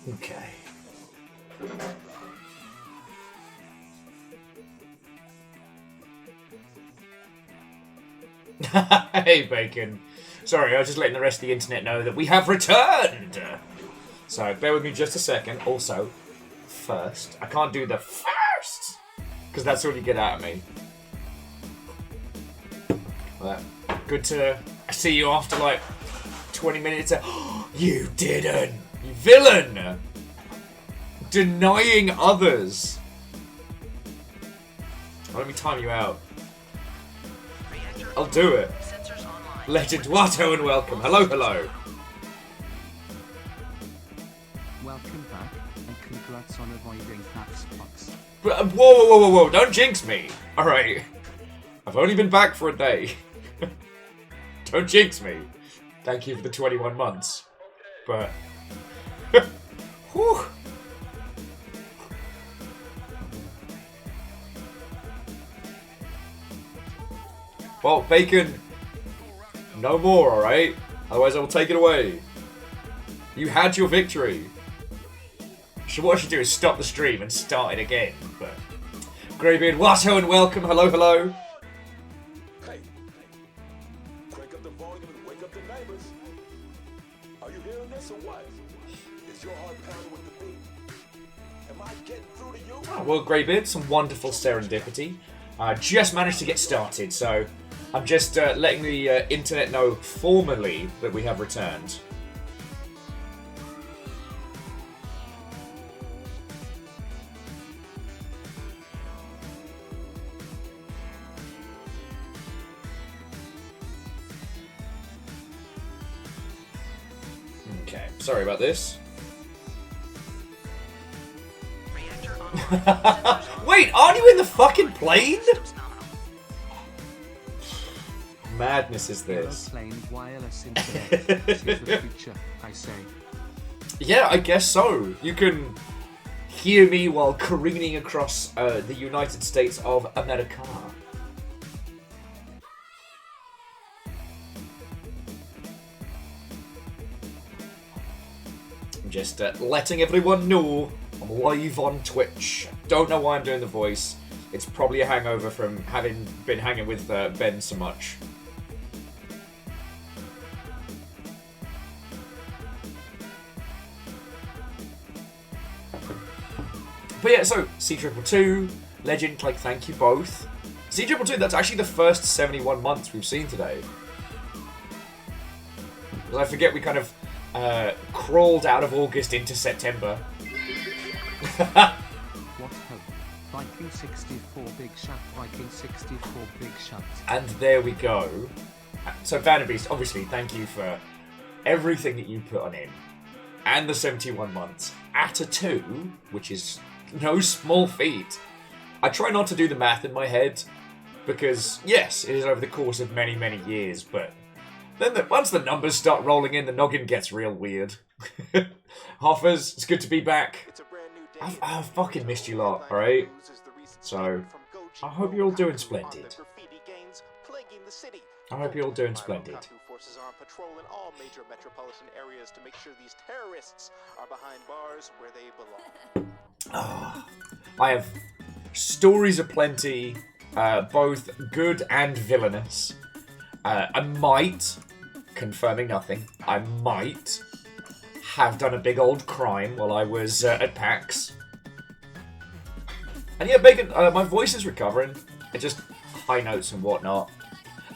Okay. Hey, Bacon. Sorry, I was just letting the rest of the internet know that we have returned! So, bear with me just a second. Also, first, I can't do the first! Because that's all you get out of me. But good to see you after like 20 minutes. You didn't! You villain! Denying others! Let me time you out. I'll do it. Legend Watto and welcome. Hello, hello. Welcome back and congrats on avoiding PAX West. Whoa, whoa, whoa, whoa, whoa. Don't jinx me. Alright. I've only been back for a day. Don't jinx me. Thank you for the 21 months. But... Whew. Well, Bacon, no more, alright? Otherwise I will take it away. You had your victory. So what I should do is stop the stream and start it again, but... Greybeard, Watto and welcome, hello, hello. Hey, crank up the volume and wake up the neighbors. Are you hearing this or what? Is your heart pounding with the beat? Am I getting through to you? Oh, well, Greybeard, some wonderful serendipity. Just managed to get started, so I'm just letting the internet know formally that we have returned. Okay, sorry about this. Wait, aren't you in the fucking plane? Madness is this. Wireless internet is the future, I say. Yeah, I guess so. You can hear me while careening across the United States of America. I'm just letting everyone know I'm live on Twitch. Don't know why I'm doing the voice. It's probably a hangover from having been hanging with Ben so much. But yeah, so C222, Legend, like, thank you both. C222, that's actually the first 71 months we've seen today. Because I forget we kind of crawled out of August into September. What hope? Viking 64 big shot, Viking 64 big shot. And there we go. So Vanderbeast, obviously, thank you for everything that you put on in. And the 71 months. At a 2, which is no small feat. I try not to do the math in my head, because, yes, it is over the course of many, many years, but then once the numbers start rolling in, the noggin gets real weird. Hoffers, it's good to be back. I've fucking missed you lot, alright? So, I hope you're all doing splendid. I hope you're all doing splendid. Forces are on patrol in all major metropolitan areas to make sure these terrorists are behind bars where they belong. I have stories aplenty, both good and villainous. I might, confirming nothing, I might have done a big old crime while I was at PAX. And yeah, Bacon, my voice is recovering. It just high notes and whatnot.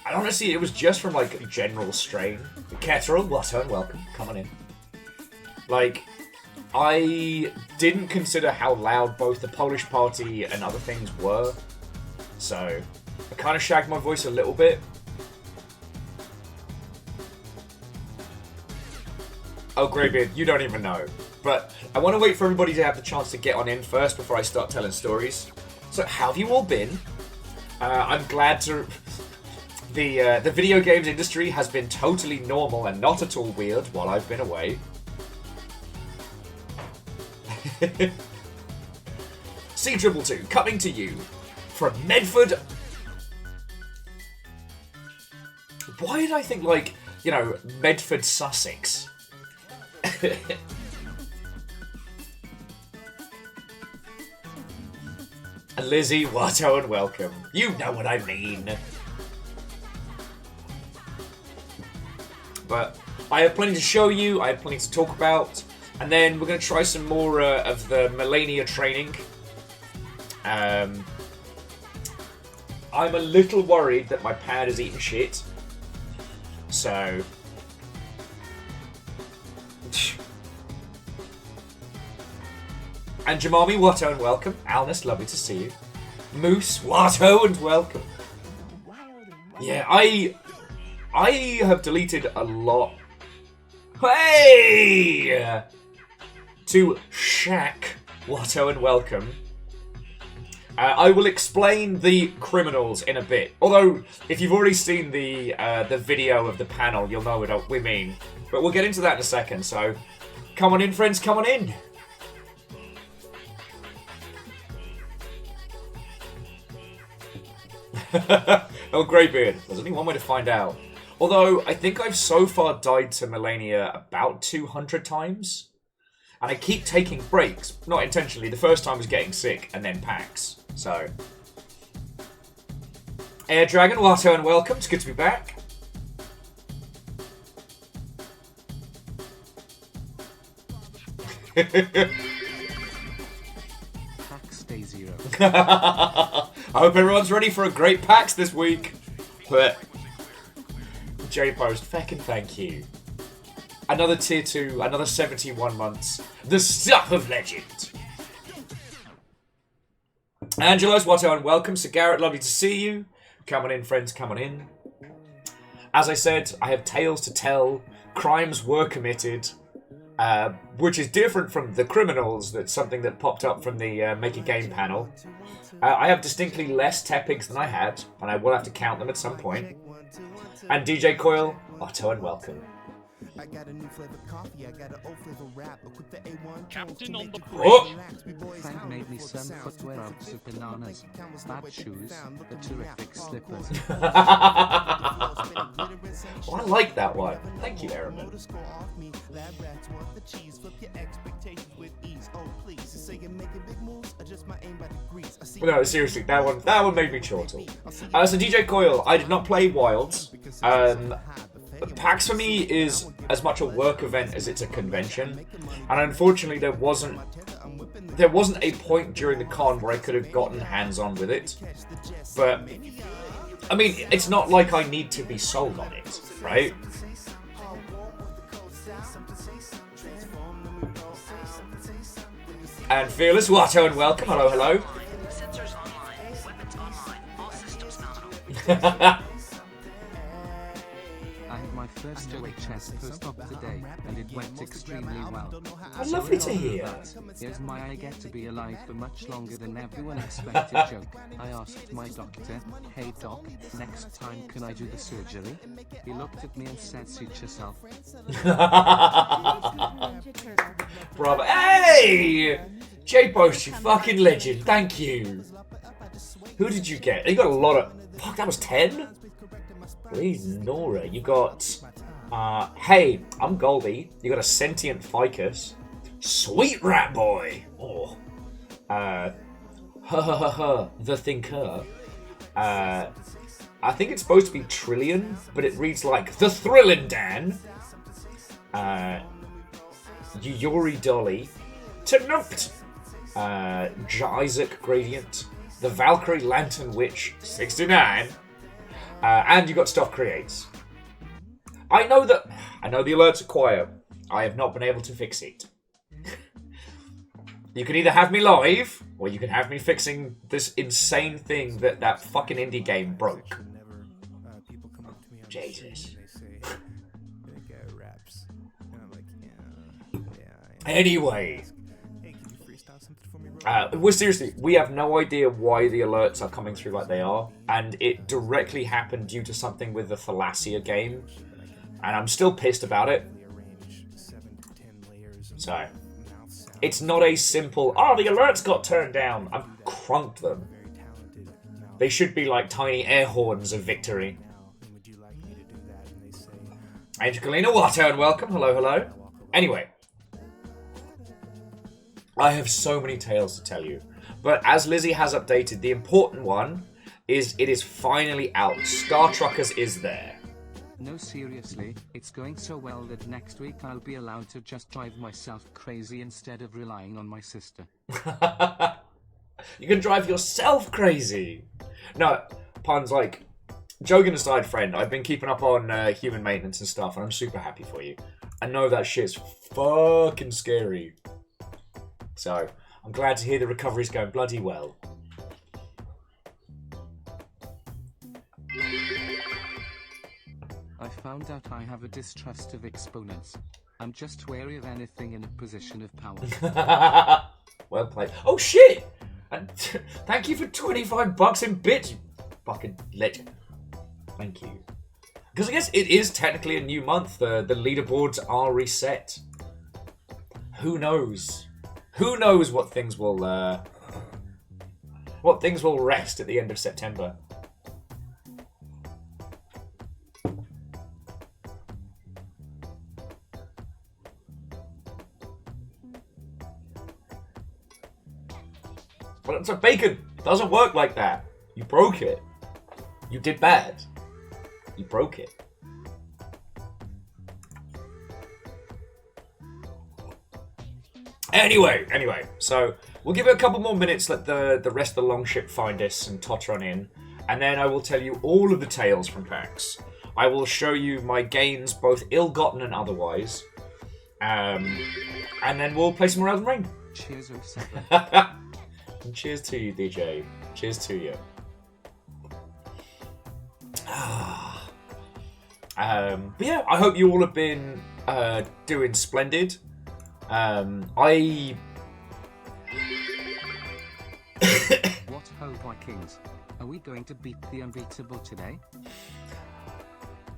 And honestly, it was just from, like, general strain. Ketterel, Watto, welcome. Come on in. Like, I didn't consider how loud both the Polish party and other things were. So, I kind of shagged my voice a little bit. Oh, Greybeard, you don't even know. But I want to wait for everybody to have the chance to get on in first before I start telling stories. So, how have you all been? I'm glad to... The video games industry has been totally normal and not at all weird while I've been away. C222, coming to you from Medford. Why did I think, like, you know, Medford, Sussex? And Lizzie, Watto, and welcome. You know what I mean. But I have plenty to show you, I have plenty to talk about, and then we're going to try some more of the Malenia training. I'm a little worried that my pad is eating shit. So... And Jamami, Watto, and welcome. Alnus, lovely to see you. Moose, Watto, and welcome. Yeah, I have deleted a lot. Hey! To Shaq, Watto, and welcome. I will explain the criminals in a bit. Although, if you've already seen the video of the panel, you'll know what we mean. But we'll get into that in a second, so... Come on in, friends, come on in! Oh, Greybeard. There's only one way to find out. Although, I think I've so far died to Malenia about 200 times. And I keep taking breaks. Not intentionally. The first time was getting sick, and then PAX. So... Air Dragon, Watto, and welcome. It's good to be back. PAX Day 0. I hope everyone's ready for a great PAX this week. J-Post, feckin' thank you. Another tier 2, another 71 months. The stuff of legend. Angelos, Watto, and welcome. Sir Garrett, lovely to see you. Come on in, friends, come on in. As I said, I have tales to tell. Crimes were committed. Which is different from the criminals. That's something that popped up from the Make a Game panel. I have distinctly less Tepigs than I had, and I will have to count them at some point. And DJ Coil, Otto, and welcome. I got a new flavor coffee, I got an old flavor wrap, equip the A1 Captain on the Oh! Frank made me some footwear out of bananas, bad shoes, the terrific slippers. Oh, I like that one. Thank you, Aramin. No, seriously, that one made me chortle. So DJ Coil, I did not play Wilds. PAX for me is as much a work event as it's a convention, and unfortunately there wasn't a point during the con where I could have gotten hands-on with it. But I mean, it's not like I need to be sold on it, right? And Fearless Watto, and welcome. Hello, hello. Sensors online, weapons online, all systems nominal. I had my first OHS post-op today, and it went extremely well. Oh, lovely to hear. Here's my I get to be alive for much longer than everyone expected joke. I asked my doctor, hey doc, next time can I do the surgery? He looked at me and said, suit yourself. Bravo. Hey! J-Post, you fucking legend. Thank you. Who did you get? You got a lot of... Fuck, that was 10? Please, Nora. You got... hey, I'm Goldie. You got a sentient ficus. Sweet rat boy. Oh. The thinker. I think it's supposed to be Trillion, but it reads like the Thrillin' Dan. Yuri Dolly. Tanooped. Isaac Gradient. The Valkyrie Lantern Witch 69. And you got Stuff Creates. I know the alerts are quiet. I have not been able to fix it. You can either have me live, or you can have me fixing this insane thing that fucking indie game broke. Jesus. Anyway. Well, seriously, we have no idea why the alerts are coming through like they are, and it directly happened due to something with the Thalassia game, and I'm still pissed about it. So, it's not a simple, oh, the alerts got turned down. I've crunked them. They should be like tiny air horns of victory. Angelina Watto, and welcome. Hello, hello. Anyway. I have so many tales to tell you. But as Lizzie has updated, the important one is it is finally out. Star Truckers is there. No, seriously, it's going so well that next week I'll be allowed to just drive myself crazy instead of relying on my sister. You can drive yourself crazy. No, puns like, joking aside, friend, I've been keeping up on human maintenance and stuff, and I'm super happy for you. I know that shit's fucking scary. So, I'm glad to hear the recovery's going bloody well. I found out I have a distrust of exponents. I'm just wary of anything in a position of power. Well played. Oh shit! And thank you for $25 in bits, you fucking legend. Thank you. Because I guess it is technically a new month. The leaderboards are reset. Who knows? Who knows what things will rest at the end of September? But so bacon doesn't work like that. You broke it. You did bad. You broke it. Anyway, so we'll give it a couple more minutes, let the rest of the longship find us and totter on in, and then I will tell you all of the tales from PAX. I will show you my gains, both ill-gotten and otherwise, and then we'll play some more Elden Ring. Cheers, 07. And cheers to you, DJ. Cheers to you. But yeah, I hope you all have been doing splendid. What ho, Vikings? Are we going to beat the unbeatable today?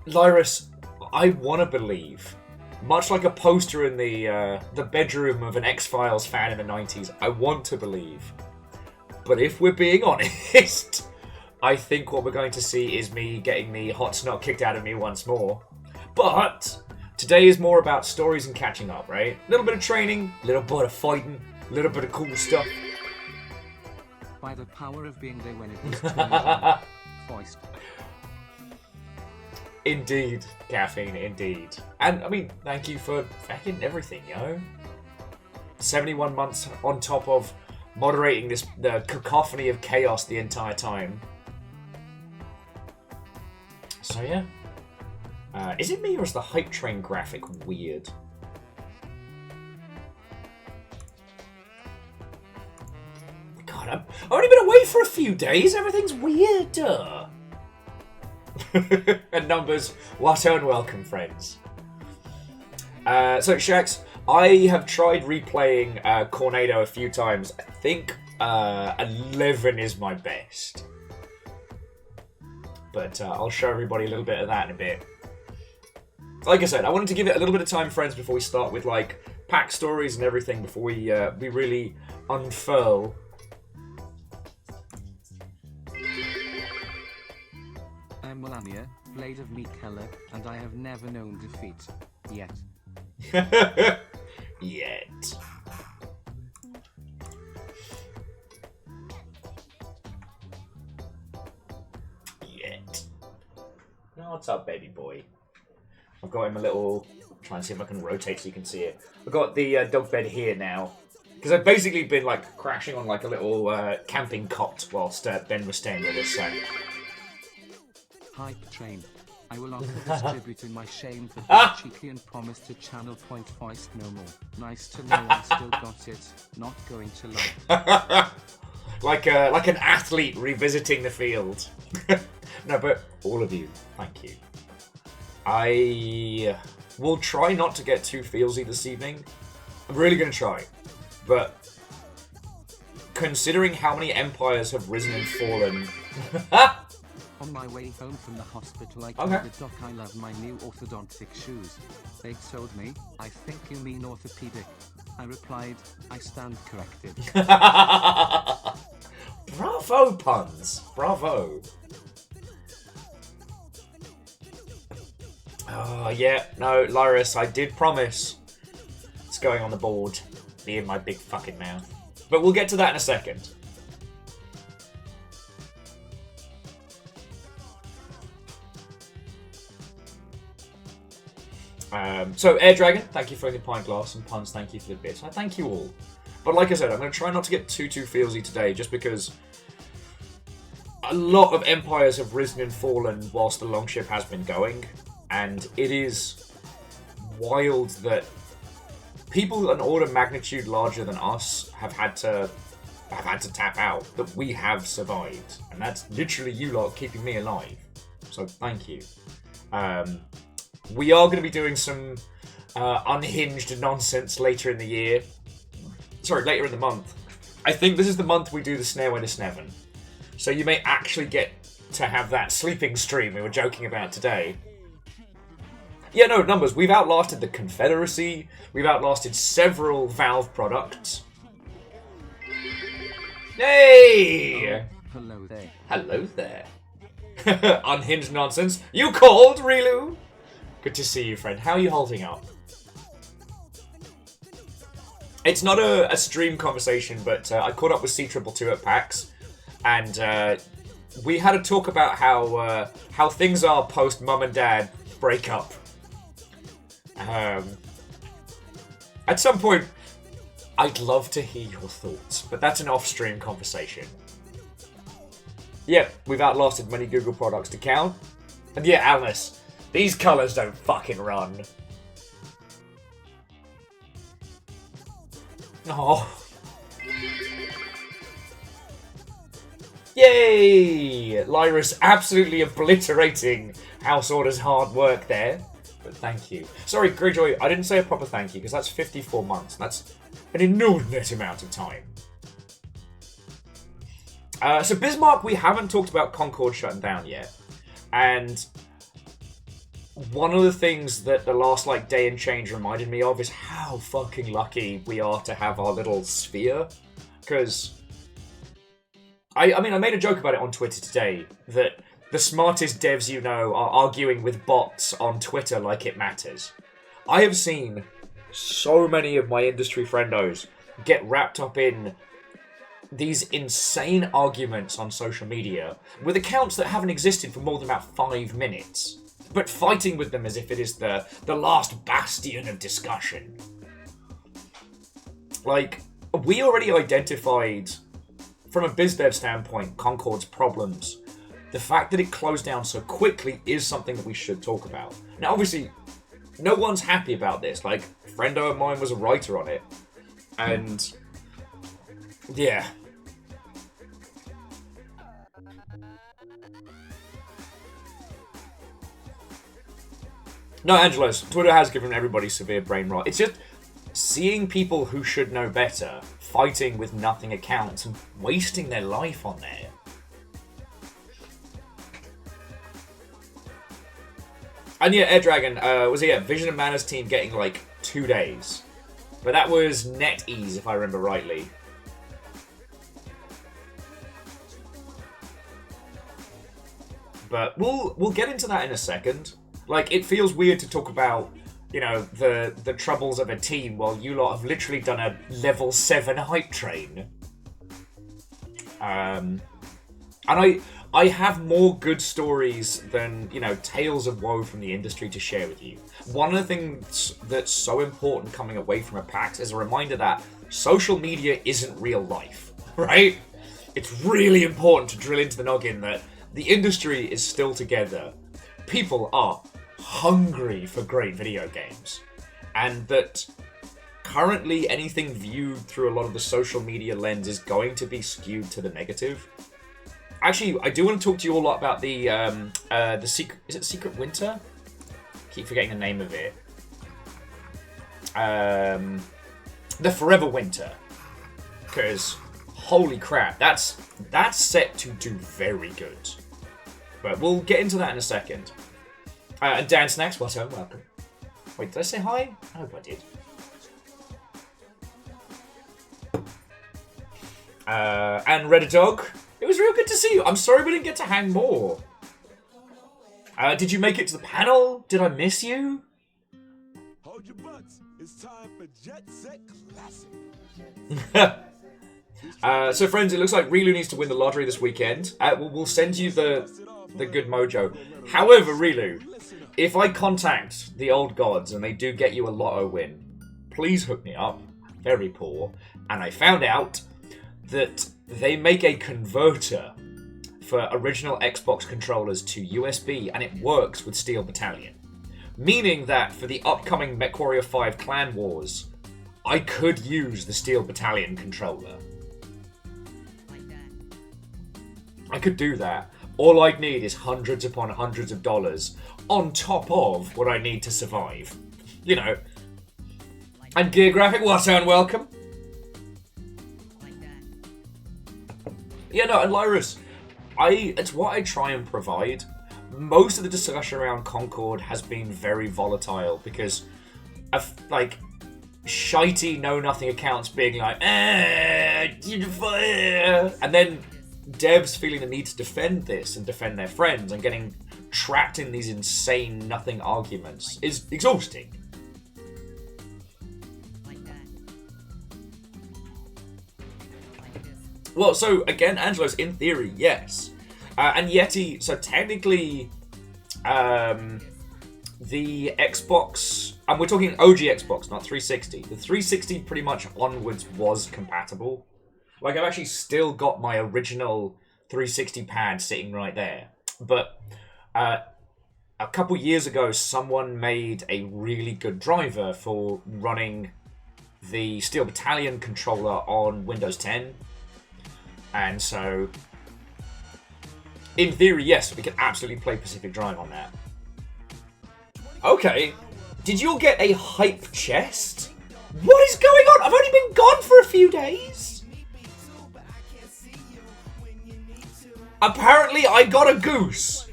Lyrus, I want to believe. Much like a poster in the bedroom of an X-Files fan in the 90s, I want to believe. But if we're being honest, I think what we're going to see is me getting the hot snot kicked out of me once more. But today is more about stories and catching up, right? A little bit of training, a little bit of fighting, a little bit of cool stuff. By the power of being there when it was too Foist. Indeed, caffeine, indeed. And, I mean, thank you for fucking everything, yo. 71 months on top of moderating the cacophony of chaos the entire time. So, yeah. Is it me or is the hype train graphic weird? God, I've only been away for a few days. Everything's weird. And numbers, what unwelcome friends. So, Shax, I have tried replaying Cornado a few times. I think 11 is my best. But I'll show everybody a little bit of that in a bit. Like I said, I wanted to give it a little bit of time, friends, before we start with, like, pack stories and everything, before we really unfurl. I'm Malenia, Blade of Meat Keller, and I have never known defeat. Yet. Yet. Oh, what's up, baby boy? I've got him a little... Try and see if I can rotate so you can see it. I've got the dog bed here now. Because I've basically been, like, crashing on, like, a little camping cot whilst Ben was staying with us, so... Hype train. I will offer this tribute in my shame for being cheeky and promise to channel point Foist no more. Nice to know I still got it. Not going to lie. like an athlete revisiting the field. No, but all of you, thank you. I will try not to get too feelsy this evening. I'm really going to try. But considering how many empires have risen and fallen... On my way home from the hospital, I told the doc I love my new orthodontic shoes. They told me, I think you mean orthopedic. I replied, I stand corrected. Bravo, puns. Bravo. Oh, yeah. No, Lyrus, I did promise. It's going on the board. Be in my big fucking mouth. But we'll get to that in a second. So, Air Dragon, thank you for the pint glass, and Puns, thank you for the bits. I thank you all. But like I said, I'm going to try not to get too feelsy today, just because a lot of empires have risen and fallen whilst the longship has been going, and it is wild that people an order of magnitude larger than us have had to tap out, that we have survived, and that's literally you lot keeping me alive. So thank you. We are going to be doing some unhinged nonsense later in the year. Sorry, later in the month. I think this is the month we do the Snare Winter Sneven. So you may actually get to have that sleeping stream we were joking about today. Yeah, no, numbers. We've outlasted the Confederacy. We've outlasted several Valve products. Hey! Hello there. Hello there. Unhinged nonsense. You called, Rilu? Good to see you, friend. How are you holding up? It's not a stream conversation, but I caught up with C222 at PAX, and we had a talk about how things are post mum and dad breakup. At some point, I'd love to hear your thoughts, but that's an off-stream conversation. Yep, we've outlasted many Google products to count. And yeah, Alice, these colours don't fucking run. Oh. Yay! Lyris absolutely obliterating House Order's hard work there. But thank you. Sorry, Greyjoy, I didn't say a proper thank you, because that's 54 months. That's an inordinate amount of time. So Bismarck, we haven't talked about Concord shutting down yet. And one of the things that the last day and change reminded me of is how fucking lucky we are to have our little sphere. Because I mean, I made a joke about it on Twitter today, that the smartest devs you know are arguing with bots on Twitter like it matters. I have seen so many of my industry friendos get wrapped up in these insane arguments on social media with accounts that haven't existed for more than about 5 minutes, but fighting with them as if it is the last bastion of discussion. We already identified, from a BizDev standpoint, Concord's problems. The fact that it closed down so quickly is something that we should talk about. Now, obviously, no one's happy about this. A friendo of mine was a writer on it. And yeah. No, Angelos, Twitter has given everybody severe brain rot. It's just seeing people who should know better fighting with nothing accounts and wasting their life on there. And yeah, Air Dragon, Vision and Mana's team getting 2 days. But that was NetEase, if I remember rightly. But we'll get into that in a second. It feels weird to talk about, the troubles of a team while you lot have literally done a level 7 hype train. And I have more good stories than, tales of woe from the industry to share with you. One of the things that's so important coming away from a PAX is a reminder that social media isn't real life, right? It's really important to drill into the noggin that the industry is still together. People are hungry for great video games. And that currently anything viewed through a lot of the social media lens is going to be skewed to the negative. Actually, I do want to talk to you all about the secret. Is it Secret Winter? Keep forgetting the name of it. The Forever Winter, because holy crap, that's set to do very good. But we'll get into that in a second. And Dan Snacks, welcome. Wait, did I say hi? I hope I did. And Reddit Dog. It was real good to see you. I'm sorry we didn't get to hang more. Did you make it to the panel? Did I miss you? Hold your butts. It's time for Jet Set Classic. So friends, it looks like Rilu needs to win the lottery this weekend. We'll send you the good mojo. However, Rilu, if I contact the old gods and they do get you a lotto win, please hook me up. Very poor. And I found out that they make a converter for original Xbox controllers to USB, and it works with Steel Battalion. Meaning that for the upcoming MechWarrior 5 Clan Wars, I could use the Steel Battalion controller. I could do that. All I'd need is hundreds upon hundreds of dollars on top of what I need to survive. You know. And Gear Graphic, what's on? Welcome. Yeah, no, and Lyrus, it's what I try and provide. Most of the discussion around Concord has been very volatile because of, like, shitey know-nothing accounts being like, and then devs feeling the need to defend this and defend their friends and getting trapped in these insane nothing arguments is exhausting. Well, so again, Angelo's in theory, yes. And Yeti, so technically, the Xbox, and we're talking OG Xbox, not 360. The 360 pretty much onwards was compatible. Like, I've actually still got my original 360 pad sitting right there. But a couple years ago, someone made a really good driver for running the Steel Battalion controller on Windows 10. And so, in theory, yes, we can absolutely play Pacific Drive on that. Okay, did you all get a hype chest? What is going on? I've only been gone for a few days. Apparently, I got a goose.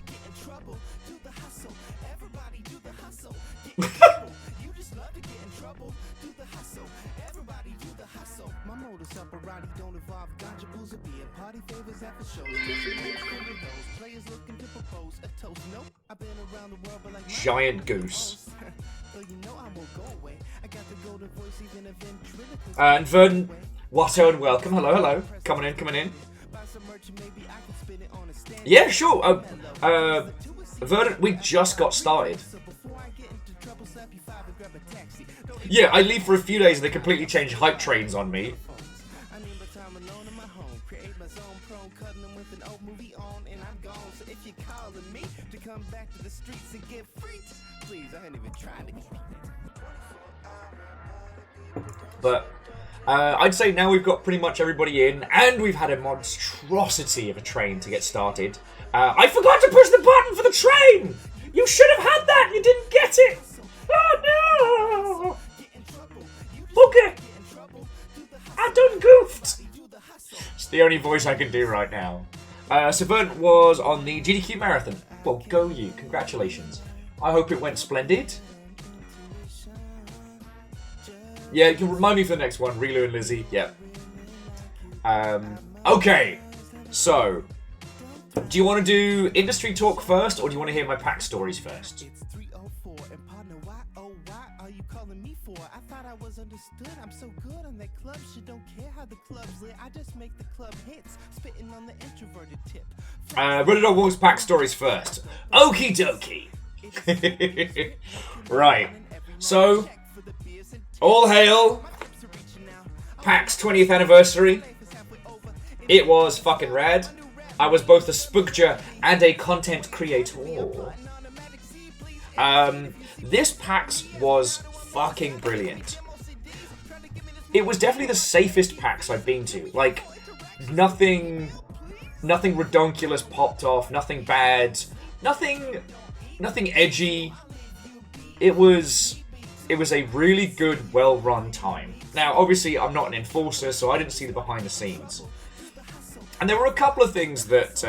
Giant goose. And Verdant, Watto and welcome. Hello, hello. Coming in. Yeah, sure. Verdant, we just got started. Yeah, I leave for a few days and they completely change hype trains on me. But I'd say now we've got pretty much everybody in, and we've had a monstrosity of a train to get started. I forgot to push the button for the train! You should have had that! You didn't get it! Oh no! Okay! I done goofed! It's the only voice I can do right now. Savant was on the GDQ Marathon. Well, go you. Congratulations. I hope it went splendid. Yeah, you can remind me for the next one. Rilu and Lizzie. Yep. Okay. So, do you want to do industry talk first, or do you want to hear my PAX stories first? It's 3:04 and partner, why are you calling me for? I thought I was understood. I'm so good on that club shit. Don't care how the club's lit. I just make the club hits, spitting on the introverted tip. Reddit Wolves PAX stories first. Okie dokie. Right. So, all hail PAX 20th anniversary. It was fucking rad. I was both a spookger and a content creator. This PAX was fucking brilliant. It was definitely the safest PAX I've been to. Like, nothing redonkulous popped off, nothing bad, nothing edgy. It was a really good, well-run time. Now, obviously, I'm not an enforcer, so I didn't see the behind the scenes. And there were a couple of things that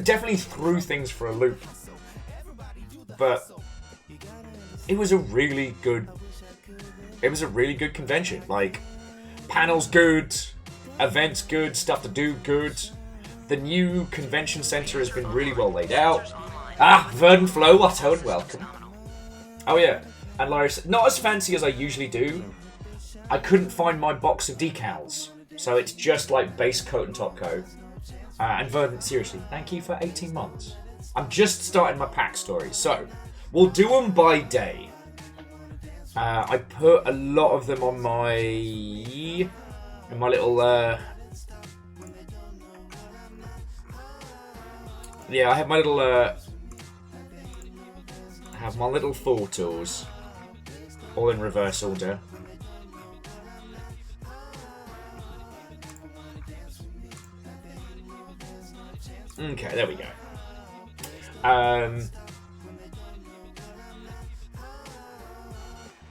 definitely threw things for a loop. But it was a really good convention. Like, panels good, events good, stuff to do good. The new convention center has been really well laid out. Ah, Verdant Flow, what a welcome. Oh yeah, and Larry said, not as fancy as I usually do. I couldn't find my box of decals, so it's just like base coat and top coat. And Verdant, seriously, thank you for 18 months. I'm just starting my PAX story, so we'll do them by day. I put a lot of them on my little yeah, I have my little photos all in reverse order. Okay, there we go.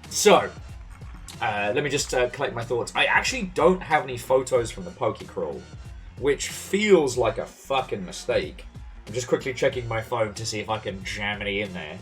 So, let me just collect my thoughts. I actually don't have any photos from the Pokecrawl, which feels like a fucking mistake. I'm just quickly checking my phone to see if I can jam any in there.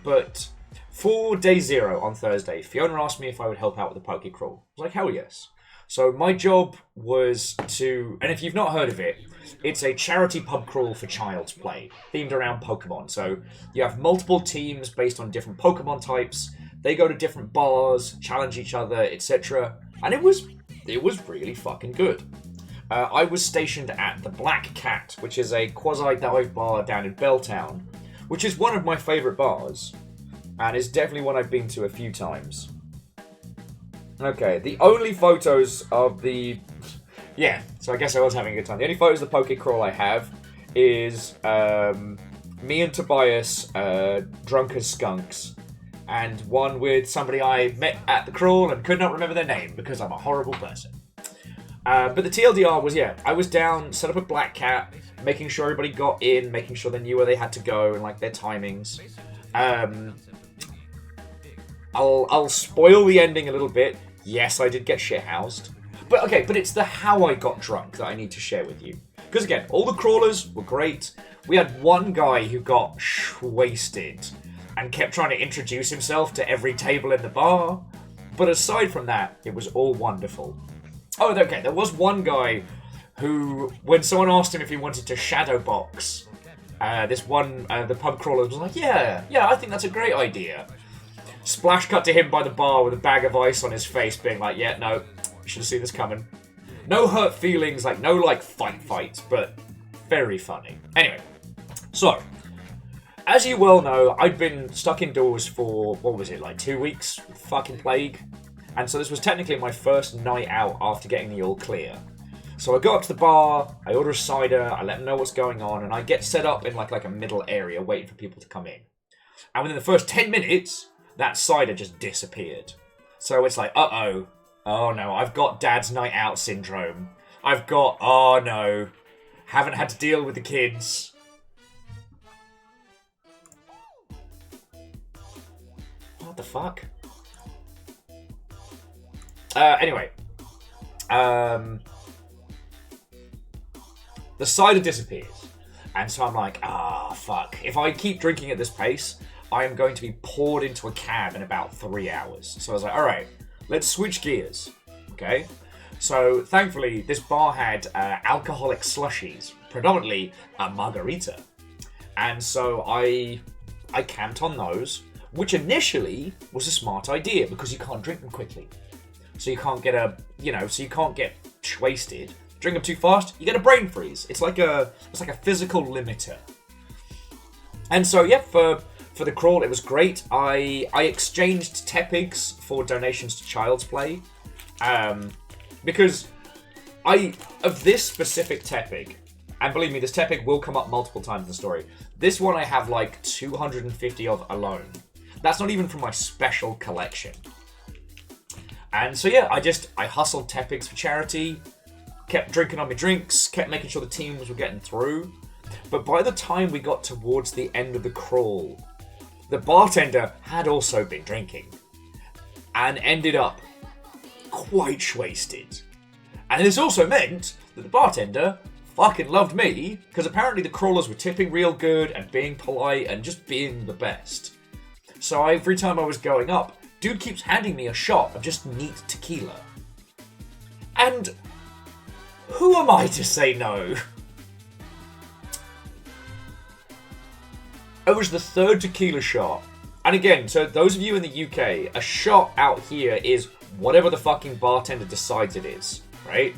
But for day 0 on Thursday, Fiona asked me if I would help out with the Pokecrawl. I was like, hell yes. So my job was to, and if you've not heard of it, it's a charity pub crawl for child's play, themed around Pokemon. So you have multiple teams based on different Pokemon types. They go to different bars, challenge each other, etc. And it was really fucking good. I was stationed at the Black Cat, which is a quasi-dive bar down in Belltown, which is one of my favourite bars, and is definitely one I've been to a few times. Okay, the only photos of the... Yeah, so I guess I was having a good time. The only photos of the Pokecrawl I have is me and Tobias drunk as skunks, and one with somebody I met at the crawl and could not remember their name because I'm a horrible person. But the TLDR was, yeah, I was down, set up a Black Cat, making sure everybody got in, making sure they knew where they had to go and like their timings. I'll spoil the ending a little bit. Yes, I did get shithoused. But okay, but it's the how I got drunk that I need to share with you. Because again, all the crawlers were great. We had one guy who got wasted and kept trying to introduce himself to every table in the bar. But aside from that, it was all wonderful. Oh, okay, there was one guy who, when someone asked him if he wanted to shadow box, the pub crawler was like, yeah, I think that's a great idea. Splash cut to him by the bar with a bag of ice on his face, being like, yeah, no, you should have seen this coming. No hurt feelings, like, no, like, fight, but very funny. Anyway, so, as you well know, I'd been stuck indoors for, what was it, like 2 weeks? Fucking plague. And so this was technically my first night out after getting the all clear. So I go up to the bar, I order a cider, I let them know what's going on, and I get set up in like a middle area waiting for people to come in. And within the first 10 minutes, that cider just disappeared. So it's like, uh-oh. Oh no, I've got dad's night out syndrome. I've got, oh no, haven't had to deal with the kids. What the fuck? Anyway. The cider disappears. And so I'm like, fuck. If I keep drinking at this pace, I am going to be poured into a cab in about 3 hours. So I was like, alright, let's switch gears. Okay? So, thankfully, this bar had alcoholic slushies. Predominantly a margarita. And so I camped on those, which initially was a smart idea because you can't drink them quickly. So you can't get so you can't get wasted. Drink them too fast, you get a brain freeze. It's like a physical limiter. And so yeah, for the crawl, it was great. I exchanged tepigs for donations to Child's Play, because of this specific tepig, and believe me, this tepig will come up multiple times in the story. This one I have like 250 of alone. That's not even from my special collection. And so yeah, I hustled tepigs for charity, kept drinking on my drinks, kept making sure the teams were getting through. But by the time we got towards the end of the crawl, the bartender had also been drinking and ended up quite wasted. And this also meant that the bartender fucking loved me, because apparently the crawlers were tipping real good and being polite and just being the best. So every time I was going up, dude keeps handing me a shot of just neat tequila. And who am I to say no? It was the third tequila shot. And again, so those of you in the UK, a shot out here is whatever the fucking bartender decides it is, right?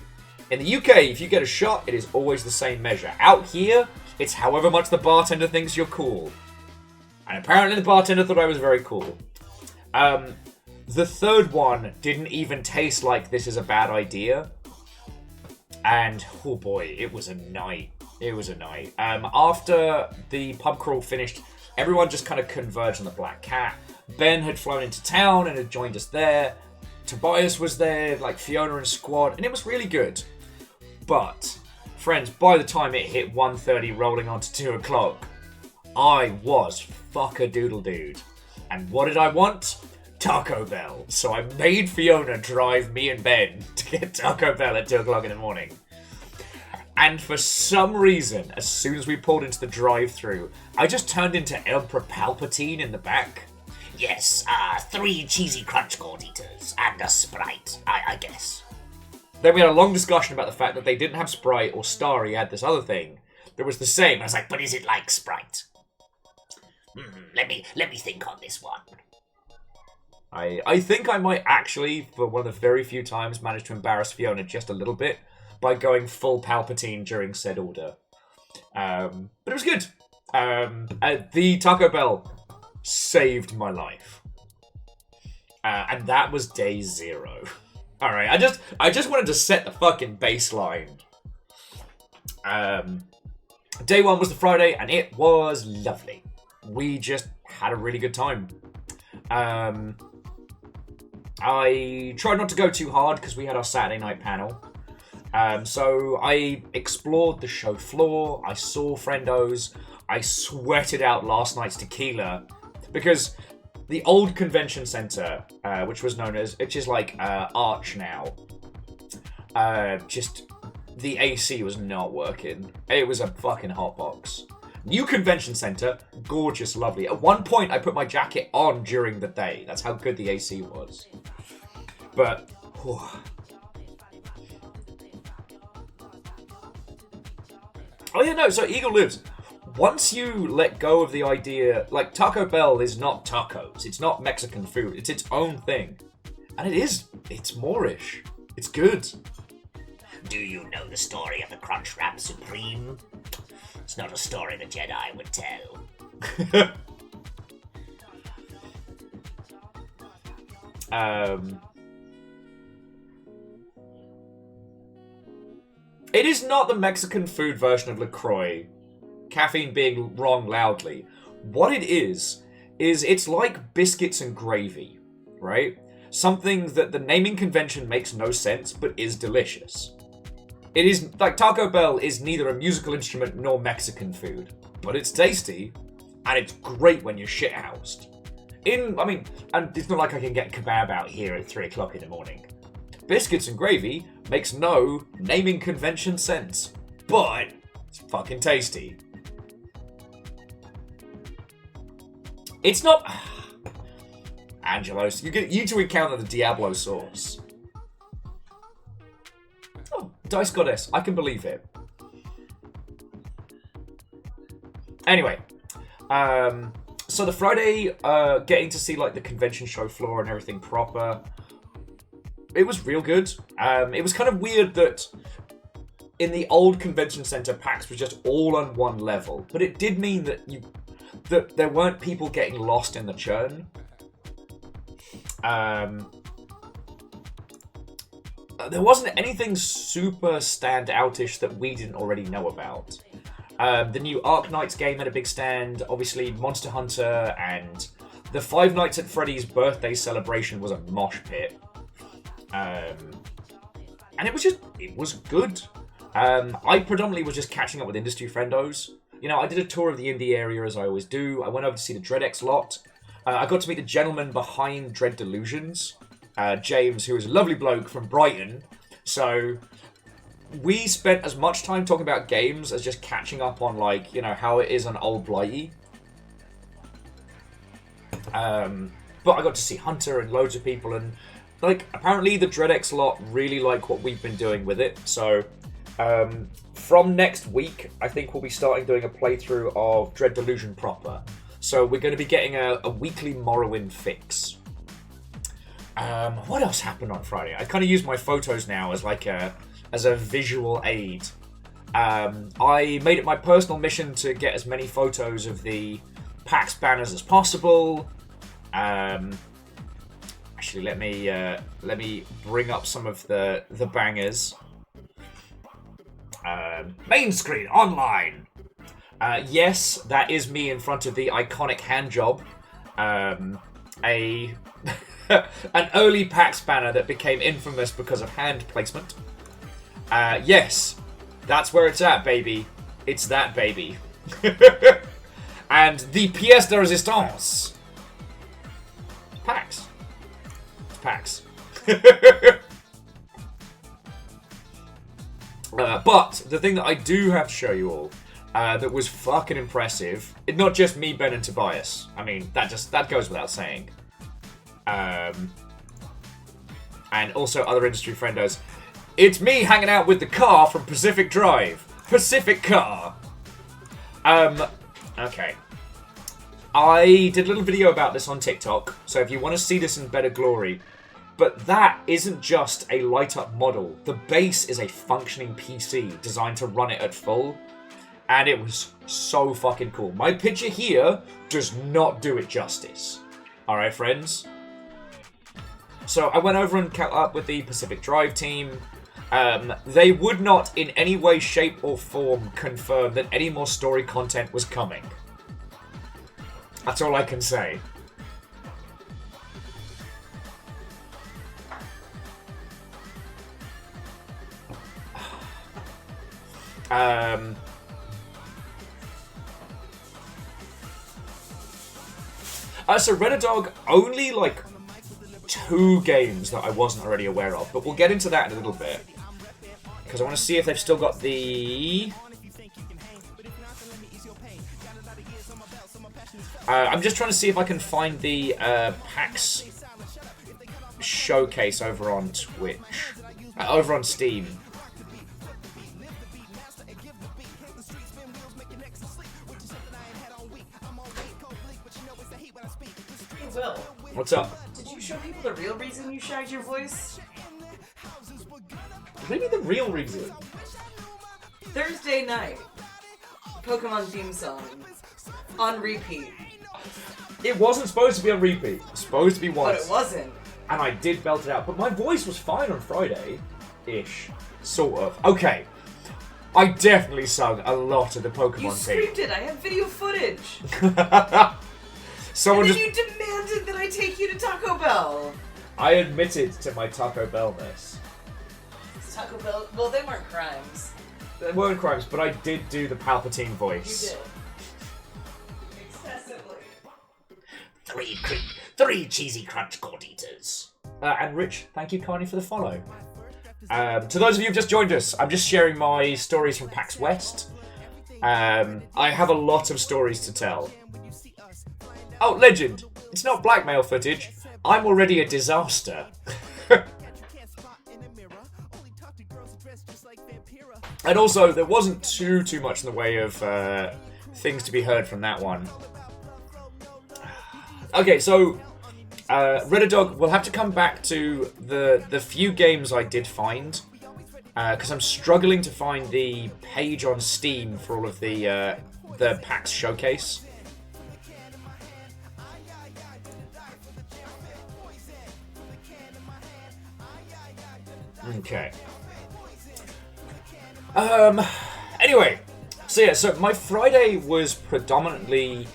In the UK, if you get a shot, it is always the same measure. Out here, It's however much the bartender thinks you're cool. And apparently the bartender thought I was very cool. The third one didn't even taste like this is a bad idea. And, oh boy, it was a night. It was a night. After the pub crawl finished, everyone just kind of converged on the Black Cat. Ben had flown into town and had joined us there. Tobias was there, like Fiona and squad, and it was really good. But, friends, by the time it hit 1:30 rolling on to 2 o'clock, I was fuck-a-doodle-dude. And what did I want? Taco Bell. So I made Fiona drive me and Ben to get Taco Bell at 2 o'clock in the morning. And for some reason, as soon as we pulled into the drive-thru, I just turned into Emperor Palpatine in the back. Yes, 3 cheesy crunch gold eaters and a Sprite, I guess. Then we had a long discussion about the fact that they didn't have Sprite or Starry had this other thing that was the same. I was like, but is it like Sprite? Let me think on this one. I think I might actually, for one of the very few times, manage to embarrass Fiona just a little bit by going full Palpatine during said order. But it was good. The Taco Bell saved my life. And that was day 0. Alright, I just wanted to set the fucking baseline. Day 1 was the Friday, and it was lovely. We just had a really good time. I tried not to go too hard because we had our Saturday night panel. So I explored the show floor, I saw friendos, I sweated out last night's tequila because the old convention center, which was known as, which is like Arch now, just the AC was not working. It was a fucking hotbox. New convention center, gorgeous, lovely. At one point, I put my jacket on during the day. That's how good the AC was. But, whew. Oh yeah, no, so Eagle Lives. Once you let go of the idea, like, Taco Bell is not tacos. It's not Mexican food. It's its own thing. And it's Moorish. It's good. Do you know the story of the Crunchwrap Supreme? It's not a story the Jedi would tell. It is not the Mexican food version of LaCroix. Caffeine being wrong loudly. What it is it's like biscuits and gravy, right? Something that the naming convention makes no sense, but is delicious. It is, like, Taco Bell is neither a musical instrument nor Mexican food, but it's tasty, and it's great when you're shithoused. And it's not like I can get kebab out here at 3 o'clock in the morning. Biscuits and gravy makes no naming convention sense, but it's fucking tasty. It's not... Angelos, you two encounter the Diablo sauce. Oh, Dice Goddess, I can believe it. Anyway, so the Friday, getting to see, like, the convention show floor and everything proper, it was real good. It was kind of weird that in the old convention center, PAX was just all on one level, but it did mean that there weren't people getting lost in the churn. There wasn't anything super standoutish that we didn't already know about. The new Ark Knights game had a big stand. Obviously, Monster Hunter and the Five Nights at Freddy's birthday celebration was a mosh pit. And it was good. I predominantly was just catching up with industry friendos. You know, I did a tour of the indie area as I always do. I went over to see the DreadX lot. I got to meet the gentleman behind Dread Delusions, James, who is a lovely bloke from Brighton. So we spent as much time talking about games as just catching up on, like, you know, how it is on Old Blighty. But I got to see Hunter and loads of people, and, like, apparently the DreadX lot really like what we've been doing with it. So from next week, I think we'll be starting doing a playthrough of Dread Delusion proper. So we're going to be getting a weekly Morrowind fix. What else happened on Friday? I kind of use my photos now as like a visual aid. I made it my personal mission to get as many photos of the PAX banners as possible. Actually, let me bring up some of the bangers. Main screen online. Yes, that is me in front of the iconic hand job. An early PAX banner that became infamous because of hand placement. Yes, that's where it's at, baby. It's that, baby. And the pièce de résistance. PAX. It's PAX. But the thing that I do have to show you all that was fucking impressive, it's not just me, Ben, and Tobias. I mean, that goes without saying. And also other industry friendos. It's me hanging out with the car from Pacific Drive. Pacific Car. Okay. I did a little video about this on TikTok, so if you want to see this in better glory. But that isn't just a light-up model. The base is a functioning PC designed to run it at full. And it was so fucking cool. My picture here does not do it justice. Alright, friends? So I went over and caught up with the Pacific Drive team. They would not in any way, shape, or form confirm that any more story content was coming. That's all I can say. So Redadog, only like 2 games that I wasn't already aware of, but we'll get into that in a little bit. Because I want to see if they've still got the... I'm just trying to see if I can find the PAX showcase over on Twitch. Over on Steam. Will, What's up? did you show people the real reason you shagged your voice? Maybe the real reason. Thursday night, Pokemon theme song, on repeat. It wasn't supposed to be on repeat. It was supposed to be once. But it wasn't. And I did belt it out. But my voice was fine on Friday-ish. Sort of. Okay. I definitely sung a lot of the Pokemon You theme. screamed it. I have video footage. Someone and then just... you demanded that I take you to Taco Bell. I admitted to my Taco Bell-ness. Taco Bell. Well, they weren't crimes. They weren't crimes, but I did do the Palpatine voice. You did. Excessively. 3 cheesy crunch gold eaters. And Rich, thank you kindly for the follow. To those of you who've just joined us, I'm just sharing my stories from PAX West. I have a lot of stories to tell. Oh, legend! It's not blackmail footage. I'm already a disaster. And also, there wasn't too much in the way of things to be heard from that one. Okay, so Redadog, we'll have to come back to the few games I did find, because I'm struggling to find the page on Steam for all of the PAX showcase. Okay. Anyway, so my Friday was predominantly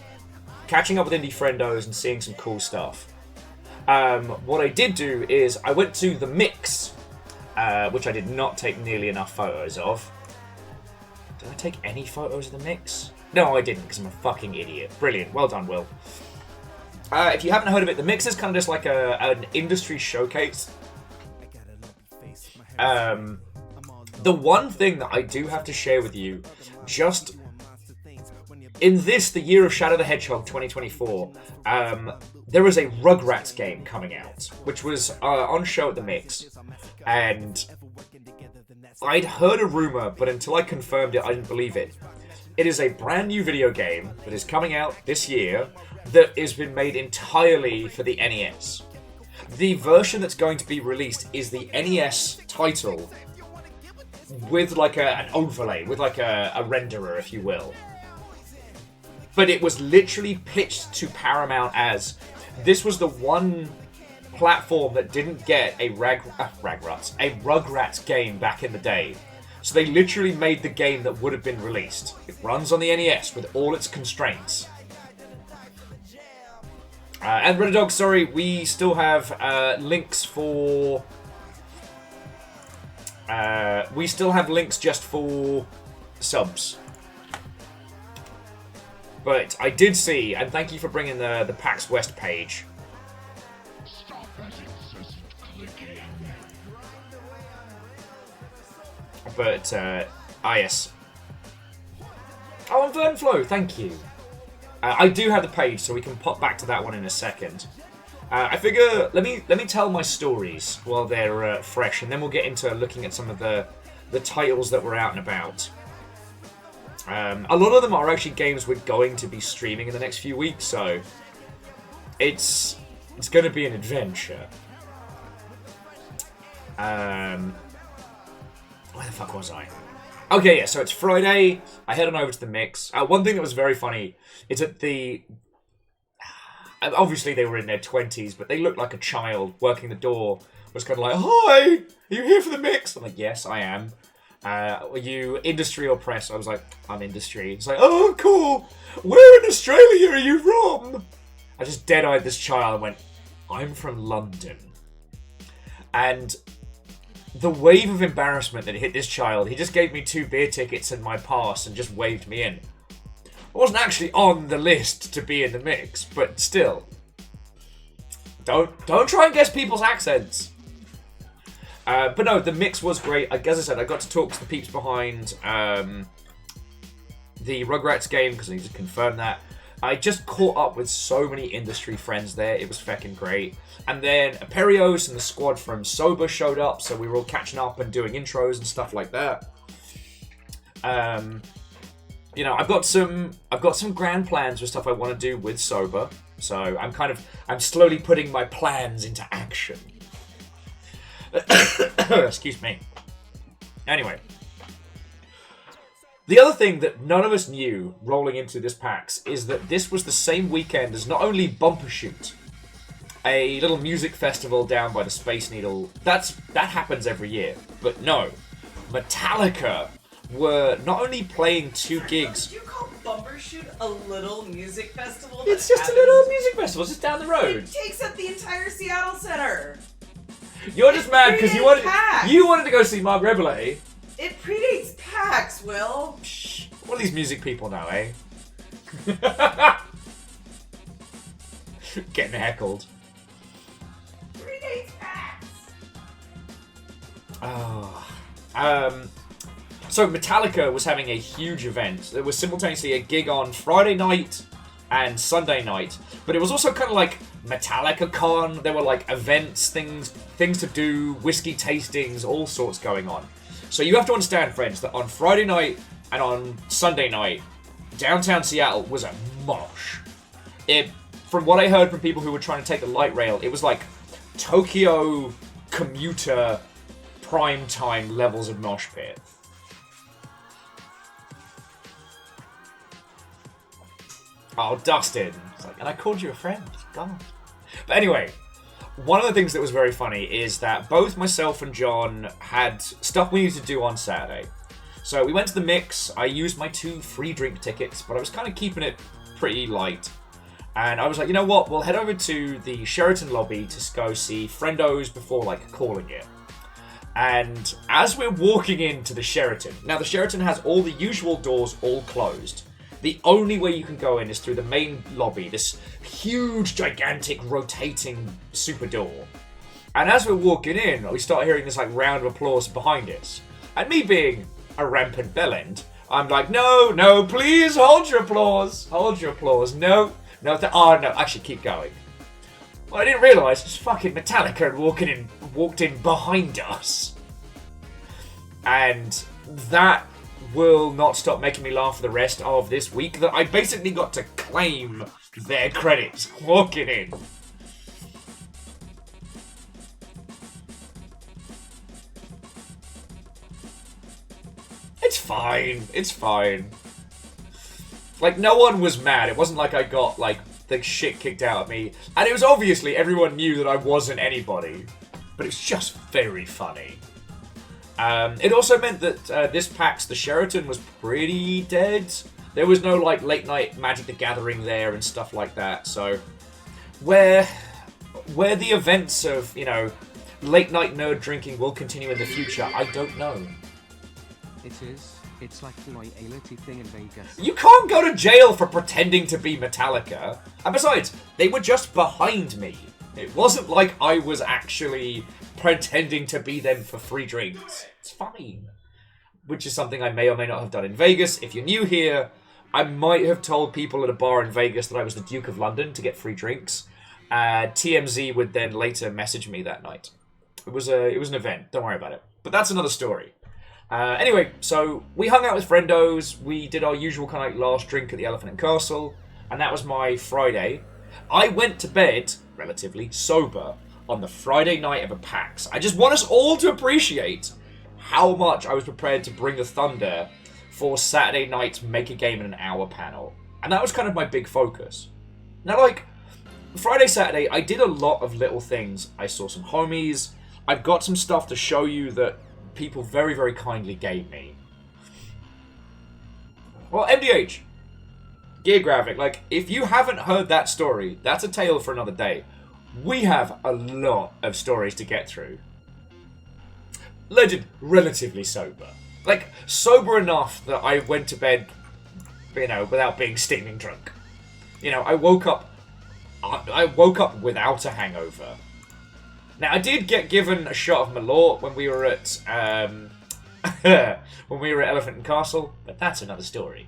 catching up with indie friendos and seeing some cool stuff. What I did do is I went to the Mix, which I did not take nearly enough photos of. Did I take any photos of the Mix? No, I didn't, because I'm a fucking idiot. Brilliant. Well done, Will. If you haven't heard of it, the Mix is kind of just like an industry showcase. The one thing that I do have to share with you, just in this, the year of Shadow the Hedgehog 2024, there is a Rugrats game coming out, which was on show at the Mix, and I'd heard a rumor, but until I confirmed it, I didn't believe it. It is a brand new video game that is coming out this year that has been made entirely for the NES. The version that's going to be released is the NES title with like an overlay, with like a renderer, if you will. But it was literally pitched to Paramount as this was the one platform that didn't get a Rugrats game back in the day. So they literally made the game that would have been released. It runs on the NES with all its constraints. And Red Dog, sorry, we still have links for... we still have links just for subs. But I did see, and thank you for bringing the PAX West page. But, yes. Oh, and Vernflow, thank you. I do have the page, so we can pop back to that one in a second. I figure, let me tell my stories while they're fresh, and then we'll get into looking at some of the titles that were out and about. A lot of them are actually games we're going to be streaming in the next few weeks, so it's going to be an adventure. Where the fuck was I? Okay, yeah, so it's Friday. I head on over to the mix. One thing that was very funny is that obviously they were in their 20s, but they looked like a child working the door. Was kind of like, "Hi, are you here for the mix?" I'm like, "Yes, I am." Are you industry or press? I was like, "I'm industry." It's like, "Oh, cool. Where in Australia are you from?" I just dead-eyed this child and went, "I'm from London." And the wave of embarrassment that hit this child, he just gave me 2 beer tickets and my pass and just waved me in. I wasn't actually on the list to be in the mix, but still. Don't try and guess people's accents. But no, the mix was great. As I said, I got to talk to the peeps behind the Rugrats game, because I need to confirm that. I just caught up with so many industry friends there. It was feckin' great. And then Aperios and the squad from Sober showed up, so we were all catching up and doing intros and stuff like that. You know, I've got some grand plans for stuff I want to do with Sober. So I'm slowly putting my plans into action. Excuse me. Anyway. The other thing that none of us knew rolling into this PAX is that this was the same weekend as not only Bumper Shoot, a little music festival down by the Space Needle. That happens every year. But no, Metallica were not only playing 2 gigs. Did you call Bumper Shoot a little music festival? It's just a little music festival, it's just down the road. It takes up the entire Seattle Center. You're just mad because you wanted to go see Mark Rebele. It predates PAX, Will. Shh. What do these music people know, eh? Getting heckled. Predates PAX. Oh. So Metallica was having a huge event. There was simultaneously a gig on Friday night and Sunday night, but it was also kind of like Metallica Con. There were like events, things to do, whiskey tastings, all sorts going on. So you have to understand, friends, that on Friday night and on Sunday night, downtown Seattle was a mosh. From what I heard from people who were trying to take the light rail, it was like Tokyo commuter prime time levels of mosh pit. Oh, Dustin. It's like, and I called you a friend. God. But anyway, one of the things that was very funny is that both myself and John had stuff we needed to do on Saturday. So we went to the mix. I used my 2 free drink tickets, but I was kind of keeping it pretty light. And I was like, you know what? We'll head over to the Sheraton lobby to go see Friendos before, like, calling it. And as we're walking into the Sheraton, now the Sheraton has all the usual doors all closed. The only way you can go in is through the main lobby, this huge, gigantic, rotating super door. And as we're walking in, we start hearing this like round of applause behind us. And me being a rampant bellend, I'm like, no, please hold your applause. Hold your applause. No, actually keep going. Well, I didn't realise it's fucking Metallica had walked in behind us. And that will not stop making me laugh for the rest of this week, that I basically got to claim their credits walking in. fine. It's fine. Like, no one was mad. It wasn't like I got, like, the shit kicked out of me. And it was obviously everyone knew that I wasn't anybody. But it's just very funny. It also meant that this PAX, the Sheraton, was pretty dead. There was no, like, late night Magic the Gathering there and stuff like that. So, where the events of, you know, late night nerd drinking will continue in the future, I don't know. It is. It's like the loyalty thing in Vegas. You can't go to jail for pretending to be Metallica. And besides, they were just behind me. It wasn't like I was actually pretending to be them for free drinks. It's fine. Which is something I may or may not have done in Vegas. If you're new here, I might have told people at a bar in Vegas that I was the Duke of London to get free drinks. TMZ would then later message me that night. It was an event. Don't worry about it. But that's another story. Anyway, so we hung out with friendos. We did our usual kind of like last drink at the Elephant and Castle. And that was my Friday. I went to bed relatively sober on the Friday night of a PAX. I just want us all to appreciate how much I was prepared to bring the thunder for Saturday night's Make a Game in an Hour panel. And that was kind of my big focus. Now, like, Friday, Saturday, I did a lot of little things. I saw some homies. I've got some stuff to show you that people very, very kindly gave me. Well, MDH. Gear Graphic. Like, if you haven't heard that story, that's a tale for another day. We have a lot of stories to get through. Legend, relatively sober. Like, sober enough that I went to bed, you know, without being steaming drunk. You know, I woke up without a hangover. Now, I did get given a shot of Malort when we were at Elephant and Castle, but that's another story.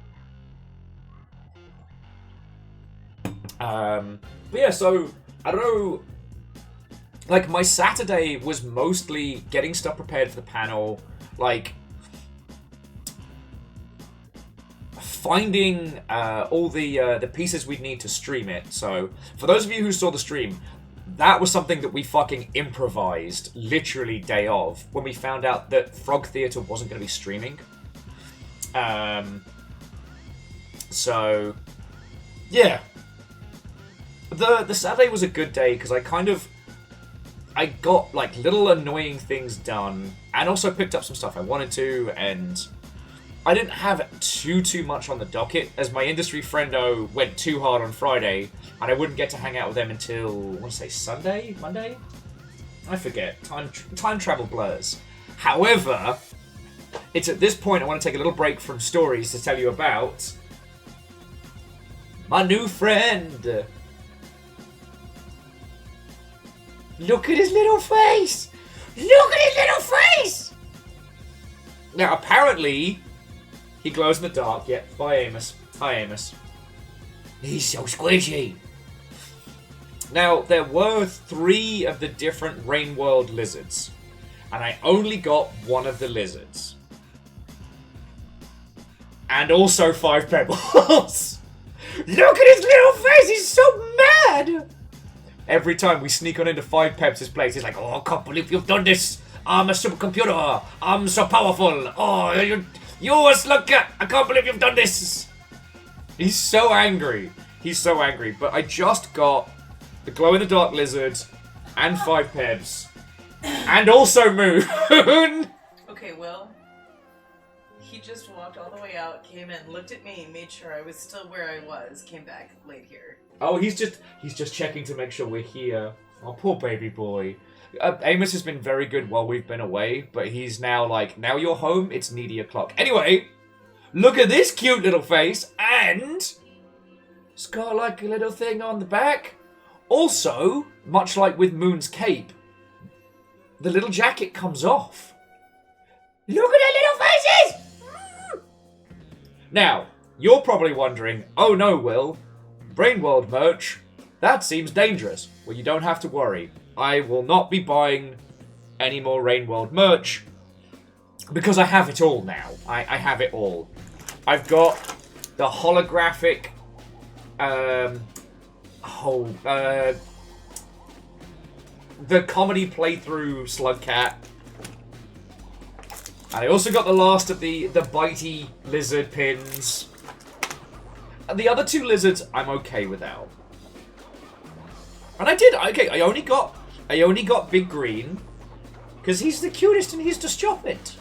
But yeah, so I don't know. Like, my Saturday was mostly getting stuff prepared for the panel, like finding all the pieces we'd need to stream it. So, for those of you who saw the stream, that was something that we fucking improvised, literally day of, when we found out that Frog Theatre wasn't going to be streaming. So, yeah. The Saturday was a good day, because I got, like, little annoying things done, and also picked up some stuff I wanted to, and I didn't have too much on the docket, as my industry friendo went too hard on Friday, and I wouldn't get to hang out with them until, I want to say Sunday? Monday? I forget. Time travel blurs. However, it's at this point I want to take a little break from stories to tell you about my new friend. Look at his little face! Look at his little face! Now, apparently, he glows in the dark. Yeah, bye, Amos. Hi, Amos. He's so squishy. Now, there were 3 of the different Rain World lizards, and I only got one of the lizards. And also 5 pebbles. Look at his little face, he's so mad! Every time we sneak on into 5 Peps' place, he's like, oh, I can't believe you've done this. I'm a supercomputer. I'm so powerful. Oh, you a slugger. I can't believe you've done this. He's so angry. He's so angry. But I just got the glow-in-the-dark lizard and 5 Peps. And also Moon. Okay, Will. He just walked all the way out, came in, looked at me, made sure I was still where I was, came back, laid here. Oh, he's just checking to make sure we're here. Oh, poor baby boy. Amos has been very good while we've been away, but he's now like, now you're home, it's needy o'clock. Anyway, look at this cute little face, and it's got like a little thing on the back. Also, much like with Moon's cape, the little jacket comes off. Look at their little faces! Now, you're probably wondering, oh no, Will, Brain World merch, that seems dangerous. Well, you don't have to worry. I will not be buying any more Rain World merch because I have it all now. I have it all. I've got the holographic the comedy playthrough Slugcat. And I also got the last of the bitey lizard pins. And the other 2 lizards, I'm okay without. And I only got Big Green because he's the cutest and he's just chop it.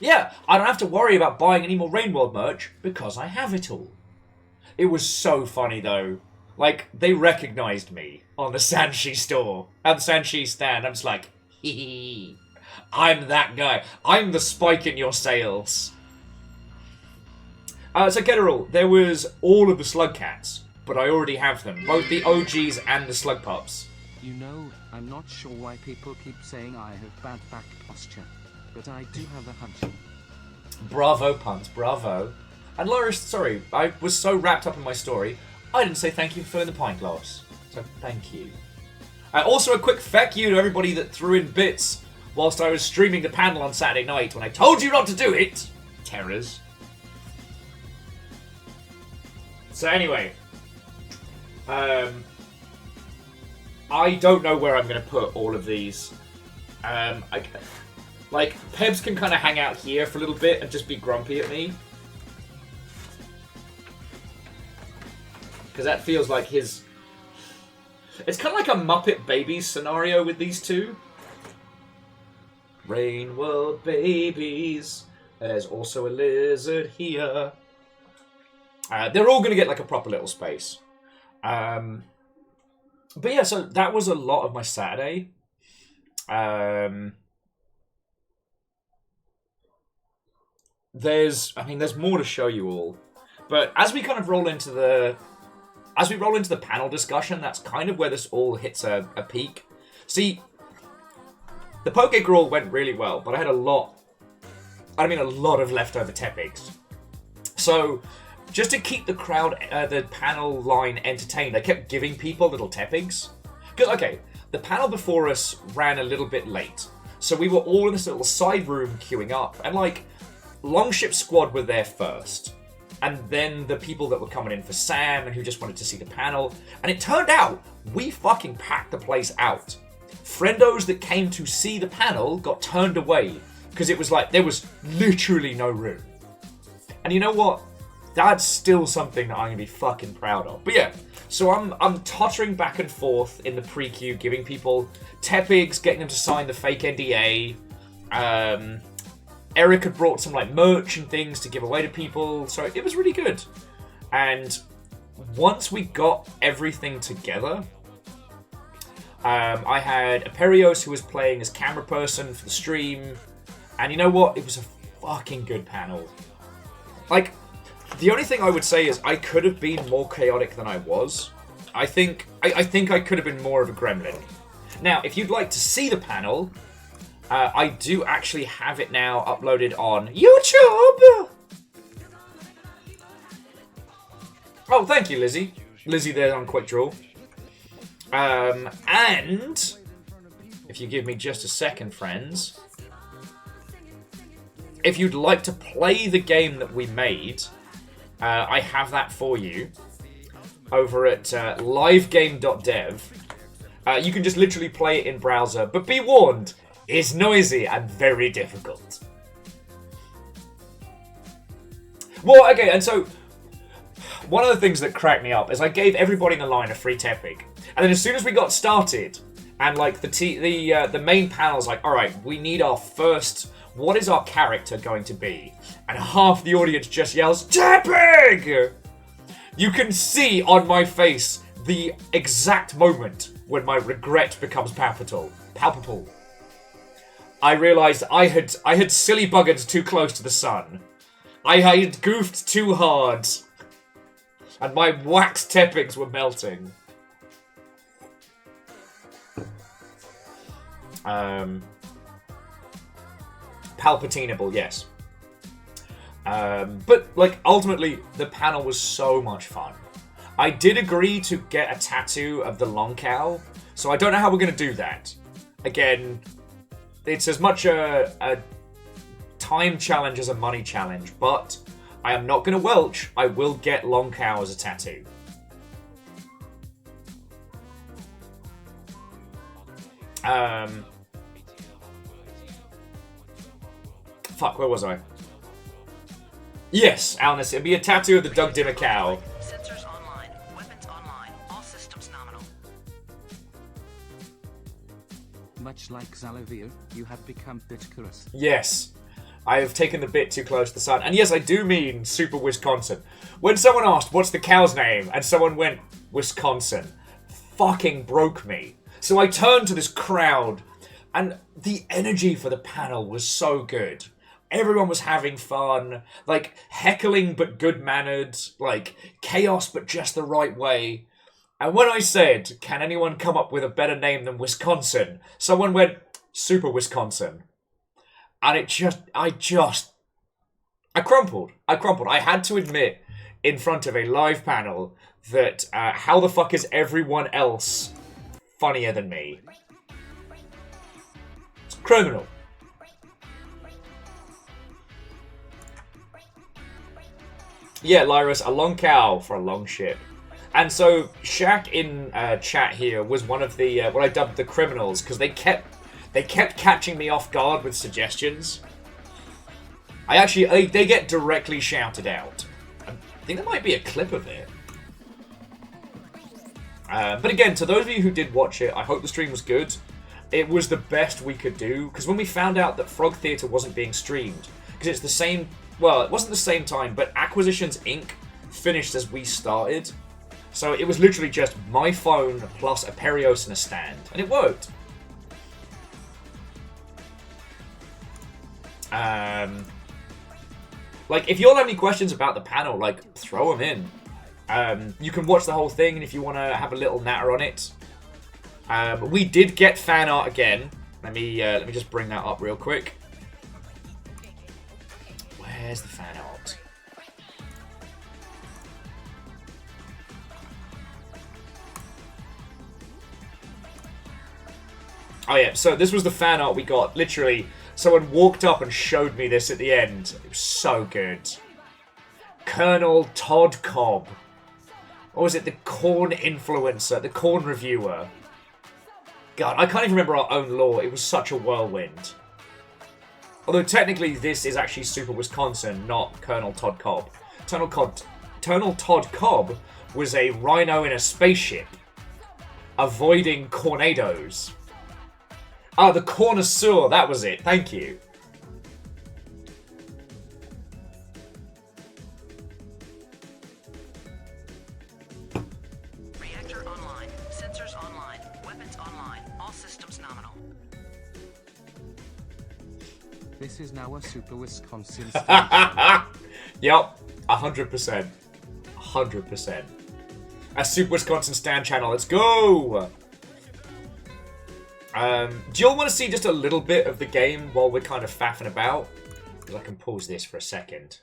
Yeah, I don't have to worry about buying any more Rainworld merch because I have it all. It was so funny though. Like, they recognized me on the Sanshi store, at the Sanshi stand. I'm just like, hee hee. I'm that guy. I'm the spike in your sales. So General, there was all of the Slug Cats, but I already have them. Both the OGs and the Slug Pups. You know, I'm not sure why people keep saying I have bad back posture, but I do have a hunch. Bravo, Puns, bravo. And Loris, sorry, I was so wrapped up in my story, I didn't say thank you for filling the pint glass. So thank you. Also a quick feck you to everybody that threw in bits whilst I was streaming the panel on Saturday night when I told you not to do it. Terrors. So anyway, I don't know where I'm going to put all of these. Like, Pebs can kind of hang out here for a little bit and just be grumpy at me. Because that feels like his... It's kind of like a Muppet Babies scenario with these two. Rain World Babies. There's also a lizard here. They're all going to get like a proper little space. But yeah, so that was a lot of my Saturday. There's more to show you all. But as we kind of roll into the panel discussion, that's kind of where this all hits a peak. See, the Poke Crawl went really well, but I had a lot of leftover Tepigs. So, just to keep the crowd, the panel line entertained, I kept giving people little Tepigs. Because, okay, the panel before us ran a little bit late. So we were all in this little side room queuing up. And, like, Longship Squad were there first. And then the people that were coming in for Sam and who just wanted to see the panel. And it turned out, we fucking packed the place out. Friendos that came to see the panel got turned away. Because it was like, there was literally no room. And you know what? That's still something that I'm going to be fucking proud of. But yeah, so I'm tottering back and forth in the pre-queue, giving people Tepigs, getting them to sign the fake NDA. Eric had brought some like merch and things to give away to people, so it was really good. And once we got everything together, I had Aperios who was playing as camera person for the stream. And you know what? It was a fucking good panel. Like, the only thing I would say is I could have been more chaotic than I was. I think I could have been more of a gremlin. Now, if you'd like to see the panel, I do actually have it now uploaded on YouTube. Oh, thank you, Lizzie. Lizzie there on Quick Draw. And if you give me just a second, friends, if you'd like to play the game that we made, I have that for you over at livegame.dev. You can just literally play it in browser, but be warned, it's noisy and very difficult. Well, okay, and so one of the things that cracked me up is I gave everybody in the line a free Tepig, and then as soon as we got started, and like the main panel's like, all right, we need our first. What is our character going to be? And half the audience just yells, Tepig! You can see on my face the exact moment when my regret becomes palpable. I realised I had silly buggered too close to the sun. I had goofed too hard. And my wax Tepigs were melting. Palpatinable, yes. But, like, ultimately, the panel was so much fun. I did agree to get a tattoo of the long cow, so I don't know how we're going to do that. Again, it's as much a time challenge as a money challenge, but I am not going to welch. I will get long cow as a tattoo. Fuck, where was I? Yes, Alnus. It'd be a tattoo of the Doug Dimmer cow. Sensors online. Weapons online. All systems nominal. Much like Zalavir, you have become bitcarous. Yes. I have taken the bit too close to the sun. And yes, I do mean Super Wisconsin. When someone asked, what's the cow's name? And someone went, Wisconsin. Fucking broke me. So I turned to this crowd, and the energy for the panel was so good. Everyone was having fun, like heckling but good-mannered, like chaos but just the right way. And when I said, can anyone come up with a better name than Wisconsin? Someone went, Super Wisconsin. And I crumpled. I had to admit in front of a live panel that how the fuck is everyone else funnier than me? It's criminal. Yeah, Lyrus, a long cow for a long ship. And so Shaq in chat here was one of the what I dubbed the criminals, because they kept catching me off guard with suggestions. They get directly shouted out. I think there might be a clip of it. But again, to those of you who did watch it, I hope the stream was good. It was the best we could do, because when we found out that Frog Theatre wasn't being streamed, because it's the same, well, it wasn't the same time, but Acquisitions Inc. finished as we started. So it was literally just my phone plus a Perios and a stand, and it worked. Like, if you all have any questions about the panel, like, throw them in. You can watch the whole thing, and if you want to have a little natter on it. We did get fan art again. Let me just bring that up real quick. Where's the fan art? Oh yeah, so this was the fan art we got. Literally, someone walked up and showed me this at the end. It was so good. Colonel Todd Cobb. Or was it the corn influencer, the corn reviewer? God, I can't even remember our own lore. It was such a whirlwind. Although technically this is actually Super Wisconsin, not Colonel Todd Cobb. Colonel Todd Cobb was a rhino in a spaceship, avoiding tornadoes. Ah, the connoisseur, that was it. Thank you. Reactor online. Sensors online. Weapons online. All systems nominal. This is now a Super Wisconsin stage. Yup, 100%. 100%. A Super Wisconsin stand channel, let's go! Do you all want to see just a little bit of the game while we're kind of faffing about? Because I can pause this for a second.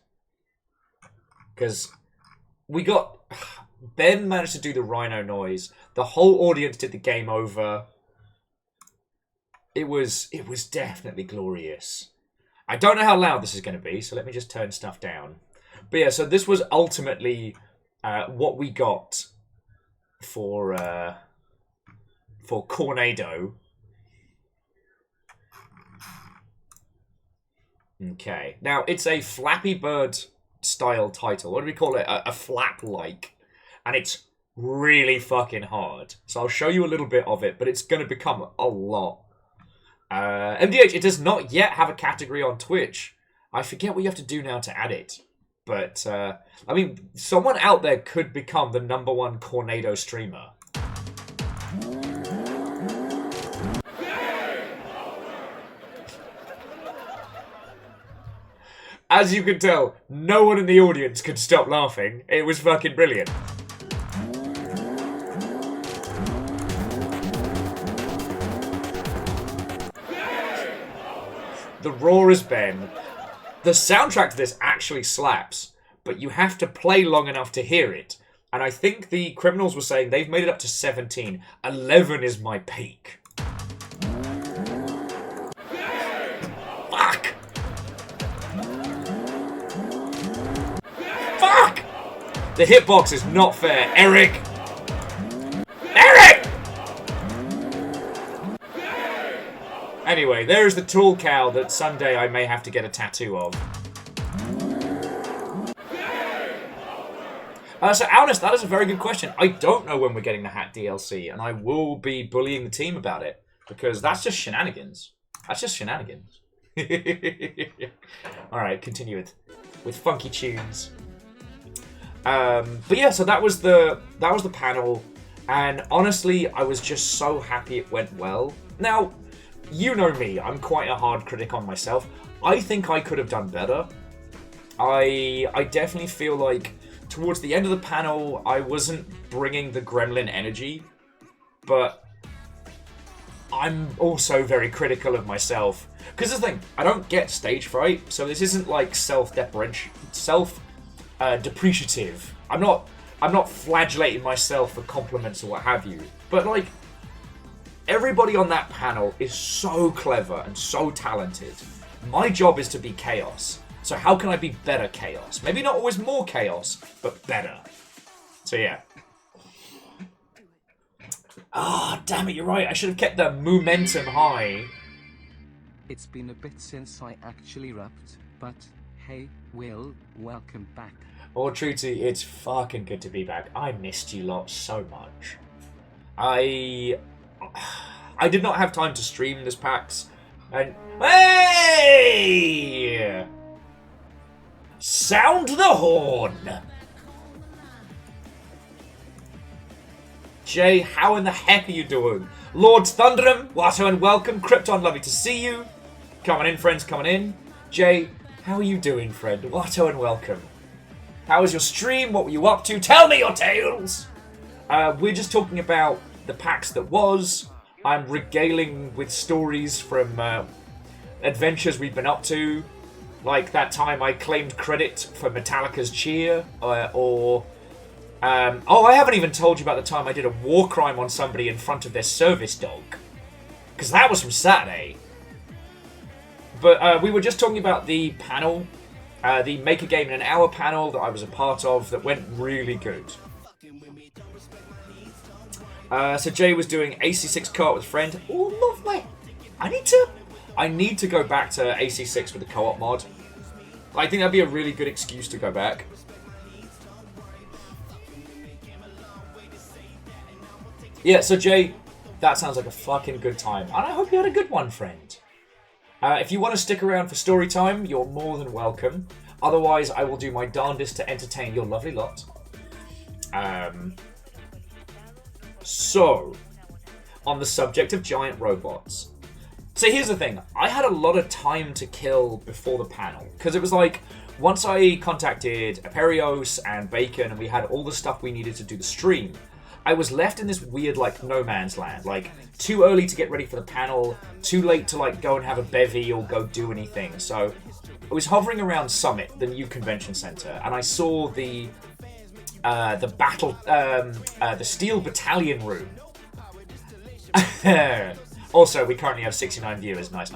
Because we got... Ben managed to do the rhino noise. The whole audience did the game over. It was definitely glorious. I don't know how loud this is going to be, so let me just turn stuff down. But yeah, so this was ultimately what we got for Cornado. Okay, now it's a Flappy Bird style title. What do we call it? A flap-like. And it's really fucking hard. So I'll show you a little bit of it, but it's going to become a lot. MDH, it does not yet have a category on Twitch. I forget what you have to do now to add it. But, I mean, someone out there could become the #1 Cornado streamer. As you can tell, no one in the audience could stop laughing. It was fucking brilliant. The roar is Ben. The soundtrack to this actually slaps, but you have to play long enough to hear it. And I think the criminals were saying they've made it up to 17. 11 is my peak. Fuck! Fuck! The hitbox is not fair. Eric! Eric! Anyway, there's the tall cow that someday I may have to get a tattoo of. So, Alnus, that is a very good question. I don't know when we're getting the Hat DLC, and I will be bullying the team about it, because that's just shenanigans. That's just shenanigans. Alright, continue with funky tunes. But yeah, so that was the panel, and honestly, I was just so happy it went well. Now, you know me, I'm quite a hard critic on myself. I think I could have done better. I definitely feel like towards the end of the panel, I wasn't bringing the gremlin energy, but I'm also very critical of myself. Because the thing, I don't get stage fright, so this isn't like self-depreciative. I'm not flagellating myself for compliments or what have you. But like, everybody on that panel is so clever and so talented. My job is to be chaos. So how can I be better chaos? Maybe not always more chaos, but better. So yeah. Ah, damn it, you're right. I should have kept the momentum high. It's been a bit since I actually rapped, but hey, Will, welcome back. Oh, Truty, it's fucking good to be back. I missed you lot so much. I did not have time to stream this PAX, and hey! Sound the horn! Jay, how in the heck are you doing? Lord Thunderum, Watto and welcome. Krypton, lovely to see you. Coming in, friends, coming in. Jay, how are you doing, friend? Watto and welcome. How was your stream? What were you up to? Tell me your tales! We're just talking about the PAX that was. I'm regaling with stories from adventures we've been up to. Like that time I claimed credit for Metallica's Cheer, oh, I haven't even told you about the time I did a war crime on somebody in front of their service dog. Because that was from Saturday. But we were just talking about the panel, the Make a Game in an Hour panel that I was a part of that went really good. So Jay was doing AC6 co-op with a friend. Oh, lovely. I need to go back to AC6 with the co-op mod. I think that'd be a really good excuse to go back. Yeah, so Jay, that sounds like a fucking good time. And I hope you had a good one, friend. If you want to stick around for story time, you're more than welcome. Otherwise, I will do my darndest to entertain your lovely lot. So, on the subject of giant robots. So here's the thing, I had a lot of time to kill before the panel, because it was like, once I contacted Aperios and Bacon and we had all the stuff we needed to do the stream, I was left in this weird like no man's land, like too early to get ready for the panel, too late to like go and have a bevy or go do anything. So I was hovering around Summit, the new convention center, and I saw the Steel Battalion room. Also, we currently have 69 viewers. Nice.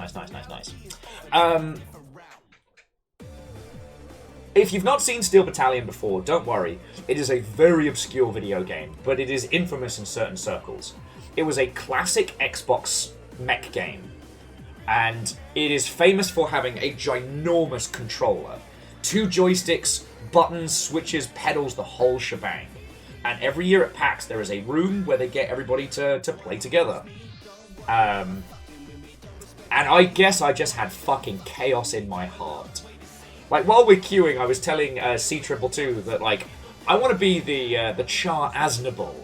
If you've not seen Steel Battalion before, don't worry. It is a very obscure video game, but it is infamous in certain circles. It was a classic Xbox mech game, and it is famous for having a ginormous controller. 2 joysticks, buttons, switches, pedals, the whole shebang. And every year at PAX, there is a room where they get everybody to play together. And I guess I just had fucking chaos in my heart. Like, while we're queuing, I was telling C222 that, like, I want to be the Char Aznable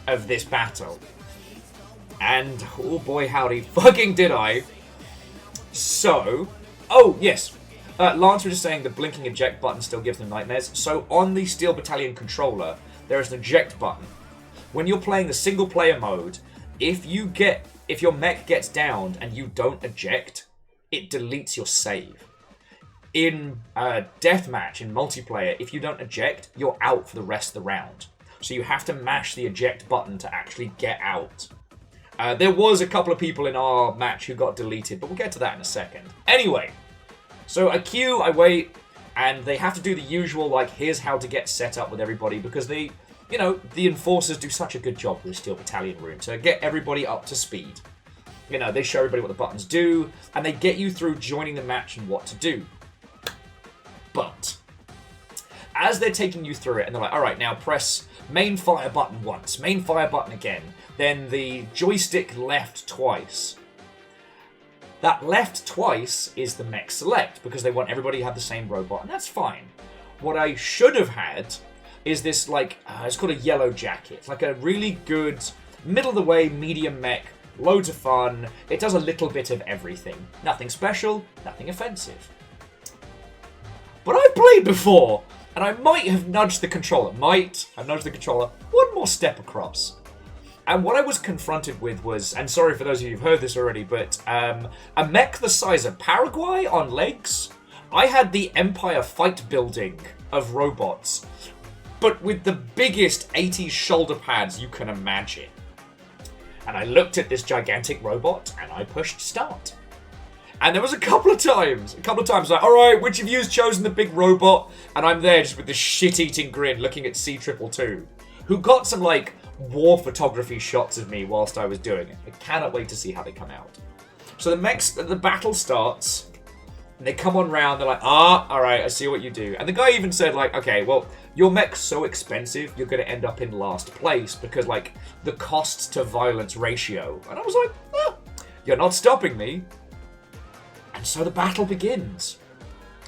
of this battle. And, oh boy howdy, fucking did I. So, oh, yes. Lance was just saying the blinking eject button still gives them nightmares. So, on the Steel Battalion controller, there is an eject button. When you're playing the single-player mode, if your mech gets downed and you don't eject, it deletes your save. In deathmatch, in multiplayer, if you don't eject, you're out for the rest of the round. So you have to mash the eject button to actually get out. There was a couple of people in our match who got deleted, but we'll get to that in a second. Anyway, so I queue, I wait, and they have to do the usual, like, here's how to get set up with everybody, because they, you know, the enforcers do such a good job with the Steel Battalion room to get everybody up to speed. You know, they show everybody what the buttons do, and they get you through joining the match and what to do. But as they're taking you through it, and they're like, all right, now press main fire button once, main fire button again, then the joystick left twice. That left twice is the mech select, because they want everybody to have the same robot, and that's fine. What I should have had is this, like, it's called a yellow jacket. It's like a really good, middle-of-the-way, medium mech, loads of fun. It does a little bit of everything. Nothing special, nothing offensive. But I've played before, and I might have nudged the controller. One more step across. And what I was confronted with was, and sorry for those of you who've heard this already, but a mech the size of Paraguay on legs. I had the Empire fight building of robots, but with the biggest 80s shoulder pads you can imagine. And I looked at this gigantic robot, and I pushed start. And there was a couple of times, like, alright, which of you's chosen the big robot? And I'm there just with this shit-eating grin looking at C222, who got some, like, war photography shots of me whilst I was doing it. I cannot wait to see how they come out. So the battle starts, and they come on round, they're like, alright, I see what you do. And the guy even said, like, okay, well, your mech's so expensive, you're going to end up in last place because, like, the costs to violence ratio. And I was like, you're not stopping me. And so the battle begins.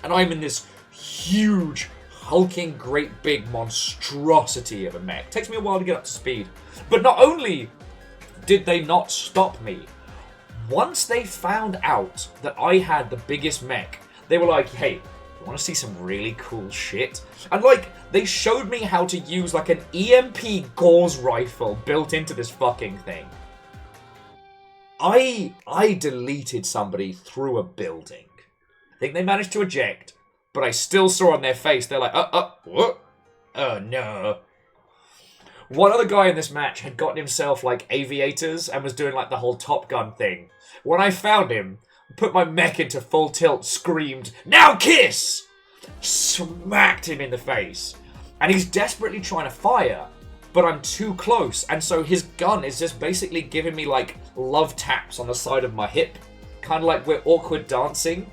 And I'm in this huge, hulking, great big monstrosity of a mech. It takes me a while to get up to speed. But not only did they not stop me, once they found out that I had the biggest mech, they were like, hey, you want to see some really cool shit? And, like, they showed me how to use, like, an EMP Gauss rifle built into this fucking thing. I deleted somebody through a building. I think they managed to eject, but I still saw on their face, they're like, what? Oh, no. One other guy in this match had gotten himself, like, aviators and was doing, like, the whole Top Gun thing. When I found him, put my mech into full tilt, screamed, now kiss! Smacked him in the face. And he's desperately trying to fire, but I'm too close. And so his gun is just basically giving me, like, love taps on the side of my hip. Kind of like we're awkward dancing.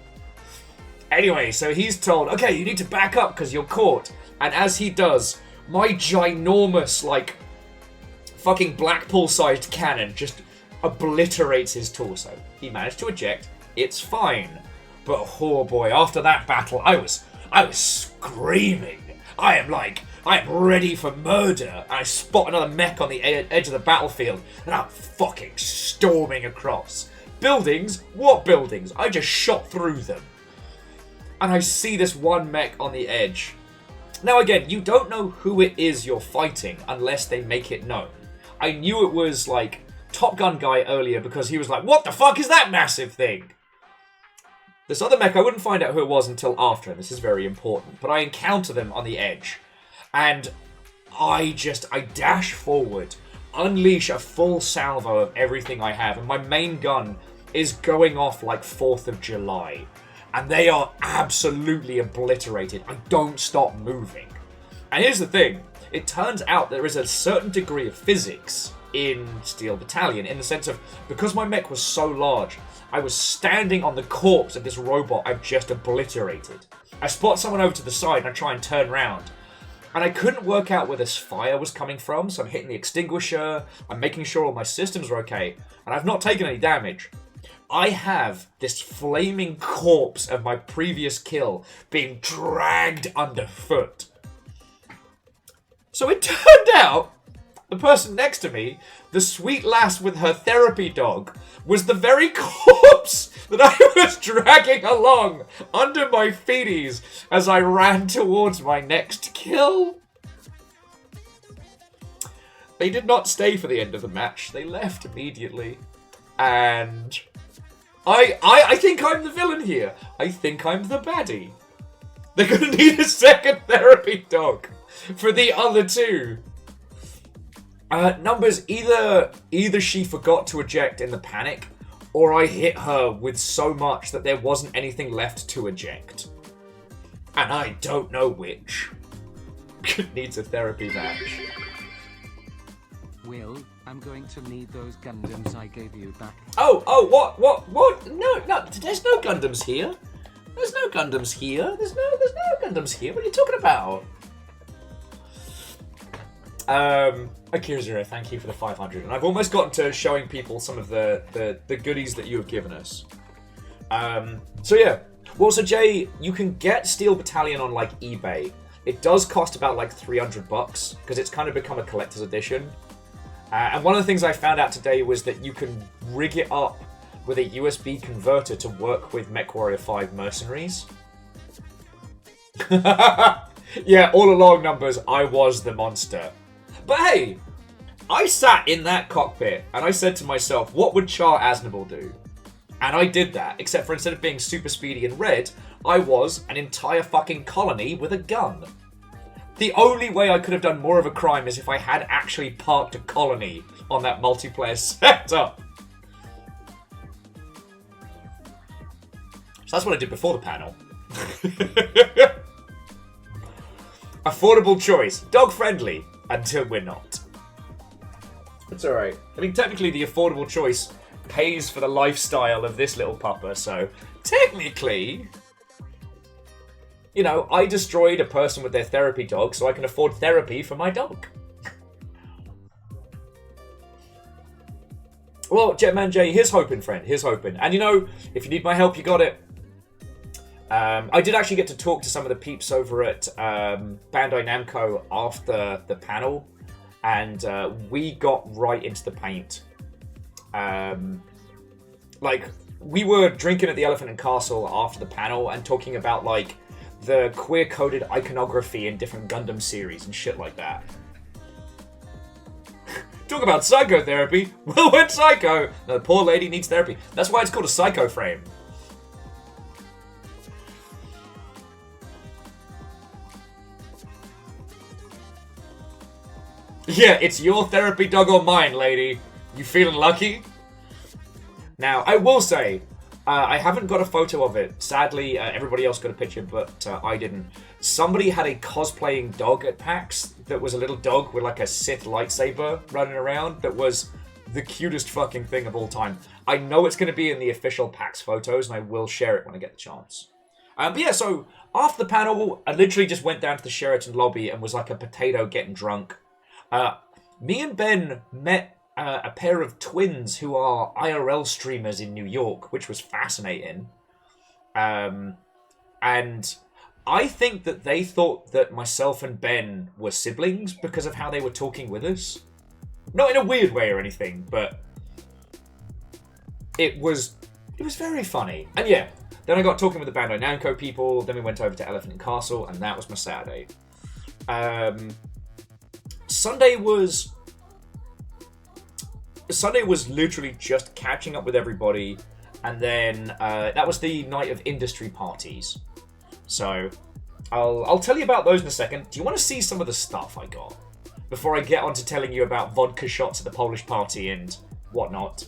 Anyway, so he's told, okay, you need to back up because you're caught. And as he does, my ginormous, like, fucking Blackpool-sized cannon just obliterates his torso. He managed to eject. It's fine. But, oh boy, after that battle, I was screaming. I am ready for murder. I spot another mech on the edge of the battlefield, and I'm fucking storming across. Buildings? What buildings? I just shot through them. And I see this one mech on the edge. Now again, you don't know who it is you're fighting unless they make it known. I knew it was, like, Top Gun guy earlier because he was like, what the fuck is that massive thing? This other mech, I wouldn't find out who it was until after, and this is very important. But I encounter them on the edge. And I dash forward, unleash a full salvo of everything I have, and my main gun is going off like 4th of July. And they are absolutely obliterated. I don't stop moving. And here's the thing. It turns out there is a certain degree of physics in Steel Battalion, in the sense of, because my mech was so large, I was standing on the corpse of this robot I've just obliterated. I spot someone over to the side and I try and turn around. And I couldn't work out where this fire was coming from, so I'm hitting the extinguisher, I'm making sure all my systems are okay, and I've not taken any damage. I have this flaming corpse of my previous kill being dragged underfoot. So it turned out the person next to me, the sweet lass with her therapy dog, was the very corpse that I was dragging along under my feeties as I ran towards my next kill. They did not stay for the end of the match. They left immediately. And I think I'm the villain here. I think I'm the baddie. They're going to need a second therapy dog for the other two. Numbers, either she forgot to eject in the panic, or I hit her with so much that there wasn't anything left to eject. And I don't know which. Needs a therapy match. Will, I'm going to need those Gundams I gave you back. What? No, there's no Gundams here. There's no Gundams here. There's no Gundams here. What are you talking about? Akira Zero, thank you for the 500. And I've almost gotten to showing people some of the goodies that you have given us. So yeah. Well, so Jay, you can get Steel Battalion on like eBay. It does cost about like $300 because it's kind of become a collector's edition. And one of the things I found out today was that you can rig it up with a USB converter to work with MechWarrior 5 Mercenaries. Yeah, all along, Numbers, I was the monster. But hey, I sat in that cockpit and I said to myself, what would Char Aznable do? And I did that, except for instead of being super speedy and red, I was an entire fucking colony with a gun. The only way I could have done more of a crime is if I had actually parked a colony on that multiplayer sector. So that's what I did before the panel. Affordable choice. Dog friendly. Until we're not. It's alright. I mean, technically the affordable choice pays for the lifestyle of this little pupper, so technically, you know, I destroyed a person with their therapy dog so I can afford therapy for my dog. Well, Jetman J, here's hoping, friend. Here's hoping. And you know, if you need my help, you got it. I did actually get to talk to some of the peeps over at Bandai Namco after the panel, and we got right into the paint. Like, we were drinking at the Elephant and Castle after the panel and talking about, like, the queer-coded iconography in different Gundam series and shit like that. Talk about psychotherapy. Well, went psycho. The poor lady needs therapy. That's why it's called a psycho frame. Yeah, it's your therapy dog or mine, lady. You feeling lucky? Now, I will say, I haven't got a photo of it. Sadly, everybody else got a picture, but I didn't. Somebody had a cosplaying dog at PAX that was a little dog with like a Sith lightsaber running around that was the cutest fucking thing of all time. I know it's going to be in the official PAX photos, and I will share it when I get the chance. But yeah, so after the panel, I literally just went down to the Sheraton lobby and was like a potato getting drunk. Me and Ben met a pair of twins who are IRL streamers in New York, which was fascinating. And I think that they thought that myself and Ben were siblings because of how they were talking with us. Not in a weird way or anything, but it was very funny. And yeah, then I got talking with the Bandai Namco people, then we went over to Elephant and Castle, and that was my Saturday. Sunday was literally just catching up with everybody, and then that was the night of industry parties. So I'll tell you about those in a second. Do you want to see some of the stuff I got before I get on to telling you about vodka shots at the Polish party and whatnot?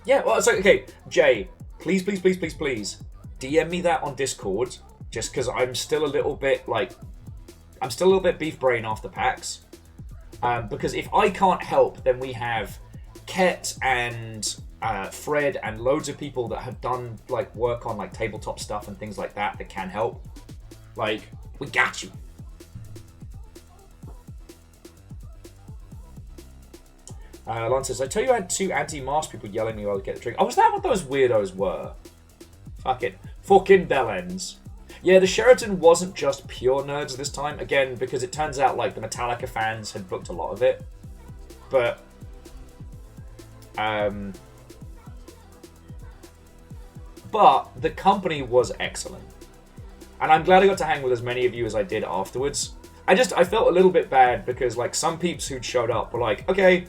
Yeah, well, so okay, Jay, please, DM me that on Discord, just because I'm still a little bit beef brain after PAX. Because if I can't help, then we have Ket and Fred and loads of people that have done like work on like tabletop stuff and things like that can help. Like, we got you. Lon says, I tell you I had 2 anti-mask people yelling at me while I get the drink. Oh, was that what those weirdos were? Fucking bellends. Yeah, the Sheraton wasn't just pure nerds this time. Again, because it turns out like the Metallica fans had booked a lot of it. But the company was excellent. And I'm glad I got to hang with as many of you as I did afterwards. I felt a little bit bad because like some peeps who'd showed up were like, okay,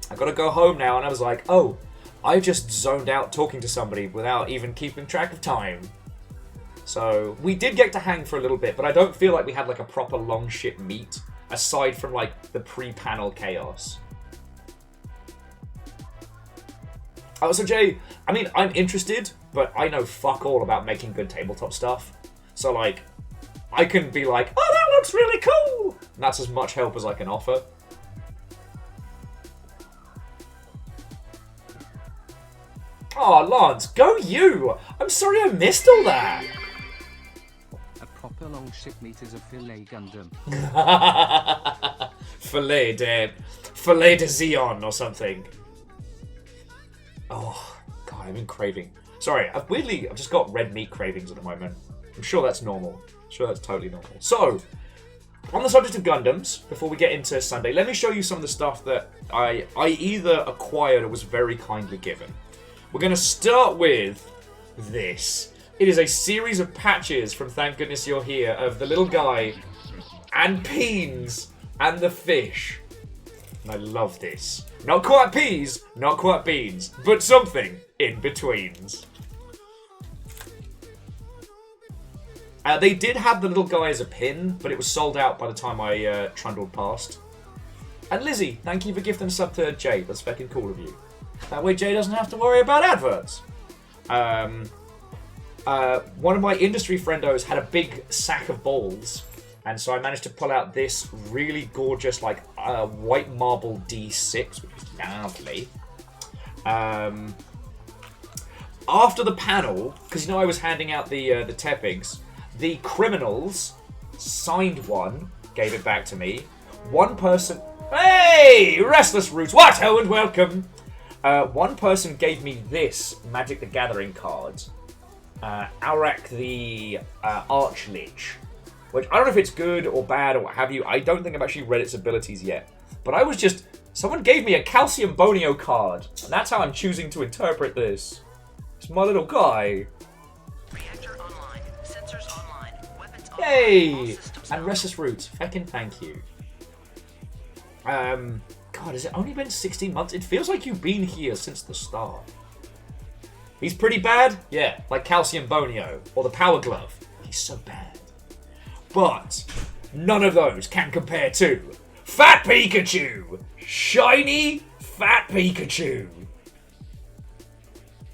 I gotta go home now. And I was like, oh, I just zoned out talking to somebody without even keeping track of time. So we did get to hang for a little bit, but I don't feel like we had like a proper long shit meet aside from like the pre-panel chaos. Oh, so Jay, I mean, I'm interested, but I know fuck all about making good tabletop stuff. So like, I can be like, oh, that looks really cool! And that's as much help as I can offer. Oh, Lance, go you! I'm sorry I missed all that! A proper long ship meat is a filet Gundam. Filet de Xeon or something. Oh, God, I'm in craving. Sorry, I've just got red meat cravings at the moment. I'm sure that's normal. I'm sure that's totally normal. So, on the subject of Gundams, before we get into Sunday, let me show you some of the stuff that I either acquired or was very kindly given. We're going to start with this. It is a series of patches from Thank Goodness You're Here of the little guy and Peens and the fish. And I love this. Not quite peas, not quite beans, but something in betweens. They did have the little guy as a pin, but it was sold out by the time I trundled past. And Lizzie, thank you for gifting a sub to Jay. That's fucking cool of you. That way Jay doesn't have to worry about adverts. One of my industry friendos had a big sack of balls, and so I managed to pull out this really gorgeous, like, white marble D6, which is lovely. After the panel, because you know I was handing out the Tepigs, the criminals signed one, gave it back to me. One person... Hey! Restless Roots! What? Hello and welcome! One person gave me this Magic the Gathering card. Aurak the Archlich. Which, I don't know if it's good or bad or what have you. I don't think I've actually read its abilities yet. But I was just... Someone gave me a Calcium Bonio card. And that's how I'm choosing to interpret this. It's my little guy. Reactor online. Sensors online. Weapons online. Yay! And Restless Roots. Feckin' thank you. God, has it only been 16 months? It feels like you've been here since the start. He's pretty bad? Yeah, like Calcium Bonio. Or the Power Glove. He's so bad. But none of those can compare to Fat Pikachu! Shiny Fat Pikachu!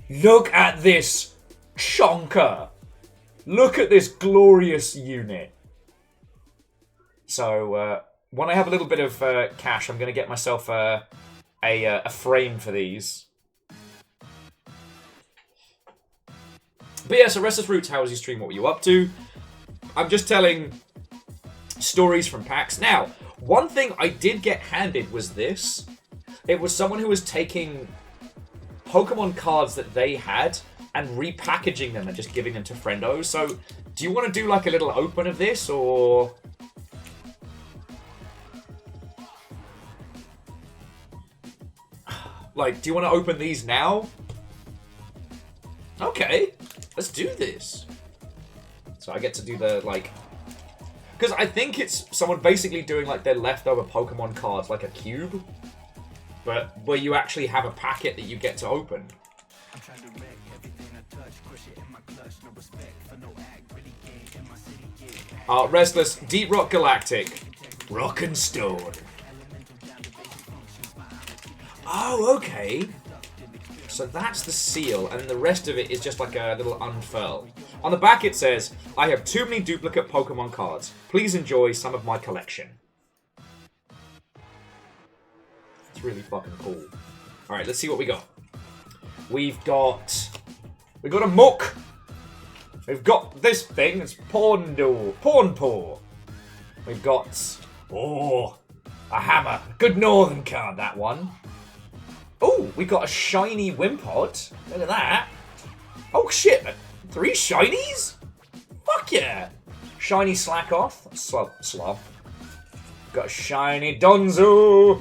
Look at this chonker! Look at this glorious unit. So, when I have a little bit of cash, I'm going to get myself a frame for these. But yeah, so Restless Roots, how was your stream? What were you up to? I'm just telling stories from PAX. Now, one thing I did get handed was this. It was someone who was taking Pokemon cards that they had and repackaging them and just giving them to friendos. So, do you want to do like a little open of this, or... Like, do you want to open these now? Okay, let's do this. So I get to do the, like... Because I think it's someone basically doing, like, their leftover Pokemon cards, like a cube. But where you actually have a packet that you get to open. Restless, Deep Rock Galactic. Rock and Stone. Oh, okay. So that's the seal, and then the rest of it is just like a little unfurl. On the back it says, I have too many duplicate Pokemon cards. Please enjoy some of my collection. It's really fucking cool. Alright, let's see what we got. We've got a Mook. We've got this thing, it's Pawnpaw. We've got, a hammer. Good Northern card, that one. Oh, we got a shiny Wimpod. Look at that. Oh shit, 3 shinies? Fuck yeah. Shiny Slackoth. Sloth. Got a shiny Donzo.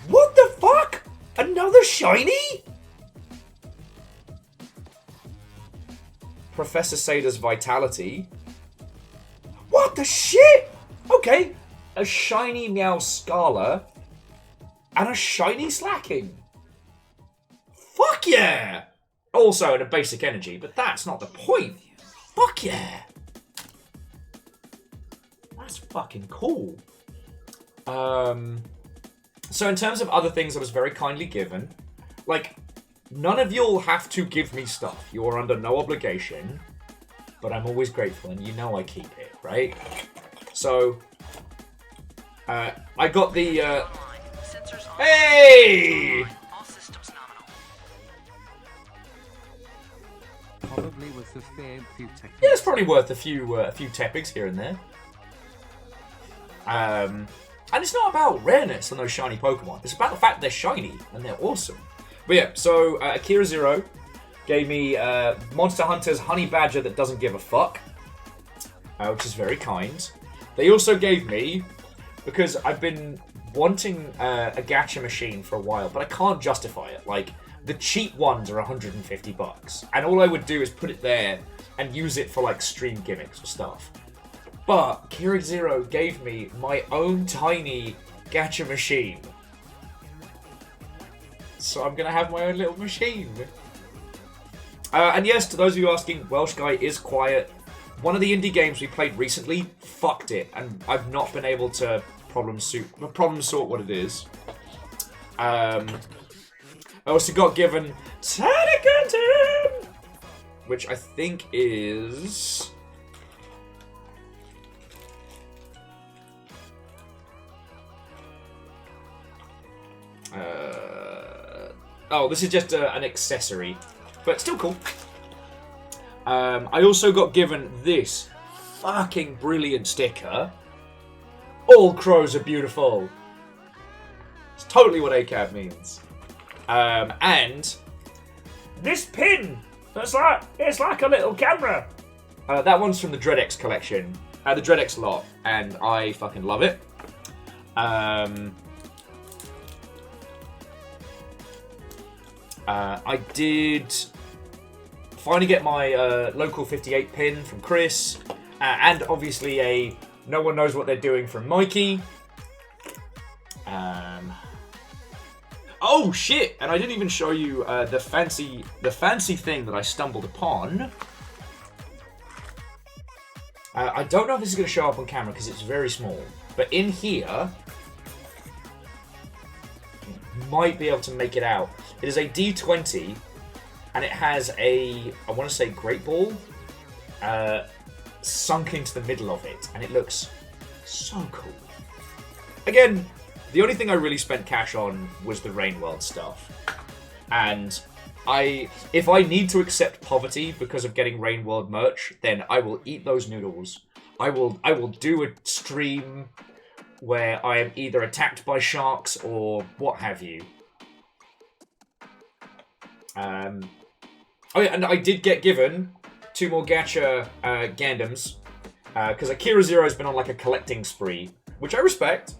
What the fuck? Another shiny? Professor Sada's Vitality. What the shit? Okay. A shiny Meowscarla. And a shiny Slacking. Fuck yeah! Also in a basic energy, but that's not the point. Fuck yeah! That's fucking cool. So in terms of other things I was very kindly given, like, none of you'll have to give me stuff. You are under no obligation. but I'm always grateful, and you know I keep it, right? So, I got the, hey! All systems nominal. Probably with a fair few techniques. Yeah, it's probably worth a few tepics here and there. And it's not about rareness on those shiny Pokemon. It's about the fact they're shiny and they're awesome. But yeah, so Akira Zero gave me Monster Hunter's Honey Badger that doesn't give a fuck, which is very kind. They also gave me, because I've been wanting a gacha machine for a while, but I can't justify it. Like, the cheap ones are $150, and all I would do is put it there and use it for like stream gimmicks or stuff. But Keurig Zero gave me my own tiny gacha machine, so I'm gonna have my own little machine. And yes, to those of you asking, Welsh Guy is quiet. One of the indie games we played recently fucked it, and I've not been able to problem sort what it is. I also got given Tanakanton, which I think is oh, this is just an accessory, but still cool. I also got given this fucking brilliant sticker. All crows are beautiful. It's totally what ACAB means. And this pin, it's like a little camera. That one's from the DreadX collection, the DreadX lot, and I fucking love it. I did finally get my local 58 pin from Chris, and obviously a no one knows what they're doing from Mikey. Oh shit! And I didn't even show you the fancy thing that I stumbled upon. I don't know if this is going to show up on camera because it's very small, but in here, you might be able to make it out. It is a D20, and it has a, I want to say, Great Ball sunk into the middle of it, and it looks so cool. Again, the only thing I really spent cash on was the Rain World stuff, and if I need to accept poverty because of getting Rain World merch, then I will eat those noodles. I will do a stream where I am either attacked by sharks or what have you. Oh yeah, and I did get given 2 more gacha Gandams, because Akira Zero's been on like a collecting spree, which I respect.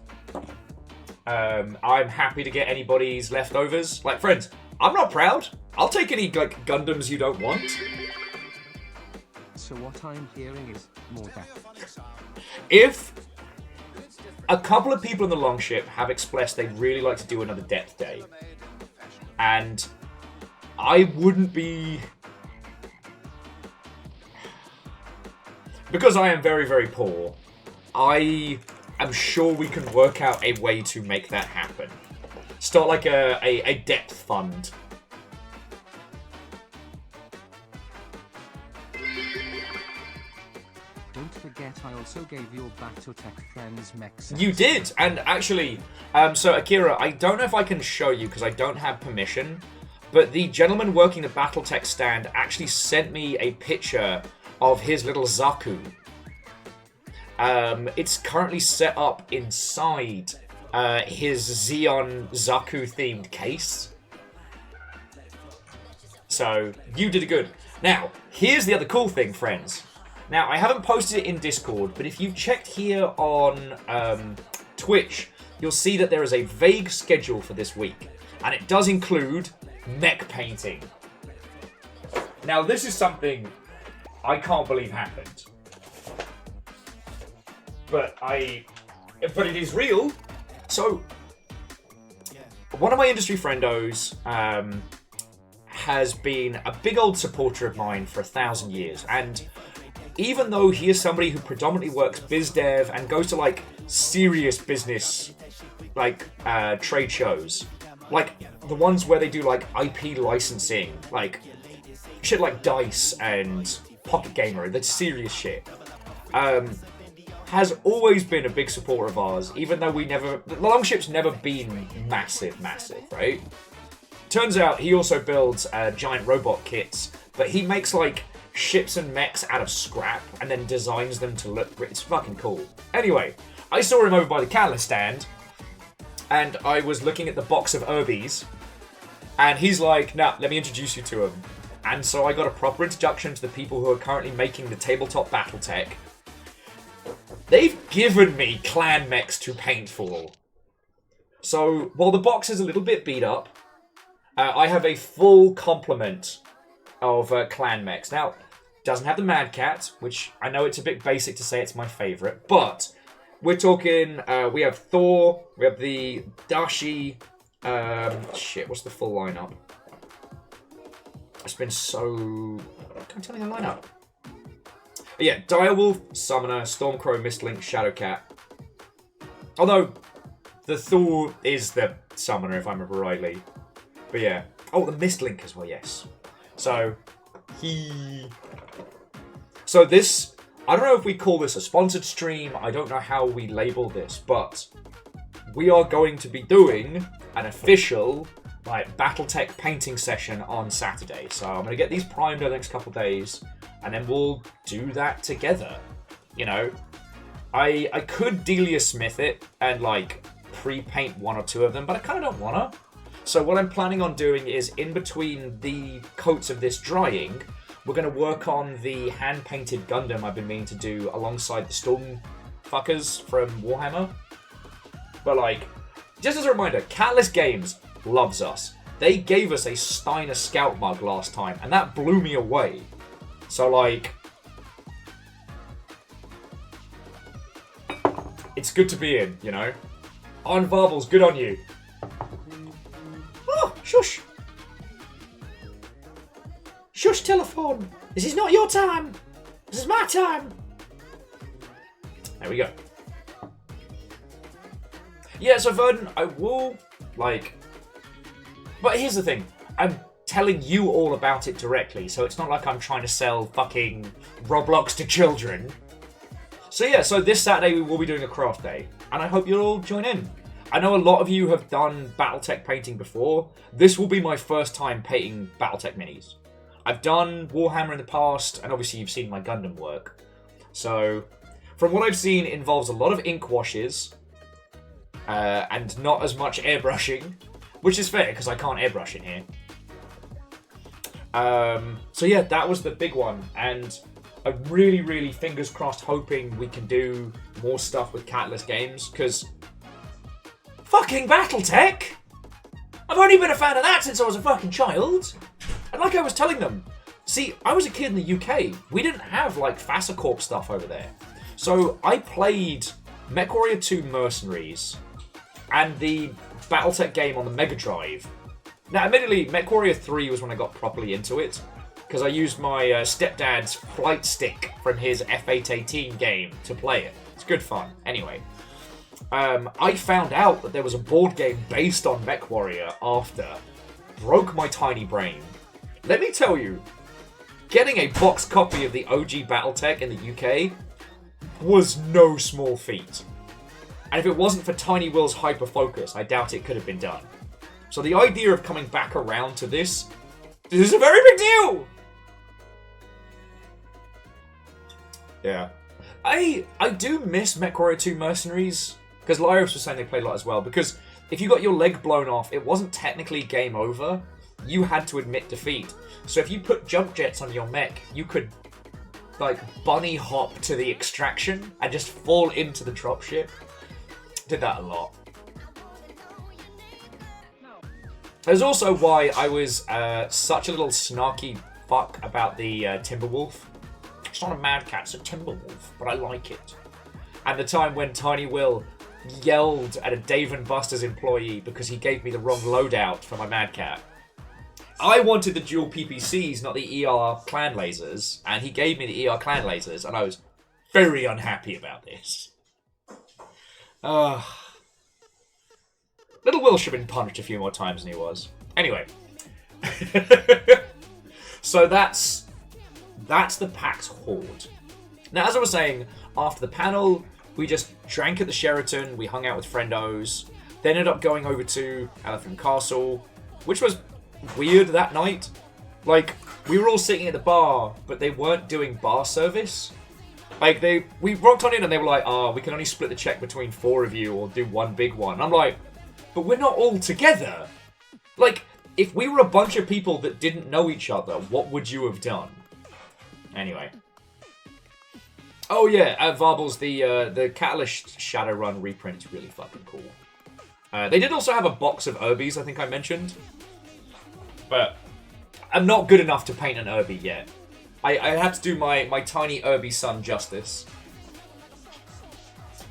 I'm happy to get anybody's leftovers. Like, friends, I'm not proud. I'll take any like Gundams you don't want. So what I'm hearing is more death. If a couple of people in the Longship have expressed they'd really like to do another Depth Day, and I wouldn't be... Because I am very, very poor, I am sure we can work out a way to make that happen. Start like a depth fund. Don't forget I also gave your Battletech friends mech sets. You did! And actually, so Akira, I don't know if I can show you because I don't have permission, but the gentleman working the Battletech stand actually sent me a picture of his little Zaku. It's currently set up inside his Xeon Zaku themed case. So, you did good. Now, here's the other cool thing, friends. Now, I haven't posted it in Discord, but if you've checked here on Twitch, you'll see that there is a vague schedule for this week. And it does include mech painting. Now, this is something I can't believe happened. But it is real. So, one of my industry friendos has been a big old supporter of mine for 1,000 years. And even though he is somebody who predominantly works biz dev and goes to like serious business, like trade shows, like the ones where they do like IP licensing, like shit like DICE and Pocket Gamer, the serious shit, has always been a big supporter of ours, even though the Longship's never been massive, right? Turns out he also builds giant robot kits, but he makes like ships and mechs out of scrap and then designs them to look great. It's fucking cool. Anyway, I saw him over by the catalyst stand, and I was looking at the box of Urbies, and he's like, nah, let me introduce you to him. And so I got a proper introduction to the people who are currently making the tabletop Battletech. They've given me clan mechs to paint for. So, while the box is a little bit beat up, I have a full complement of clan mechs. Now, doesn't have the Mad Cat, which I know it's a bit basic to say it's my favourite, but we're talking, we have Thor, we have the Dashi, what's the full lineup? It's been so... Can't tell me the lineup. Yeah, Direwolf, Summoner, Stormcrow, Mistlink, Shadowcat. Although, the Thor is the Summoner, if I remember rightly. But yeah. Oh, the Mistlink as well, yes. So, So this... I don't know if we call this a sponsored stream. I don't know how we label this, but we are going to be doing an official Battletech painting session on Saturday. So I'm going to get these primed over the next couple of days, and then we'll do that together. You know, I could Delia Smith it and like pre-paint one or two of them, but I kind of don't want to. So what I'm planning on doing is in between the coats of this drying, we're going to work on the hand-painted Gundam I've been meaning to do alongside the Storm fuckers from Warhammer. But like, just as a reminder, Catalyst Games loves us. They gave us a Steiner Scout mug last time, and that blew me away. So like, it's good to be in, you know? On Varbles, good on you. Oh, shush. Shush, telephone. This is not your time. This is my time. There we go. Yeah, so Verdun, I will, like... But here's the thing. I'm telling you all about it directly, so it's not like I'm trying to sell fucking Roblox to children. So yeah, so this Saturday we will be doing a craft day, and I hope you'll all join in. I know a lot of you have done Battletech painting before. This will be my first time painting Battletech minis. I've done Warhammer in the past, and obviously you've seen my Gundam work. So, from what I've seen, it involves a lot of ink washes, and not as much airbrushing, which is fair, because I can't airbrush in here. So yeah, that was the big one, and I'm really, really, fingers crossed, hoping we can do more stuff with Catalyst Games, because fucking Battletech! I've only been a fan of that since I was a fucking child! And like I was telling them, see, I was a kid in the UK. We didn't have, like, Fascicorp stuff over there. So I played MechWarrior 2 Mercenaries and the Battletech game on the Mega Drive. Now, admittedly, MechWarrior 3 was when I got properly into it, because I used my stepdad's flight stick from his F818 game to play it. It's good fun. Anyway, I found out that there was a board game based on MechWarrior after. Broke my tiny brain. Let me tell you, getting a box copy of the OG Battletech in the UK was no small feat. And if it wasn't for Tiny Will's hyper-focus, I doubt it could have been done. So the idea of coming back around to this is a very big deal! Yeah. I do miss MechWarrior 2 Mercenaries, because Lyros was saying they played a lot as well, because if you got your leg blown off, it wasn't technically game over. You had to admit defeat. So if you put jump jets on your mech, you could, like, bunny hop to the extraction and just fall into the dropship. Did that a lot. There's also why I was such a little snarky fuck about the Timberwolf. It's not a Mad Cat, it's a Timberwolf, but I like it. And the time when Tiny Will yelled at a Dave & Buster's employee because he gave me the wrong loadout for my Mad Cat. I wanted the dual PPCs, not the ER clan lasers, and he gave me the ER clan lasers, and I was very unhappy about this. Little Will should have been punished a few more times than he was. Anyway. So that's That's the PAX Horde. Now, as I was saying, after the panel, we just drank at the Sheraton, we hung out with friendos, then ended up going over to Elephant Castle, which was weird that night. Like, we were all sitting at the bar, but they weren't doing bar service. Like, we rocked on in and they were like, we can only split the check between 4 of you or do one big one. I'm like, but we're not all together. Like, if we were a bunch of people that didn't know each other, what would you have done? Anyway. Oh yeah, at Varbles, the Catalyst Shadowrun reprint's really fucking cool. They did also have a box of Urbies, I think I mentioned. But I'm not good enough to paint an Urbie yet. I had to do my tiny Urbie son justice.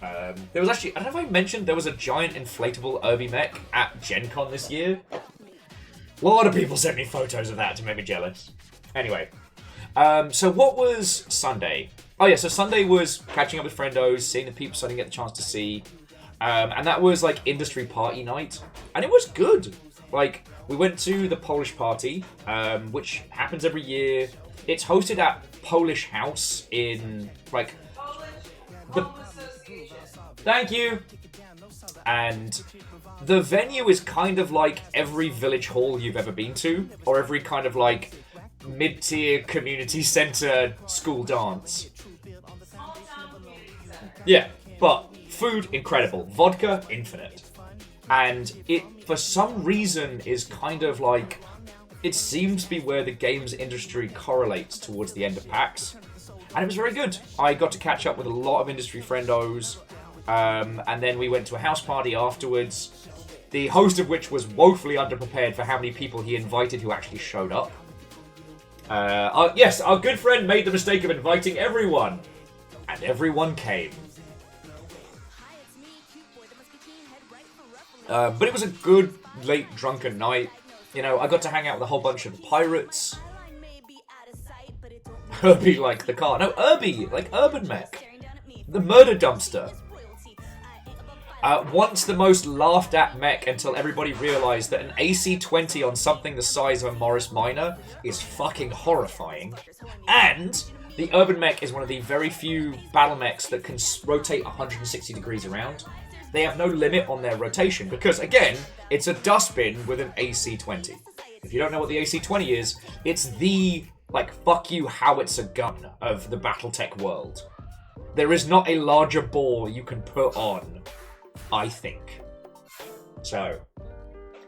There was actually, I don't know if I mentioned, there was a giant inflatable Urbie mech at Gen Con this year. A lot of people sent me photos of that to make me jealous. Anyway, so what was Sunday? Oh yeah, so Sunday was catching up with friendos, seeing the people I didn't get the chance to see. And that was like industry party night. And it was good. Like, we went to the Polish party, which happens every year. It's hosted at Polish House in, like... the Association. Thank you! And the venue is kind of like every village hall you've ever been to, or every kind of like mid-tier community center school dance. Small town community center. Yeah, but food, incredible. Vodka, infinite. And it, for some reason, is kind of like... It seems to be where the games industry correlates towards the end of PAX. And it was very good. I got to catch up with a lot of industry friendos. And then we went to a house party afterwards. The host of which was woefully underprepared for how many people he invited who actually showed up. Yes, our good friend made the mistake of inviting everyone. And everyone came. But it was a good, late, drunken night. You know, I got to hang out with a whole bunch of pirates. Herbie like the car. No, Herbie, like Urban Mech. The murder dumpster. Once the most laughed at mech until everybody realised that an AC-20 on something the size of a Morris Minor is fucking horrifying. And the Urban Mech is one of the very few battle mechs that can rotate 160 degrees around. They have no limit on their rotation because, again, it's a dustbin with an AC-20. If you don't know what the AC-20 is, it's the, like, fuck you howitzer gun of the Battletech world. There is not a larger bore you can put on, I think. So,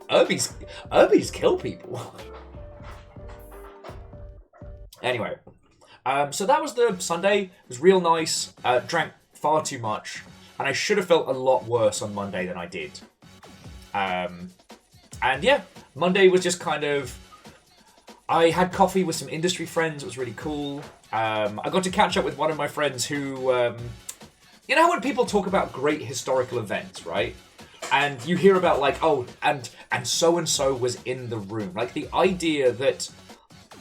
Urbies kill people. Anyway, so that was the Sunday. It was real nice. Drank far too much. And I should have felt a lot worse on Monday than I did. And yeah, Monday was just kind of... I had coffee with some industry friends. It was really cool. I got to catch up with one of my friends who... you know when people talk about great historical events, right? And you hear about like, oh, and so-and-so was in the room. Like the idea that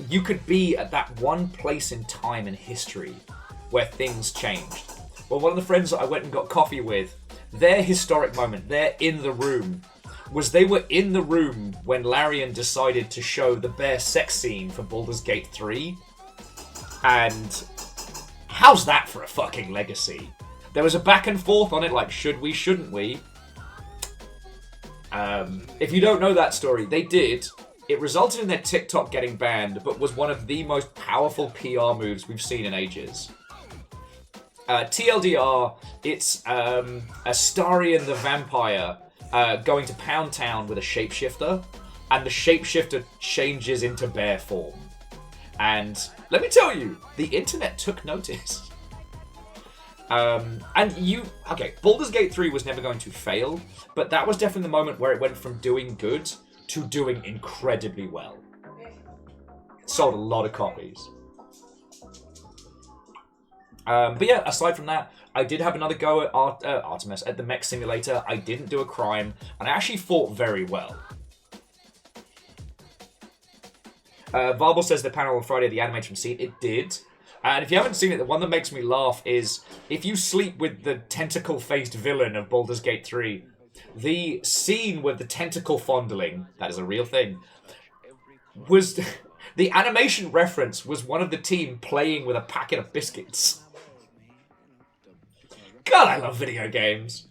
you could be at that one place in time in history where things changed. Well, one of the friends that I went and got coffee with, their historic moment, their in the room, was they were in the room when Larian decided to show the bare sex scene for Baldur's Gate 3. And how's that for a fucking legacy? There was a back and forth on it, like, should we, shouldn't we? If you don't know that story, they did. It resulted in their TikTok getting banned, but was one of the most powerful PR moves we've seen in ages. TLDR, it's Astarion the vampire going to Pound Town with a shapeshifter, and the shapeshifter changes into bear form. And let me tell you, the internet took notice. Okay, Baldur's Gate 3 was never going to fail, but that was definitely the moment where it went from doing good to doing incredibly well. It sold a lot of copies. But yeah, aside from that, I did have another go at Artemis, at the mech simulator. I didn't do a crime, and I actually fought very well. Varble says the panel on Friday, the animation scene, it did. And if you haven't seen it, the one that makes me laugh is if you sleep with the tentacle-faced villain of Baldur's Gate 3, the scene with the tentacle fondling, that is a real thing, was The animation reference was one of the team playing with a packet of biscuits. God, I love video games.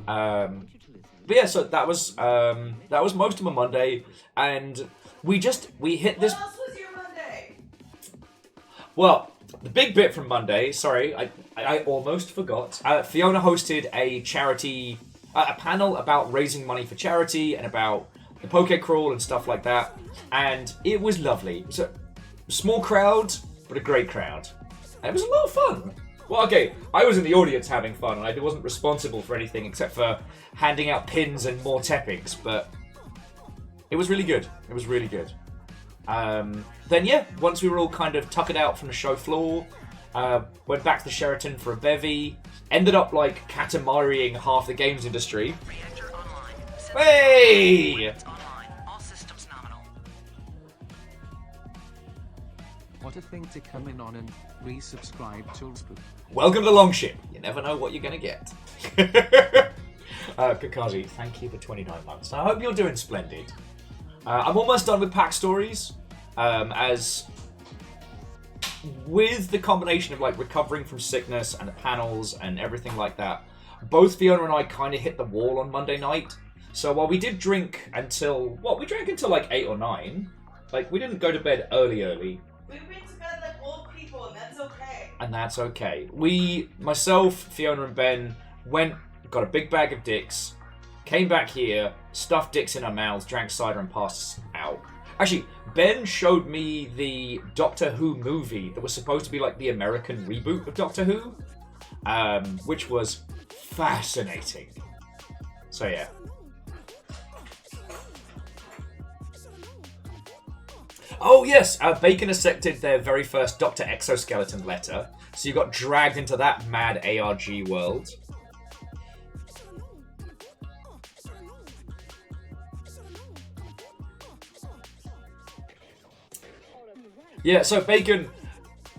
But yeah, so that was most of my Monday, and we hit this. What else was your Monday? Well, the big bit from Monday. Sorry, I almost forgot. Fiona hosted a charity, a panel about raising money for charity and about the Poke Crawl and stuff like that, and it was lovely. It was a small crowd, but a great crowd, and it was a lot of fun. Well, okay, I was in the audience having fun, and I wasn't responsible for anything except for handing out pins and more teppings, but it was really good. It was really good. Then, yeah, once we were all kind of tuckered out from the show floor, went back to the Sheraton for a bevy, ended up, like, Katamariing half the games industry. Reactor online. Hey! Online. All systems nominal. What a thing to come in on and resubscribe to Spook. Welcome to Longship. You never know what you're going to get. Kakazi, thank you for 29 months. I hope you're doing splendid. I'm almost done with PAX Stories. As with the combination of like recovering from sickness and the panels and everything like that, both Fiona and I kind of hit the wall on Monday night. So while we did drink until, we drank until like 8 or 9. Like, we didn't go to bed early. We went to bed like old people, and that's okay. And that's okay. Myself, Fiona and Ben got a big bag of dicks, came back here, stuffed dicks in our mouths, drank cider and passed out. Actually, Ben showed me the Doctor Who movie that was supposed to be like the American reboot of Doctor Who, which was fascinating. So yeah. Oh yes, Bacon accepted their very first Dr. Exoskeleton letter, so you got dragged into that mad ARG world. Yeah, so Bacon,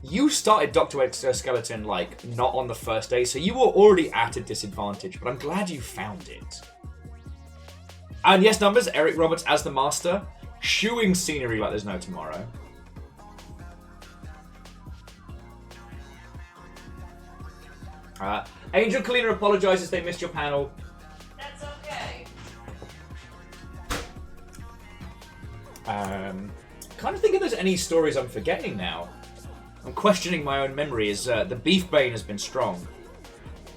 you started Dr. Exoskeleton, like, not on the first day, so you were already at a disadvantage, but I'm glad you found it. And yes, numbers, Eric Roberts as the Master, shooing scenery like there's no tomorrow. Angel Kalina apologizes they missed your panel. That's okay. Kind of think if there's any stories I'm forgetting now. I'm questioning my own memory as the beef bane has been strong.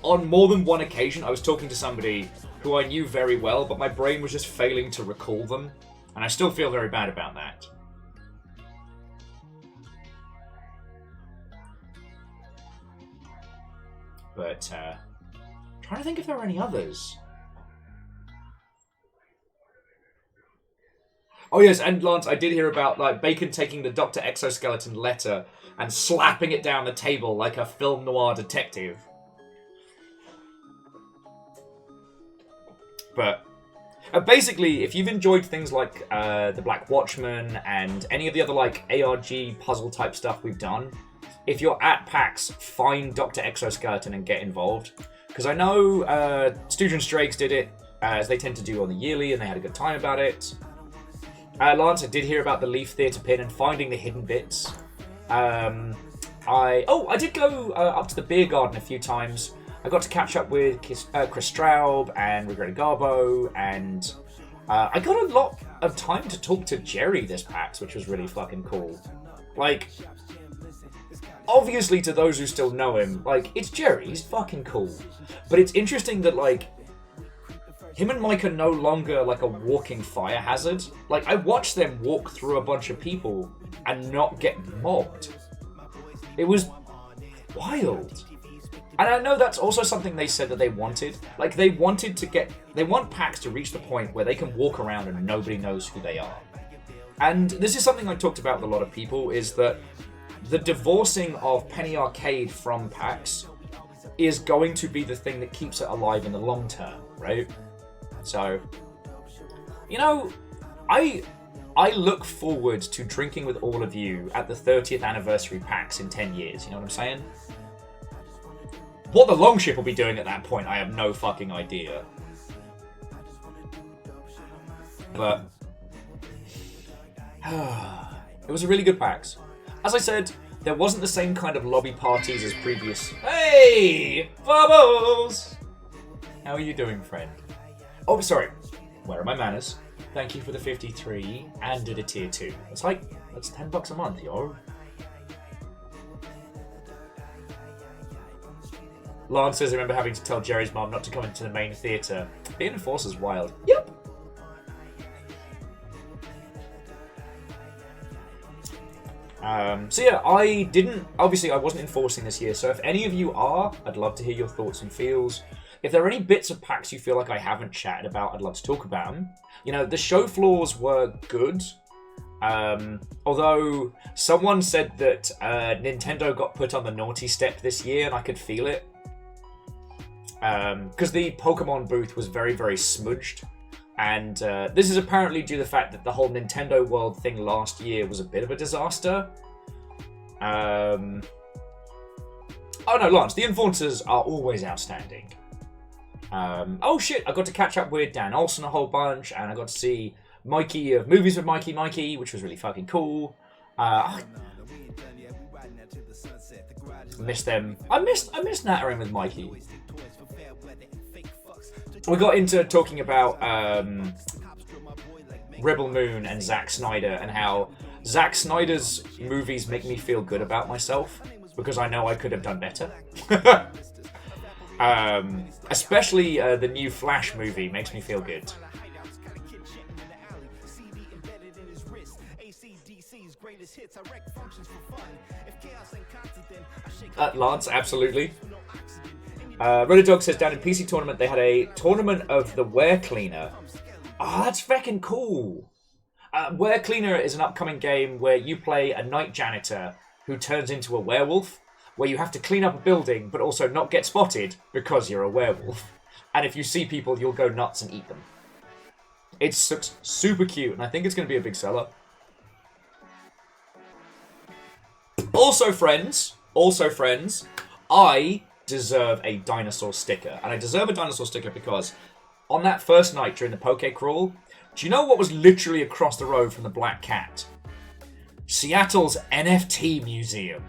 On more than one occasion, I was talking to somebody who I knew very well, but my brain was just failing to recall them, and I still feel very bad about that. But, trying to think if there are any others. Oh yes, and Lance, I did hear about like Bacon taking the Dr. Exoskeleton letter and slapping it down the table like a film noir detective. But basically, if you've enjoyed things like the Black Watchman and any of the other like ARG puzzle type stuff we've done, if you're at PAX, find Dr. Exoskeleton and get involved. Because I know Stooge and Strakes did it, as they tend to do on the yearly, and they had a good time about it. Lance, I did hear about the Leaf Theatre pin and finding the hidden bits. I did go up to the beer garden a few times. I got to catch up with Chris Straub and Regretted Garbo, and I got a lot of time to talk to Jerry this PAX, which was really fucking cool. Like, obviously to those who still know him, like, it's Jerry, he's fucking cool. But it's interesting that, like, him and Mike are no longer like a walking fire hazard. Like, I watched them walk through a bunch of people and not get mobbed. It was wild. And I know that's also something they said that they wanted. Like, they want PAX to reach the point where they can walk around and nobody knows who they are. And this is something I talked about with a lot of people, is that the divorcing of Penny Arcade from PAX is going to be the thing that keeps it alive in the long term, right? So, you know, I look forward to drinking with all of you at the 30th anniversary PAX in 10 years, you know what I'm saying? What the Longship will be doing at that point, I have no fucking idea. But It was a really good PAX. As I said, there wasn't the same kind of lobby parties as previous. Hey! Bubbles! How are you doing, friend? Oh, sorry. Where are my manners? Thank you for the 53 and did a tier 2. That's $10 a month, yo. Lance says, I remember having to tell Jerry's mom not to come into the main theatre. Being a force is wild. Yep. So yeah, obviously I wasn't enforcing this year, so if any of you are, I'd love to hear your thoughts and feels. If there are any bits of PAX you feel like I haven't chatted about, I'd love to talk about them. You know, the show floors were good, although someone said that Nintendo got put on the naughty step this year, and I could feel it. Because the Pokemon booth was very, very smudged. And this is apparently due to the fact that the whole Nintendo World thing last year was a bit of a disaster. Oh no, Lance, the influencers are always outstanding. Oh shit, I got to catch up with Dan Olsen a whole bunch, and I got to see Mikey of Movies with Mikey, which was really fucking cool. Missed them. I missed nattering with Mikey. We got into talking about Rebel Moon and Zack Snyder, and how Zack Snyder's movies make me feel good about myself because I know I could have done better. Especially the new Flash movie makes me feel good. Lance, absolutely. Reddit Dog says, down in PC Tournament, they had a tournament of the Ware Cleaner. Oh, that's fucking cool. Ware Cleaner is an upcoming game where you play a night janitor who turns into a werewolf, where you have to clean up a building, but also not get spotted because you're a werewolf. And if you see people, you'll go nuts and eat them. It's super cute, and I think it's going to be a big seller. Also, friends, I deserve a dinosaur sticker. And I deserve a dinosaur sticker because on that first night during the Poke Crawl, do you know what was literally across the road from the Black Cat? Seattle's NFT Museum.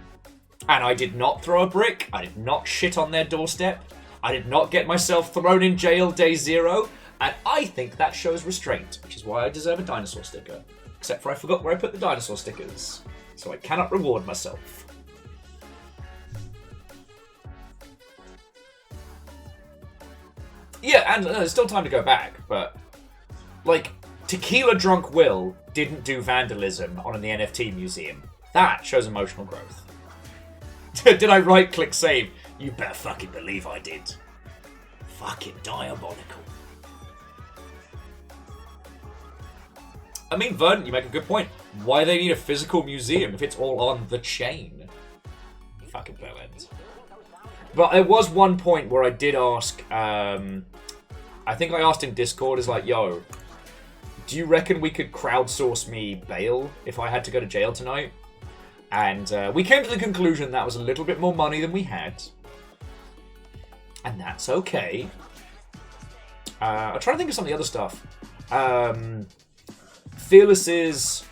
And I did not throw a brick. I did not shit on their doorstep. I did not get myself thrown in jail day 0. And I think that shows restraint, which is why I deserve a dinosaur sticker. Except for I forgot where I put the dinosaur stickers. So I cannot reward myself. Yeah, and there's still time to go back, but like, Tequila Drunk Will didn't do vandalism on the NFT museum. That shows emotional growth. Did I right-click save? You better fucking believe I did. Fucking diabolical. I mean, Vern, you make a good point. Why do they need a physical museum if it's all on the chain? Fucking bellends. But there was one point where I did ask, I think I asked in Discord, is like, yo, do you reckon we could crowdsource me bail if I had to go to jail tonight? And we came to the conclusion that was a little bit more money than we had. And that's okay. I'm trying to think of some of the other stuff. Fearless's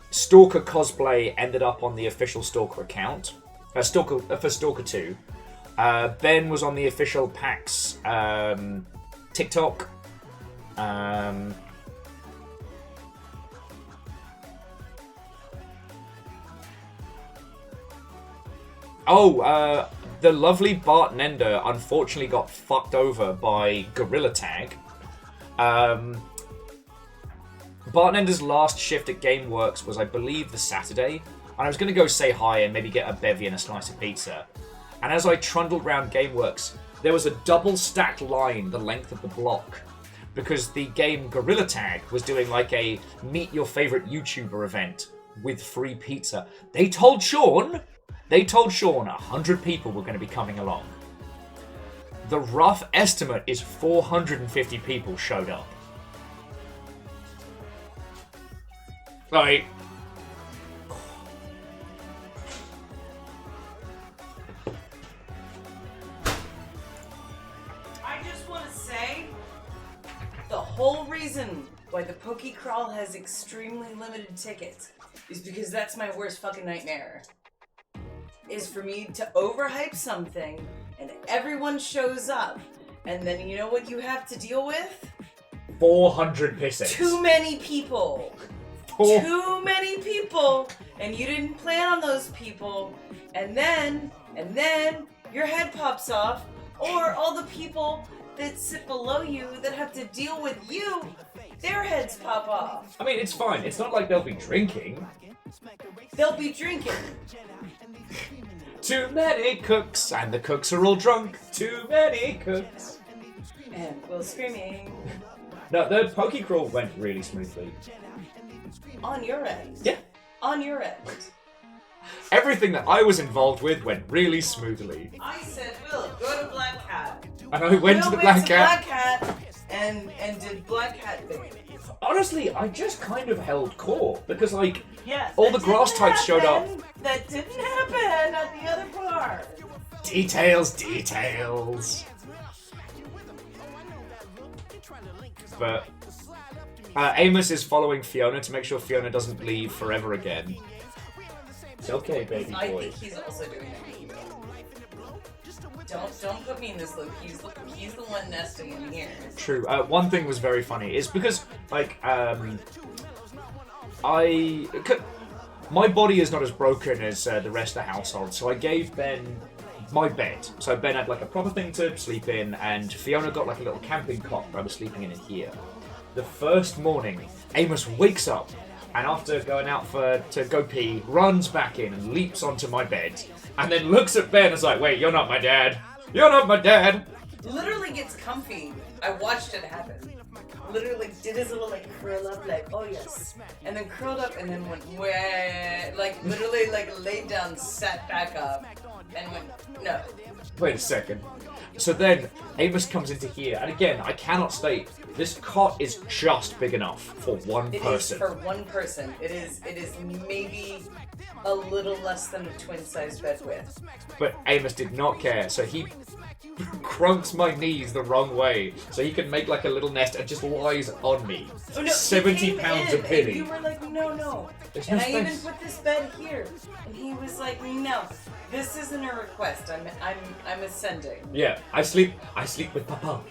Stalker cosplay ended up on the official Stalker account. For Stalker 2. Ben was on the official PAX TikTok. The lovely Bart Nender unfortunately got fucked over by Gorilla Tag. Bart Nender's last shift at GameWorks was, I believe, the Saturday. And I was going to go say hi and maybe get a bevy and a slice of pizza. And as I trundled around GameWorks, there was a double-stacked line the length of the block. Because the game Gorilla Tag was doing like a meet your favorite YouTuber event with free pizza. They told Sean 100 people were going to be coming along. The rough estimate is 450 people showed up. Like, I just want to say, the whole reason why the Poke Crawl has extremely limited tickets is because that's my worst fucking nightmare. Is for me to overhype something and everyone shows up, and then you know what you have to deal with? 400 pissings. Too many people. Too many people, and you didn't plan on those people, and then your head pops off, or all the people that sit below you that have to deal with you, their heads pop off. I mean, it's fine. It's not like they'll be drinking. They'll be drinking. Too many cooks, and the cooks are all drunk. Too many cooks. And Will screaming. No, the Poke Crawl went really smoothly. On your end. Yeah. On your end. Everything that I was involved with went really smoothly. I said, Will, go to Black Cat. And I went to the Black Cat. Black Cat and did Black Cat thing. Honestly, I just kind of held court because, like, Yes, all the grass types showed up. That didn't happen at the other bar. Details. But Amos is following Fiona to make sure Fiona doesn't leave forever again. It's okay, baby boy. I think he's also doing that. Don't put me in this loop. He's the one nesting in here. True. One thing was very funny is because, like, my body is not as broken as the rest of the household, so I gave Ben my bed. So Ben had like a proper thing to sleep in, and Fiona got like a little camping cot where I was sleeping in it here. The first morning, Amos wakes up, and after going out to go pee, runs back in and leaps onto my bed, and then looks at Ben and is like, wait, you're not my dad. You're not my dad. Literally gets comfy. I watched it happen. Literally did his little like curl up, like, oh yes. And then curled up and then went, way, like literally like laid down, sat back up, and went, no. Wait a second. So then Amos comes into here, and again, I cannot state, this cot is just big enough for one person. It is for one person. It is maybe a little less than a twin-sized bed width. But Amos did not care, so he crunks my knees the wrong way, so he can make like a little nest and just lies on me. Oh, no, 70 pounds of pity. And you were like, no. There's and no I space. even put this bed here, and he was like, no, this isn't a request. I'm ascending. Yeah, I sleep with Papa.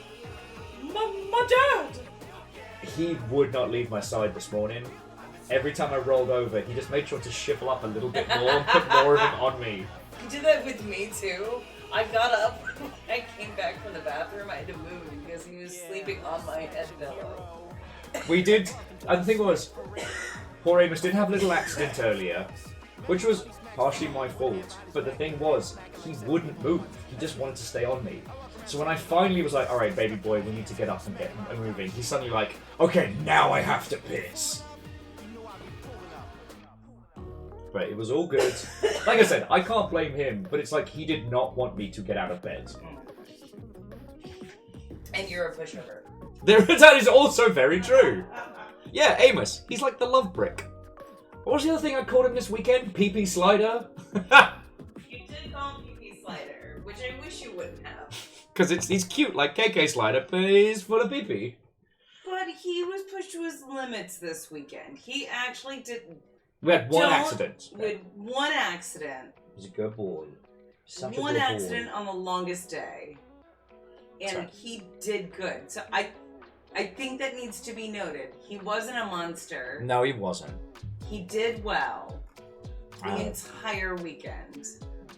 My dad. He would not leave my side this morning. Every time I rolled over, he just made sure to shivel up a little bit more and put more of him on me. He did that with me too. I got up, I came back from the bathroom, I had to move because he was sleeping on my head pillow. We did, and the thing was, poor Amos did have a little accident earlier, which was partially my fault, but the thing was, he wouldn't move. He just wanted to stay on me. So when I finally was like, alright, baby boy, we need to get up and get moving, he's suddenly like, okay, now I have to piss. But it was all good. Like I said, I can't blame him, but it's like he did not want me to get out of bed. And you're a pushover. That is also very true. Yeah, Amos, he's like the love brick. What was the other thing I called him this weekend? Pee-pee slider? You did call him Pee-pee Slider, which I wish you wouldn't have. Because he's cute like KK Slider, but he's full of pee-pee. But he was pushed to his limits this weekend. He actually didn't. We had one accident. With one accident. He's a good boy. Such One a good accident boy. on the longest day. And Sorry. he did good. So I think that needs to be noted. He wasn't a monster. No, he wasn't. He did well the entire weekend.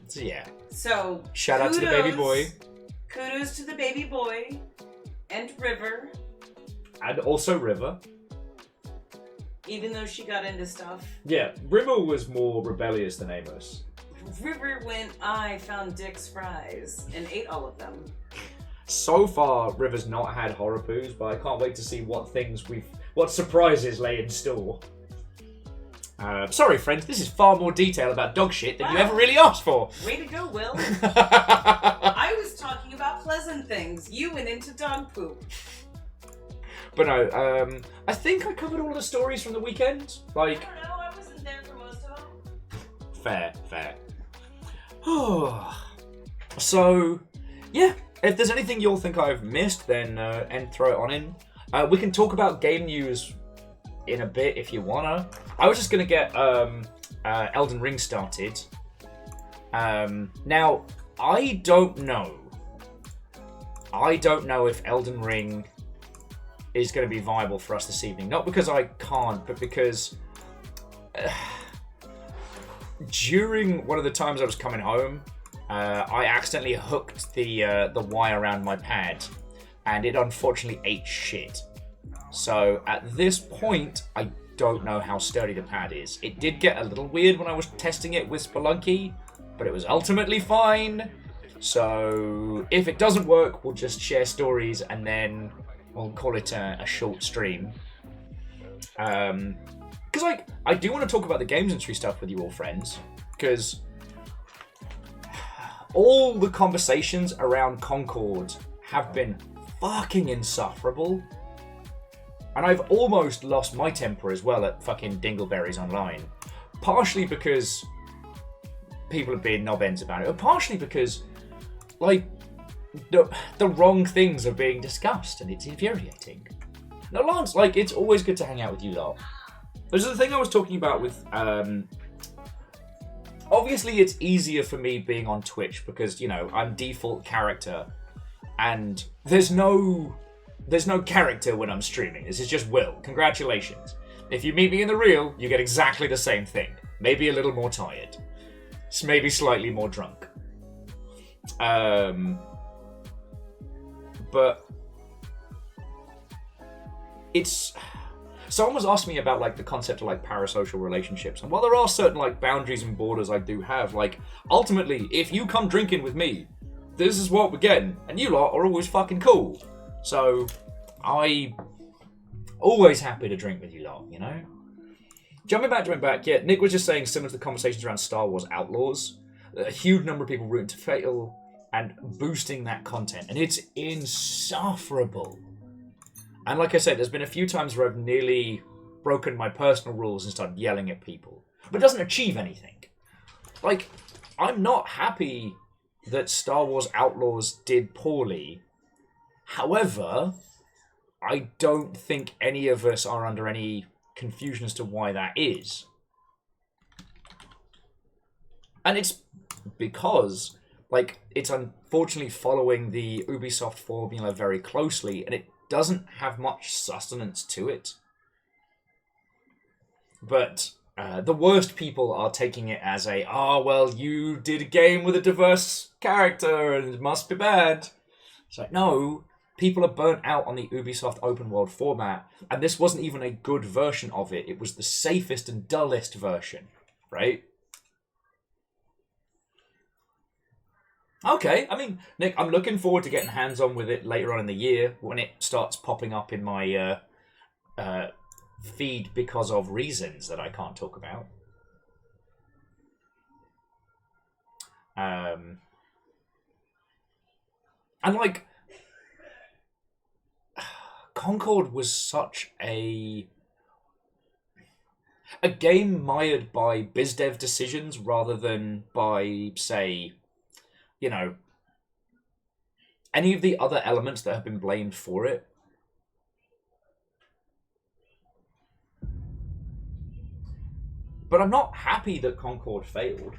So, yeah. So Shout out to the baby boy. Kudos to the baby boy and River. And also River. Even though she got into stuff. Yeah, River was more rebellious than Amos. River went, I found Dick's fries and ate all of them. So far, River's not had horror poos, but I can't wait to see what surprises lay in store. Sorry, friends, this is far more detail about dog shit than you ever really asked for. Way to go, Will. I was talking about pleasant things. You went into dog poop. But no, I think I covered all the stories from the weekend. Like, I don't know, I wasn't there for most of them. fair. So, yeah, if there's anything you'll think I've missed, then and throw it on in. We can talk about game news in a bit if you wanna. I was just gonna get Elden Ring started. Now, I don't know if Elden Ring is going to be viable for us this evening. Not because I can't, but because during one of the times I was coming home, I accidentally hooked the wire around my pad, and it unfortunately ate shit. So at this point, I don't know how sturdy the pad is. It did get a little weird when I was testing it with Spelunky, but it was ultimately fine. So if it doesn't work, we'll just share stories and then we'll call it a short stream. Because like I do want to talk about the games industry stuff with you all, friends. Because all the conversations around Concord have been fucking insufferable. And I've almost lost my temper as well at fucking Dingleberries Online. Partially because people are being knob ends about it, but partially because, like, the wrong things are being discussed, and it's infuriating. Now, Lance, like, it's always good to hang out with you lot. This is the thing I was talking about with, obviously it's easier for me being on Twitch because, you know, I'm default character, and there's no character when I'm streaming. This is just Will. Congratulations. If you meet me in the real, you get exactly the same thing. Maybe a little more tired. Maybe slightly more drunk. But it's... Someone was asking me about like the concept of like parasocial relationships, and while there are certain like boundaries and borders I do have, like ultimately, if you come drinking with me, this is what we're getting, and you lot are always fucking cool. So, I always happy to drink with you lot, you know? Jumping back, yeah, Nick was just saying similar to the conversations around Star Wars Outlaws, a huge number of people rooting to fail and boosting that content, and it's insufferable. And like I said, there's been a few times where I've nearly broken my personal rules and started yelling at people, but it doesn't achieve anything. Like, I'm not happy that Star Wars Outlaws did poorly. However, I don't think any of us are under any confusion as to why that is. And it's because, like, it's unfortunately following the Ubisoft formula very closely, and it doesn't have much sustenance to it. But the worst people are taking it as a, well, you did a game with a diverse character and it must be bad. It's like, no, people are burnt out on the Ubisoft open world format, and this wasn't even a good version of it. It was the safest and dullest version, right? Okay, I mean, Nick, I'm looking forward to getting hands-on with it later on in the year when it starts popping up in my feed because of reasons that I can't talk about. And like, Concord was such a game mired by BizDev decisions rather than by, say, you know, any of the other elements that have been blamed for it. But I'm not happy that Concord failed.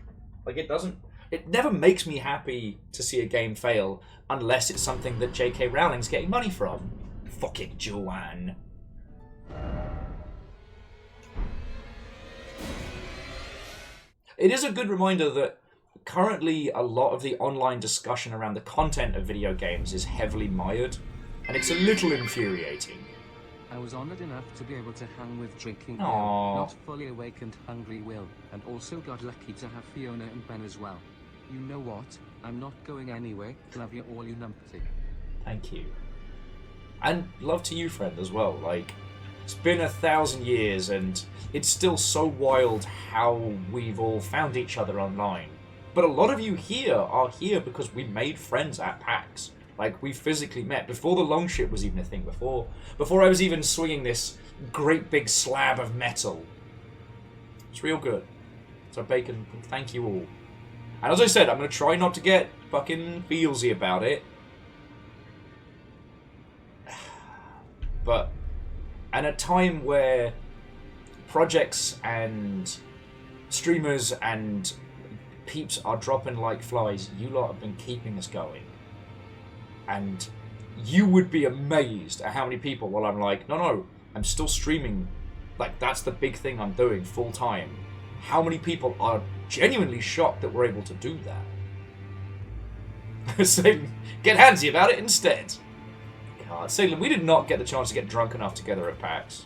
Like, it never makes me happy to see a game fail unless it's something that J.K. Rowling's getting money from. Fucking Joanne. It is a good reminder that currently a lot of the online discussion around the content of video games is heavily mired, and it's a little infuriating. I was honoured enough to be able to hang with drinking Will, Aww. not fully awake and hungry Will, and also got lucky to have Fiona and Ben as well. You know what? I'm not going anywhere. Love you all, you numpty. Thank you. And love to you, friend, as well. Like, it's been 1,000 years, and it's still so wild how we've all found each other online. But a lot of you here are here because we made friends at PAX. Like, we physically met before the long ship was even a thing, before I was even swinging this great big slab of metal. It's real good. So Bacon, thank you all. And as I said, I'm going to try not to get fucking feelsy about it. But at a time where projects and streamers and peeps are dropping like flies, you lot have been keeping us going. And you would be amazed at how many people, while I'm like, no, I'm still streaming. Like, that's the big thing I'm doing full time. How many people are genuinely shocked that we're able to do that? Salem, get handsy about it instead. God, Salem, we did not get the chance to get drunk enough together at PAX.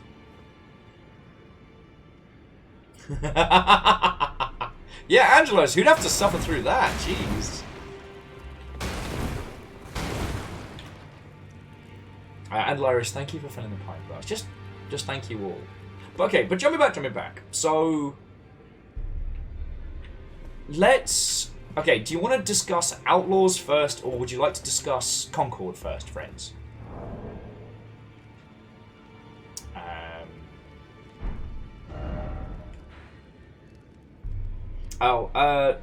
Yeah, Angelos, who'd have to suffer through that? Jeez. And Lyris, thank you for filling the pint glass. Just thank you all. But okay, but jumping back. So let's. Okay, do you want to discuss Outlaws first, or would you like to discuss Concord first, friends?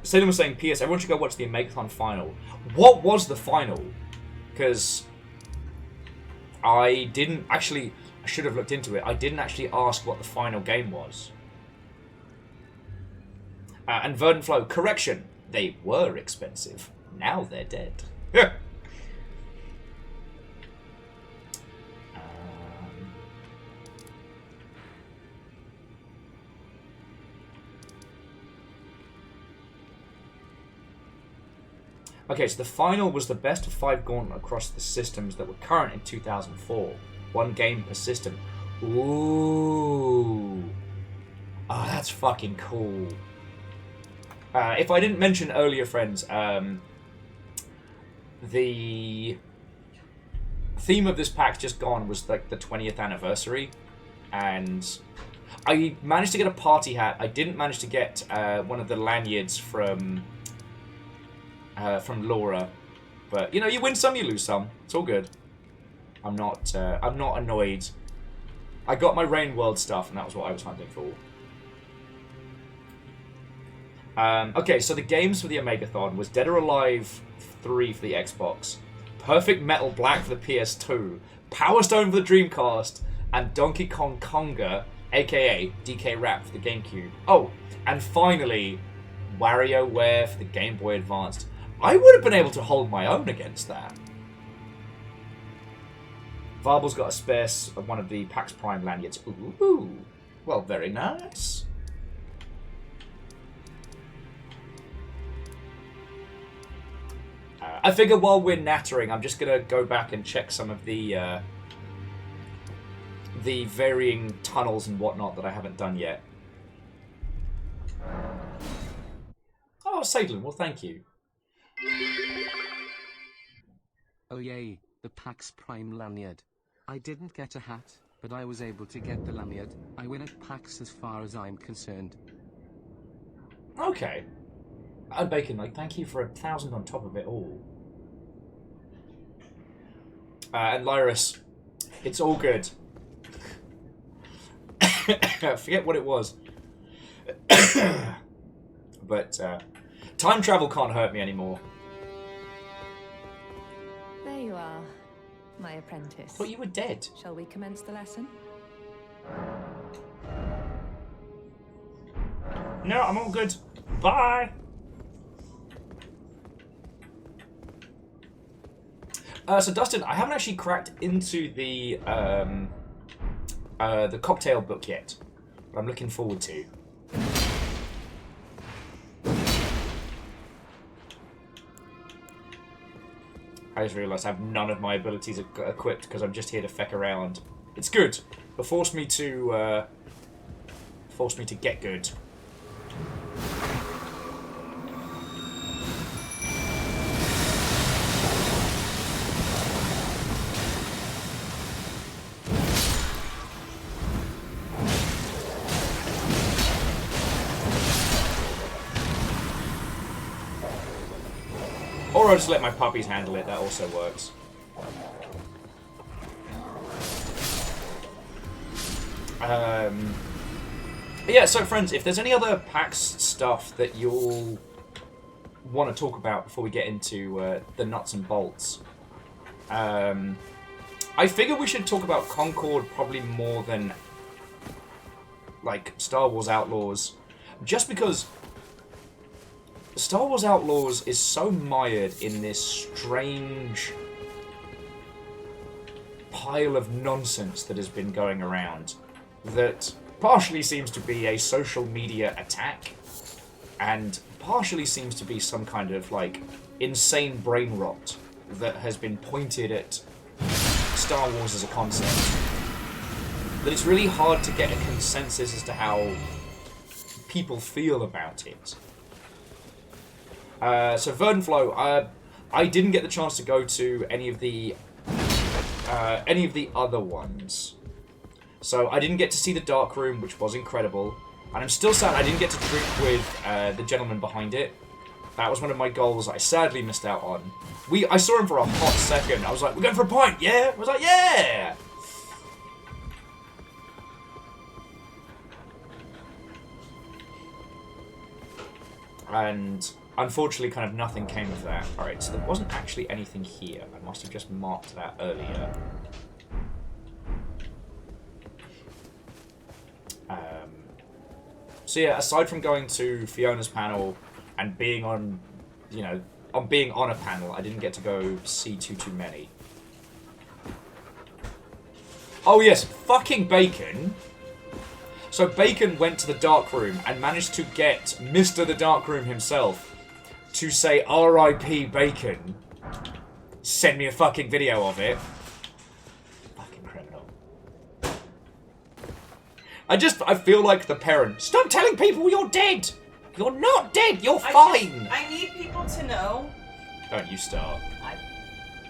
Salem was saying, P.S. Everyone should go watch the Makeathon final. What was the final? Because I didn't actually. I should have looked into it. I didn't actually ask what the final game was. And Verdant Flow, correction. They were expensive. Now they're dead. Okay, so the final was the best of 5 gauntlet across the systems that were current in 2004. 1 game per system. Ooh. Oh, that's fucking cool. If I didn't mention earlier, friends, the theme of this PAX just gone was like the 20th anniversary, and I managed to get a party hat. I didn't manage to get one of the lanyards from Laura, but you know, you win some, you lose some. It's all good. I'm not annoyed. I got my Rain World stuff, and that was what I was hunting for. Okay, so the games for the Omegathon was Dead or Alive 3 for the Xbox, Perfect Metal Black for the PS2, Power Stone for the Dreamcast, and Donkey Kong Konga, aka DK Rap for the GameCube. Oh, and finally, WarioWare for the Game Boy Advance. I would have been able to hold my own against that. Varble's got a spare one of the PAX Prime lanyards. Ooh, well, very nice. I figure while we're nattering, I'm just gonna go back and check some of the varying tunnels and whatnot that I haven't done yet. Oh, Sadlin, well, thank you. Oh yay, the PAX Prime lanyard. I didn't get a hat, but I was able to get the lanyard. I win at PAX as far as I'm concerned. Okay. And Bacon, like, thank you for 1,000 on top of it all. And Lyris, it's all good. I forget what it was. But time travel can't hurt me anymore. There you are, my apprentice. But you were dead. Shall we commence the lesson? No, I'm all good. Bye. So Dustin, I haven't actually cracked into the cocktail book yet, but I'm looking forward to. I just realised I have none of my abilities equipped because I'm just here to feck around. It's good. It forced me to get good. Or I'll just let my puppies handle it, that also works. Yeah, so friends, if there's any other PAX stuff that you'll want to talk about before we get into the nuts and bolts, I figure we should talk about Concord probably more than, like, Star Wars Outlaws. Just because Star Wars Outlaws is so mired in this strange pile of nonsense that has been going around that partially seems to be a social media attack and partially seems to be some kind of, like, insane brain rot that has been pointed at Star Wars as a concept. That it's really hard to get a consensus as to how people feel about it. So Verdenflow, I didn't get the chance to go to any of the other ones. So I didn't get to see the Dark Room, which was incredible. And I'm still sad I didn't get to drink with the gentleman behind it. That was one of my goals I sadly missed out on. I saw him for a hot second. I was like, we're going for a pint, yeah? I was like, yeah! And unfortunately, kind of nothing came of that. Alright, so there wasn't actually anything here. I must have just marked that earlier. So yeah, aside from going to Fiona's panel and being on, you know, being on a panel, I didn't get to go see too many. Oh yes, fucking Bacon. So Bacon went to the Dark Room and managed to get Mr. the Dark Room himself to say R.I.P. Bacon. Send me a fucking video of it. Fucking criminal. I feel like the parent. Stop telling people you're dead! You're not dead, you're fine! I need people to know. Don't you start.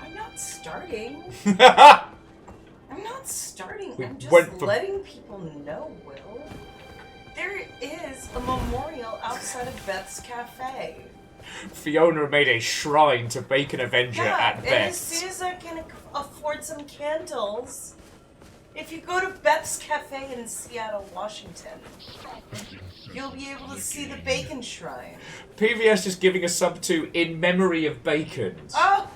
I'm not starting. I'm not starting. I'm just letting people know, Will. There is a memorial outside of Beth's Cafe. Fiona made a shrine to Bacon Avenger at Beth's. And as soon as I can afford some candles, if you go to Beth's Cafe in Seattle, Washington, you'll be able to see the Bacon Shrine. PVS is giving a sub to In Memory of Bacon. Oh,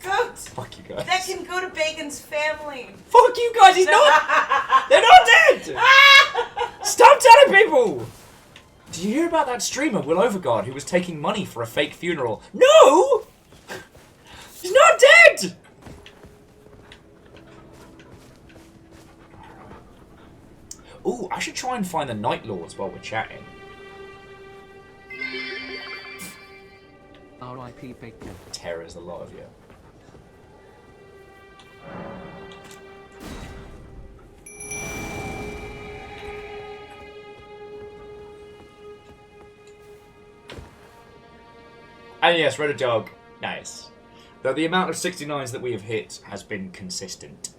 good. Fuck you guys. That can go to Bacon's family. Fuck you guys, he's not! They're not dead! Stop telling people! Did you hear about that streamer, Will Overguard, who was taking money for a fake funeral? No! He's not dead! Ooh, I should try and find the Night Lords while we're chatting. R.I.P. Bacon. Terror's a lot of you. And yes, Red Dog. Nice. Though the amount of 69s that we have hit has been consistent.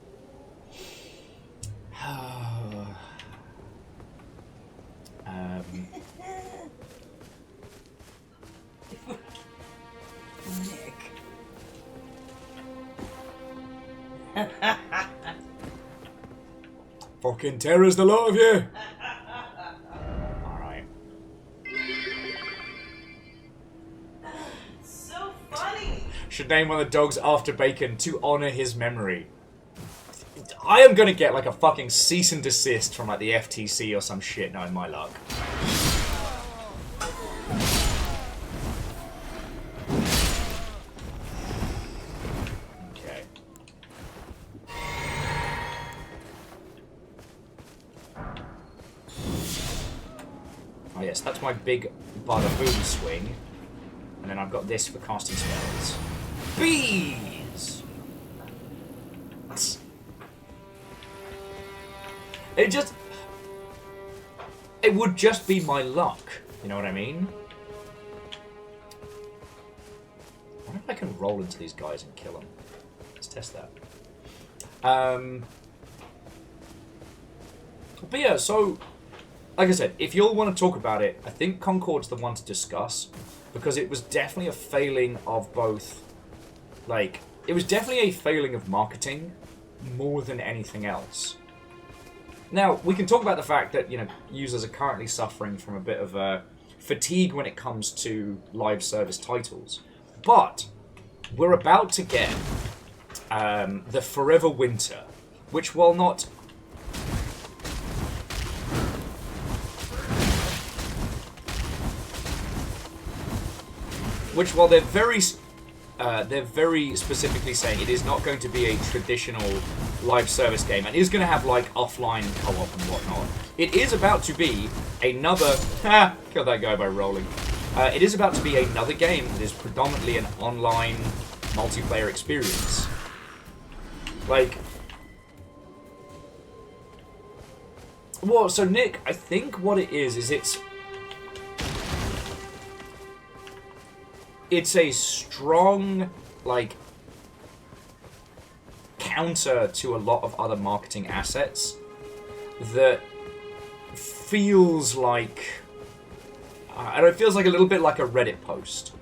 Nick. Fucking terror's the lot of you. Alright. So funny. Should name one of the dogs after Bacon to honor his memory. I am gonna get like a fucking cease and desist from like the FTC or some shit knowing my luck. Okay. Oh yes, that's my big bada boom swing. And then I've got this for casting spells. Bees! It would just be my luck. You know what I mean? I wonder if I can roll into these guys and kill them. Let's test that. But yeah, so, like I said, if you'll want to talk about it, I think Concord's the one to discuss. Because it was definitely a failing of both, like, it was definitely a failing of marketing more than anything else. Now, we can talk about the fact that, you know, users are currently suffering from a bit of fatigue when it comes to live service titles. But we're about to get the Forever Winter, which while not... Which while they're very specifically saying it is not going to be a traditional live service game, and is going to have like offline co-op and whatnot. It is about to be another... Killed that guy by rolling. It is about to be another game that is predominantly an online multiplayer experience. Like... Well, so Nick, I think what it is it's a strong, like, counter to a lot of other marketing assets that feels like... I don't know, it feels like a little bit like a Reddit post.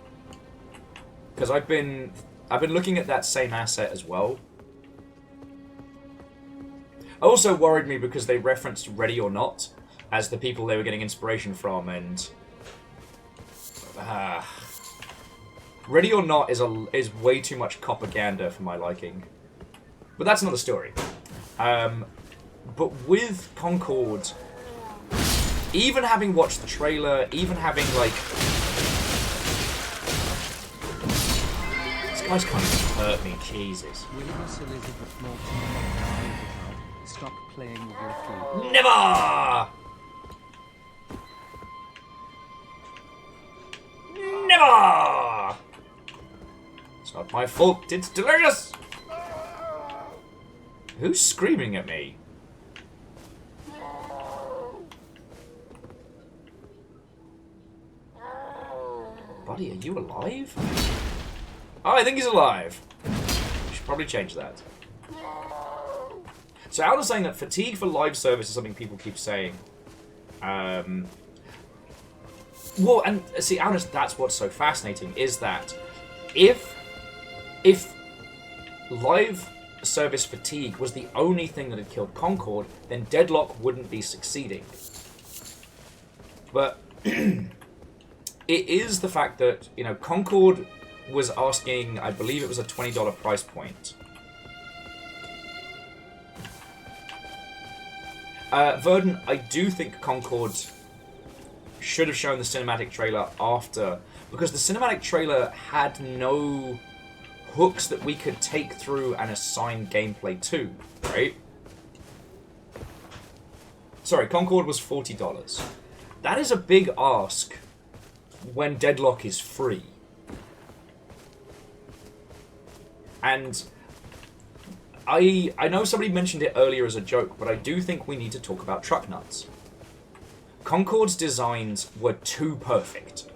Because I've been looking at that same asset as well. It also worried me because they referenced Ready or Not as the people they were getting inspiration from, and... Ready or Not is way too much propaganda for my liking. But that's another story. But with Concord, even having watched the trailer, even having, like... This guy's kind of hurt me, Jesus. Stop playing with your food. Never! Never! It's not my fault, it's delicious! Who's screaming at me? Buddy, are you alive? Oh, I think he's alive. We should probably change that. So Alan is saying that fatigue for live service is something people keep saying. Well, and see, Alan, that's what's so fascinating, is that if live service fatigue was the only thing that had killed Concord, then Deadlock wouldn't be succeeding. But it is the fact that, you know, Concord was asking, I believe it was a $20 price point. Verdon, I do think Concord should have shown the cinematic trailer after, because the cinematic trailer had no hooks that we could take through and assign gameplay to, right? Sorry, Concord was $40. That is a big ask when Deadlock is free. And I know somebody mentioned it earlier as a joke, but I do think we need to talk about truck nuts. Concord's designs were too perfect,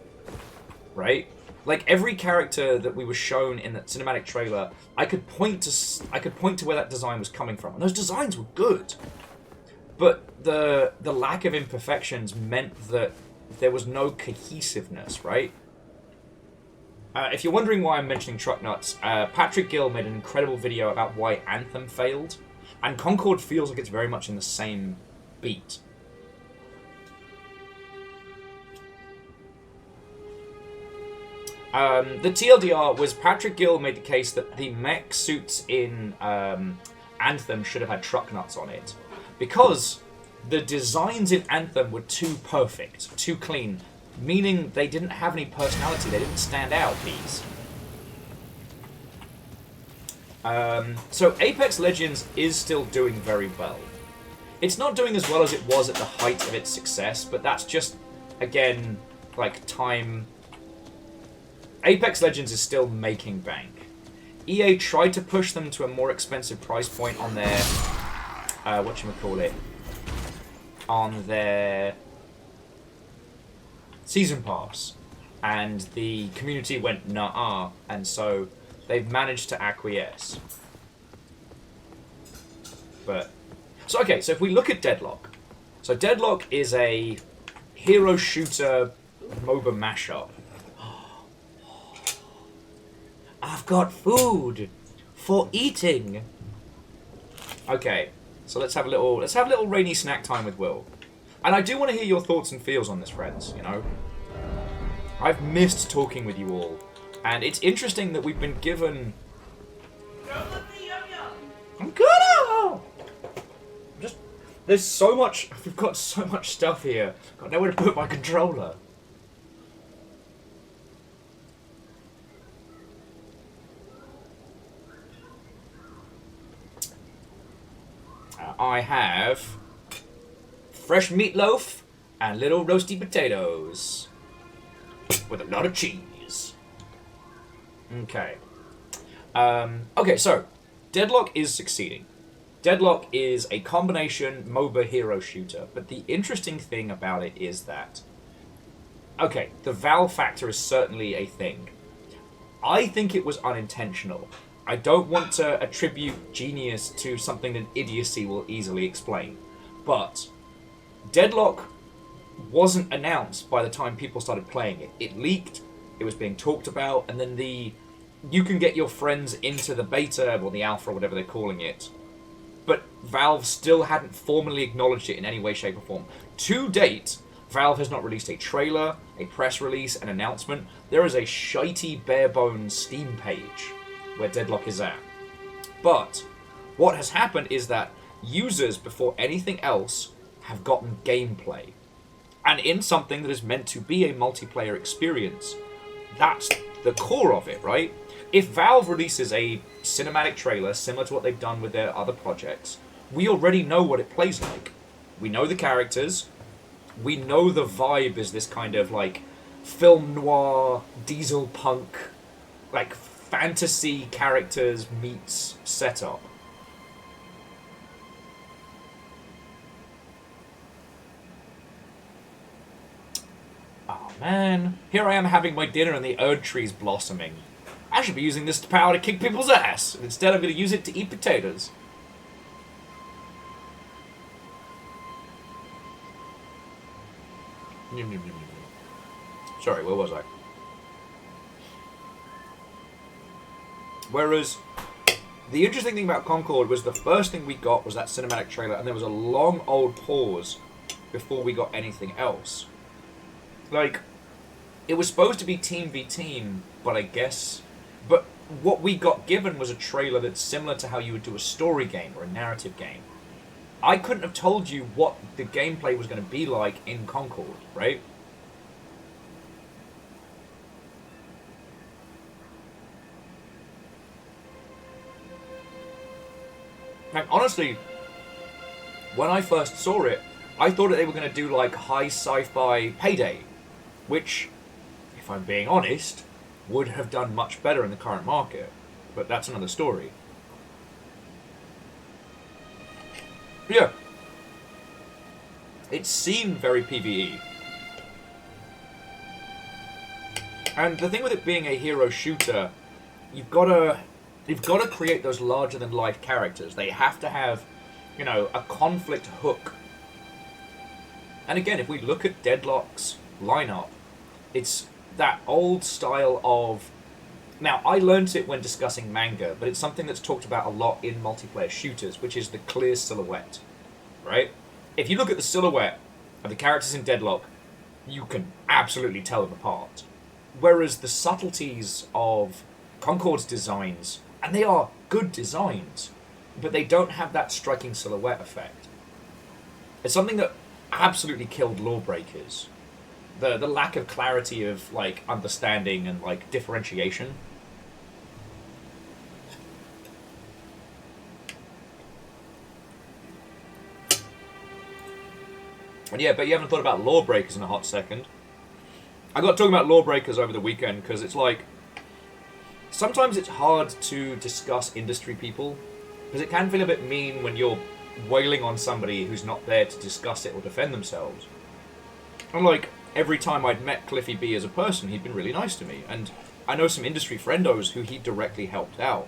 right? Like every character that we were shown in the cinematic trailer, I could point to where that design was coming from, and those designs were good. But the lack of imperfections meant that there was no cohesiveness, right? If you're wondering why I'm mentioning truck nuts, Patrick Gill made an incredible video about why Anthem failed, and Concord feels like it's very much in the same beat. The TLDR was Patrick Gill made the case that the mech suits in Anthem should have had truck nuts on it, because the designs in Anthem were too perfect, too clean, meaning they didn't have any personality, they didn't stand out, these. So Apex Legends is still doing very well. It's not doing as well as it was at the height of its success, but that's just, again, like time. Apex Legends is still making bank. EA tried to push them to a more expensive price point on their, on their season pass, and the community went nah, and so they've managed to acquiesce. But so okay, so if we look at Deadlock, so Deadlock is a hero shooter MOBA mashup. I've got food for eating. Okay, so let's have a little rainy snack time with Will. And I do want to hear your thoughts and feels on this, friends, you know? I've missed talking with you all. And it's interesting that we've been given... Don't look me I'm gonna. Just there's so much. We've got so much stuff here. Got nowhere to put my controller. I have fresh meatloaf and little roasty potatoes with a lot of cheese. Okay. Okay, so Deadlock is succeeding. Deadlock is a combination MOBA hero shooter, but the interesting thing about it is that, okay, the Valve factor is certainly a thing. I think it was unintentional. I don't want to attribute genius to something that idiocy will easily explain, but Deadlock wasn't announced by the time people started playing it. It leaked, it was being talked about, and then you can get your friends into the beta, or the alpha, or whatever they're calling it, but Valve still hadn't formally acknowledged it in any way, shape, or form. To date, Valve has not released a trailer, a press release, an announcement. There is a shitey, bare-bones Steam page where Deadlock is at. But what has happened is that users, before anything else, have gotten gameplay. And in something that is meant to be a multiplayer experience, that's the core of it, right? If Valve releases a cinematic trailer similar to what they've done with their other projects, we already know what it plays like. We know the characters, we know the vibe is this kind of like film noir, diesel punk, like fantasy characters meets setup. Oh man, here I am having my dinner and the Erd tree's blossoming. I should be using this power to kick people's ass. Instead, I'm going to use it to eat potatoes. Sorry, where was I? Whereas, the interesting thing about Concord was the first thing we got was that cinematic trailer, and there was a long old pause before we got anything else. Like, it was supposed to be team v team, but I guess... But what we got given was a trailer that's similar to how you would do a story game or a narrative game. I couldn't have told you what the gameplay was going to be like in Concord, right? Like, honestly, when I first saw it, I thought that they were going to do like high sci-fi Payday, which, if I'm being honest, would have done much better in the current market. But that's another story. But yeah. It seemed very PvE. And the thing with it being a hero shooter, you've got to create those larger-than-life characters. They have to have, you know, a conflict hook. And again, if we look at Deadlock's lineup, it's that old style of... Now, I learned it when discussing manga, but it's something that's talked about a lot in multiplayer shooters, which is the clear silhouette, right? If you look at the silhouette of the characters in Deadlock, you can absolutely tell them apart. Whereas the subtleties of Concord's designs, and they are good designs, but they don't have that striking silhouette effect. It's something that absolutely killed Lawbreakers. The lack of clarity of like understanding and like differentiation. And yeah, but you haven't thought about Lawbreakers in a hot second. I got talking about Lawbreakers over the weekend because it's like sometimes it's hard to discuss industry people because it can feel a bit mean when you're wailing on somebody who's not there to discuss it or defend themselves. And like, every time I'd met Cliffy B as a person, he'd been really nice to me. And I know some industry friendos who he directly helped out.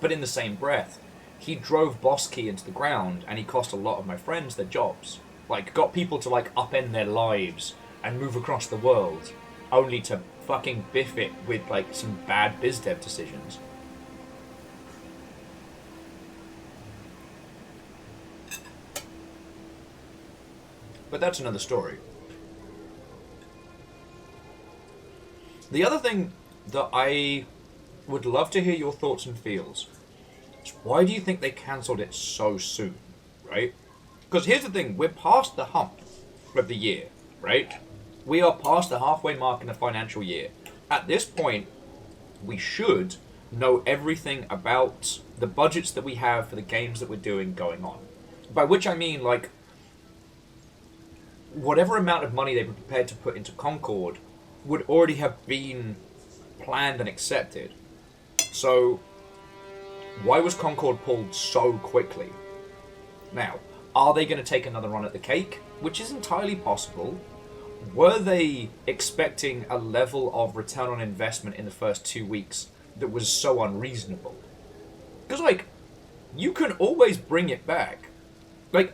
But in the same breath, he drove Boss Key into the ground and he cost a lot of my friends their jobs. Like, got people to like upend their lives and move across the world, only to fucking biff it with like some bad biz dev decisions. But that's another story. The other thing that I would love to hear your thoughts and feels Why do you think they cancelled it so soon, right? Because here's the thing, we're past the hump of the year, right? We are past the halfway mark in the financial year. At this point, we should know everything about the budgets that we have for the games that we're doing going on. By which I mean, like, whatever amount of money they were prepared to put into Concord would already have been planned and accepted. So, why was Concord pulled so quickly? Now, are they going to take another run at the cake? Which is entirely possible. Were they expecting a level of return on investment in the first 2 weeks that was so unreasonable? Because, like, you can always bring it back. Like,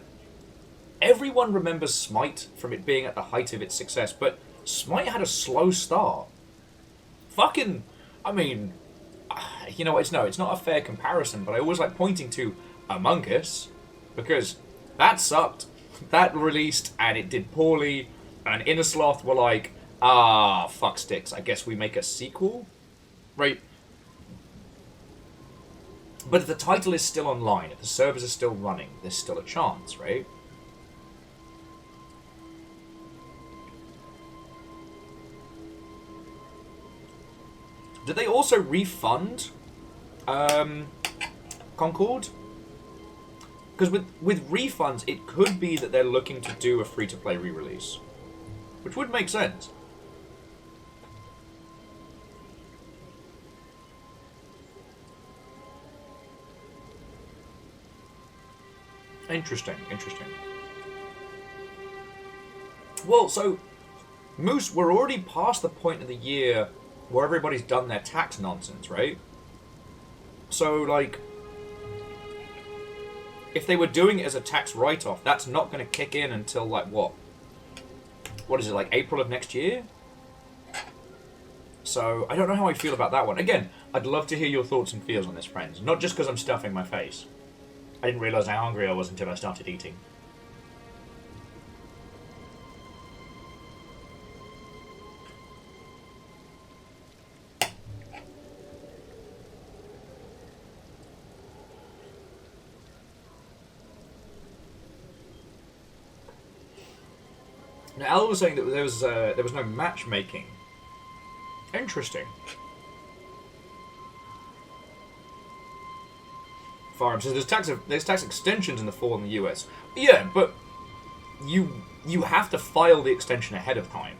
everyone remembers Smite from it being at the height of its success, but Smite had a slow start. Fucking, I mean, you know, it's not a fair comparison, but I always like pointing to Among Us, because that sucked. That released, and it did poorly, and Innersloth were like, fuck sticks, I guess we make a sequel? Right? But if the title is still online, if the servers are still running, there's still a chance, right? Did they also refund Concord? Because with refunds, it could be that they're looking to do a free-to-play re-release. Which would make sense. Interesting. Well, so, Moose, we're already past the point of the year where everybody's done their tax nonsense, right? So, like, if they were doing it as a tax write-off, that's not going to kick in until, like, what? What is it, like April of next year? So, I don't know how I feel about that one. Again, I'd love to hear your thoughts and feels on this, friends. Not just because I'm stuffing my face. I didn't realise how hungry I was until I started eating. Now, Al was saying that there was no matchmaking. Interesting. Farm says there's tax extensions in the fall in the US. Yeah, but you have to file the extension ahead of time.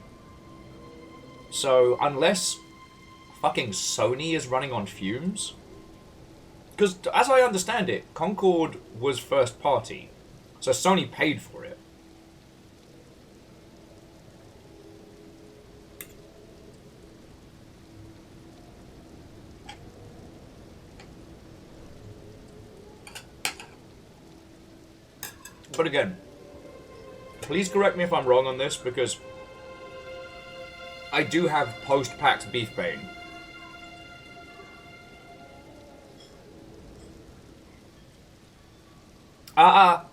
So unless fucking Sony is running on fumes, because as I understand it, Concord was first party, so Sony paid for it. But again, please correct me if I'm wrong on this, because I do have post-PAX beef pain.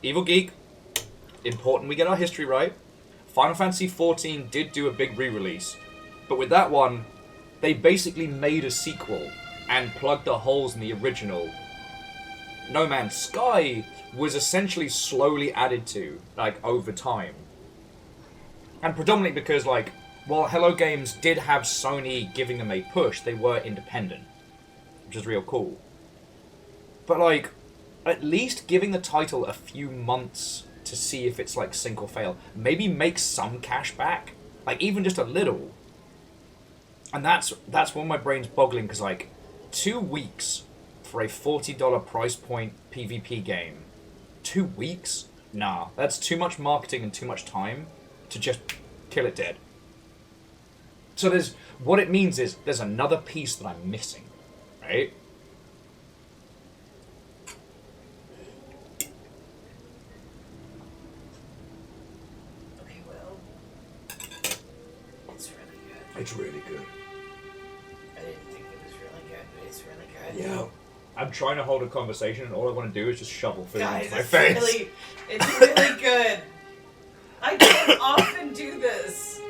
Evil Geek. Important we get our history right. Final Fantasy XIV did do a big re-release, but with that one, they basically made a sequel and plugged the holes in the original. No Man's Sky was essentially slowly added to, like, over time. And predominantly because, like, while Hello Games did have Sony giving them a push, they were independent. Which is real cool. But, like, at least giving the title a few months to see if it's, like, sink or fail. Maybe make some cash back. Like, even just a little. And that's when my brain's boggling, because, like, 2 weeks for a $40 price point PvP game. 2 weeks? Nah, that's too much marketing and too much time to just kill it dead. So what it means is there's another piece that I'm missing, right? Okay, well, it's really good. It's really good. I didn't think it was really good, but it's really good. Yeah. I'm trying to hold a conversation, and all I want to do is just shovel food Guys, into my face. It's really good. I don't often do this.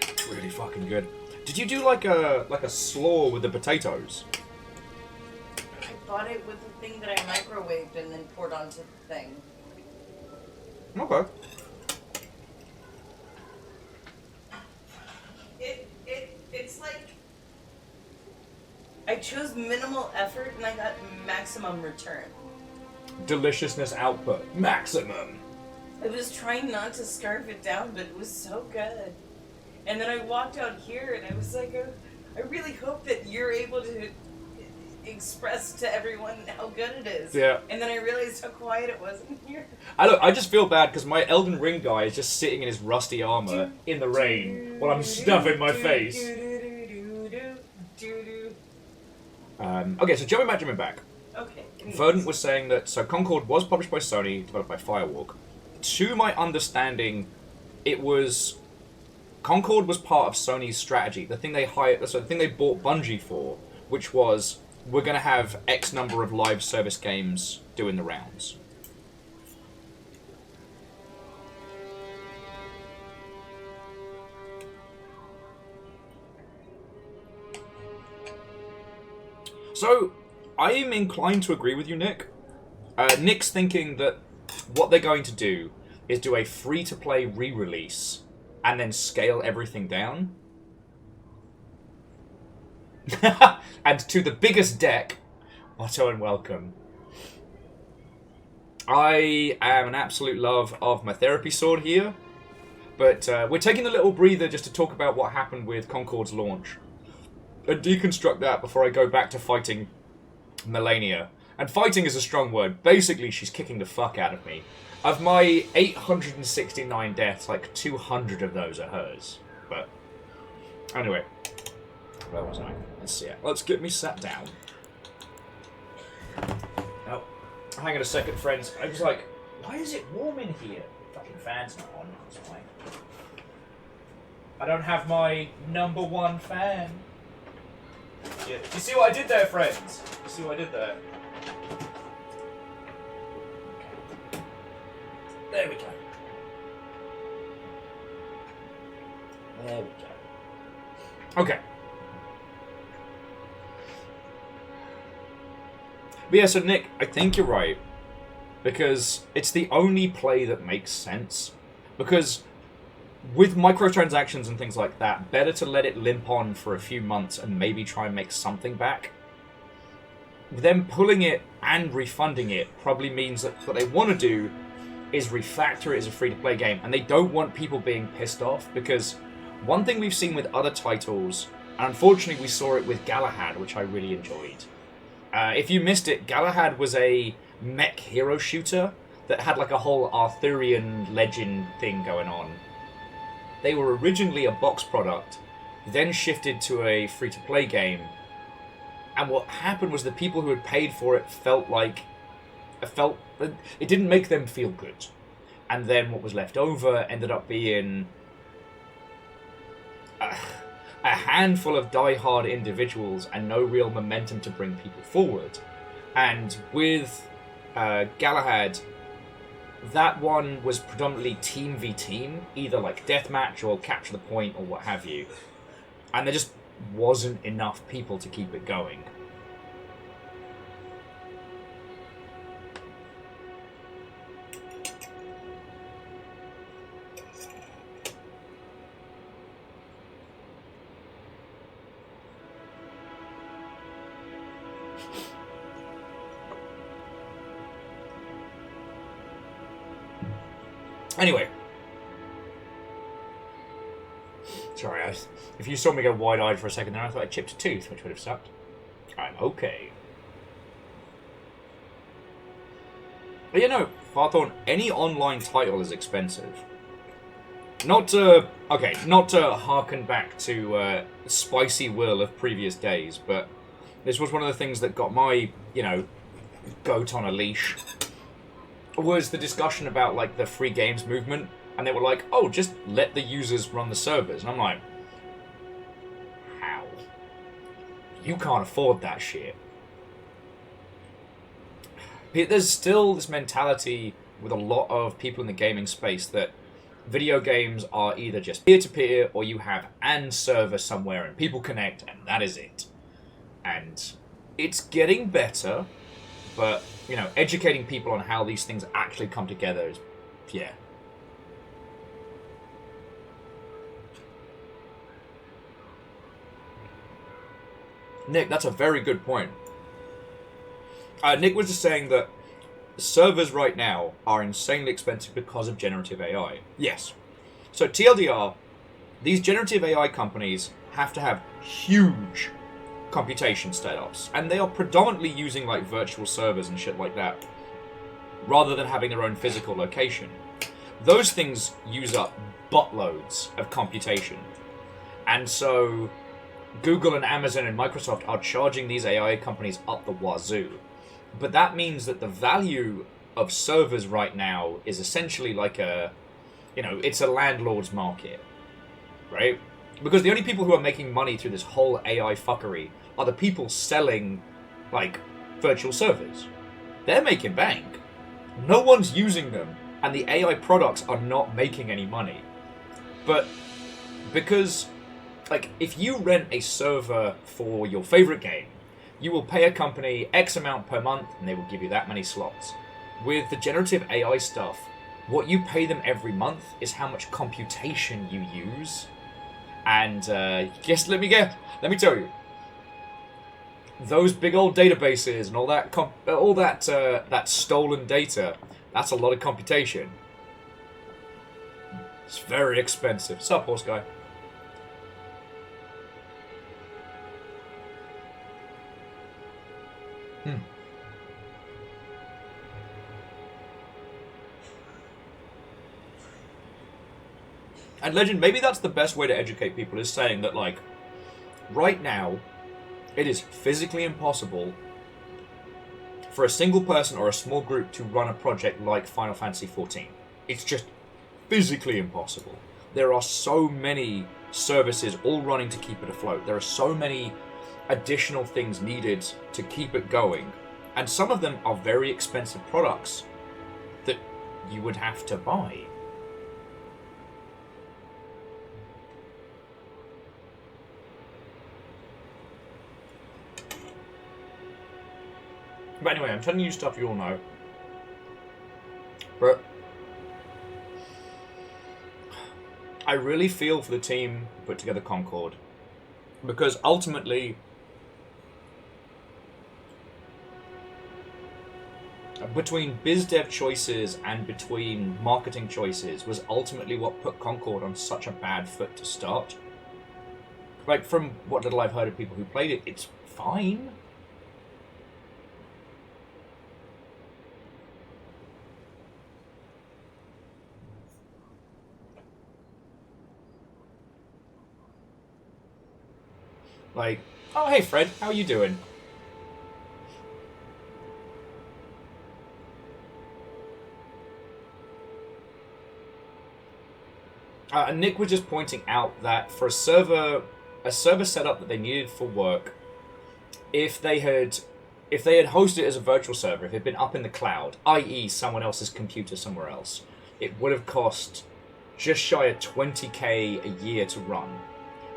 It's really fucking good. Did you do like a slaw with the potatoes? I bought it with the thing that I microwaved and then poured onto the thing. Okay. It's like I chose minimal effort and I got maximum return. Deliciousness output. Maximum. I was trying not to scarf it down, but it was so good. And then I walked out here and I was like, I really hope that you're able to express to everyone how good it is. Yeah. And then I realized how quiet it was in here. I just feel bad because my Elden Ring guy is just sitting in his rusty armor in the rain while I'm stuffing my face. Okay, so jumping back. Okay. Verdant was saying that, so Concord was published by Sony, developed by Firewalk. To my understanding, Concord was part of Sony's strategy. The thing they bought Bungie for, which was, we're going to have X number of live service games doing the rounds. So, I am inclined to agree with you, Nick. Nick's thinking that what they're going to do is do a free-to-play re-release and then scale everything down. And to the biggest deck, Otto and welcome. I am an absolute love of my therapy sword here, but we're taking a little breather just to talk about what happened with Concord's launch and deconstruct that before I go back to fighting Malenia. And fighting is a strong word. Basically, she's kicking the fuck out of me. Of my 869 deaths, like 200 of those are hers. But anyway, where was I? Let's see it. Let's get me sat down. Oh, hang on a second, friends. I was like, why is it warm in here? Fucking fan's not on. That's why. I don't have my #1 fan. Yeah. You see what I did there, friends? You see what I did there? There we go. There we go. Okay. But yeah, so Nick, I think you're right. Because it's the only play that makes sense. Because with microtransactions and things like that, better to let it limp on for a few months and maybe try and make something back. Them pulling it and refunding it probably means that what they want to do is refactor it as a free-to-play game, and they don't want people being pissed off, because one thing we've seen with other titles, and unfortunately we saw it with Galahad, which I really enjoyed. If you missed it, Galahad was a mech hero shooter that had like a whole Arthurian legend thing going on. They were originally a box product, then shifted to a free-to-play game, and what happened was the people who had paid for it felt it didn't make them feel good. And then what was left over ended up being a handful of die-hard individuals and no real momentum to bring people forward. And with Galahad, that one was predominantly team v team, either like deathmatch or capture the point or what have you. And there just wasn't enough people to keep it going. Anyway. Sorry, if you saw me go wide-eyed for a second there, I thought I chipped a tooth, which would have sucked. I'm okay. But you know, Farthorn, any online title is expensive. Not to harken back to spicy will of previous days, but this was one of the things that got my, goat on a leash. Was the discussion about like the free games movement, and they were like, oh, just let the users run the servers. And I'm like, how? You can't afford that shit. But there's still this mentality with a lot of people in the gaming space that video games are either just peer-to-peer or you have an server somewhere and people connect and that is it. And it's getting better. But, you know, educating people on how these things actually come together is, yeah. Nick, that's a very good point. Nick was just saying that servers right now are insanely expensive because of generative AI. Yes. So TLDR, these generative AI companies have to have huge computation setups, and they are predominantly using like virtual servers and shit like that, rather than having their own physical location. Those things use up buttloads of computation, and so Google and Amazon and Microsoft are charging these AI companies up the wazoo. But that means that the value of servers right now is essentially like a, you know, it's a landlord's market, right? Because the only people who are making money through this whole AI fuckery are the people selling, like, virtual servers. They're making bank. No one's using them, and the AI products are not making any money. But because, like, if you rent a server for your favorite game, you will pay a company X amount per month, and they will give you that many slots. With the generative AI stuff, what you pay them every month is how much computation you use. And just let me tell you, those big old databases and all that that stolen data, that's a lot of computation. It's very expensive. Sup, horse guy? And Legend, maybe that's the best way to educate people, is saying that, like, right now, it is physically impossible for a single person or a small group to run a project like Final Fantasy XIV. It's just physically impossible. There are so many services all running to keep it afloat. There are so many additional things needed to keep it going. And some of them are very expensive products that you would have to buy. But anyway, I'm telling you stuff you all know. But I really feel for the team who put together Concord. Because ultimately, between biz dev choices and between marketing choices was ultimately what put Concord on such a bad foot to start. Like, from what little I've heard of people who played it, it's fine. Like, oh hey Fred, how are you doing? Nick was just pointing out that for a server setup that they needed for work, if they had hosted it as a virtual server, if it had been up in the cloud, i.e. someone else's computer somewhere else, it would have cost just shy of 20k a year to run,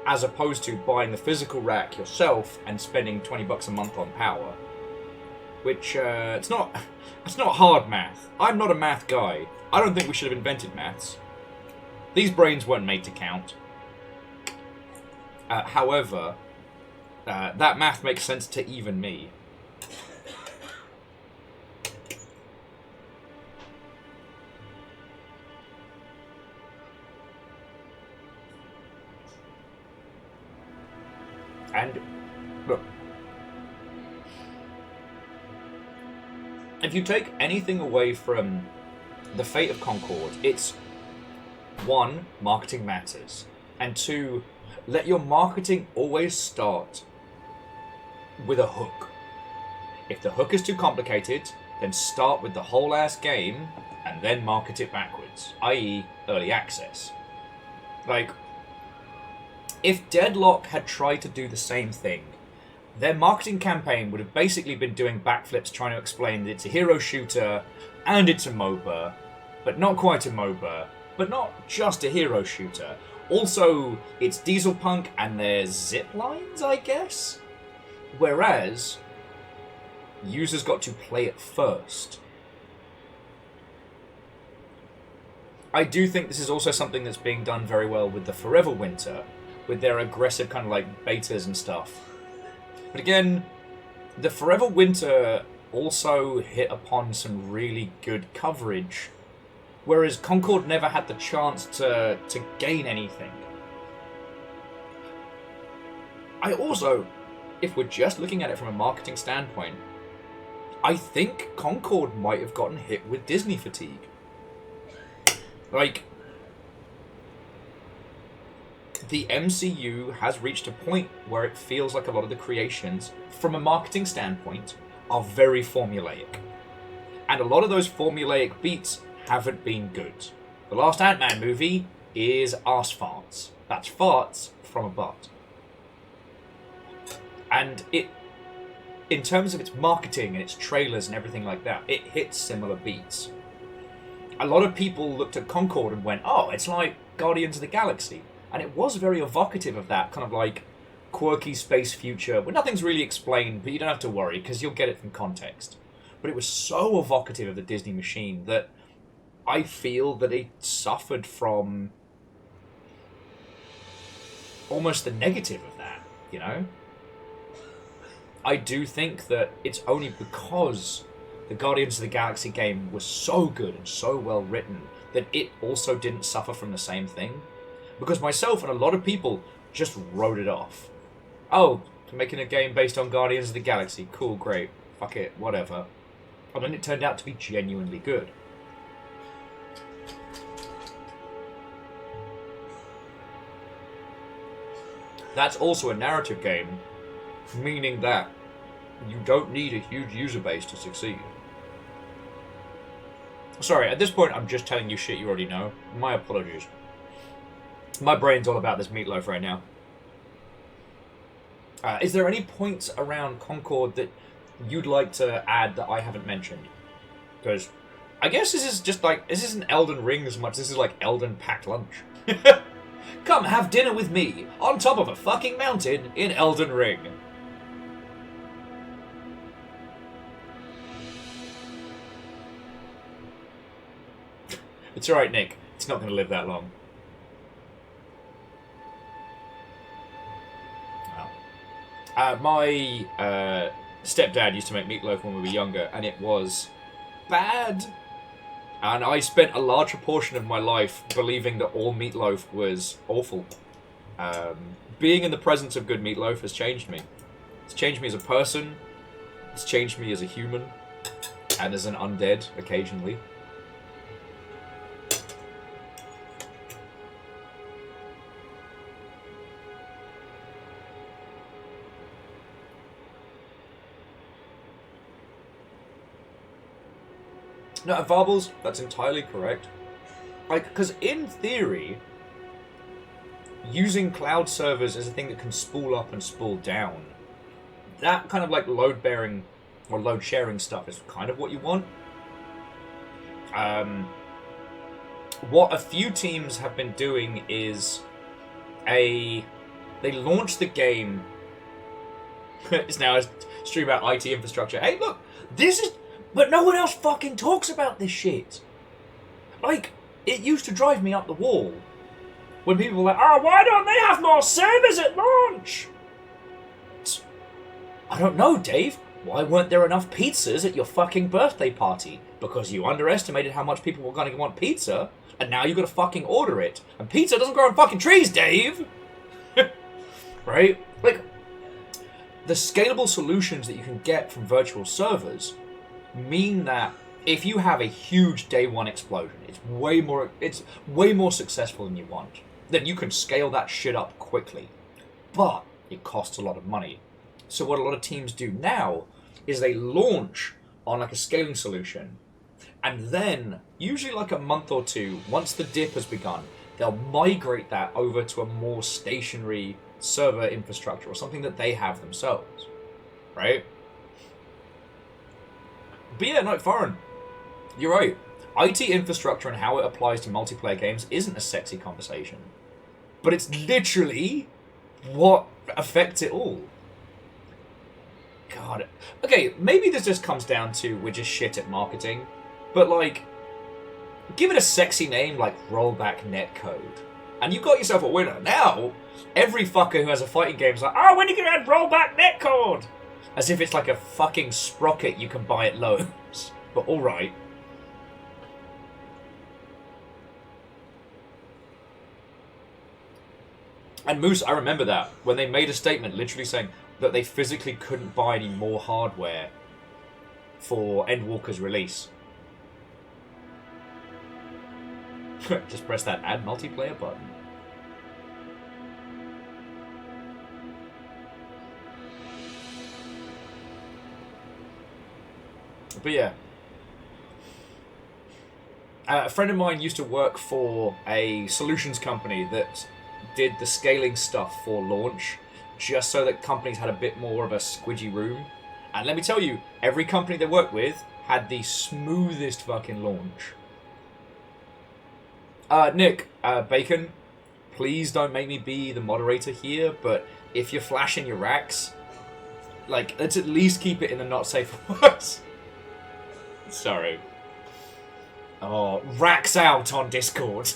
as opposed to buying the physical rack yourself and spending 20 bucks a month on power. Which, it's not hard math. I'm not a math guy. I don't think we should have invented maths. These brains weren't made to count. However, that math makes sense to even me. And, look, if you take anything away from the fate of Concord, it's 1, marketing matters, and 2, let your marketing always start with a hook. If the hook is too complicated, then start with the whole ass game and then market it backwards, i.e. early access. Like, if Deadlock had tried to do the same thing, their marketing campaign would have basically been doing backflips trying to explain that it's a hero shooter and it's a MOBA, but not quite a MOBA, but not just a hero shooter. Also, it's diesel punk and there's zip lines, I guess? Whereas, users got to play it first. I do think this is also something that's being done very well with the Forever Winter, with their aggressive kind of like betas and stuff. But again, the Forever Winter also hit upon some really good coverage, whereas Concord never had the chance to gain anything. I also, if we're just looking at it from a marketing standpoint, I think Concord might have gotten hit with Disney fatigue. Like, the MCU has reached a point where it feels like a lot of the creations, from a marketing standpoint, are very formulaic. And a lot of those formulaic beats haven't been good. The last Ant-Man movie is arse farts. That's farts from a butt. And it, in terms of its marketing and its trailers and everything like that, it hits similar beats. A lot of people looked at Concord and went, oh, it's like Guardians of the Galaxy. And it was very evocative of that kind of like quirky space future where nothing's really explained, but you don't have to worry because you'll get it from context. But it was so evocative of the Disney machine that I feel that it suffered from almost the negative of that, you know? I do think that it's only because the Guardians of the Galaxy game was so good and so well written that it also didn't suffer from the same thing. Because myself and a lot of people just wrote it off. Oh, making a game based on Guardians of the Galaxy. Cool, great. Fuck it, whatever. And then it turned out to be genuinely good. That's also a narrative game, meaning that you don't need a huge user base to succeed. Sorry, at this point I'm just telling you shit you already know. My apologies. My brain's all about this meatloaf right now. Is there any points around Concord that you'd like to add that I haven't mentioned? Because I guess this is just like, this isn't Elden Ring as much, this is like Elden packed lunch. Come have dinner with me on top of a fucking mountain in Elden Ring. It's alright, Nick. It's not going to live that long. My stepdad used to make meatloaf when we were younger, and it was bad. And I spent a large proportion of my life believing that all meatloaf was awful. Being in the presence of good meatloaf has changed me. It's changed me as a person. It's changed me as a human. And as an undead, occasionally. No, Varbles, that's entirely correct. Like, because in theory, using cloud servers is a thing that can spool up and spool down. That kind of like load-bearing or load-sharing stuff is kind of what you want. What a few teams have been doing is they launched the game. It's now a stream about IT infrastructure. Hey, look, this is. But no one else fucking talks about this shit. Like, it used to drive me up the wall when people were like, oh, why don't they have more servers at launch? I don't know, Dave. Why weren't there enough pizzas at your fucking birthday party? Because you underestimated how much people were going to want pizza, and now you've got to fucking order it. And pizza doesn't grow on fucking trees, Dave! Right? Like, the scalable solutions that you can get from virtual servers mean that if you have a huge day one explosion, it's way more successful than you want. Then you can scale that shit up quickly. But it costs a lot of money. So what a lot of teams do now is they launch on like a scaling solution, and then usually like a month or two, once the dip has begun, they'll migrate that over to a more stationary server infrastructure or something that they have themselves. Right? But yeah, no, foreign. You're right. IT infrastructure and how it applies to multiplayer games isn't a sexy conversation. But it's literally what affects it all. God. Okay, maybe this just comes down to we're just shit at marketing, but like, give it a sexy name like Rollback Netcode, and you got yourself a winner. Now, every fucker who has a fighting game is like, oh, when are you gonna add Rollback Netcode? As if it's like a fucking sprocket you can buy at Lowe's. But alright. And Moose, I remember that, when they made a statement literally saying that they physically couldn't buy any more hardware for Endwalker's release. Just press that add multiplayer button. But yeah. A friend of mine used to work for a solutions company that did the scaling stuff for launch, just so that companies had a bit more of a squidgy room. And let me tell you, every company they worked with had the smoothest fucking launch. Nick, Bacon, please don't make me be the moderator here, but if you're flashing your racks, like, let's at least keep it in the not safe words. Sorry. Oh, racks out on Discord.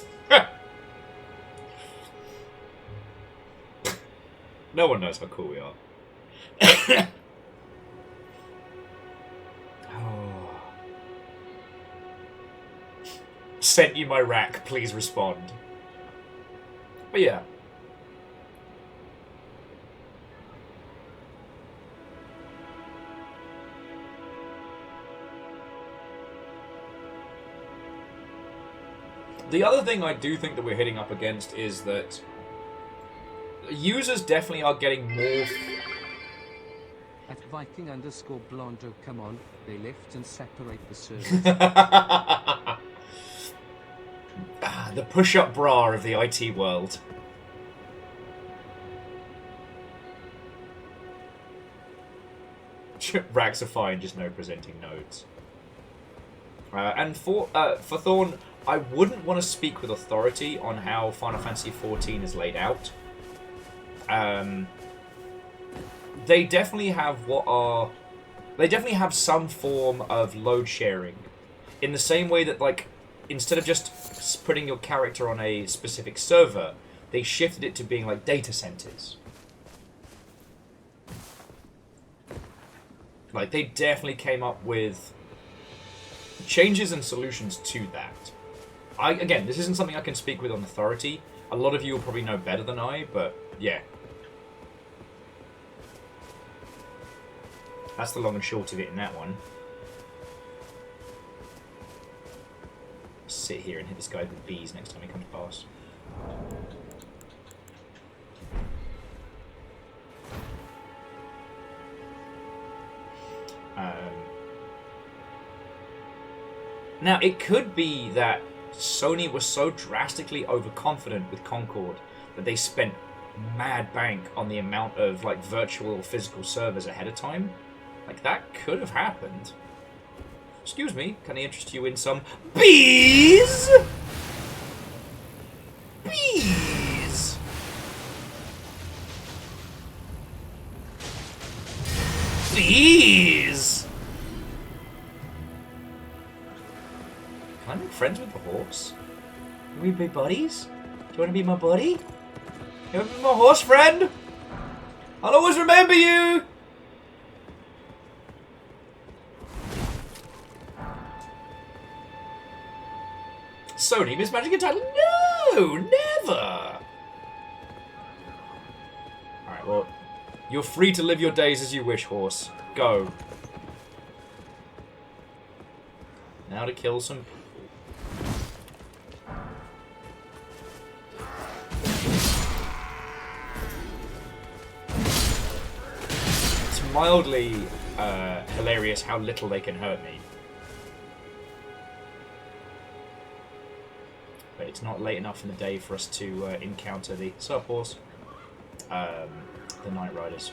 No one knows how cool we are. Oh. Sent you my rack, please respond. But yeah. The other thing I do think that we're hitting up against is that users definitely are getting more... At Viking_Blondo, come on, they lift and separate the servers. The push-up bra of the IT world. Racks are fine, just no presenting nodes. And for Thorn, I wouldn't want to speak with authority on how Final Fantasy XIV is laid out. They definitely have they definitely have some form of load sharing, in the same way that, like, instead of just putting your character on a specific server, they shifted it to being like data centers. Like, they definitely came up with changes and solutions to that. Again, this isn't something I can speak with on authority. A lot of you will probably know better than I, but yeah. That's the long and short of it in that one. Sit here and hit this guy with bees next time he comes past. Now, it could be that Sony was so drastically overconfident with Concord that they spent mad bank on the amount of, like, virtual or physical servers ahead of time. Like, that could have happened. Excuse me, can I interest you in some bees? Bees! Bees! Can I make friends with the horse? Can we be buddies? Do you want to be my buddy? You want to be my horse friend? I'll always remember you! Sony, Miss Magic and title? No! Never! Alright, well, you're free to live your days as you wish, horse. Go. Now to kill some people. It's mildly hilarious how little they can hurt me. But it's not late enough in the day for us to encounter the horse, the Night Riders.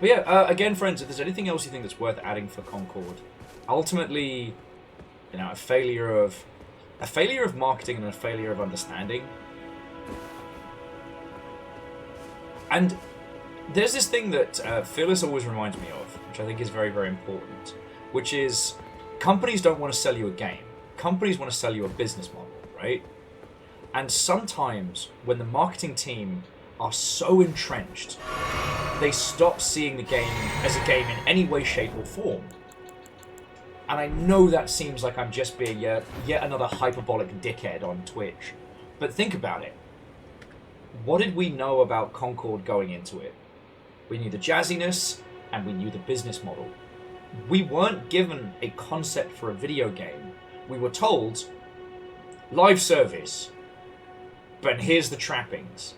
But yeah, again, friends, if there's anything else you think that's worth adding for Concord, ultimately, you know, a failure of marketing and a failure of understanding. And there's this thing that Phyllis always reminds me of, which I think is very, very important, which is companies don't want to sell you a game. Companies want to sell you a business model, right? And sometimes when the marketing team are so entrenched, they stop seeing the game as a game in any way, shape, or form. And I know that seems like I'm just being yet another hyperbolic dickhead on Twitch. But think about it. What did we know about Concord going into it? We knew the jazziness, and we knew the business model. We weren't given a concept for a video game. We were told, live service, but here's the trappings.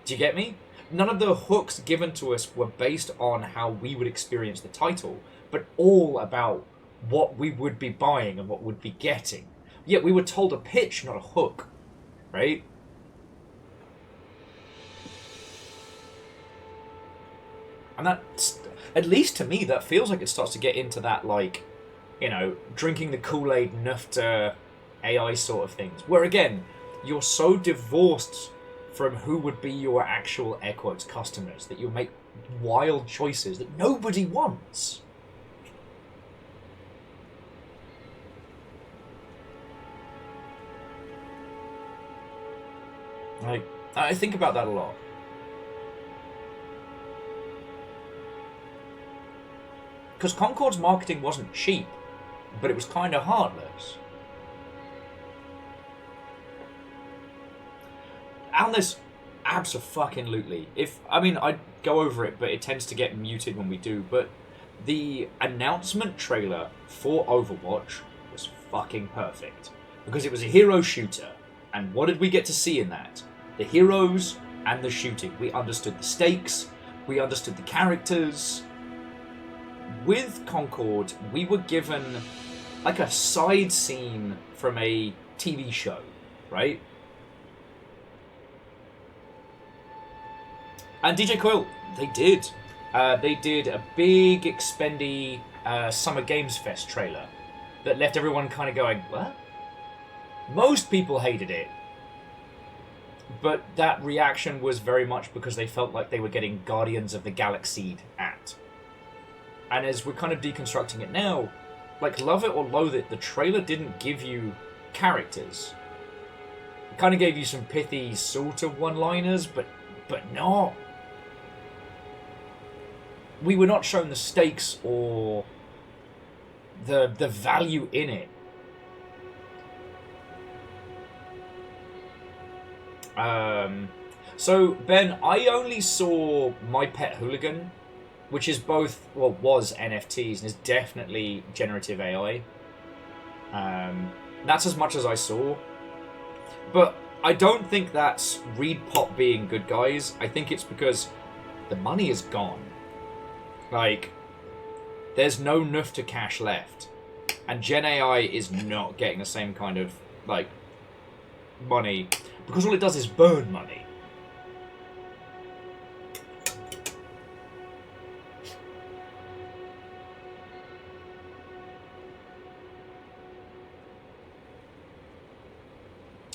Do you get me? None of the hooks given to us were based on how we would experience the title, but all about what we would be buying and what we'd be getting. Yet we were told a pitch, not a hook, right? And that, at least to me, that feels like it starts to get into that, like, you know, drinking the Kool-Aid, nufta AI sort of things. Where, again, you're so divorced from who would be your actual, air quotes, customers, that you'll make wild choices that nobody wants. Like, I think about that a lot. Because Concord's marketing wasn't cheap, but it was kind of heartless. And there's abso-fucking-lutely. I'd go over it, but it tends to get muted when we do, but the announcement trailer for Overwatch was fucking perfect. Because it was a hero shooter, and what did we get to see in that? The heroes and the shooting. We understood the stakes, we understood the characters. With Concord, we were given like a side scene from a TV show, right? And DJ Coil, they did. They did a big, expendy Summer Games Fest trailer that left everyone kind of going, what? Most people hated it. But that reaction was very much because they felt like they were getting Guardians of the Galaxy at. And as we're kind of deconstructing it now, like, love it or loathe it, the trailer didn't give you characters. It kind of gave you some pithy sort of one-liners, but not. We were not shown the stakes or the value in it. So, Ben, I only saw My Pet Hooligan, which is both, well, was NFTs and is definitely generative AI. That's as much as I saw. But I don't think that's Reed Pop being good guys. I think it's because the money is gone. Like, there's no nufta cash left. And Gen AI is not getting the same kind of, like, money. Because all it does is burn money.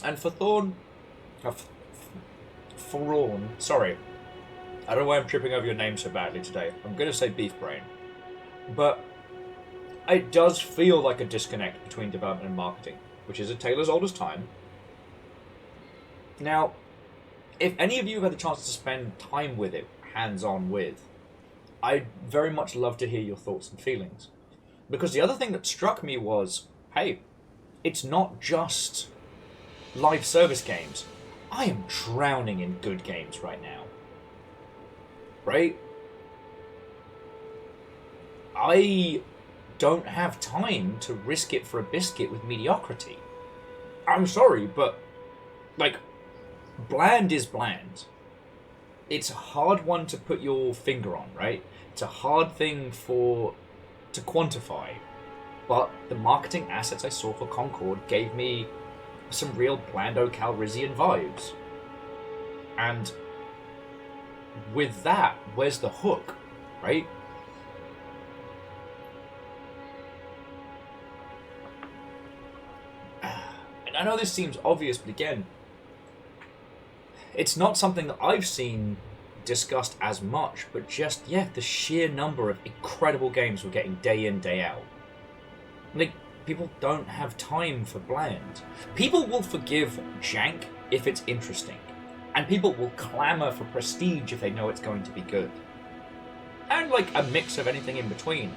And for Thorn... Thorn... Sorry. I don't know why I'm tripping over your name so badly today. I'm going to say Beef Brain. But it does feel like a disconnect between development and marketing, which is a tale as old as time. Now, if any of you have had the chance to spend time with it, hands-on with, I'd very much love to hear your thoughts and feelings. Because the other thing that struck me was, hey, it's not just live service games. I am drowning in good games right now. Right? I don't have time to risk it for a biscuit with mediocrity. I'm sorry, but, like, bland is bland. It's a hard one to put your finger on, right? It's a hard thing to quantify. But the marketing assets I saw for Concord gave me some real Blando Calrissian vibes. And with that, where's the hook, right? And I know this seems obvious, but again, it's not something that I've seen discussed as much, but just, yeah, the sheer number of incredible games we're getting day in, day out. Like, people don't have time for bland. People will forgive jank if it's interesting. And people will clamour for prestige if they know it's going to be good. And, like, a mix of anything in between.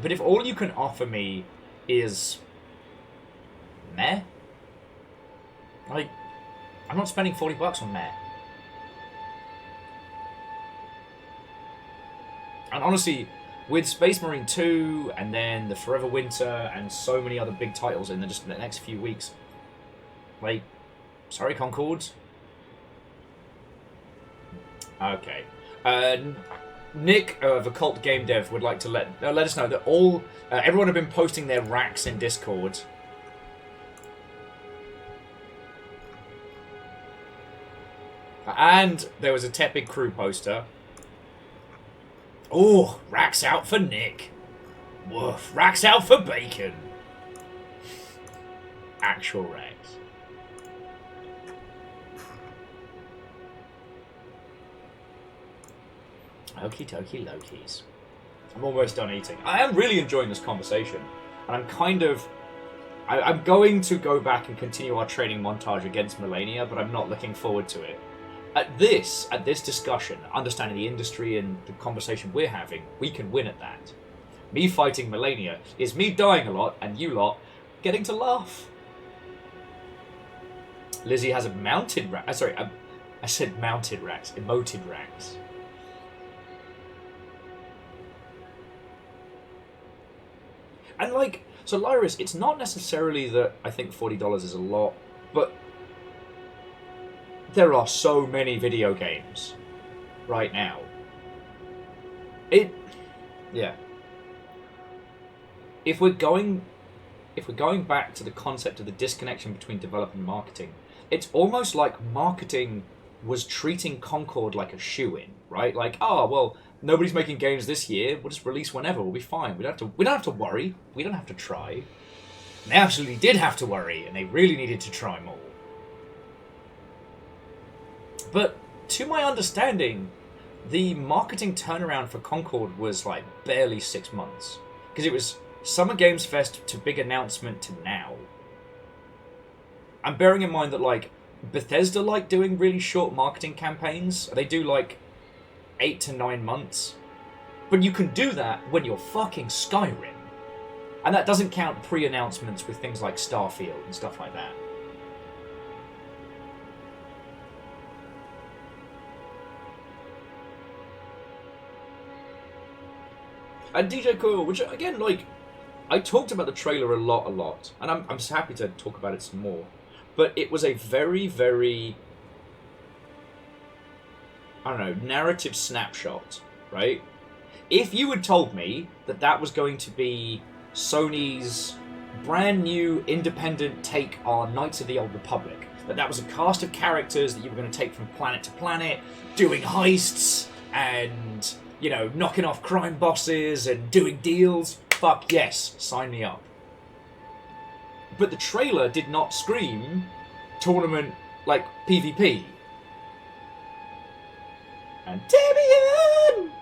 But if all you can offer me is meh, like, I'm not spending $40 on meh. And honestly, with Space Marine 2 and then the Forever Winter and so many other big titles in just the next few weeks, like, sorry, Concord. Okay. Nick of Occult Game Dev would like to let us know that everyone have been posting their racks in Discord. And there was a Tepid Crew poster. Oh, racks out for Nick. Woof, racks out for Bacon. Actual racks. Okie dokie Lokies. I'm almost done eating. I am really enjoying this conversation. And I'm kind of... I'm going to go back and continue our training montage against Malenia, but I'm not looking forward to it. At this discussion, understanding the industry and the conversation we're having, we can win at that. Me fighting Malenia is me dying a lot, and you lot getting to laugh. Lizzie has a mounted rack. Sorry, I said mounted racks. Emoted racks. And like, so Lyris, it's not necessarily that I think $40 is a lot, but there are so many video games right now. Yeah. If we're going back to the concept of the disconnection between development and marketing, it's almost like marketing was treating Concord like a shoe-in, right? Like, oh well, nobody's making games this year. We'll just release whenever. We'll be fine. We don't have to worry. We don't have to try. And they absolutely did have to worry, and they really needed to try more. But to my understanding, the marketing turnaround for Concord was like barely 6 months. Because it was Summer Games Fest to big announcement to now. I'm bearing in mind that like Bethesda like doing really short marketing campaigns. They do like 8 to 9 months. But you can do that when you're fucking Skyrim. And that doesn't count pre-announcements with things like Starfield and stuff like that. And DJ Coil, which again, like, I talked about the trailer a lot, and I'm happy to talk about it some more. But it was a very, very, I don't know, narrative snapshot, right? If you had told me that that was going to be Sony's brand new independent take on Knights of the Old Republic, that was a cast of characters that you were going to take from planet to planet, doing heists and, you know, knocking off crime bosses and doing deals, fuck yes, sign me up. But the trailer did not scream tournament like PvP. And Damien!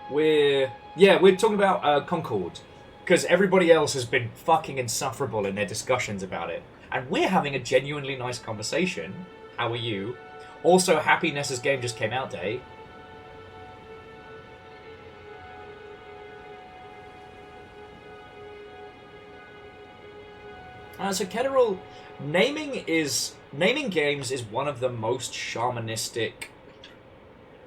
We're talking about Concord. Because everybody else has been fucking insufferable in their discussions about it. And we're having a genuinely nice conversation. How are you? Also, happy Nessa's game just came out day. So Ketterall, naming games is one of the most shamanistic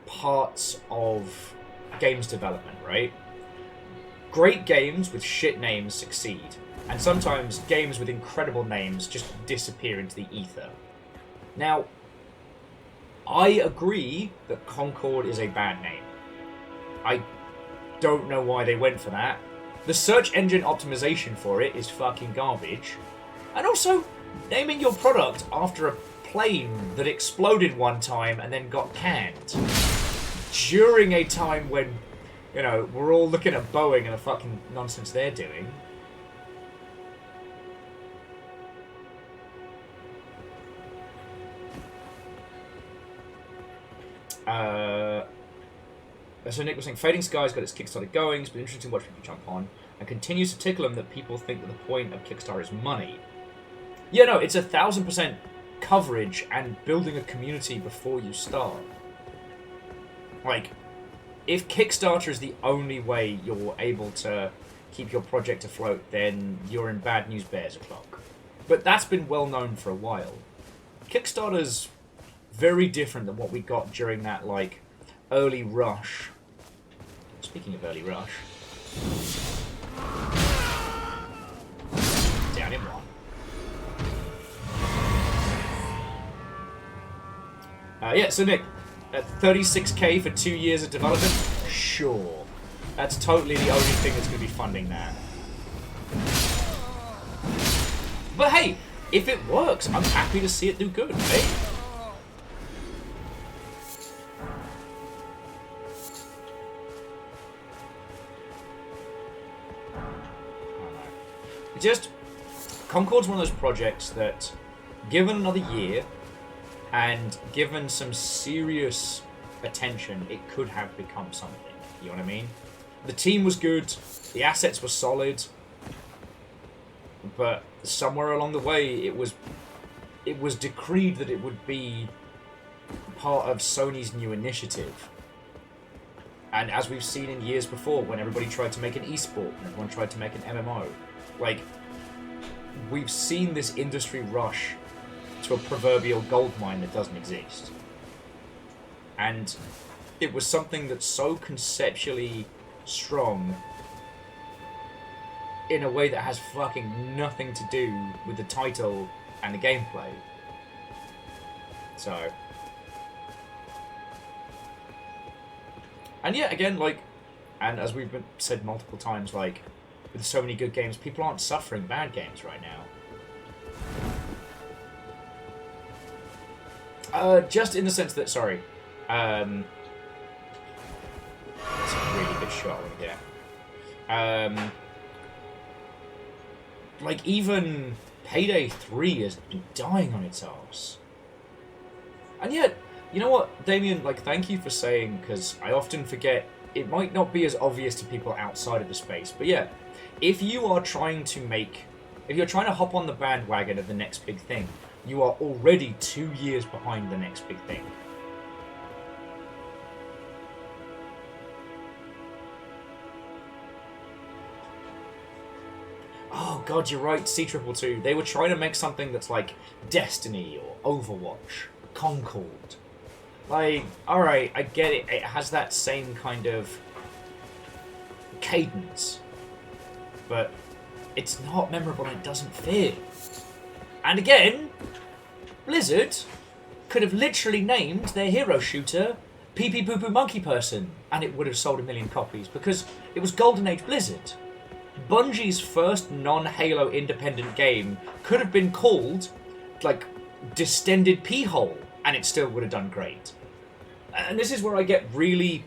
parts of games development, right? Great games with shit names succeed, and sometimes games with incredible names just disappear into the ether. Now, I agree that Concord is a bad name. I don't know why they went for that. The search engine optimization for it is fucking garbage. And also, naming your product after a plane that exploded one time and then got canned. During a time when, you know, we're all looking at Boeing and the fucking nonsense they're doing. So Nick was saying, Fading Sky's got its Kickstarter going. It's been interesting to watch people jump on, and continues to tickle them that people think that the point of Kickstarter is money. Yeah, no, it's 1,000% coverage and building a community before you start. Like, if Kickstarter is the only way you're able to keep your project afloat, then you're in bad news bears o'clock. But that's been well known for a while. Kickstarter's very different than what we got during that, like, early rush. Speaking of early rush. Down in one. Yeah, so Nick, at 36k for 2 years of development? Sure. That's totally the only thing that's going to be funding that. But hey, if it works, I'm happy to see it do good, eh? Just, Concord's one of those projects that, given another year, and given some serious attention, it could have become something. You know what I mean? The team was good, the assets were solid, but somewhere along the way, it was decreed that it would be part of Sony's new initiative. And as we've seen in years before, when everybody tried to make an esport, and everyone tried to make an MMO, like, we've seen this industry rush to a proverbial goldmine that doesn't exist. And it was something that's so conceptually strong in a way that has fucking nothing to do with the title and the gameplay. So... And yeah, again, like, and as we've said multiple times, like, with so many good games, people aren't suffering bad games right now. Just in the sense that, sorry, that's a really good shot I want to get. Like, even Payday 3 has been dying on its arse. And yet, you know what, Damien, like, thank you for saying, because I often forget, it might not be as obvious to people outside of the space, but yeah, if you are trying to if you're trying to hop on the bandwagon of the next big thing, you are already 2 years behind the next big thing. Oh god, you're right, C222. They were trying to make something that's like Destiny or Overwatch, Concord. Like, alright, I get it. It has that same kind of cadence. But it's not memorable and it doesn't fit. And again, Blizzard could have literally named their hero shooter Pee Pee Poo Poo Monkey Person, and it would have sold 1 million copies because it was Golden Age Blizzard. Bungie's first non-Halo independent game could have been called, like, Distended Pee Hole, and it still would have done great. And this is where I get really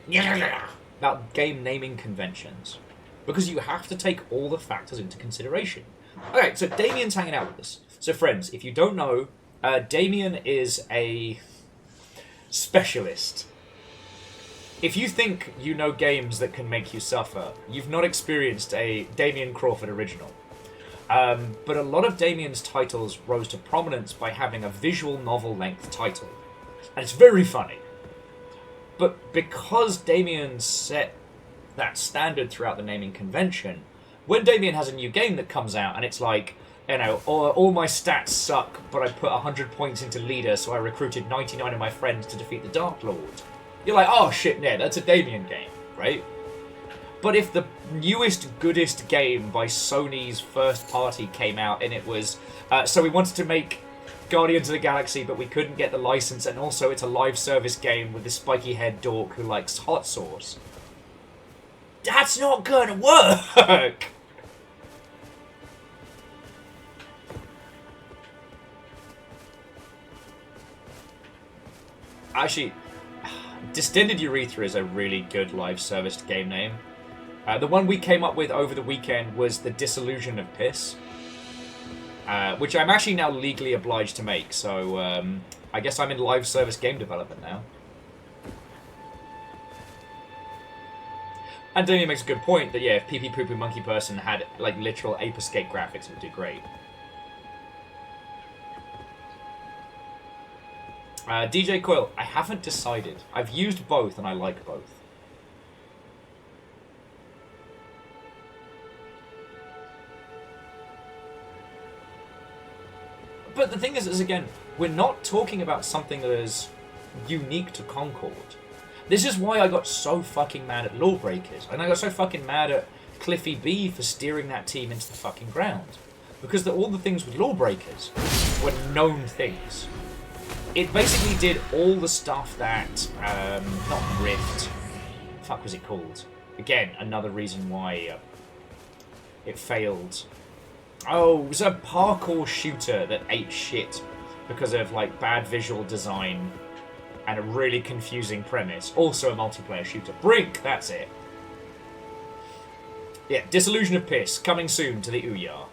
about game naming conventions. Because you have to take all the factors into consideration. Okay, so Damien's hanging out with us. So friends, if you don't know, Damien is a specialist. If you think you know games that can make you suffer, you've not experienced a Damien Crawford original. But a lot of Damien's titles rose to prominence by having a visual novel-length title. And it's very funny. But because Damien set that standard throughout the naming convention, when Damien has a new game that comes out and it's like, you know, all my stats suck, but I put 100 points into leader, so I recruited 99 of my friends to defeat the Dark Lord. You're like, oh shit, yeah, that's a Damien game, right? But if the newest, goodest game by Sony's first party came out and it was, so we wanted to make Guardians of the Galaxy, but we couldn't get the license, and also it's a live service game with this spiky head dork who likes hot sauce. That's not gonna work! Actually, Distended Urethra is a really good live serviced game name. The one we came up with over the weekend was The Disillusion of Piss, which I'm actually now legally obliged to make, so I guess I'm in live service game development now. And Daniel makes a good point that, yeah, if Pee Pee Poo Poo Monkey Person had, like, literal Ape Escape graphics, it would do great. DJ Coil, I haven't decided. I've used both, and I like both. But the thing is again, we're not talking about something that is unique to Concord. This is why I got so fucking mad at Lawbreakers, and I got so fucking mad at Cliffy B for steering that team into the fucking ground. Because all the things with Lawbreakers were known things. It basically did all the stuff that, not Rift, fuck was it called? Again, another reason why it failed. Oh, it was a parkour shooter that ate shit because of, like, bad visual design and a really confusing premise. Also a multiplayer shooter. Brink, that's it. Yeah, Disillusion of Piss, coming soon to the Ouya.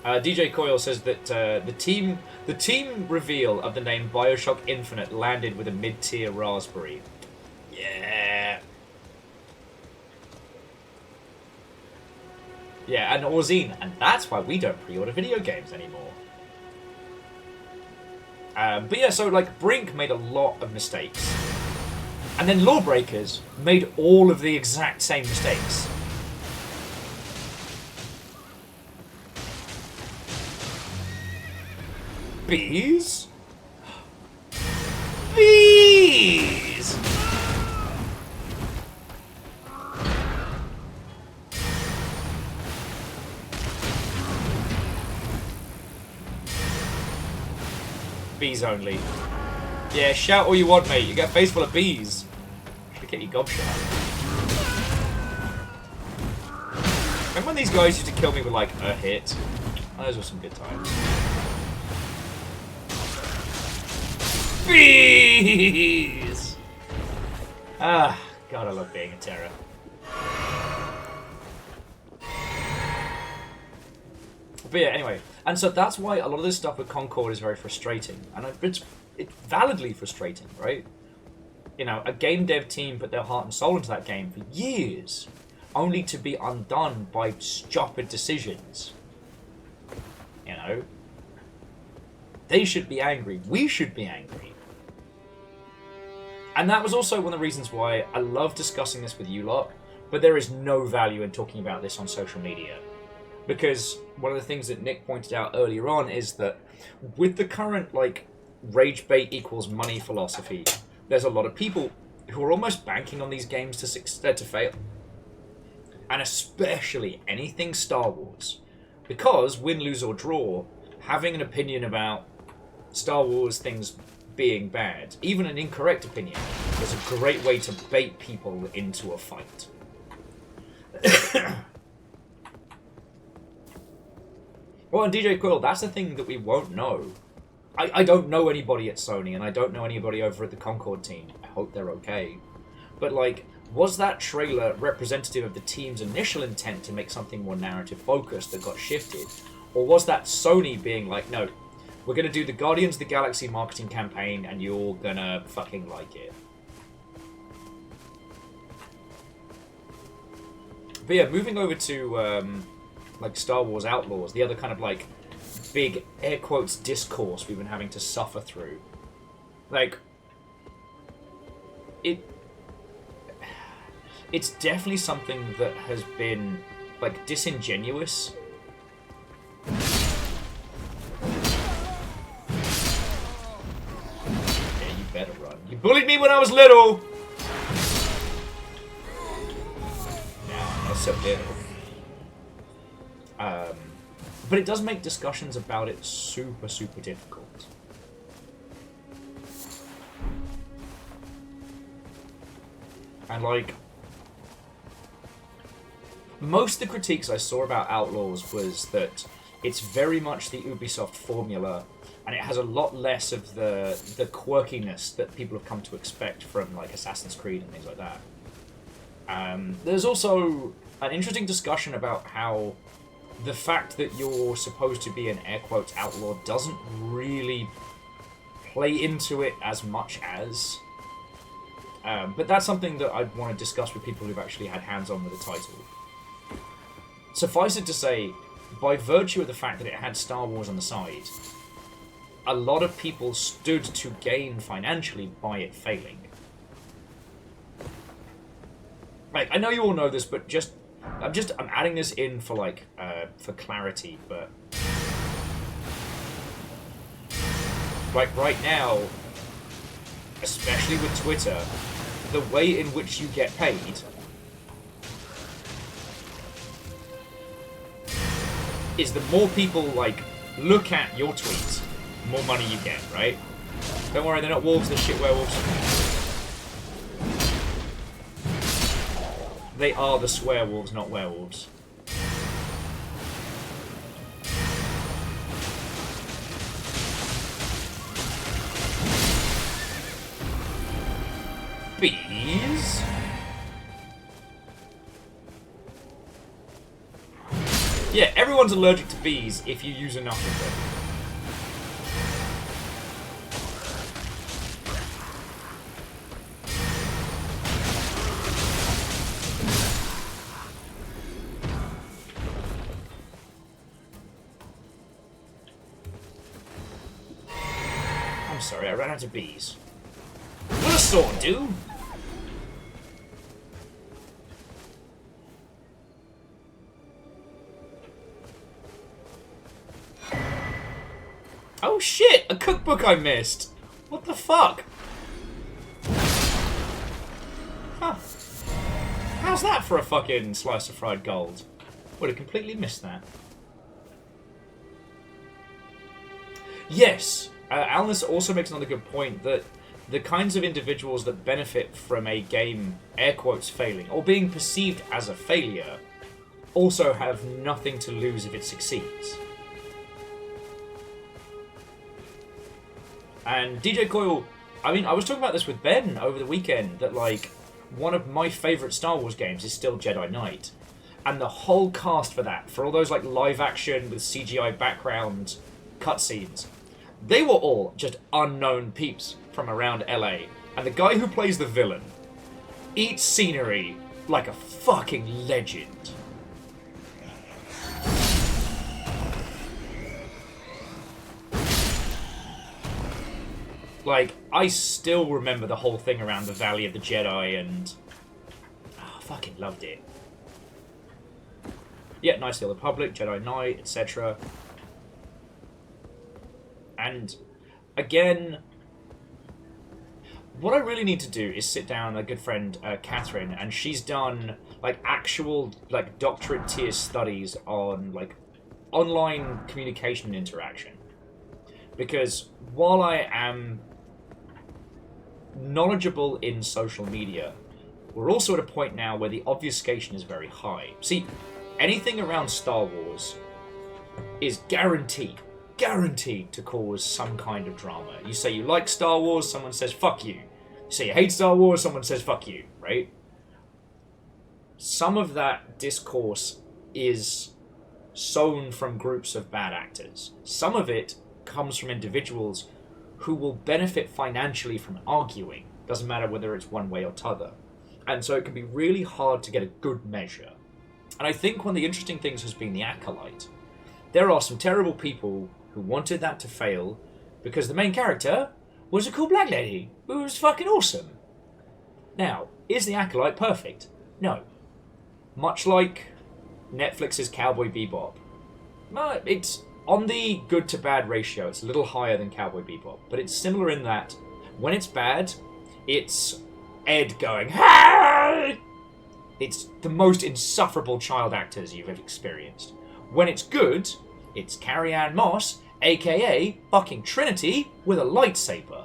DJ Coyle says that the team reveal of the name Bioshock Infinite landed with a mid-tier raspberry. Yeah. Yeah, and Orzine, and that's why we don't pre-order video games anymore. But yeah, so like Brink made a lot of mistakes, and then Lawbreakers made all of the exact same mistakes. Bees? Bees! Bees only. Yeah, shout all you want, mate. You got a face full of bees. Should get your gob shot. Remember when these guys used to kill me with, like, a hit? Oh, those were some good times. Bees! Ah, God, I love being a terror. But yeah, anyway. And so that's why a lot of this stuff with Concord is very frustrating. And it's validly frustrating, right? You know, a game dev team put their heart and soul into that game for years, only to be undone by stupid decisions. You know? They should be angry. We should be angry. And that was also one of the reasons why I love discussing this with you lot, but there is no value in talking about this on social media. Because one of the things that Nick pointed out earlier on is that with the current, like, rage bait equals money philosophy, there's a lot of people who are almost banking on these games to fail. And especially anything Star Wars. Because, win, lose, or draw, having an opinion about Star Wars things being bad, even an incorrect opinion, is a great way to bait people into a fight. Well, and DJ Quill, that's the thing that we won't know. I don't know anybody at Sony, and I don't know anybody over at the Concord team. I hope they're okay. But, like, was that trailer representative of the team's initial intent to make something more narrative-focused that got shifted? Or was that Sony being like, no, we're going to do the Guardians of the Galaxy marketing campaign, and you're going to fucking like it. But yeah, moving over to, like, Star Wars Outlaws, the other kind of, like, big, air quotes, discourse we've been having to suffer through. Like, it's definitely something that has been, like, disingenuous. Better run. You bullied me when I was little! Now I'm not so little. But it does make discussions about it super, super difficult. And, like, most of the critiques I saw about Outlaws was that it's very much the Ubisoft formula, and it has a lot less of the quirkiness that people have come to expect from, like, Assassin's Creed and things like that. There's also an interesting discussion about how the fact that you're supposed to be an air quotes outlaw doesn't really play into it as much as. But that's something that I'd want to discuss with people who've actually had hands-on with the title. Suffice it to say, by virtue of the fact that it had Star Wars on the side, a lot of people stood to gain financially by it failing. Like, I know you all know this, but I'm adding this in for like for clarity, but like right now, especially with Twitter, the way in which you get paid is the more people like look at your tweets, the more money you get, right? Don't worry, they're not wolves, they're shit werewolves. They are the swearwolves, not werewolves. Bees? Yeah, everyone's allergic to bees if you use enough of them. I'm sorry, I ran out of bees. Will a sword do? Oh shit! A cookbook I missed! What the fuck? Huh. How's that for a fucking slice of fried gold? Would have completely missed that. Yes! Alnus also makes another good point that the kinds of individuals that benefit from a game, air quotes, failing, or being perceived as a failure, also have nothing to lose if it succeeds. And DJ Coyle, I mean, I was talking about this with Ben over the weekend, that, like, one of my favourite Star Wars games is still Jedi Knight. And the whole cast for that, for all those, like, live-action with CGI background cutscenes, they were all just unknown peeps from around LA. And the guy who plays the villain eats scenery like a fucking legend. Like, I still remember the whole thing around the Valley of the Jedi, and I fucking loved it. Yeah, Knights of the Old Republic, Jedi Knight, etc. And again, what I really need to do is sit down with a good friend, Catherine, and she's done like actual like doctorate tier studies on like online communication and interaction. Because while I am knowledgeable in social media, we're also at a point now where the obfuscation is very high. See, anything around Star Wars is guaranteed to cause some kind of drama. You say you like Star Wars, someone says fuck you. You say you hate Star Wars, someone says fuck you, right? Some of that discourse is sown from groups of bad actors. Some of it comes from individuals who will benefit financially from arguing. Doesn't matter whether it's one way or t'other. And so it can be really hard to get a good measure. And I think one of the interesting things has been the Acolyte. There are some terrible people who wanted that to fail because the main character was a cool black lady who was fucking awesome. Now, is the Acolyte perfect? No. Much like Netflix's Cowboy Bebop. It's on the good to bad ratio, it's a little higher than Cowboy Bebop, but it's similar in that when it's bad, it's Ed going, "Hey!" It's the most insufferable child actors you've ever experienced. When it's good, it's Carrie-Anne Moss, aka fucking Trinity, with a lightsaber.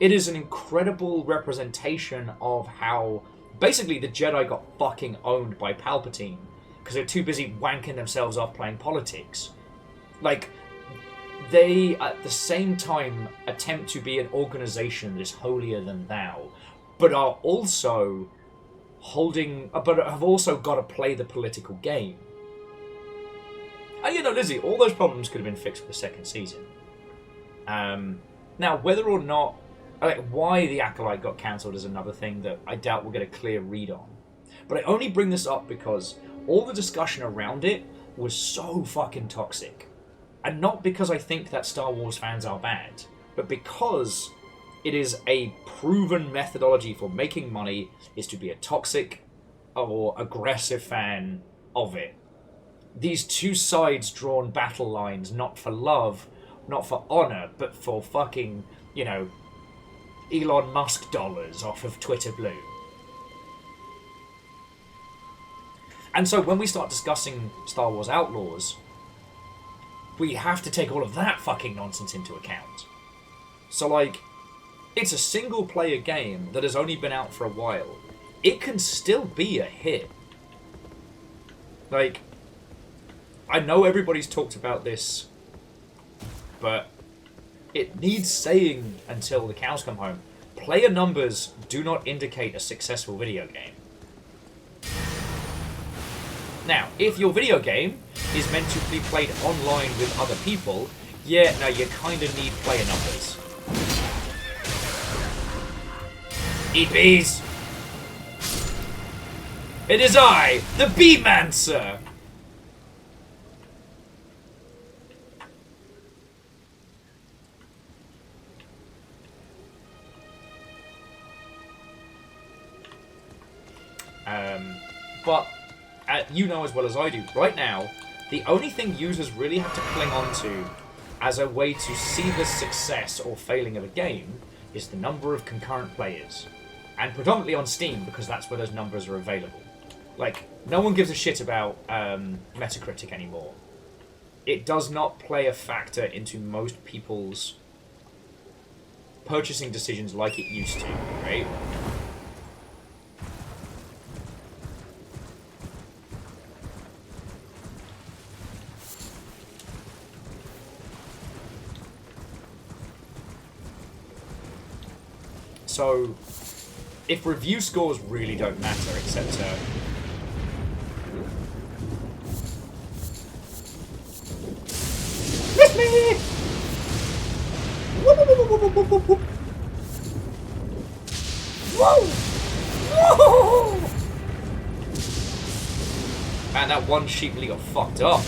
It is an incredible representation of how basically the Jedi got fucking owned by Palpatine because they're too busy wanking themselves off playing politics. Like, they, at the same time, attempt to be an organization that is holier than thou, but are also but have also got to play the political game. And you know, Lizzie, all those problems could have been fixed with the second season. Now, whether or not, why the Acolyte got cancelled is another thing that I doubt we'll get a clear read on. But I only bring this up because all the discussion around it was so fucking toxic. And not because I think that Star Wars fans are bad, but because it is a proven methodology for making money is to be a toxic or aggressive fan of it. These two sides drawn battle lines, not for love, not for honor, but for fucking, you know, Elon Musk dollars off of Twitter Blue. And so when we start discussing Star Wars Outlaws, we have to take all of that fucking nonsense into account. So, like, it's a single-player game that has only been out for a while. It can still be a hit. Like, I know everybody's talked about this, but it needs saying until the cows come home. Player numbers do not indicate a successful video game. Now, if your video game is meant to be played online with other people, yeah, no, you kind of need player numbers. Eat bees! It is I, the Bee-Mancer! But you know as well as I do, right now, the only thing users really have to cling on to as a way to see the success or failing of a game is the number of concurrent players. And predominantly on Steam, because that's where those numbers are available. Like, no one gives a shit about Metacritic anymore. It does not play a factor into most people's purchasing decisions like it used to, right? So, if review scores really don't matter, except Miss me! Whoa! Whoa! Man, that one sheep really got fucked up.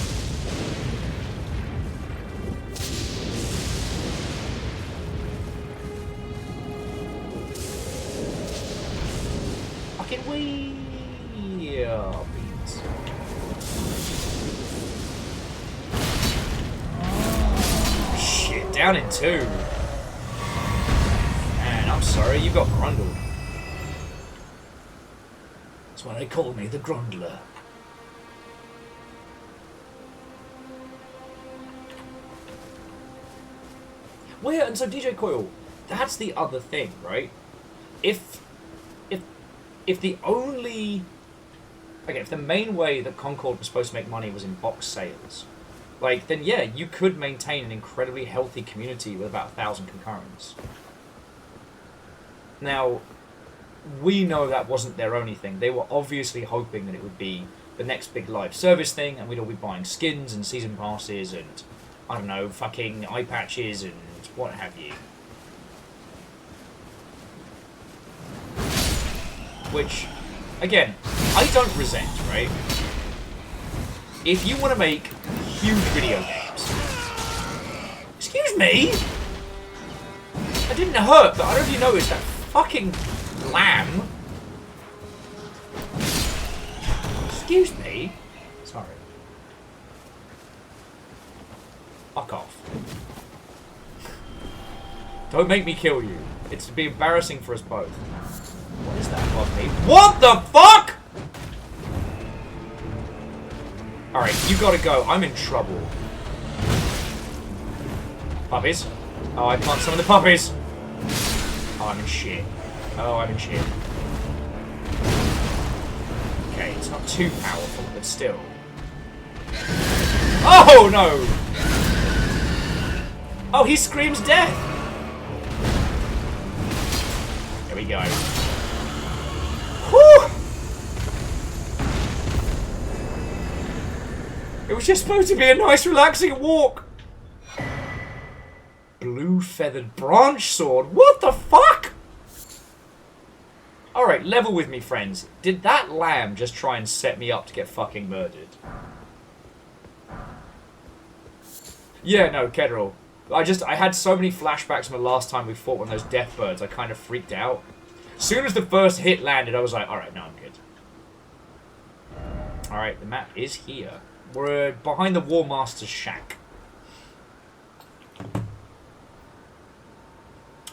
Fucking wee! Oh, beans. Shit, down in 2. Man, I'm sorry, you got grundled. That's why they call me the Grundler. Well, yeah, and so DJ Coil, that's the other thing, right? If the only... Okay, if the main way that Concord was supposed to make money was in box sales, like, then yeah, you could maintain an incredibly healthy community with about 1,000 concurrents. Now, we know that wasn't their only thing. They were obviously hoping that it would be the next big live service thing, and we'd all be buying skins and season passes and, I don't know, fucking eye patches and what have you. Which, again, I don't resent, right? If you want to make huge video games... Excuse me? I didn't hurt, but I don't know if you noticed that fucking lamb. Excuse me? Sorry. Fuck off. Don't make me kill you. It's to be embarrassing for us both. What is that above me? What the fuck?! Alright, you gotta go. I'm in trouble. Puppies? Oh, I can't summon the puppies! Oh, I'm in shit. Oh, I'm in shit. Okay, it's not too powerful, but still. Oh, no! Oh, he screams death! Here we go. Whew! It was just supposed to be a nice, relaxing walk. Blue feathered branch sword. What the fuck? Alright, level with me, friends. Did that lamb just try and set me up to get fucking murdered? Yeah, no, Kedril. I had so many flashbacks from the last time we fought one of those death birds, I kind of freaked out. As soon as the first hit landed, I was like, alright, no, I'm good. Alright, the map is here. We're behind the War Master's shack.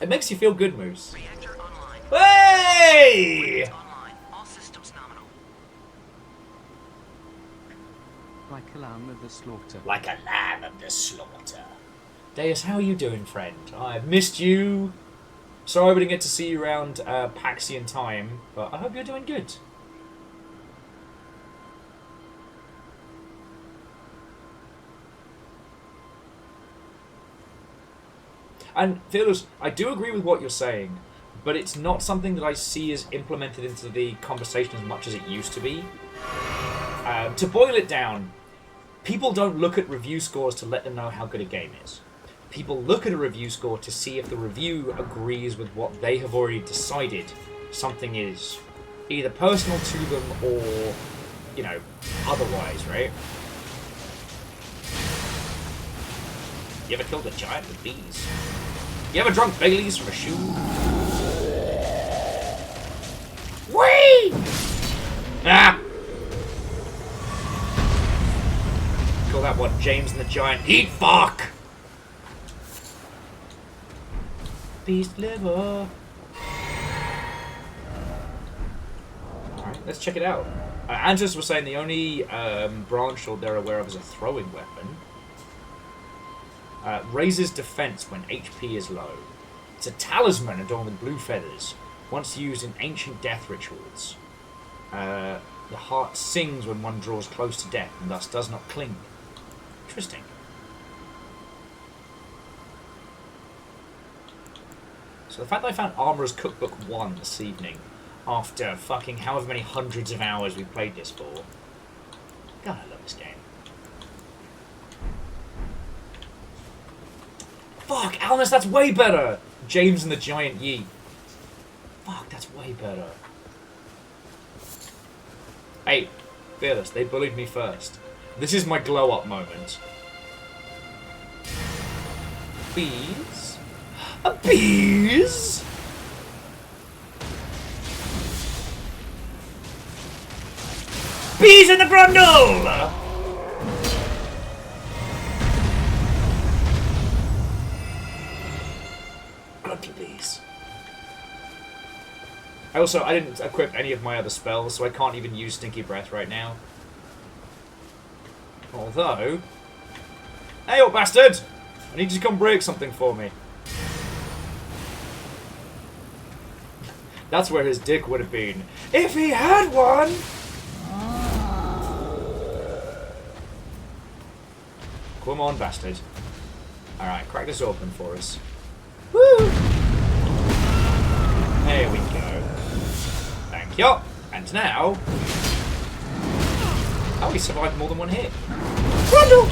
It makes you feel good, Moose. Reactor online. Hey! Online. All systems nominal. Like a lamb of the slaughter. Like a lamb of the slaughter. Deus, how are you doing, friend? I've missed you. Sorry we didn't get to see you around Paxian time, but I hope you're doing good. And, Fearless, I do agree with what you're saying, but it's not something that I see as implemented into the conversation as much as it used to be. To boil it down, people don't look at review scores to let them know how good a game is. People look at a review score to see if the review agrees with what they have already decided something is either personal to them or, you know, otherwise, right? You ever killed a giant with bees? You ever drunk Baileys from a shoe? Whee! Ah! Call that one James and the Giant Eat Fuck! Beast liver. Alright, let's check it out. Andres was saying the only branch sword they're aware of is a throwing weapon. Raises defense when HP is low. It's a talisman adorned with blue feathers, once used in ancient death rituals. The heart sings when one draws close to death and thus does not cling. Interesting. So the fact that I found Armorer's Cookbook 1 this evening, after fucking however many hundreds of hours we played this for. God, I love this game. Fuck, Almas, that's way better! James and the Giant Yeet. Fuck, that's way better. Hey, Fearless, they bullied me first. This is my glow-up moment. Bees? A bees? Bees in the grundle! Grumpy bees. I didn't equip any of my other spells, so I can't even use Stinky Breath right now. Although... Hey, old bastard! I need you to come break something for me. That's where his dick would have been. If he had one! Come on, bastard. Alright, crack this open for us. Woo! There we go. Thank you. And now... Oh, we survived more than one hit. Grundle!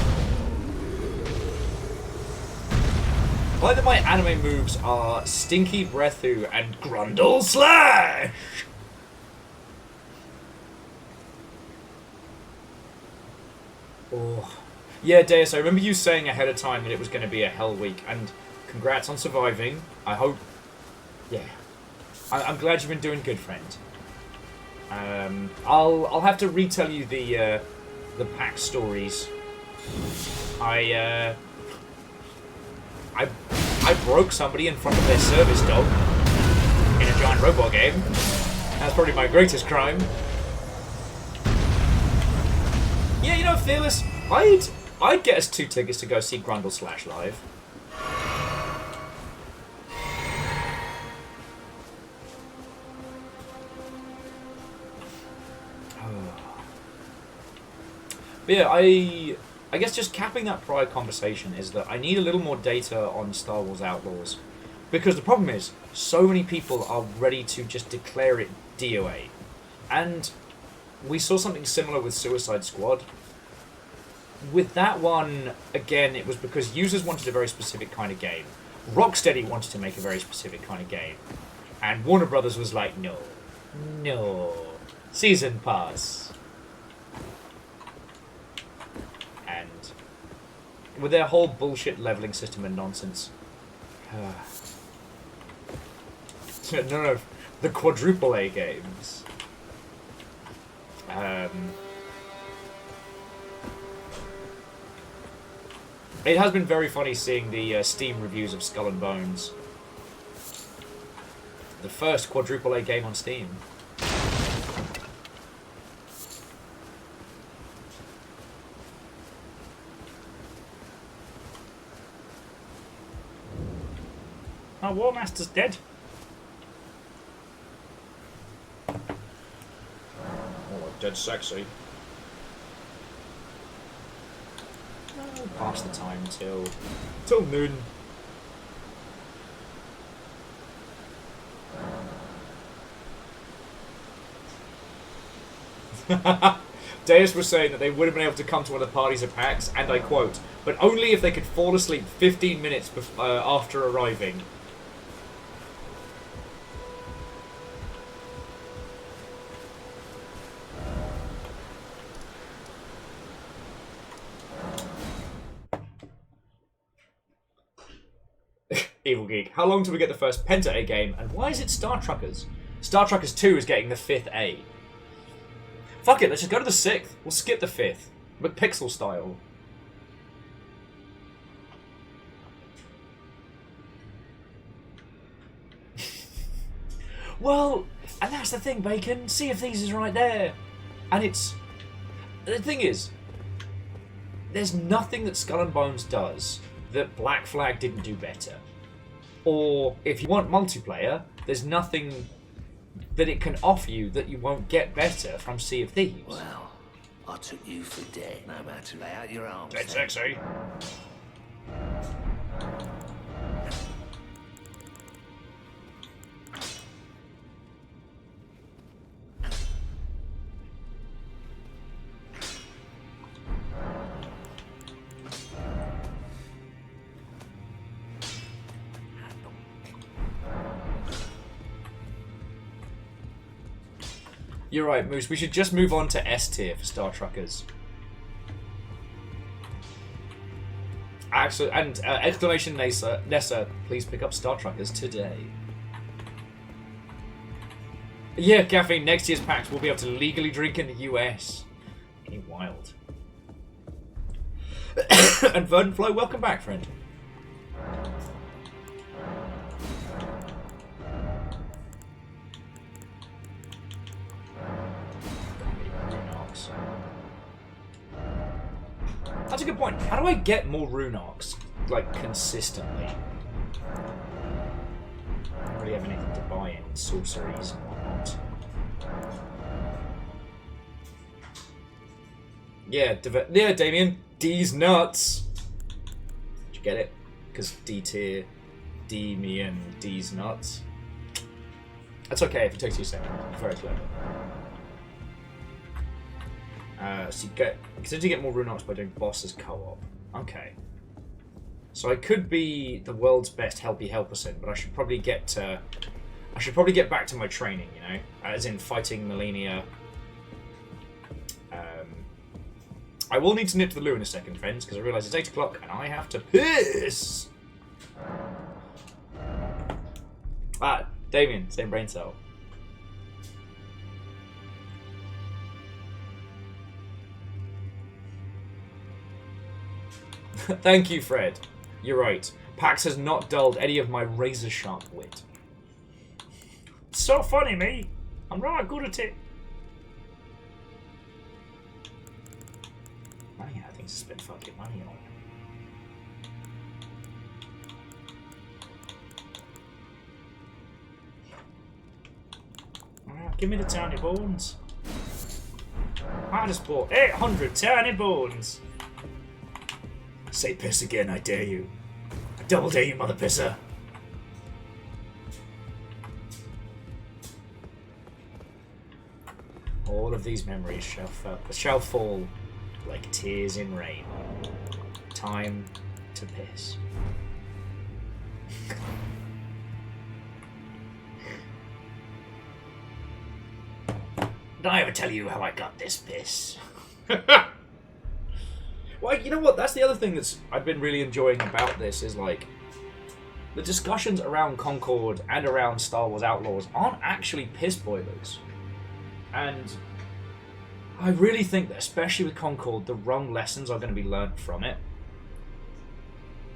I like that my anime moves are Stinky Breathu and Grundle Slash! Oh. Yeah, Deus, I remember you saying ahead of time that it was going to be a hell week, and congrats on surviving. I hope... Yeah. I'm glad you've been doing good, friend. I'll have to retell you the PAX stories. I broke somebody in front of their service dog in a giant robot game. That's probably my greatest crime. Yeah, you know, Fearless, I'd get us 2 tickets to go see Grundle Slash live. But yeah, I guess just capping that prior conversation is that I need a little more data on Star Wars Outlaws. Because the problem is, so many people are ready to just declare it DOA. And we saw something similar with Suicide Squad. with that one, again, it was because users wanted a very specific kind of game. Rocksteady wanted to make a very specific kind of game. And Warner Brothers was like, no. No. Season Pass. And with their whole bullshit leveling system and nonsense. No, the quadruple A games. It has been very funny seeing the Steam reviews of Skull and Bones. The first quadruple A game on Steam. Oh, War Master's dead. Oh, dead sexy. Pass the time till noon. Deus was saying that they would have been able to come to one of the parties at PAX, and I quote, but only if they could fall asleep 15 minutes after arriving. Evil Geek. How long till we get the first Penta A game, and why is it Star Truckers? Star Truckers 2 is getting the 5th A. Fuck it, let's just go to the 6th. We'll skip the 5th. But pixel style. Well, and that's the thing, Bacon. Sea of Thieves is right there. And it's... The thing is, there's nothing that Skull and Bones does that Black Flag didn't do better. Or, if you want multiplayer, there's nothing that it can offer you that you won't get better from Sea of Thieves. Well, I took you for dead, no man to lay out your arms. Dead sexy. You're right, Moose. We should just move on to S tier for Star Truckers. Actually, and exclamation Nessa, please pick up Star Truckers today. Yeah, Caffeine, next year's PAX we'll be able to legally drink in the US. Ain't wild. And Verdant Flow, welcome back, friend. That's a good point. How do I get more rune arcs, like, consistently? I don't really have anything to buy in sorceries and whatnot. Yeah, Damien. D's nuts. Did you get it? Because D tier, D me and D's nuts. That's okay if it takes you a second. Very clever. So you continue to get more rune arcs by doing bosses co-op. Okay. So I could be the world's best helpy helperson, but I should probably get back to my training, you know, as in fighting Malenia. I will need to nip to the loo in a second, friends, because I realise it's 8 o'clock and I have to piss. Damien, same brain cell. Thank you, Fred. You're right. PAX has not dulled any of my razor-sharp wit. So funny, me. I'm right good at it. Money, I think to spend fucking money on. Give me the tiny bones. I just bought 800 tiny bones. Say piss again, I dare you. I double dare you, mother pisser. All of these memories shall fall like tears in rain. Time to piss. Did I ever tell you how I got this piss? Well, you know what? That's the other thing that's I've been really enjoying about this is like the discussions around Concord and around Star Wars Outlaws aren't actually piss boilers. And I really think that, especially with Concord, the wrong lessons are going to be learned from it.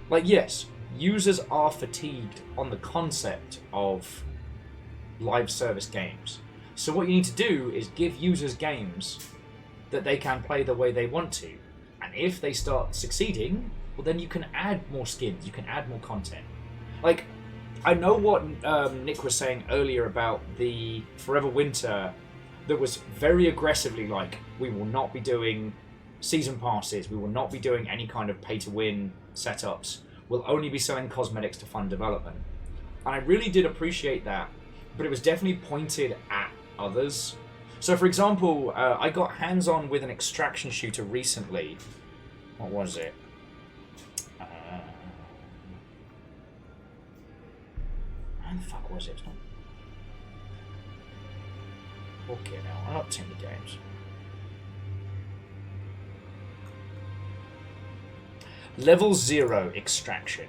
Like, yes, users are fatigued on the concept of live service games. So what you need to do is give users games that they can play the way they want to. And if they start succeeding, well then you can add more skins, you can add more content. Like, I know what Nick was saying earlier about the Forever Winter that was very aggressively like, we will not be doing season passes, we will not be doing any kind of pay-to-win setups, we'll only be selling cosmetics to fund development. And I really did appreciate that, but it was definitely pointed at others. So for example, I got hands-on with an extraction shooter recently. What was it? How the fuck was it? Okay, now I'm not Tinder games. Level 0 extraction.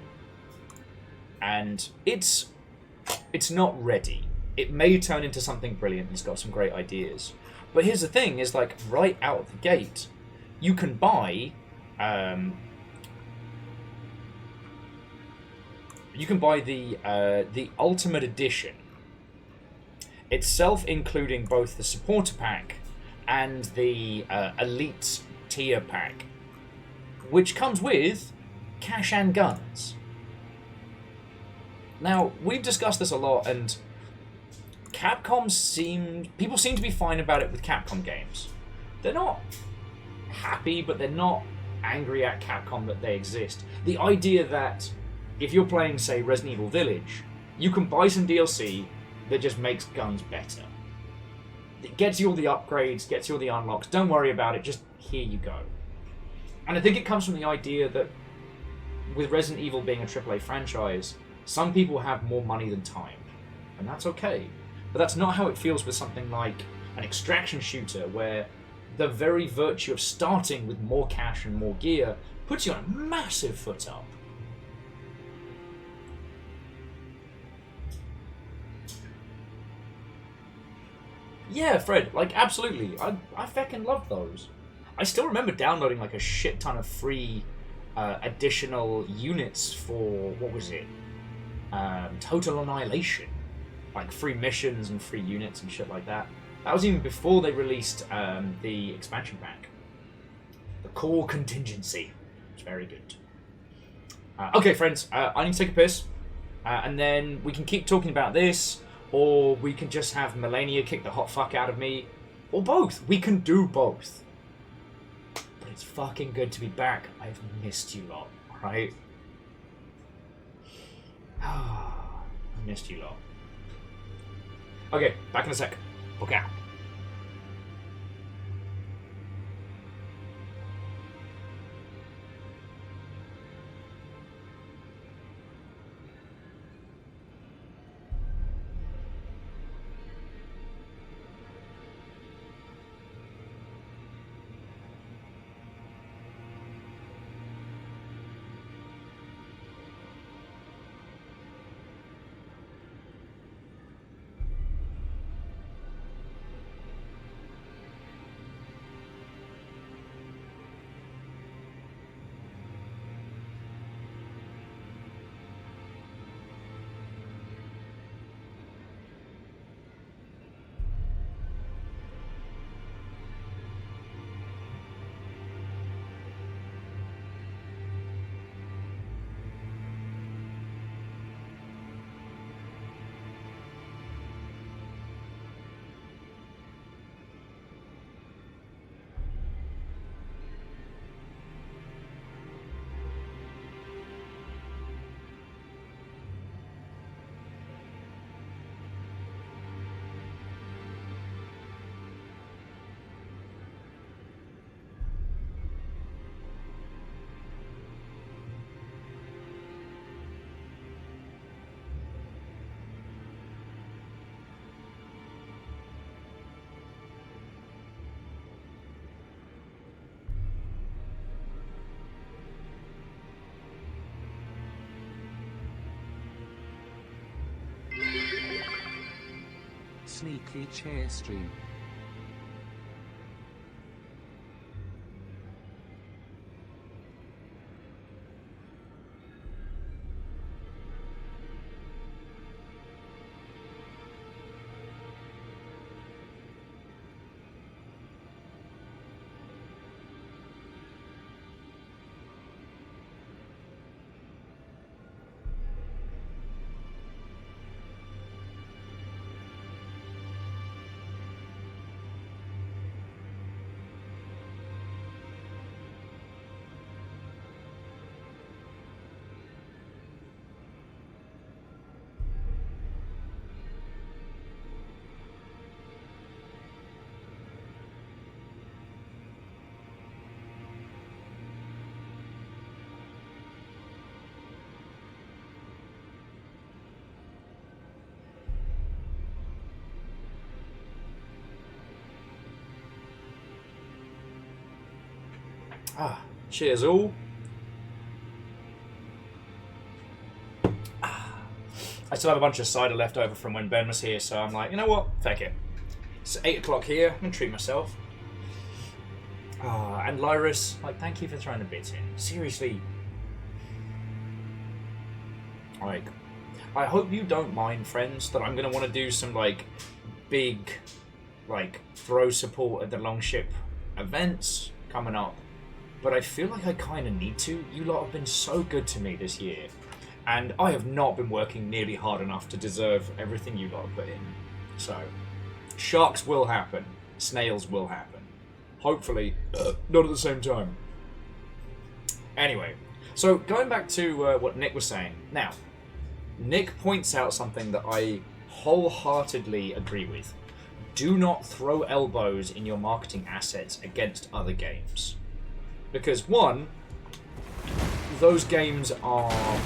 And it's not ready. It may turn into something brilliant. It's got some great ideas. But here's the thing, is like right out of the gate, you can buy the Ultimate Edition itself, including both the supporter pack and the Elite tier pack, which comes with cash and guns. Now, we've discussed this a lot, and people seem to be fine about it with Capcom games. They're not happy, but they're not angry at Capcom that they exist. The idea that if you're playing, say, Resident Evil Village, you can buy some DLC that just makes guns better. It gets you all the upgrades, gets you all the unlocks, don't worry about it, just here you go. And I think it comes from the idea that with Resident Evil being a AAA franchise, some people have more money than time, and that's okay. But that's not how it feels with something like an extraction shooter, where the very virtue of starting with more cash and more gear puts you on a massive foot up. Yeah, Fred, like, absolutely. I fucking love those. I still remember downloading, like, a shit ton of free additional units for, what was it? Total Annihilation. Like, free missions and free units and shit like that. That was even before they released the expansion pack. The core contingency. It's very good. Okay, friends, I need to take a piss. And then we can keep talking about this, or we can just have Malenia kick the hot fuck out of me, or both. We can do both. But it's fucking good to be back. I've missed you lot, right? I missed you lot. Okay, back in a sec. Okay. sneaky chair stream. Cheers all. I still have a bunch of cider left over from when Ben was here, so I'm like, you know what? Fuck it. It's 8 o'clock here. I'm gonna treat myself. And Lyris, like, thank you for throwing the bits in. Seriously. Like, I hope you don't mind, friends, that I'm gonna want to do some, like, big, like, throw support at the Longship events coming up. But I feel like I kind of need to. You lot have been so good to me this year. And I have not been working nearly hard enough to deserve everything you lot have put in. So, sharks will happen. Snails will happen. Hopefully, not at the same time. Anyway, so going back to what Nick was saying. Now, Nick points out something that I wholeheartedly agree with. Do not throw elbows in your marketing assets against other games. Because, one, those games are...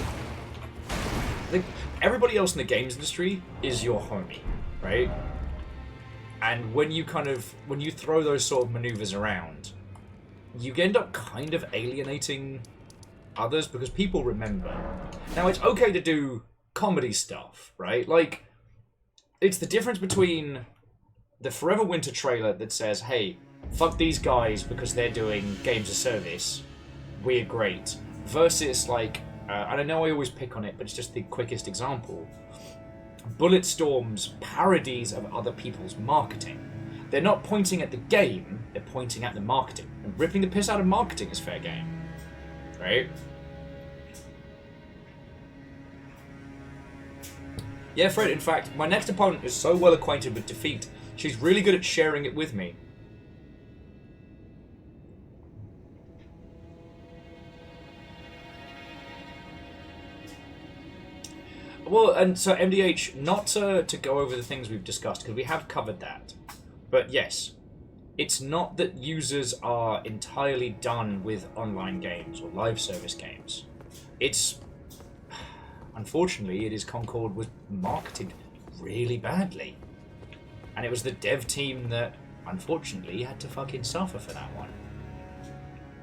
everybody else in the games industry is your homie, right? And when you when you throw those sort of maneuvers around, you end up kind of alienating others because people remember. Now, it's okay to do comedy stuff, right? Like, it's the difference between the Forever Winter trailer that says, hey, fuck these guys because they're doing games of service, we're great, versus like, and I know I always pick on it, but it's just the quickest example, Bulletstorm's parodies of other people's marketing. They're not pointing at the game, they're pointing at the marketing. And ripping the piss out of marketing is fair game. Right? Yeah, Fred, in fact, my next opponent is so well acquainted with defeat, she's really good at sharing it with me. Well, and so MDH, not to go over the things we've discussed, because we have covered that. But yes, it's not that users are entirely done with online games or live service games. It's... Unfortunately, it is Concord was marketed really badly. And it was the dev team that, unfortunately, had to fucking suffer for that one.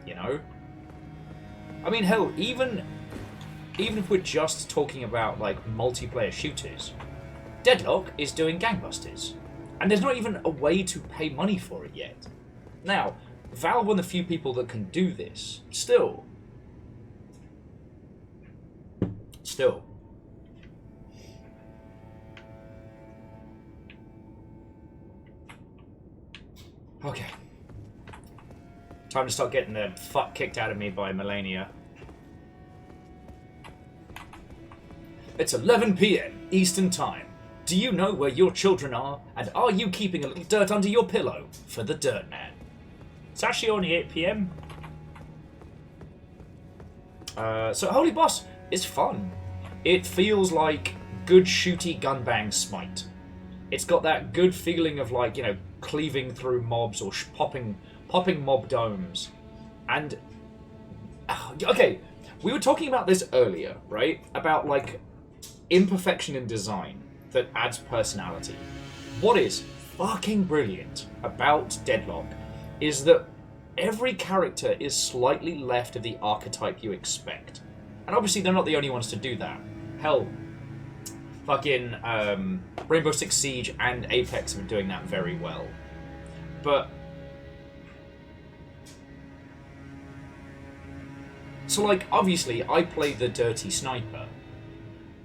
You know? I mean, hell, even if we're just talking about, like, multiplayer shooters, Deadlock is doing gangbusters. And there's not even a way to pay money for it yet. Now, Valve are one of the few people that can do this. Still. Okay. Time to start getting the fuck kicked out of me by Malenia. It's 11 PM Eastern Time. Do you know where your children are? And are you keeping a little dirt under your pillow for the Dirt Man? It's actually only 8 PM. So Holy Boss is fun. It feels like good shooty gunbang Smite. It's got that good feeling of, like, you know, cleaving through mobs or popping mob domes. And okay, we were talking about this earlier, right? About, like, imperfection in design that adds personality. What is fucking brilliant about Deadlock is that every character is slightly left of the archetype you expect. And obviously they're not the only ones to do that. Hell, Fucking Rainbow Six Siege and Apex are doing that very well. But so, like, obviously, I play the dirty sniper.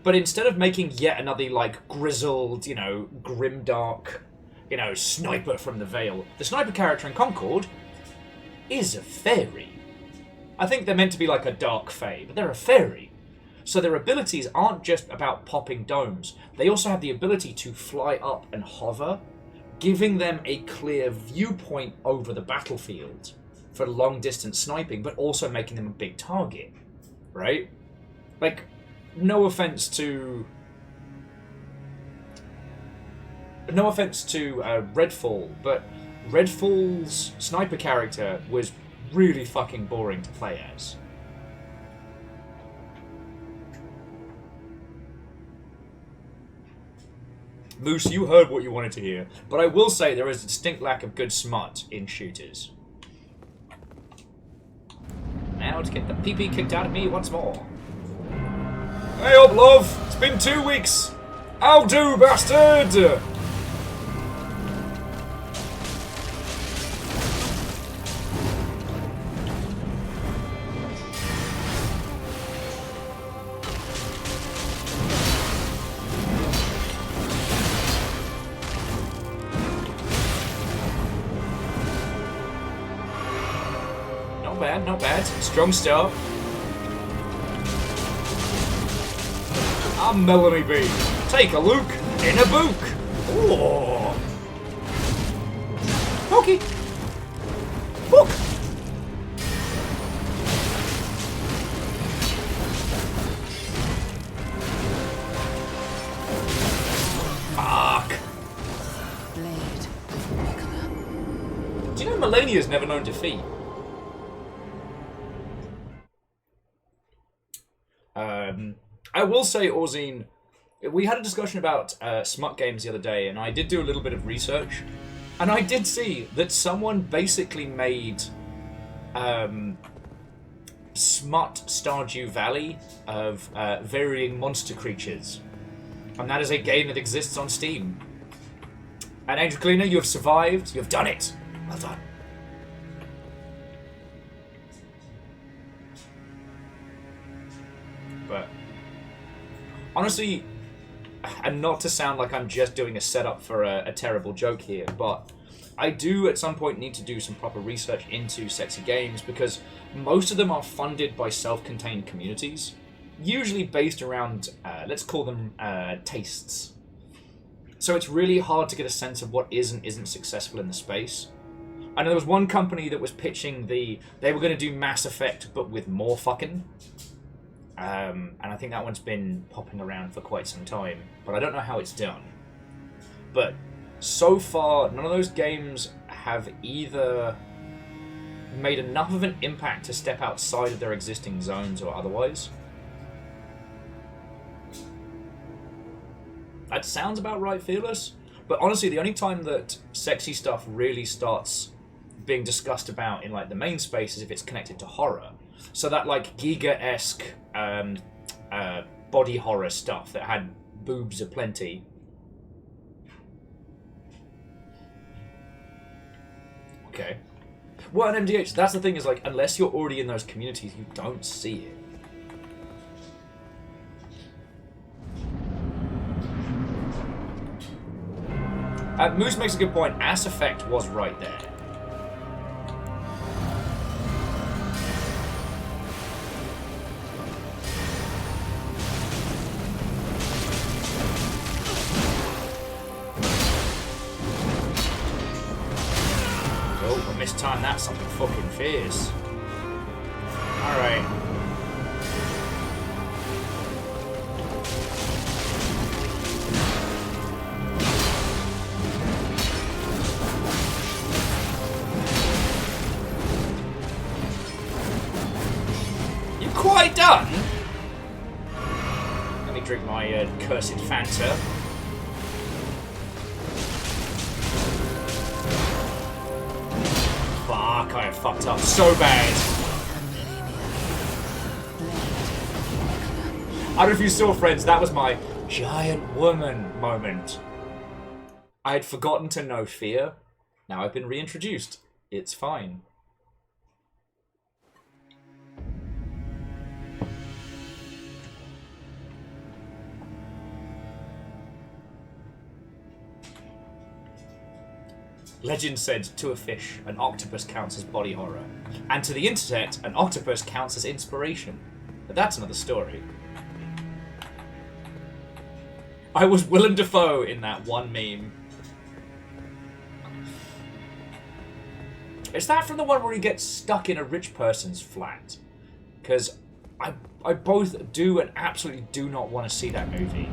But instead of making yet another, like, grizzled, you know, grimdark, you know, sniper from the Veil, the sniper character in Concord is a fairy. I think they're meant to be like a dark fae, but they're a fairy. So their abilities aren't just about popping domes. They also have the ability to fly up and hover, giving them a clear viewpoint over the battlefield for long-distance sniping, but also making them a big target, right? Like, no offense to Redfall, but Redfall's sniper character was really fucking boring to play as. Moose, you heard what you wanted to hear, but I will say there is a distinct lack of good smut in shooters. Now to get the pee-pee kicked out of me once more. Hey up, love! It's been 2 weeks! I'll do, bastard! Not bad. Strong start. I'm Melanie B. Take a look in a book. Oh. Pokey. Book. Fuck. Do you know Malenia's never known defeat? I will say, Orzine, we had a discussion about smut games the other day, and I did do a little bit of research, and I did see that someone basically made smut Stardew Valley of varying monster creatures, and that is a game that exists on Steam. And Angel Cleaner, you have survived. You have done it. Well done. But honestly, and not to sound like I'm just doing a setup for a terrible joke here, but I do at some point need to do some proper research into sexy games, because most of them are funded by self-contained communities, usually based around, let's call them tastes. So it's really hard to get a sense of what is and isn't successful in the space. I know there was one company that was pitching they were going to do Mass Effect, but with more fucking. And I think that one's been popping around for quite some time, but I don't know how it's done. But so far, none of those games have either made enough of an impact to step outside of their existing zones or otherwise. That sounds about right, Fearless. But honestly, the only time that sexy stuff really starts being discussed about in like the main space is if it's connected to horror. So that like Giga-esque body horror stuff that had boobs aplenty. Okay. Well, and MDH, that's the thing, is like, unless you're already in those communities, you don't see it. Moose makes a good point. Mass Effect was right there. Oh, I mistimed that something fucking fierce. Alright. Quite done. Let me drink my cursed Fanta. Fuck, I have fucked up so bad. I don't know if you saw, friends, that was my Giant woman moment. I had forgotten to know fear. Now I've been reintroduced. It's fine. Legend said to a fish, an octopus counts as body horror. And to the internet, an octopus counts as inspiration. But that's another story. I was Willem Dafoe in that one meme. Is that from the one where he gets stuck in a rich person's flat? Because I both do and absolutely do not want to see that movie.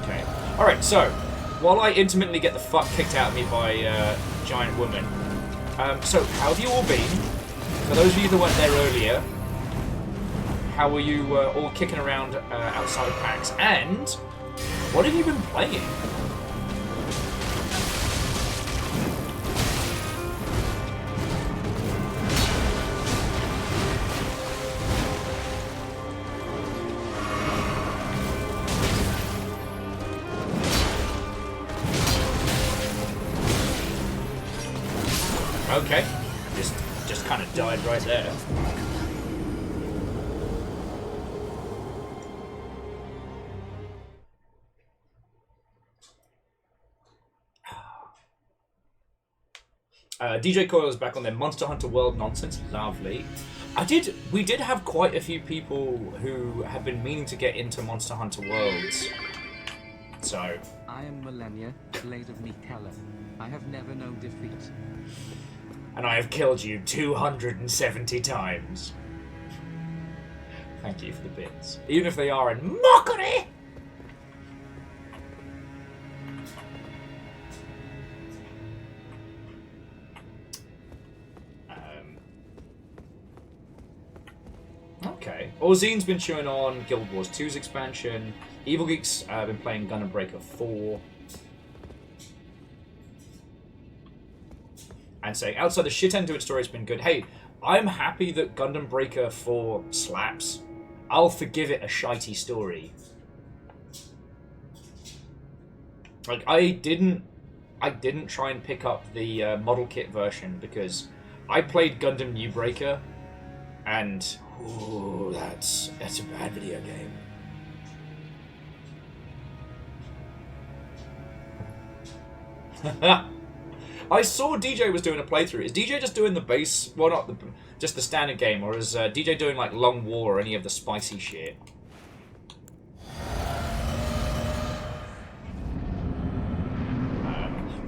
Okay. Alright, so, while I intermittently get the fuck kicked out of me by Giant Woman, so how have you all been? For those of you that weren't there earlier, how were you all kicking around outside of PAX? And what have you been playing? Okay, just kind of died right there. DJ Coil is back on their Monster Hunter World nonsense. Lovely. We did have quite a few people who have been meaning to get into Monster Hunter Worlds. So. I am Malenia, Blade of Nikella. I have never known defeat. And I have killed you 270 times. Thank you for the bits. Even if they are in mockery! Okay. Orzine's been chewing on Guild Wars 2's expansion. Evil Geek's been playing Gundam Breaker 4. And saying, outside the shit end to its story, it's been good. Hey, I'm happy that Gundam Breaker 4 slaps. I'll forgive it a shitey story. Like, I didn't try and pick up the model kit version because I played Gundam New Breaker, and ooh, that's a bad video game. I saw DJ was doing a playthrough. Is DJ just doing the base? Well, not just the standard game, or is DJ doing like Long War or any of the spicy shit?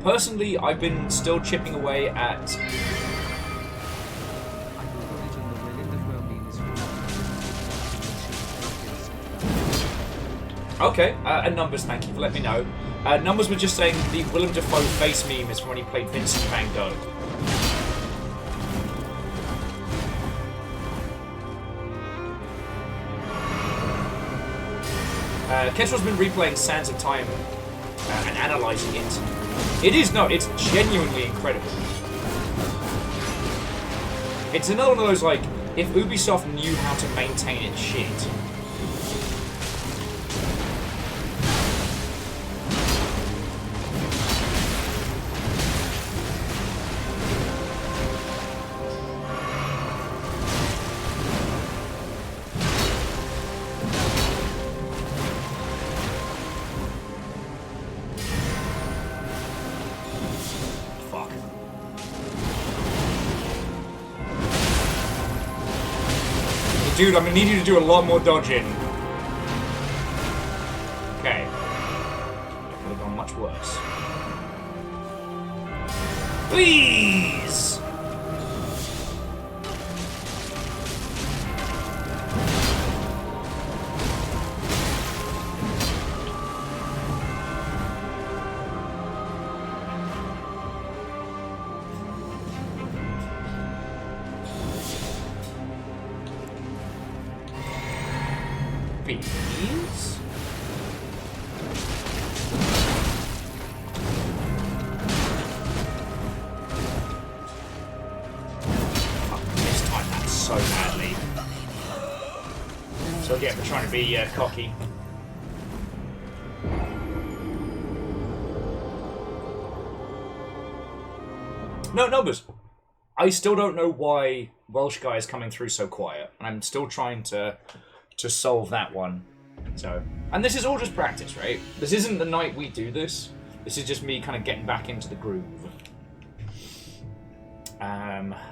Personally, I've been still chipping away at. Okay, and Numbers, thank you for letting me know. Numbers was just saying the Willem Dafoe face meme is from when he played Vincent Van Gogh. Kestrel's been replaying Sands of Time and analysing it. It's genuinely incredible. It's another one of those, like, if Ubisoft knew how to maintain its shit. Dude, I'm gonna need you to do a lot more dodging. Okay. That could have gone much worse. Please! Please? trying to be cocky. No, numbers. I still don't know why Welsh guy is coming through so quiet, and I'm still trying to solve that one. So, and this is all just practice, right? This isn't the night we do this. This is just me kind of getting back into the groove.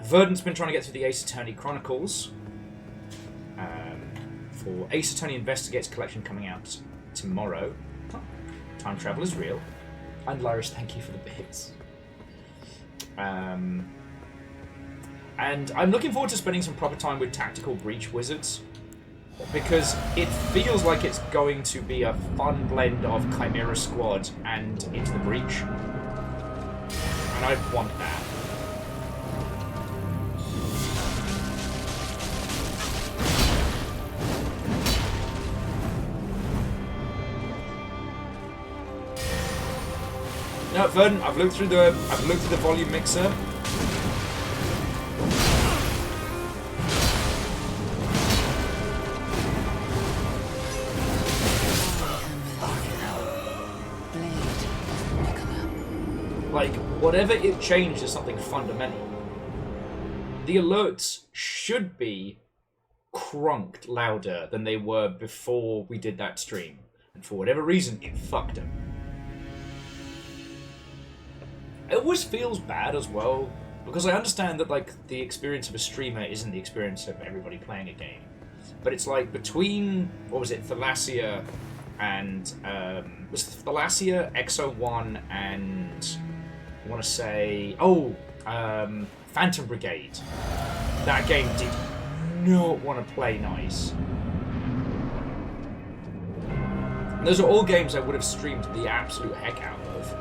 Verdant's been trying to get through the Ace Attorney Chronicles. For Ace Attorney Investigates collection coming out tomorrow. Oh, time travel is real. And Lyris, thank you for the bits. And I'm looking forward to spending some proper time with Tactical Breach Wizards, because it feels like it's going to be a fun blend of Chimera Squad and Into the Breach. And I want that. No, Verdant, I've looked through the volume mixer. Like, whatever it changed is something fundamental. The alerts should be crunked louder than they were before we did that stream. And for whatever reason, it fucked them. It always feels bad as well, because I understand that, like, the experience of a streamer isn't the experience of everybody playing a game. But it's like, between, what was it, Thalassia and, was it Thalassia, Exo-1, and, I want to say, Phantom Brigade. That game did not want to play nice. And those are all games I would have streamed the absolute heck out of.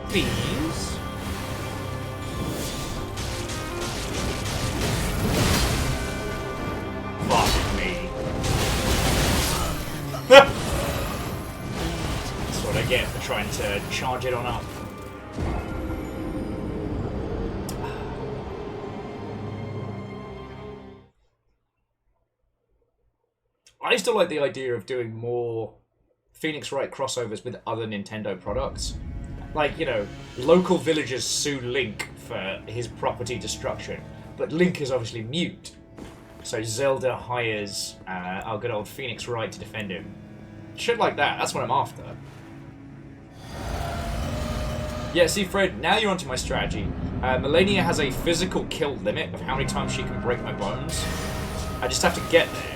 Please. Fuck me. That's what I get for trying to charge it on up. I still like the idea of doing more Phoenix Wright crossovers with other Nintendo products. Like, you know, local villagers sue Link for his property destruction, but Link is obviously mute. So Zelda hires our good old Phoenix Wright to defend him. Shit like that, that's what I'm after. Yeah, see, Fred, now you're onto my strategy. Malenia has a physical kill limit of how many times she can break my bones. I just have to get there.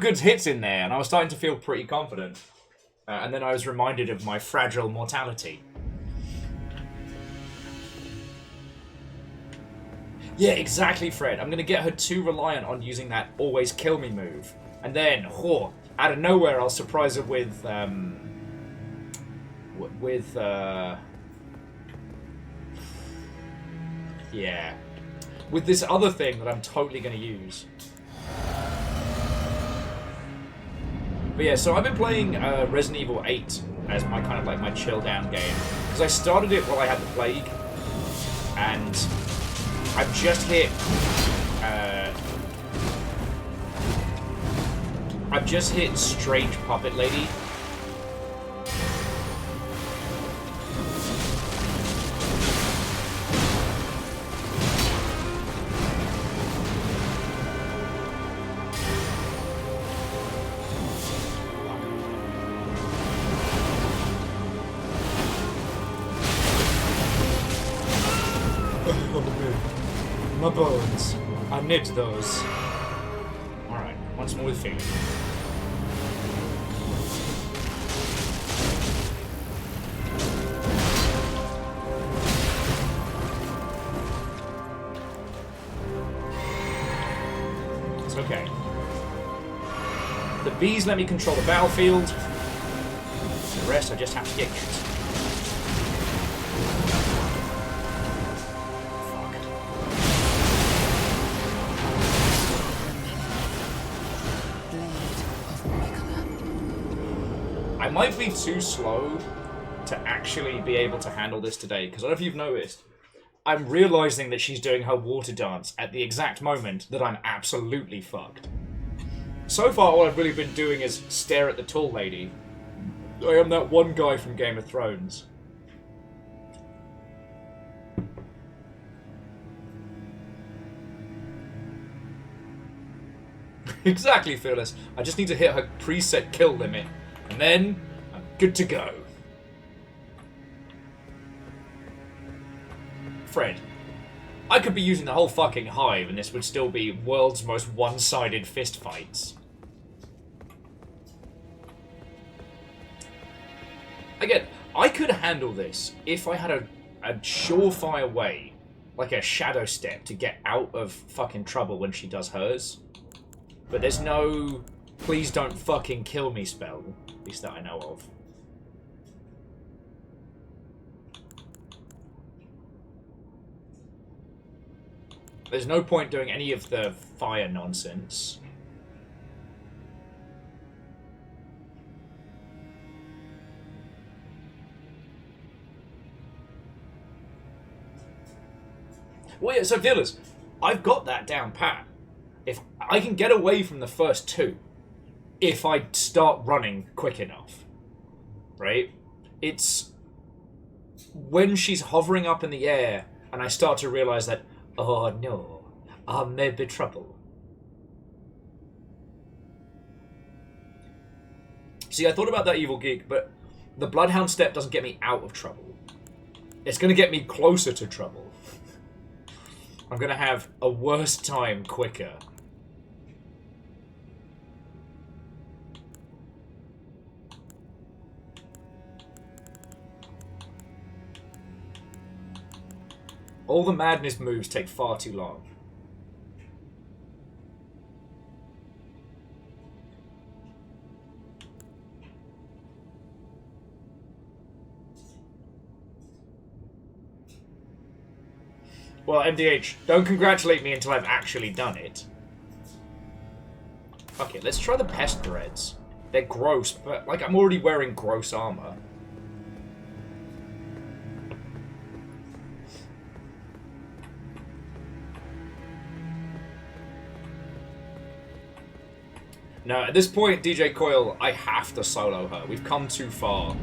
Good hits in there, and I was starting to feel pretty confident. And then I was reminded of my fragile mortality. Yeah, exactly, Fred. I'm going to get her too reliant on using that always kill me move. And then, out of nowhere, I'll surprise her with, yeah. With this other thing that I'm totally going to use. But yeah, so I've been playing Resident Evil 8 as my kind of like my chill down game. Because I started it while I had the plague. And I've just hit Strange Puppet Lady. on the bed. My bones. I knit those. Alright, once more with feeling. It's okay. The bees let me control the battlefield. The rest I just have to get used to. I might be too slow to actually be able to handle this today, because I don't know if you've noticed, I'm realizing that she's doing her water dance at the exact moment that I'm absolutely fucked. So far, all I've really been doing is stare at the tall lady. I am that one guy from Game of Thrones. Exactly, Fearless. I just need to hit her preset kill limit, and then I'm good to go. Fred, I could be using the whole fucking hive and this would still be world's most one-sided fistfights. Again, I could handle this if I had a surefire way, like a shadow step, to get out of fucking trouble when she does hers. But there's no please don't fucking kill me spell, at least that I know of. There's no point doing any of the fire nonsense. Well, yeah, so Villas, I've got that down pat. If I can get away from the first two, if I start running quick enough, right? It's when she's hovering up in the air and I start to realize that, oh no, I may be trouble. See, I thought about that, Evil Geek, but the Bloodhound step doesn't get me out of trouble. It's going to get me closer to trouble. I'm going to have a worse time quicker. All the madness moves take far too long. Well, MDH, don't congratulate me until I've actually done it. Okay, let's try the pest threads. They're gross, but, like, I'm already wearing gross armor. No, at this point, DJ Coil, I have to solo her. We've come too far.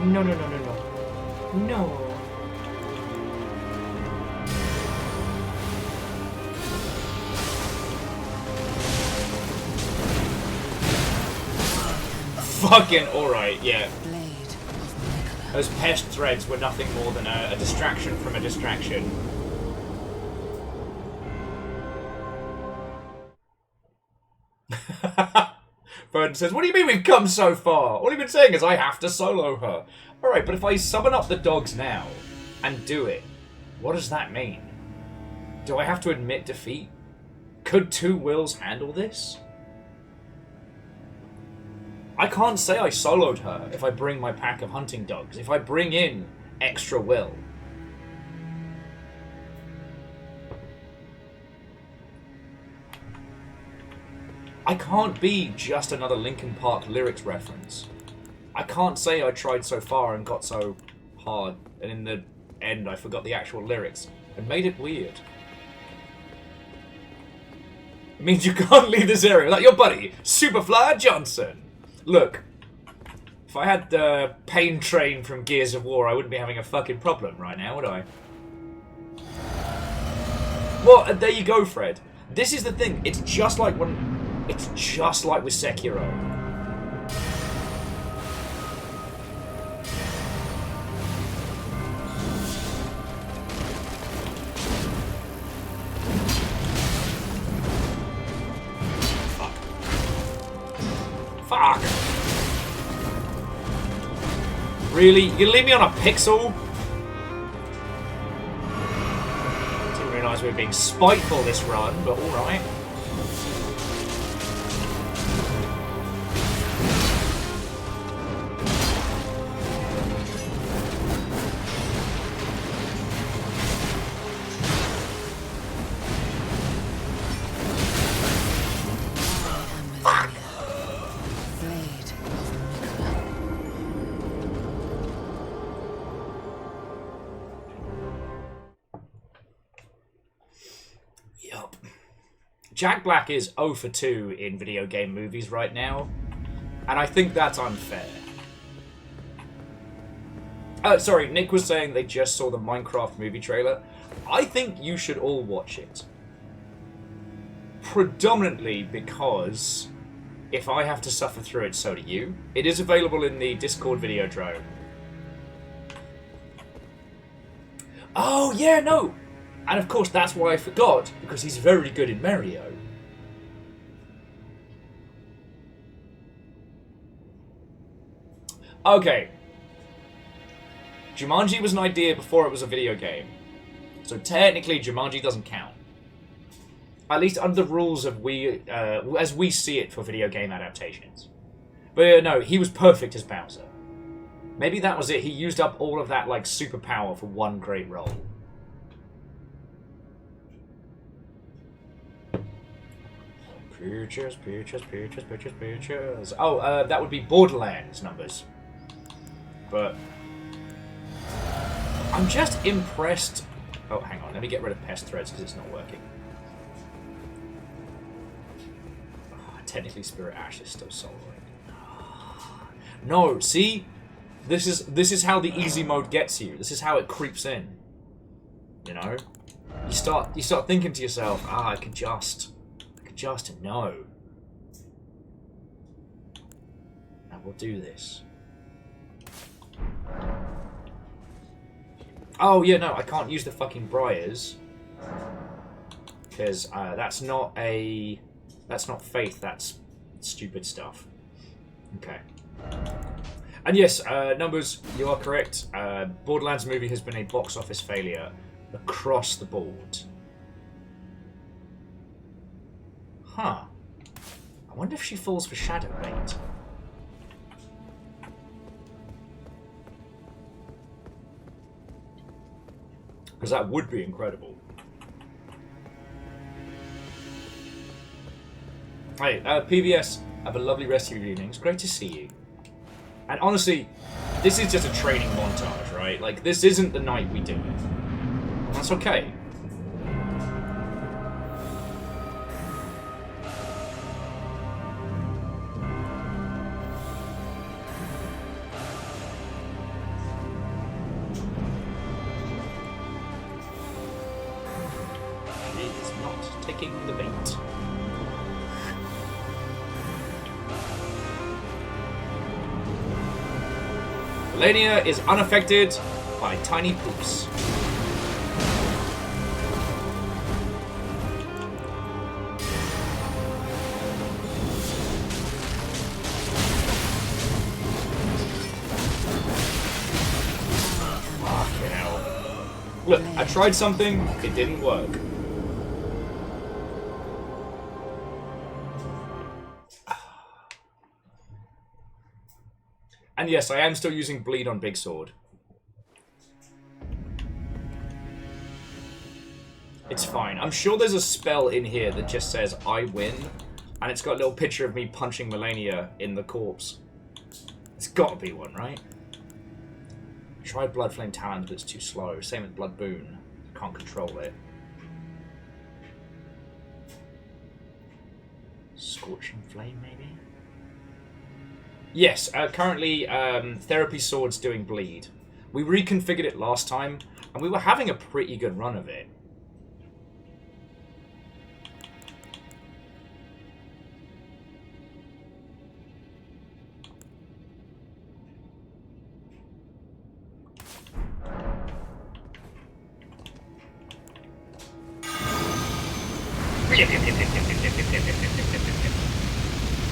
No, no, no, no, no. No. Fucking alright, yeah. Those pest threads were nothing more than a distraction from a distraction. Burden says, what do you mean we've come so far? All you've been saying is I have to solo her. Alright, but if I summon up the dogs now and do it, what does that mean? Do I have to admit defeat? Could two wills handle this? I can't say I soloed her if I bring my pack of hunting dogs, if I bring in extra will. I can't be just another Linkin Park lyrics reference. I can't say I tried so far and got so hard, and in the end I forgot the actual lyrics and made it weird. It means you can't leave this area without your buddy, Superfly Johnson. Look, if I had the pain train from Gears of War, I wouldn't be having a fucking problem right now, would I? Well, there you go, Fred. This is the thing. It's just like with Sekiro. Fuck. Really? You leave me on a pixel? Didn't realise we were being spiteful this run, but alright. Jack Black is 0 for 2 in video game movies right now, and I think that's unfair. Sorry, Nick was saying they just saw the Minecraft movie trailer. I think you should all watch it. Predominantly because if I have to suffer through it, so do you. It is available in the Discord Videodrome. Oh, yeah, no! And of course, that's why I forgot, because he's very good in Mario. Okay. Jumanji was an idea before it was a video game. So technically, Jumanji doesn't count. At least under the rules of as we see it for video game adaptations. But no, he was perfect as Bowser. Maybe that was it. He used up all of that, like, superpower for one great role. Peaches, peaches, peaches, peaches, peaches. Oh, that would be Borderlands numbers. But I'm just impressed. Oh, hang on. Let me get rid of pest threads because it's not working. Oh, technically, Spirit Ash is still soloing. No, see, this is how the easy mode gets you. This is how it creeps in. You know, you start thinking to yourself, I could just no. I will do this. Oh yeah, no, I can't use the fucking briars because that's not faith. That's stupid stuff. Okay. And yes, numbers, you are correct. Borderlands movie has been a box office failure across the board. Huh. I wonder if she falls for Shadowbait. Because that would be incredible. Hey, PBS, have a lovely rest of your evening. It's great to see you. And honestly, this is just a training montage, right? Like, this isn't the night we do it. That's okay. The bait. Malenia is unaffected by tiny poops. Fucking hell. Look, I tried something, it didn't work. And yes, I am still using bleed on Big Sword. It's fine. I'm sure there's a spell in here that just says, I win. And it's got a little picture of me punching Malenia in the corpse. It's gotta be one, right? Tried Blood Flame Talon, but it's too slow. Same with Blood Boon. Can't control it. Scorching Flame, maybe? Yes, currently Therapy Sword's doing bleed. We reconfigured it last time, and we were having a pretty good run of it.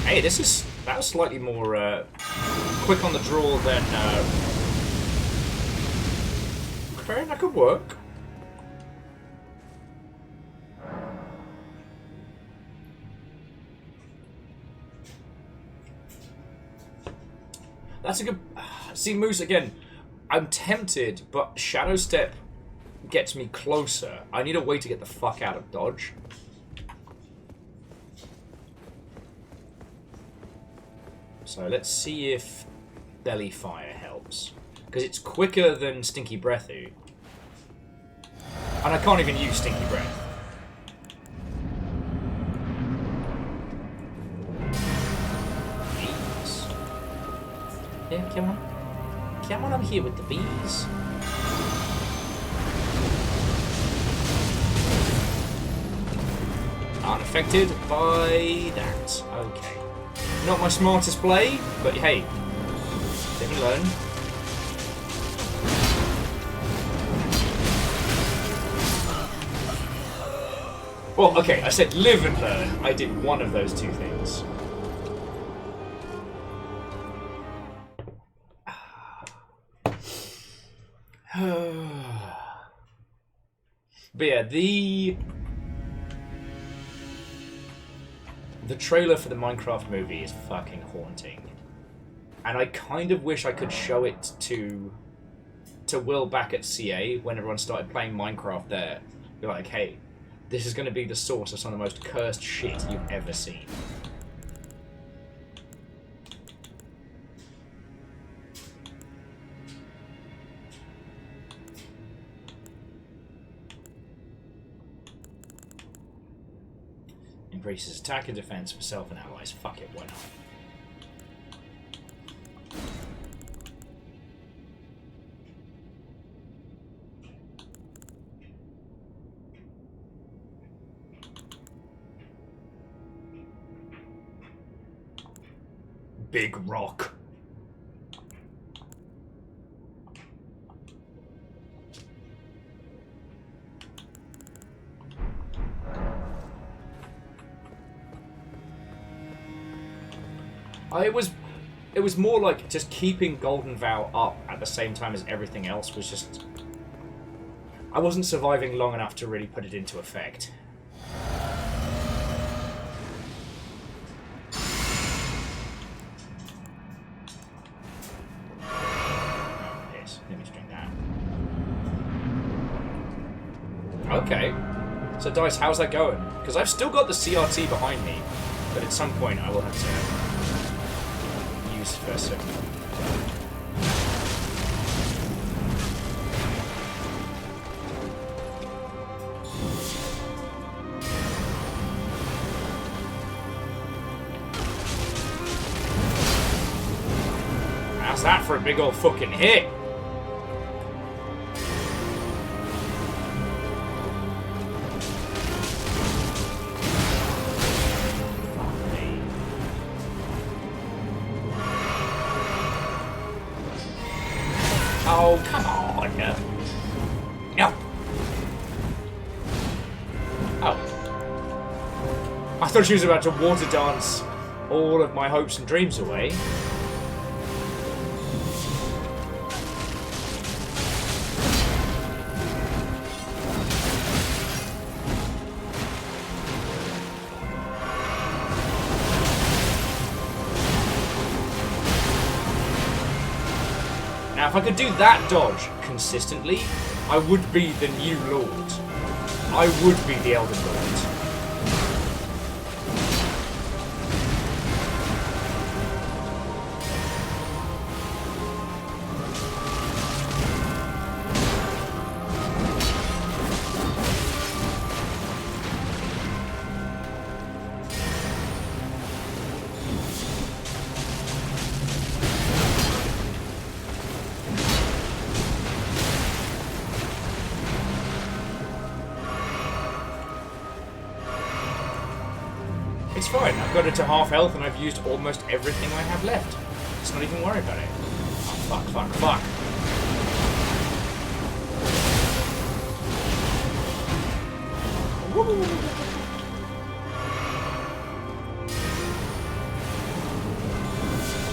Hey, that was slightly more quick on the draw than okay, that could work. That's a good... See, Moose, again, I'm tempted, but Shadow Step gets me closer. I need a way to get the fuck out of dodge. So let's see if Belly Fire helps. Because it's quicker than Stinky Breathy. And I can't even use Stinky Breath. Bees. Yeah, come on. Come on over here with the bees. Aren't affected by that. Okay. Not my smartest play, but hey, live and learn. Well, okay, I said live and learn. I did one of those two things. But yeah, the trailer for the Minecraft movie is fucking haunting. And I kind of wish I could show it to Will back at CA when everyone started playing Minecraft there. Be like, hey, this is going to be the source of some of the most cursed shit you've ever seen. Increases attack and defense for self and allies. Fuck it, why not? Big rock. It was more like just keeping Golden Vow up at the same time as everything else was just... I wasn't surviving long enough to really put it into effect. Yes, let me just drink that. Okay. So Dice, how's that going? Because I've still got the CRT behind me, but at some point I will have to... first. How's that for a big old fucking hit? Oh, come on. No. Oh. I thought she was about to water dance all of my hopes and dreams away. Now, if I could do that dodge consistently, I would be the new Lord. I would be the Elden Lord. It's fine. I've got it to half health and I've used almost everything I have left. Let's not even worry about it. Oh, fuck. Woo.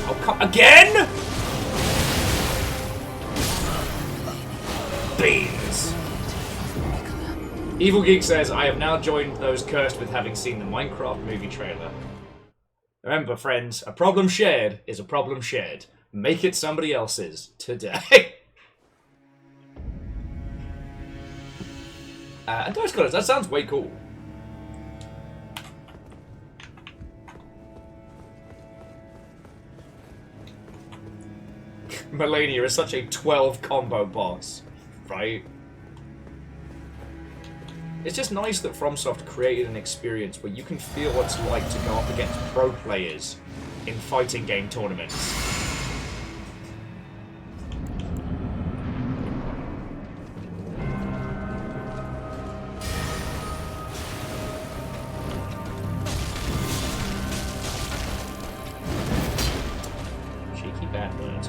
Oh, come again? Beans. Evil Geek says, I have now joined those cursed with having seen the Minecraft movie trailer. Remember, friends, a problem shared is a problem shared. Make it somebody else's today. And Dice Colours, that sounds way cool. Malenia is such a 12 combo boss, right? It's just nice that FromSoft created an experience where you can feel what it's like to go up against pro players in fighting game tournaments. Cheeky bad bird.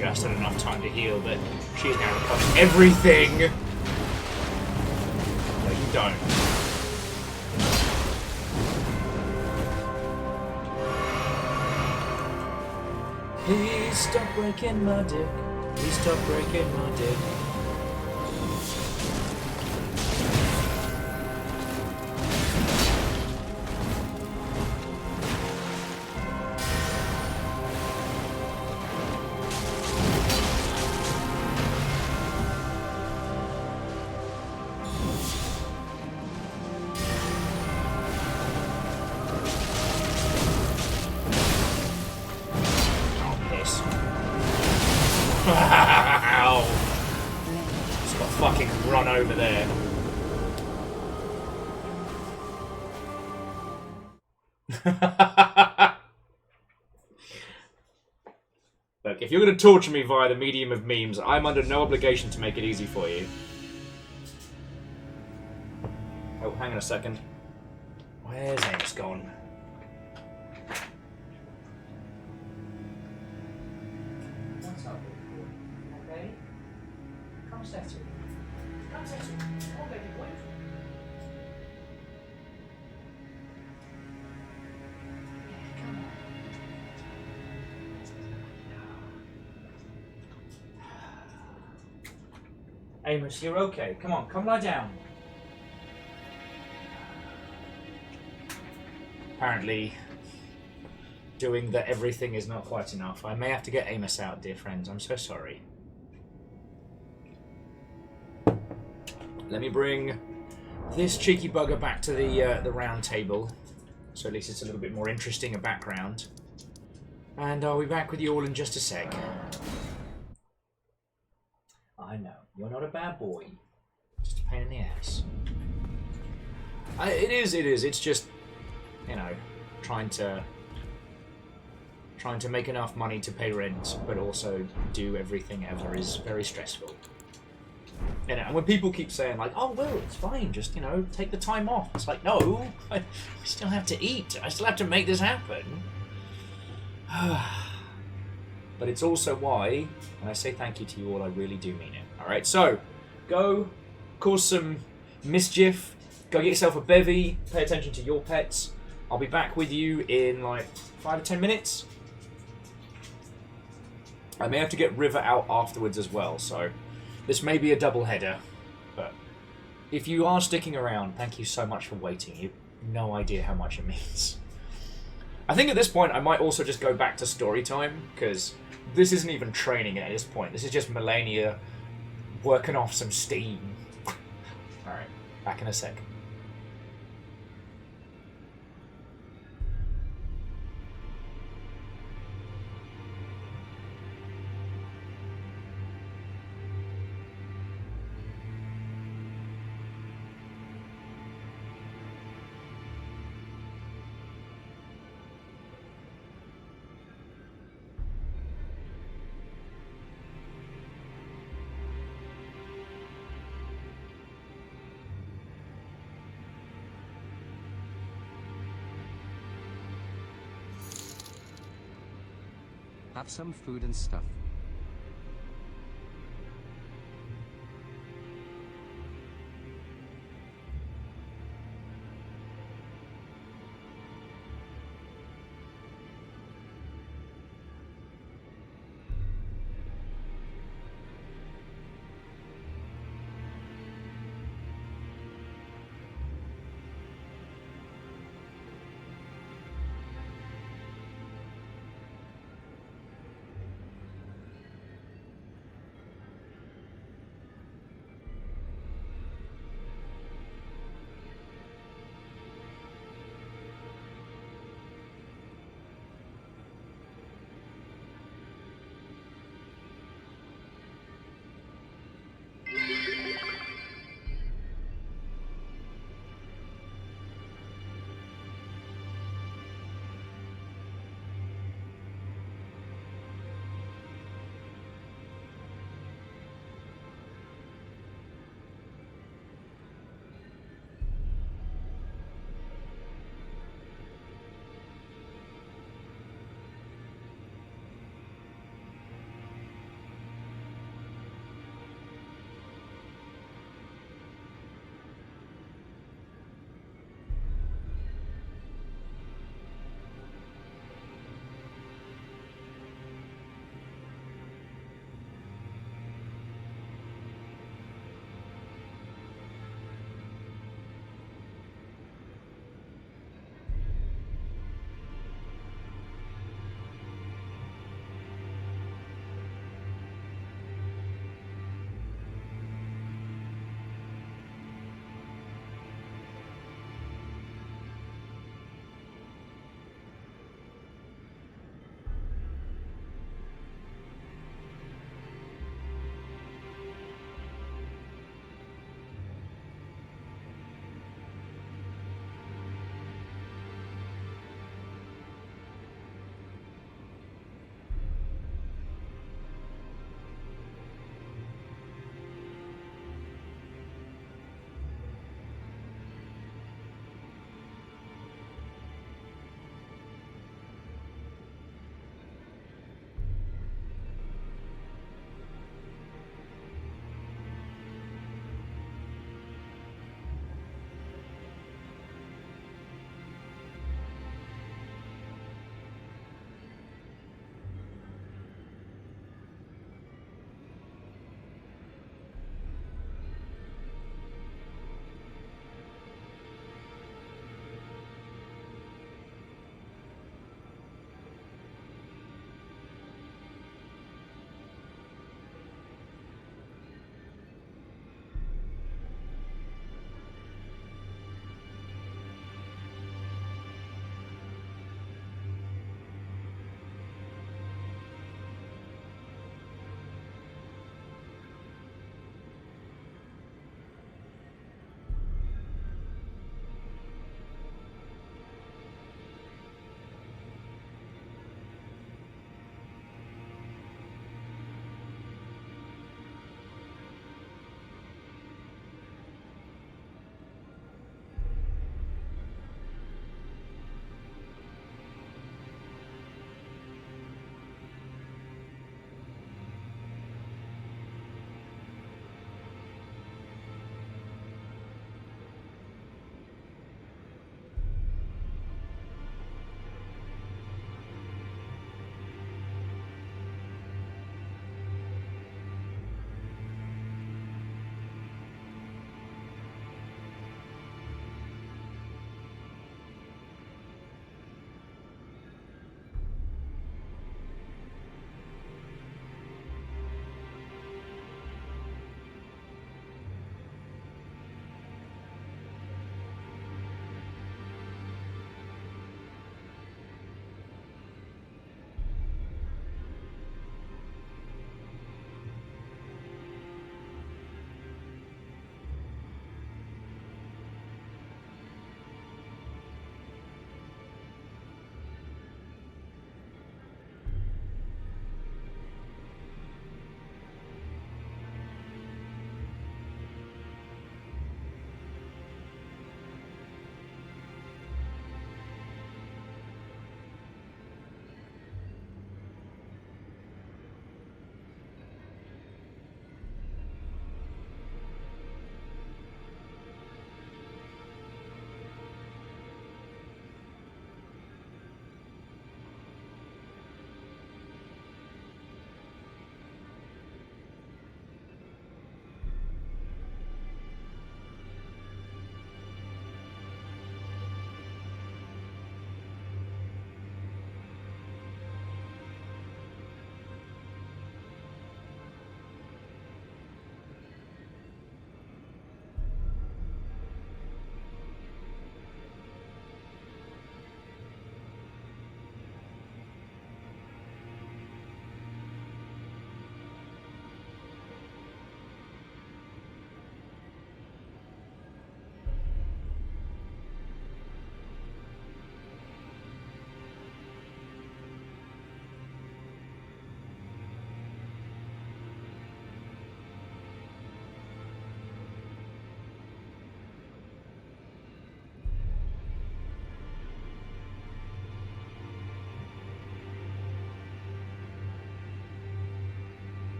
Just had enough time to heal, but she's now recovering everything. No, you don't. Please stop breaking my dick. Please stop breaking my dick. Ow! Just got fucking run over there. Look, if you're going to torture me via the medium of memes, I'm under no obligation to make it easy for you. Oh, hang on a second. Where's Amos gone? What's up, okay? Come settle. Come settle. Oh, baby boy. Yeah, come on. Amos, you're okay. Come on, come lie down. Apparently, doing the everything is not quite enough. I may have to get Amos out, dear friends. I'm so sorry. Let me bring this cheeky bugger back to the round table, so at least it's a little bit more interesting a background. And I'll be back with you all in just a sec. I know, you're not a bad boy. Just a pain in the ass. It is. It's just, you know, trying to make enough money to pay rent, but also do everything ever is very stressful. You know, and when people keep saying like, "Oh well, it's fine, just you know, take the time off," it's like, no, I still have to eat. I still have to make this happen. But it's also why, and I say thank you to you all. I really do mean it. All right, so go cause some mischief. Go get yourself a bevy. Pay attention to your pets. I'll be back with you in like 5 or 10 minutes. I may have to get River out afterwards as well, so this may be a double header. But if you are sticking around, thank you so much for waiting. You have no idea how much it means. I think at this point I might also just go back to story time, because this isn't even training at this point. This is just Malenia working off some steam. Alright, back in a sec. Have some food and stuff.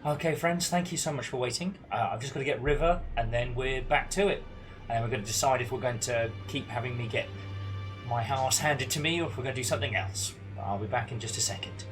Okay, friends, thank you so much for waiting. I've just got to get River, and then we're back to it. And we're going to decide if we're going to keep having me get my house handed to me, or if we're going to do something else. I'll be back in just a second.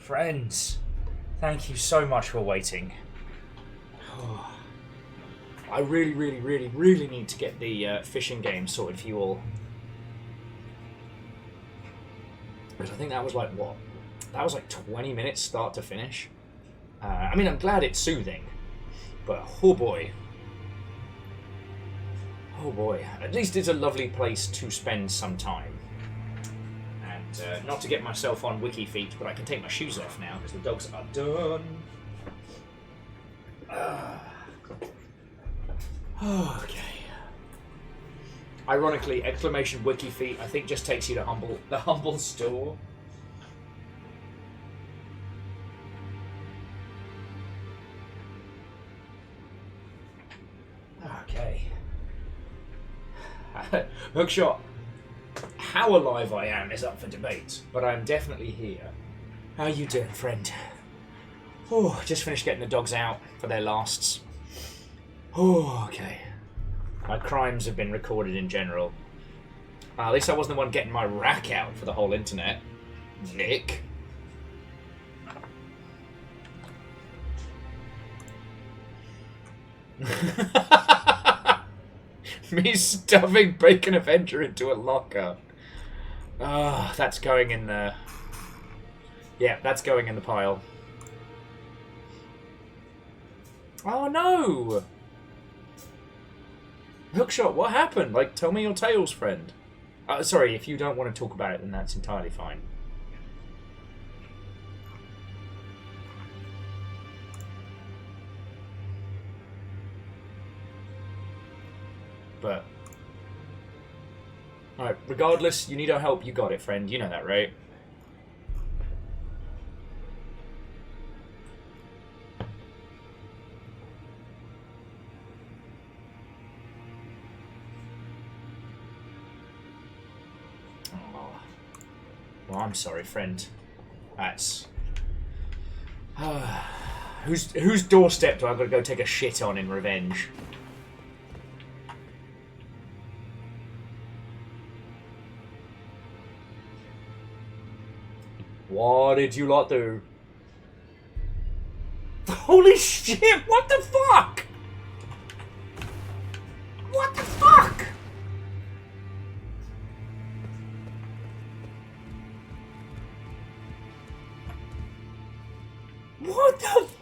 Friends, thank you so much for waiting. I really need to get the fishing game sorted for you all. Because I think that was like, what? That was like 20 minutes start to finish. I mean, I'm glad it's soothing. But, oh boy. Oh boy. At least it's a lovely place to spend some time. And not to get myself on wiki feet, but I can take my shoes off now because the dogs are done. Okay. Ironically, exclamation wiki feet I think just takes you to the humble store. Okay. Hookshot. How alive I am is up for debate, but I'm definitely here. How you doing, friend? Oh, just finished getting the dogs out for their lasts. Oh, okay. My crimes have been recorded in general. At least I wasn't the one getting my rack out for the whole internet. Nick. Me stuffing Bacon Avenger into a locker. Ah, that's going in the... Yeah, that's going in the pile. Oh no! Hookshot, what happened? Like, tell me your tales, friend. Sorry, if you don't want to talk about it, then that's entirely fine. But... Alright, regardless, you need our help, you got it, friend. You know that, right? Well, I'm sorry, friend. That's... whose doorstep do I got to go take a shit on in revenge? What did you lot do? Holy shit, what the fuck? What the fuck? What the f...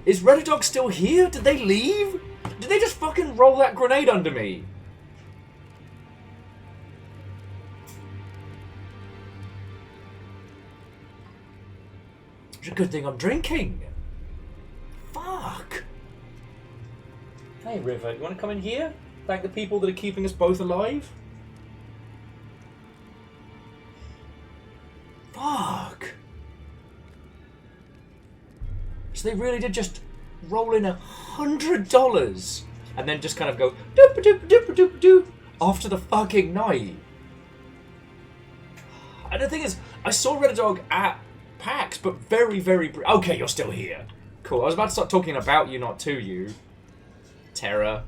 Is Redadog still here? Did they leave? Did they just fucking roll that grenade under me? It's a good thing I'm drinking. Fuck. Hey River, you want to come in here? Thank the people that are keeping us both alive? Fuck. So they really did just roll in $100 and then just kind of go doop doop doop doop doop after the fucking night. And the thing is, I saw Redadog at PAX, but very okay, you're still here. Cool. I was about to start talking about you, not to you. Terror.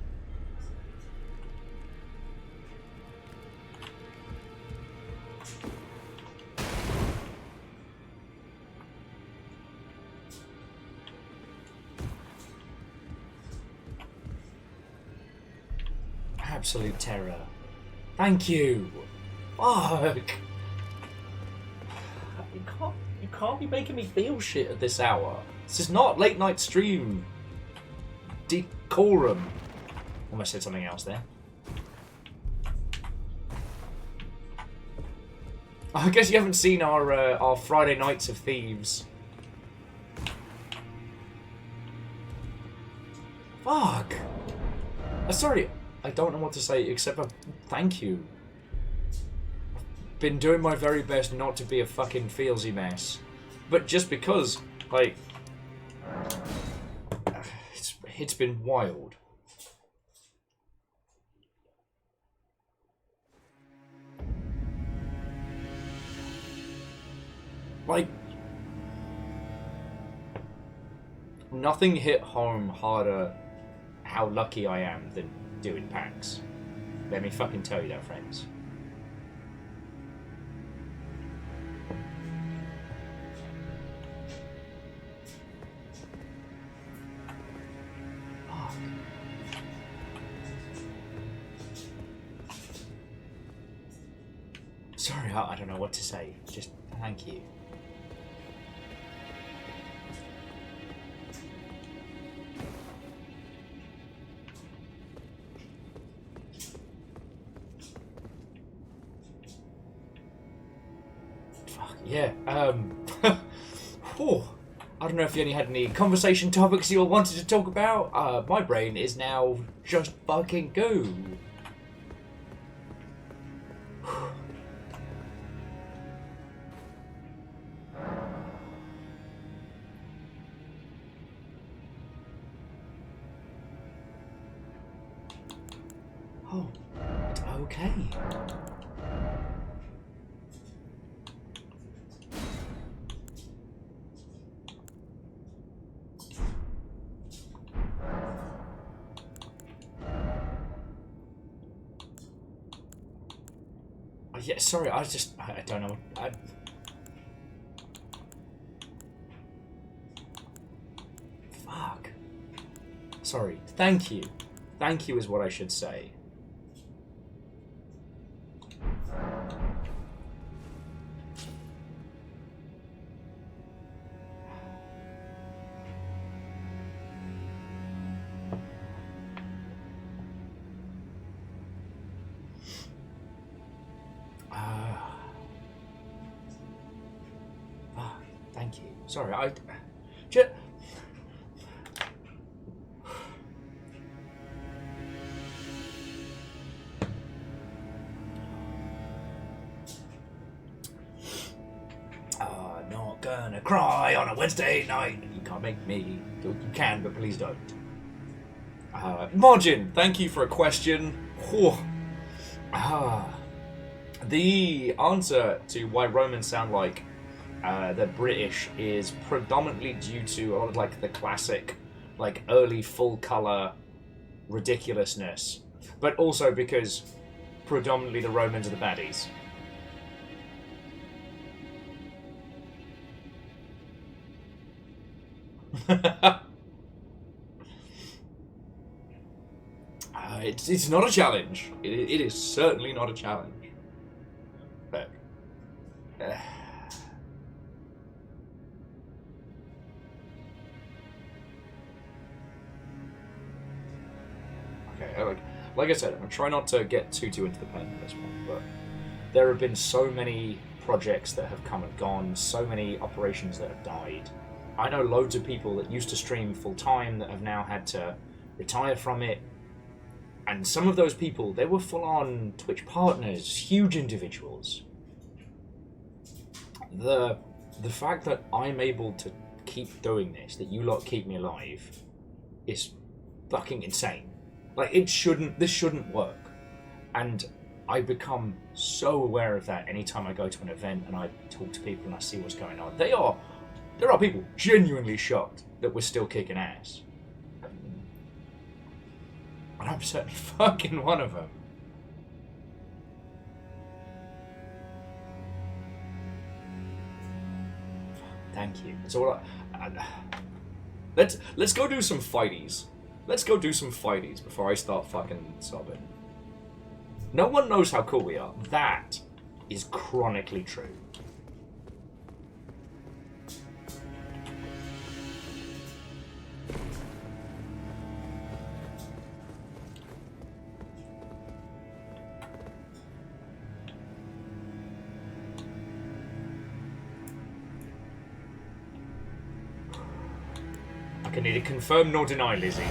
Absolute terror. Thank you. Fuck. You can't be making me feel shit at this hour. This is not late night stream decorum. Almost said something else there. I guess you haven't seen our Friday Nights of Thieves. Fuck. Sorry, I don't know what to say except for thank you. Been doing my very best not to be a fucking feelsy mess. But just because, like, it's been wild. Like, nothing hit home harder how lucky I am than doing PAX. Let me fucking tell you that, friends. Sorry, I don't know what to say. Just thank you. Fuck, yeah. Whew. I don't know if you only had any conversation topics you all wanted to talk about. My brain is now just fucking goo. Oh, it's okay. Yeah, sorry, I don't know. Fuck. Sorry, thank you. Thank you is what I should say. Thank you. Sorry, not gonna cry on a Wednesday night. You can't make me. You can, but please don't. Margin, thank you for a question. The answer to why Romans sound like they're British is predominantly due to a lot of like the classic, like early full color ridiculousness, but also because predominantly the Romans are the baddies. It's not a challenge. It is certainly not a challenge. But okay, like I said, I'm trying not to get too into the pen at this point, but there have been so many projects that have come and gone, so many operations that have died. I know loads of people that used to stream full time that have now had to retire from it. And some of those people, they were full-on Twitch partners, huge individuals. The fact that I'm able to keep doing this, that you lot keep me alive, is fucking insane. Like, this shouldn't work. And I become so aware of that anytime I go to an event and I talk to people and I see what's going on. There are people genuinely shocked that we're still kicking ass. And I'm certainly fucking one of them. Thank you. So let's go do some fighties. Let's go do some fighties before I start fucking sobbing. No one knows how cool we are. That is chronically true. I can neither confirm nor deny, Lizzie.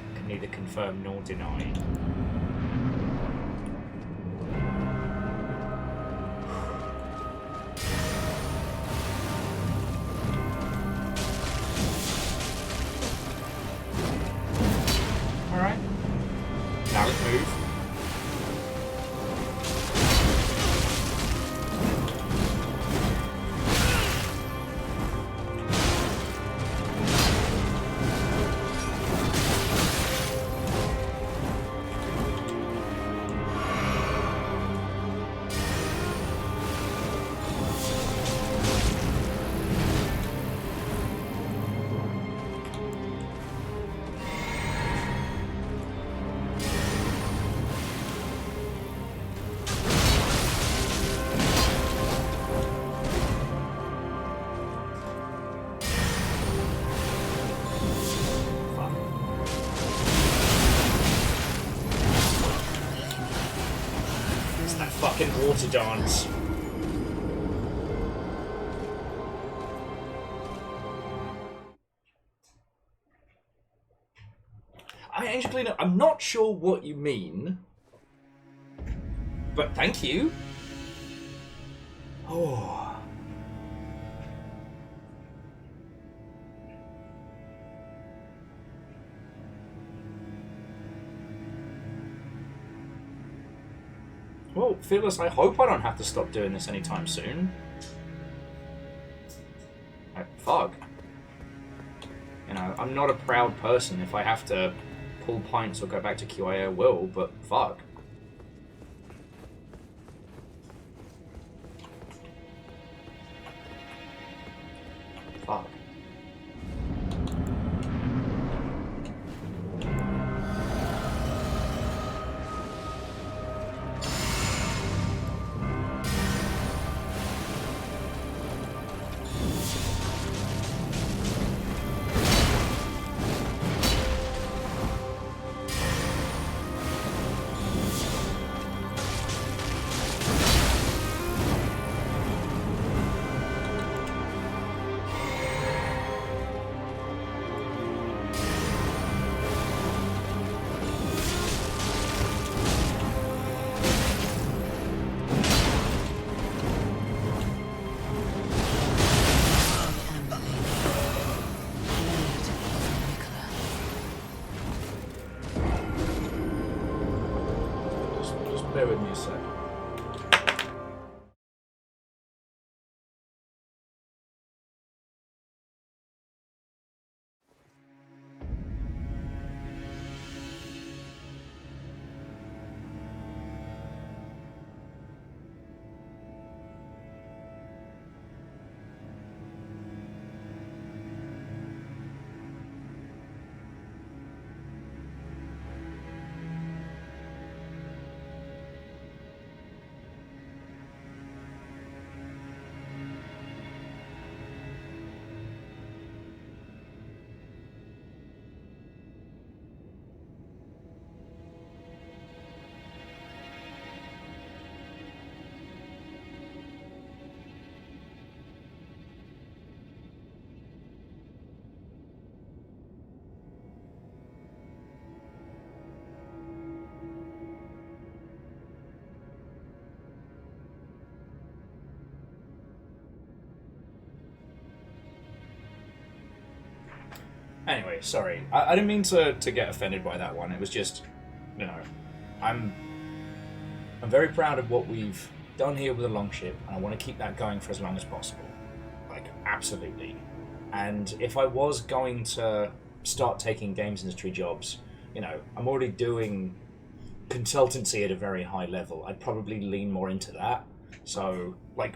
I can neither confirm nor deny. Alright. Now let's move. fucking water dance. Angelina, I'm not sure what you mean, but thank you. Oh. Well, Fearless, I hope I don't have to stop doing this anytime soon. Fuck. You know, I'm not a proud person. If I have to pull pints or go back to QA, I will, but fuck. Fuck. Bear with me a sec. Anyway, sorry. I didn't mean to get offended by that one. It was just, you know, I'm very proud of what we've done here with the Longship, and I want to keep that going for as long as possible. Like, absolutely. And if I was going to start taking games industry jobs, you know, I'm already doing consultancy at a very high level. I'd probably lean more into that. So, like,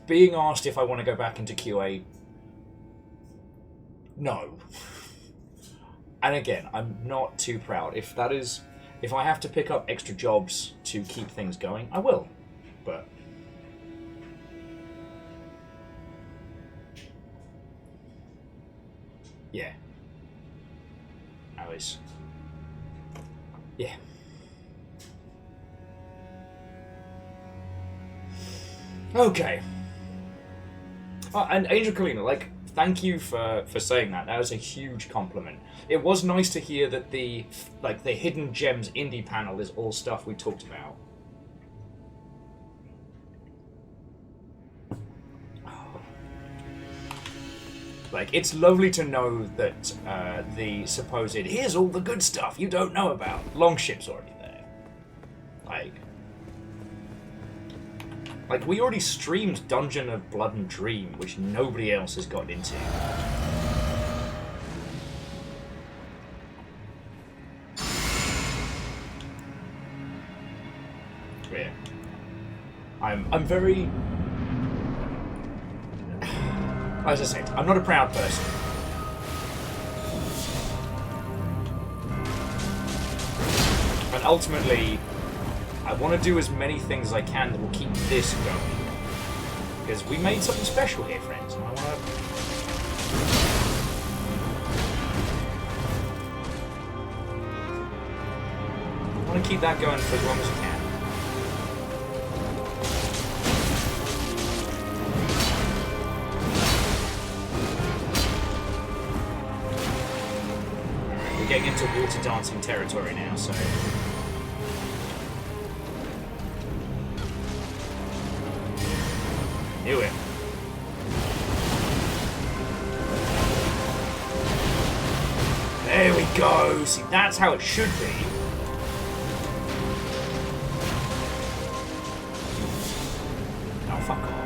being asked if I want to go back into QA, no. And again, I'm not too proud. If I have to pick up extra jobs to keep things going, I will. But yeah. Yeah. Okay. Oh, and Angel Kalina, like, thank you for saying that. That was a huge compliment. It was nice to hear that the Hidden Gems indie panel is all stuff we talked about. Like, it's lovely to know that the supposed here's all the good stuff you don't know about. Longship's already there. Like, we already streamed Dungeon of Blood and Dream, which nobody else has gotten into. Yeah. I'm very... As I said, I'm not a proud person. And ultimately, I want to do as many things as I can that will keep this going. Because we made something special here, friends, and I want to keep that going for as long as I can. getting into water dancing territory now, so... Do it. There we go! See, that's how it should be. Oh, fuck off.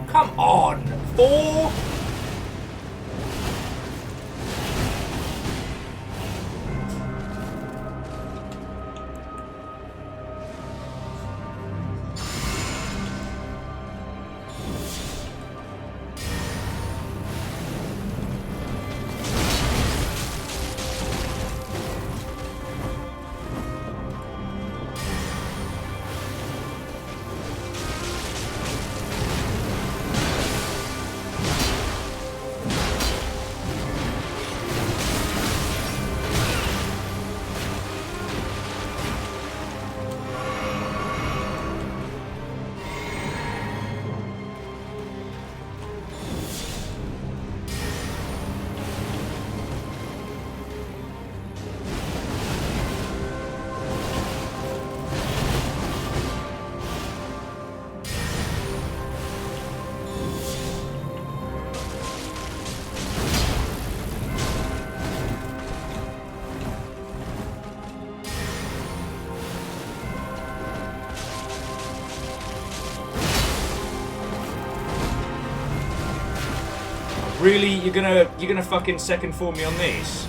Come on! 4? Really? You're gonna fucking second form me on these?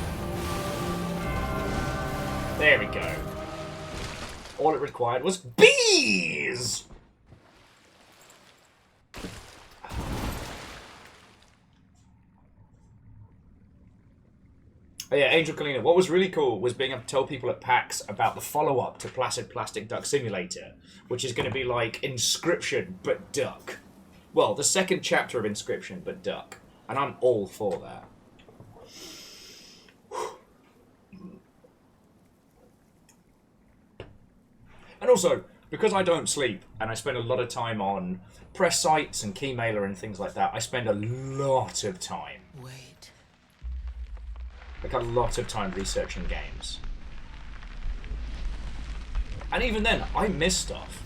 There we go. All it required was bees! Oh yeah, Angel Kalina, what was really cool was being able to tell people at PAX about the follow-up to Placid Plastic Duck Simulator, which is going to be like Inscription, but duck. Well, the second chapter of Inscription, but duck. And I'm all for that. And also, because I don't sleep, and I spend a lot of time on press sites and Keymailer and things like that, I spend a lot of time. Wait. Like a lot of time researching games. And even then, I miss stuff.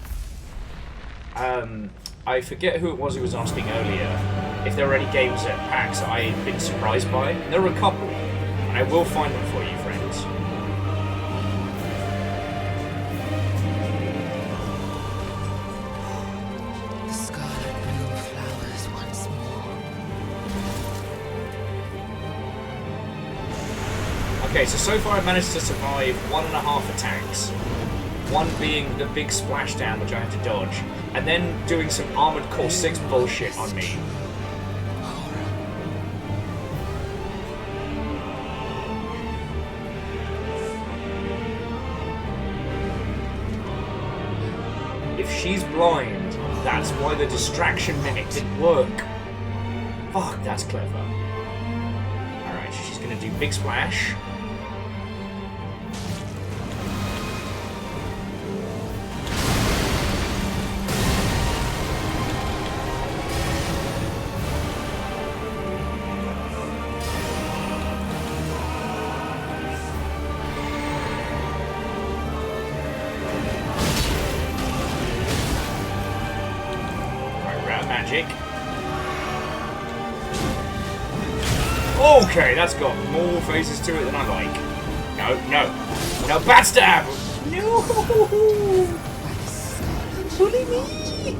I forget who it was who was asking earlier if there were any games at PAX that I had been surprised by. There were a couple, and I will find them for you, friends. The scarlet bloom flowers once more. Okay, so far I've managed to survive 1.5 attacks. One being the big splashdown, which I had to dodge, and then doing some Armored Core 6 bullshit on me. If she's blind, that's why the distraction mimic didn't work. Fuck, that's clever. Alright, so she's gonna do big splash. Okay, that's got more phases to it than I like. No, backstab! No! Bully me!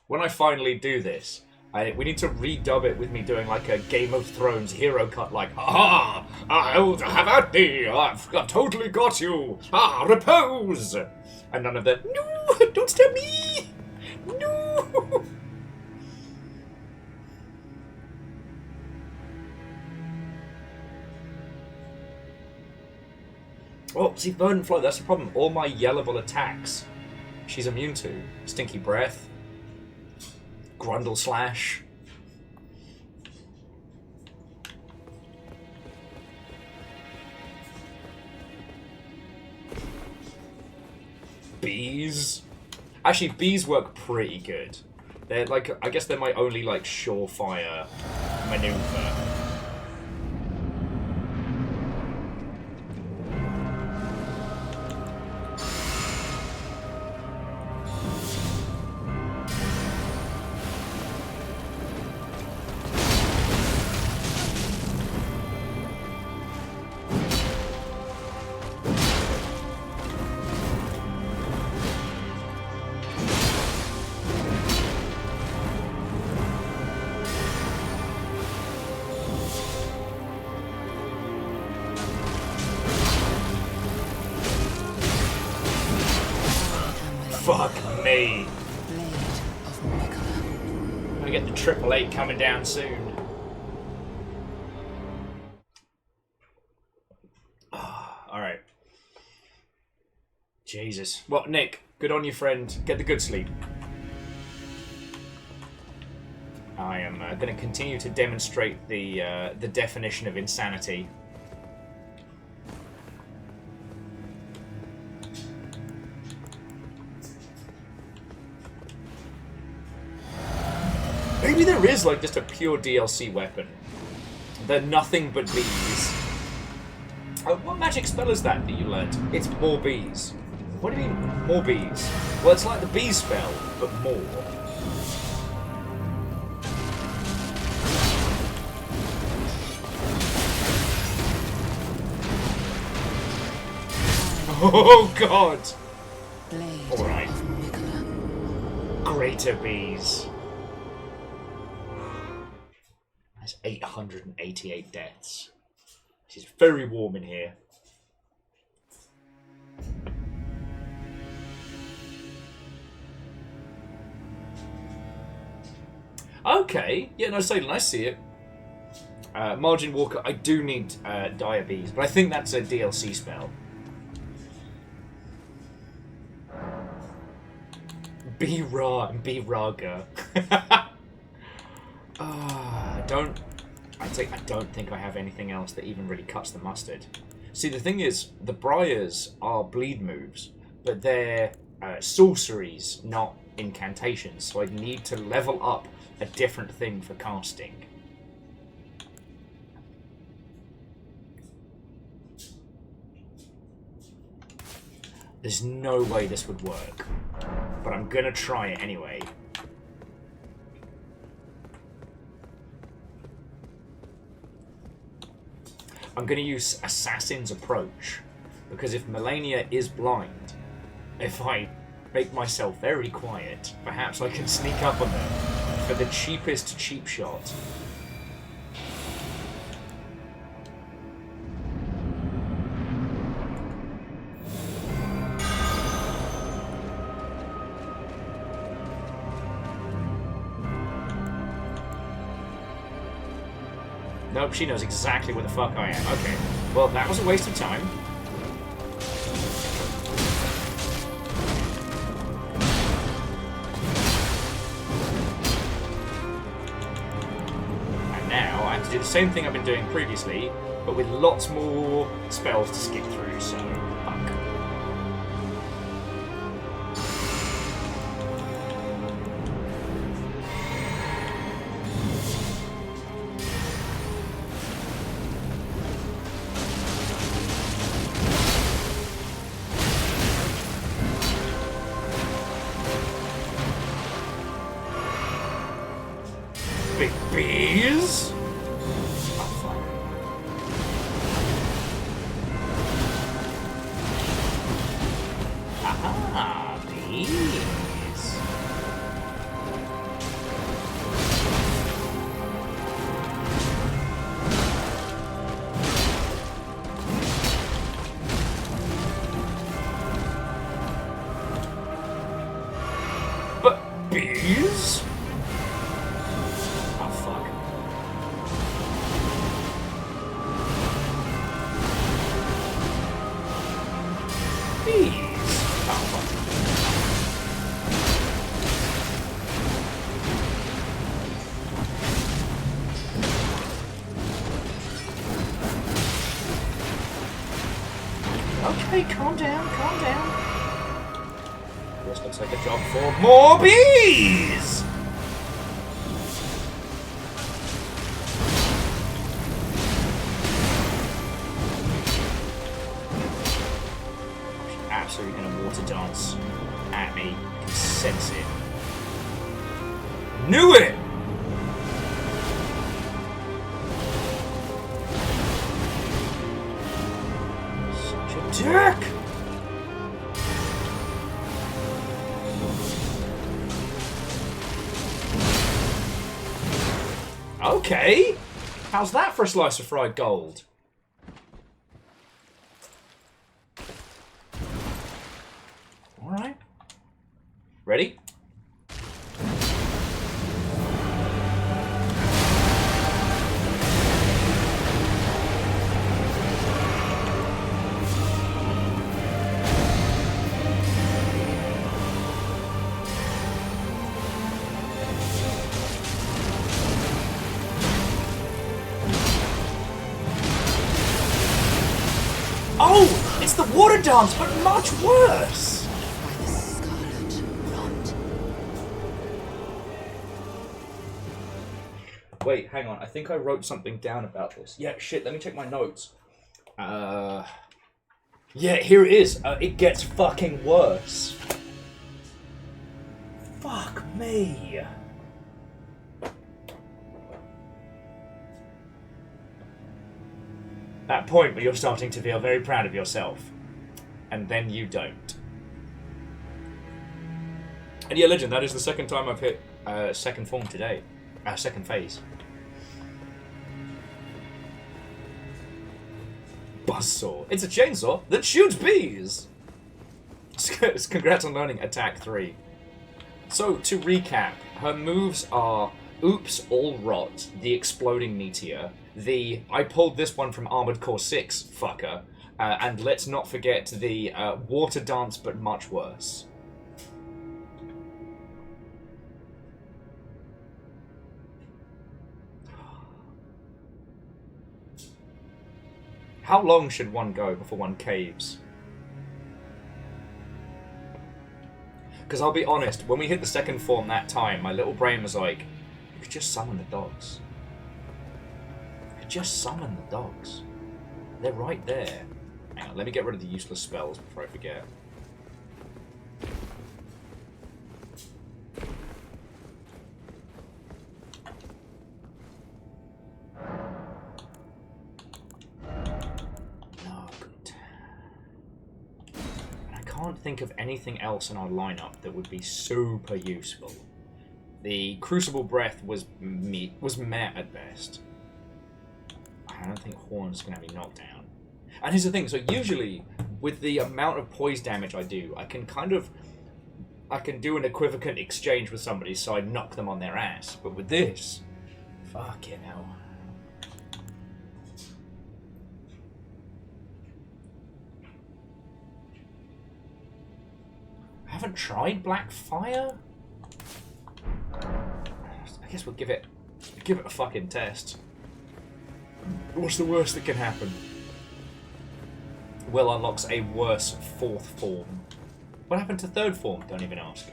When I finally do this, We need to redub it with me doing like a Game of Thrones hero cut, like, "Ha! I'll have at thee! I've totally got you! Ah, repose!" And none of that, "No! Don't stab me! No!" Oh, see, Verdant Flow, that's the problem. All my yellable attacks, she's immune to. Stinky Breath, Grundle Slash. Bees. Actually, bees work pretty good. They're like, I guess they're my only like surefire maneuver. Fuck me. I'm gonna get the 888 coming down soon. Alright. Jesus. Well, Nick, good on you, friend. Get the good sleep. I am going to continue to demonstrate the definition of insanity. Maybe there is like just a pure DLC weapon. They're nothing but bees. What magic spell is that you learned? It's more bees. What do you mean, more bees? Well, it's like the bee spell, but more. Oh god! Alright. Greater bees. That's 888 deaths. It's very warm in here. Okay, yeah, no, Salem, I see it. Margin Walker, I do need Dire Bees, but I think that's a DLC spell. B-Ra and B-Raga. I don't think I have anything else that even really cuts the mustard. See, the thing is, the Briars are bleed moves, but they're sorceries, not incantations, so I need to level up a different thing for casting. There's no way this would work, but I'm gonna try it anyway. I'm going to use Assassin's Approach, because if Malenia is blind, if I make myself very quiet, perhaps I can sneak up on her for the cheapest cheap shot. Nope, she knows exactly where the fuck I am. Okay, well, that was a waste of time. And now I have to do the same thing I've been doing previously, but with lots more spells to skip through, so fuck. Big bees? Oh, fuck. Okay, calm down, calm down. This looks like a job for more bees! She's absolutely gonna water dance at me. I can sense it. Knew it! Such a dick! Okay! How's that for a slice of fried gold? Alright. Ready? Oh! It's the water dance, but much worse! Wait, hang on. I think I wrote something down about this. Yeah, shit, let me check my notes. Yeah, here it is. It gets fucking worse. Fuck me. That point where you're starting to feel very proud of yourself. And then you don't. And yeah, Legend, that is the second time I've hit second form today. Second phase. Buzzsaw. It's a chainsaw that shoots bees! Congrats on learning Attack 3. So, to recap, her moves are Oops, All Rot, the Exploding Meteor, the I pulled this one from Armored Core 6, fucker, and let's not forget the Water Dance but much worse. How long should one go before one caves? Because I'll be honest, when we hit the second form that time, my little brain was like, you could just summon the dogs. You could just summon the dogs. They're right there. Hang on, let me get rid of the useless spells before I forget. I can't think of anything else in our lineup that would be super useful. The Crucible Breath was meh at best. I don't think Horn's gonna have me knocked down. And here's the thing, so usually with the amount of poise damage I do, I can do an equivalent exchange with somebody so I knock them on their ass. But with this, fucking hell. I haven't tried Black Fire? I guess we'll give it a fucking test. What's the worst that can happen? Will unlocks a worse fourth form. What happened to third form? Don't even ask.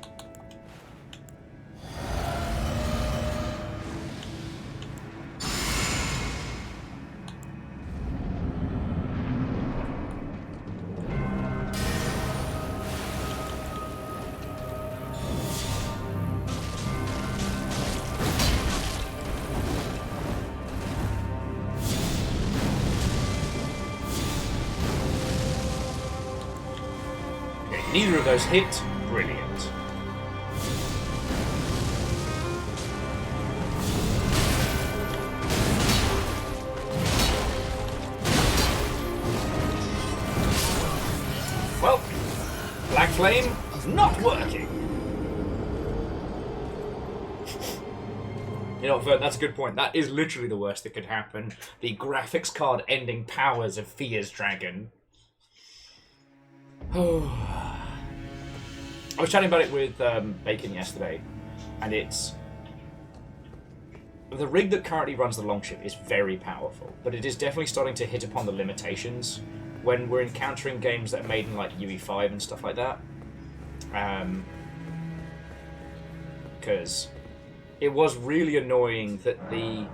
Neither of those hit. Brilliant. Well, Black Flame, not working. You know, Vern, that's a good point. That is literally the worst that could happen. The graphics card ending powers of Fear's Dragon. I was chatting about it with Bacon yesterday, and it's... The rig that currently runs the Longship is very powerful, but it is definitely starting to hit upon the limitations when we're encountering games that are made in like UE5 and stuff like that. Because it was really annoying that the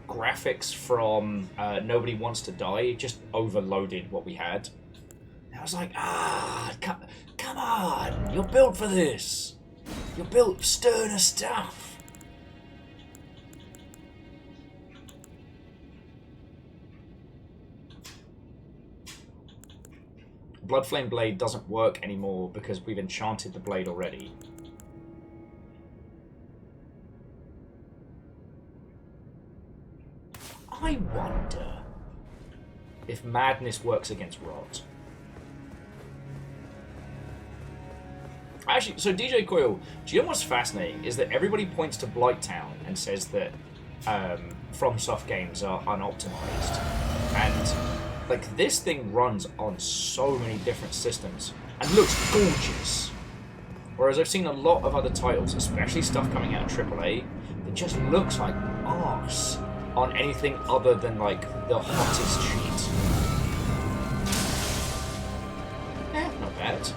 graphics from Nobody Wants to Die just overloaded what we had. I was like, come on, you're built for this. You're built for sterner stuff. Bloodflame Blade doesn't work anymore because we've enchanted the blade already. I wonder if madness works against rot. Actually, so DJ Coil, do you know what's fascinating is that everybody points to Blighttown and says that FromSoft games are unoptimized. And like this thing runs on so many different systems and looks gorgeous. Whereas I've seen a lot of other titles, especially stuff coming out of AAA, that just looks like arse on anything other than like the hottest sheet. Not bad.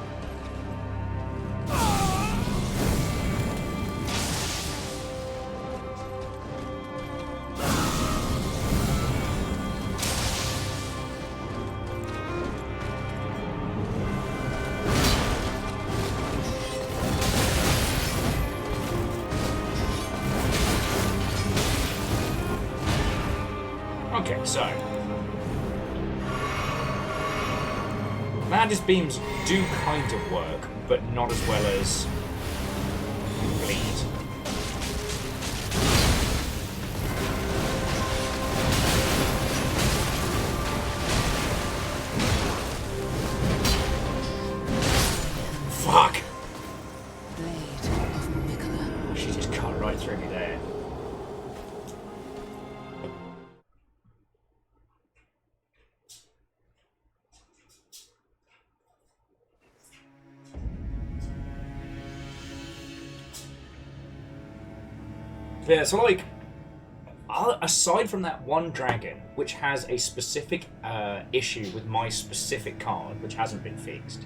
Okay, so Madness Beams do kind of work, but not as well as Bleed. Fuck! She just cut right through me there. Yeah, so like, aside from that one dragon, which has a specific issue with my specific card, which hasn't been fixed,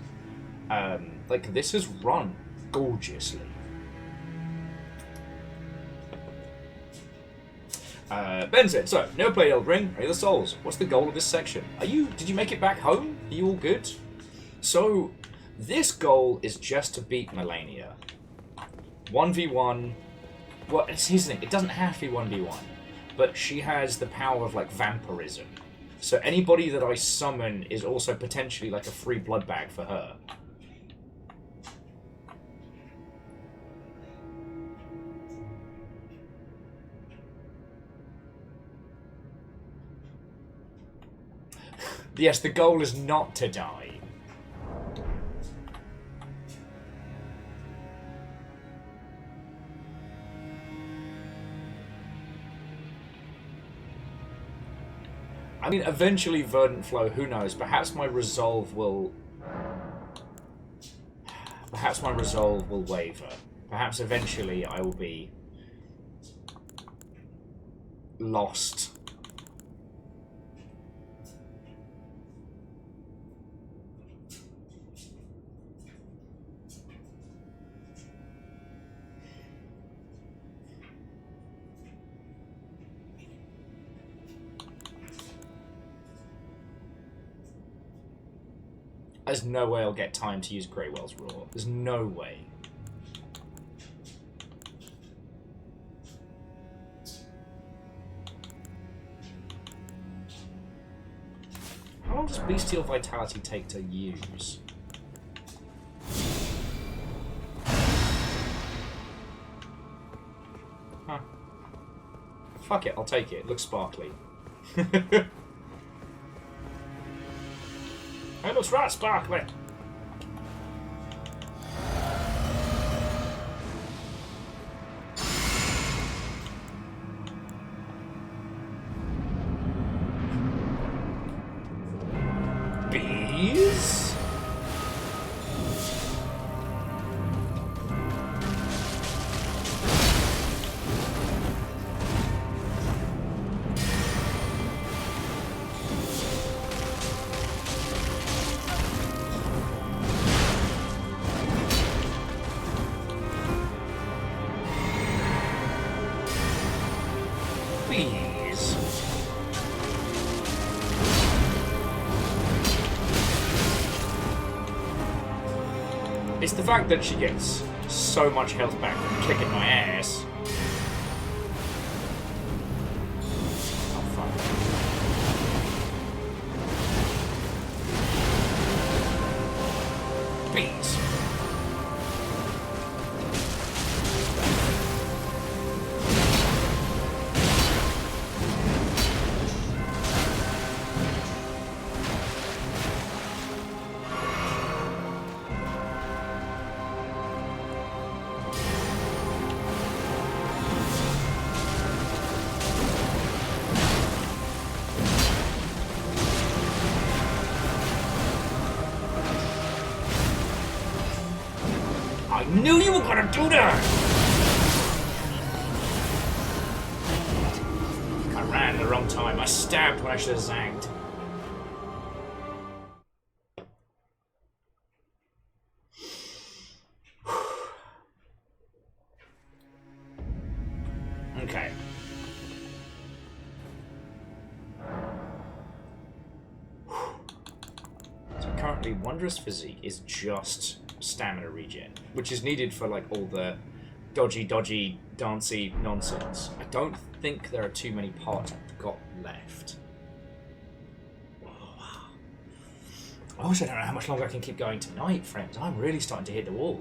like this is run gorgeously. Ben said, so, never played Elden Ring, Ray of the Souls. What's the goal of this section? Did you make it back home? Are you all good? So, this goal is just to beat Malenia. 1v1. Well, here's the thing, it doesn't have to be 1v1, but she has the power of, like, vampirism. So anybody that I summon is also potentially, like, a free blood bag for her. Yes, the goal is not to die. I mean, eventually Verdant Flow, who knows, perhaps my resolve will waver. Perhaps eventually I will be lost. There's no way I'll get time to use Greywell's Roar. There's no way. How long does Bestial Vitality take to use? Huh. Fuck it, I'll take it. It looks sparkly. It looks right sparkly. Bees? It's the fact that she gets so much health back from kicking my ass. Oh, fuck. Bees. I knew you were gonna do that! I ran the wrong time. I stabbed when I should have zagged. Okay. So currently, Wondrous Physique is just stamina regen, which is needed for like all the dodgy, dancey nonsense. I don't think there are too many parts I've got left. I also don't know how much longer I can keep going tonight, friends. I'm really starting to hit the wall.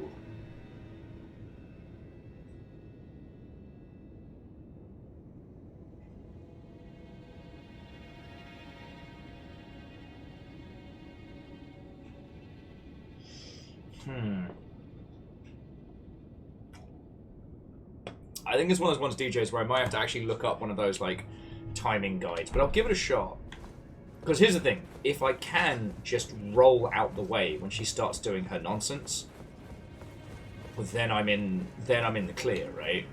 I think it's one of those ones, DJs, where I might have to actually look up one of those, like, timing guides. But I'll give it a shot. Because here's the thing. If I can just roll out the way when she starts doing her nonsense, then I'm in the clear, right?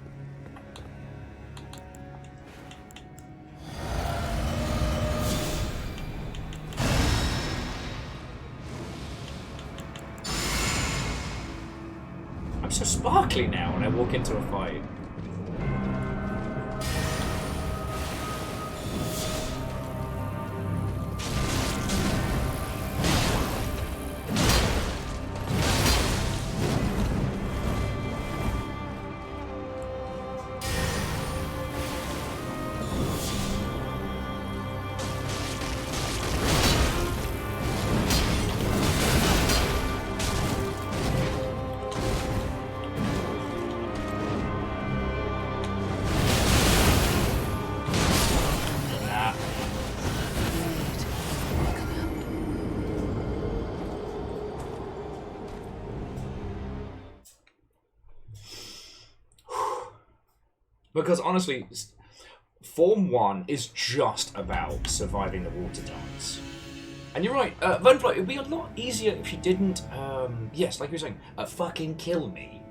I'm so sparkly now when I walk into a fight. Because honestly, Form 1 is just about surviving the water dance. And you're right, Vernfly, it would be a lot easier if you didn't, yes, like you were saying, fucking kill me.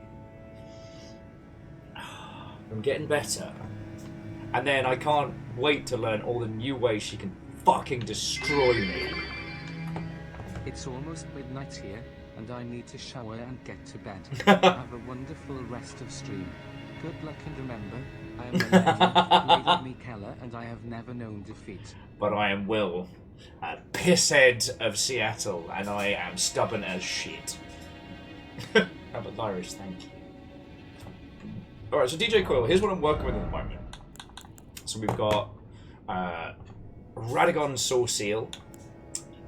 I'm getting better. And then I can't wait to learn all the new ways she can fucking destroy me. It's almost midnight here, and I need to shower and get to bed. Have a wonderful rest of stream. Good luck, and remember, I am the legend, Lady Keller, and I have never known defeat. But I am Will, pisshead of Seattle, and I am stubborn as shit. How about Irish? Thank you. Alright, so DJ Quill, here's what I'm working with at the moment. So we've got Radagon Saw Seal,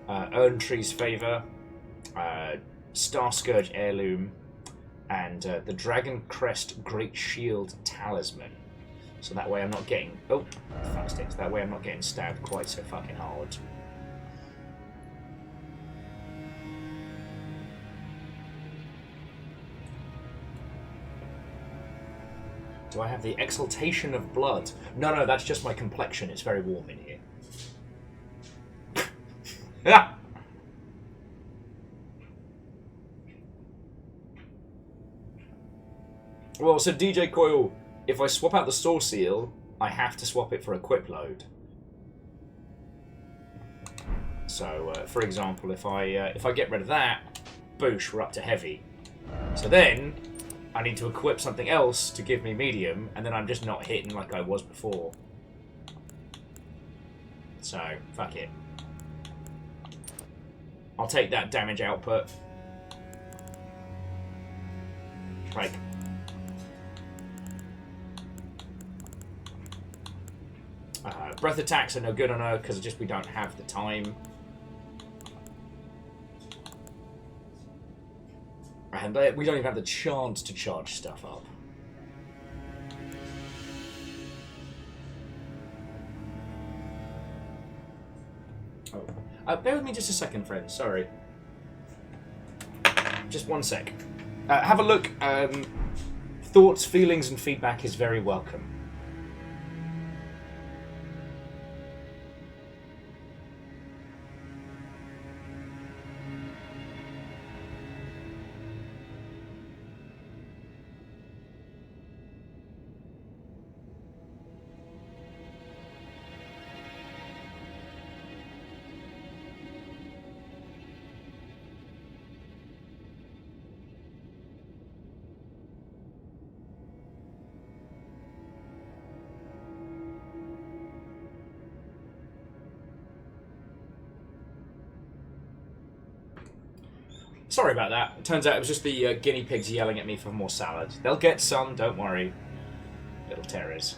Earn Tree's Favor, Star Scourge Heirloom, and the Dragon Crest Great Shield Talisman. So that way I'm not getting... Oh, fast hits. That way I'm not getting stabbed quite so fucking hard. Do I have the Exaltation of Blood? No, that's just my complexion. It's very warm in here. Ah! Well, so DJ Coil, if I swap out the Saw Seal, I have to swap it for Equip Load. So, for example, if I get rid of that, boosh, we're up to Heavy. So then, I need to equip something else to give me Medium, and then I'm just not hitting like I was before. So, fuck it. I'll take that damage output. Like, breath attacks are no good on her because we don't have the time. And we don't even have the chance to charge stuff up. Oh. Bear with me just a second, friends. Sorry. Just one sec. Have a look. Thoughts, feelings, and feedback is very welcome. Sorry about that. It turns out it was just the guinea pigs yelling at me for more salad. They'll get some, don't worry. Little terrors.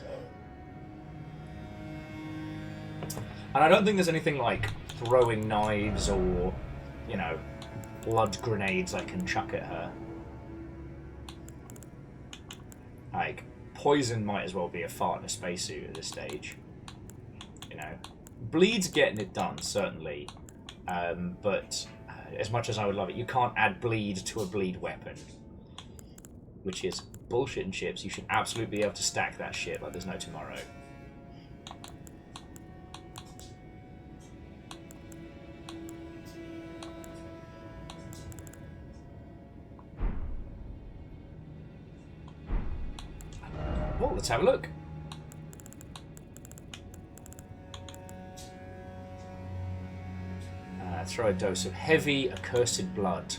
And I don't think there's anything like throwing knives or, you know, blood grenades I can chuck at her. Like, poison might as well be a fart in a spacesuit at this stage. You know. Bleed's getting it done, certainly. But as much as I would love it, you can't add bleed to a bleed weapon. Which is bullshit and chips. You should absolutely be able to stack that shit like there's no tomorrow. Well, let's have a look. Throw a dose of heavy, accursed blood.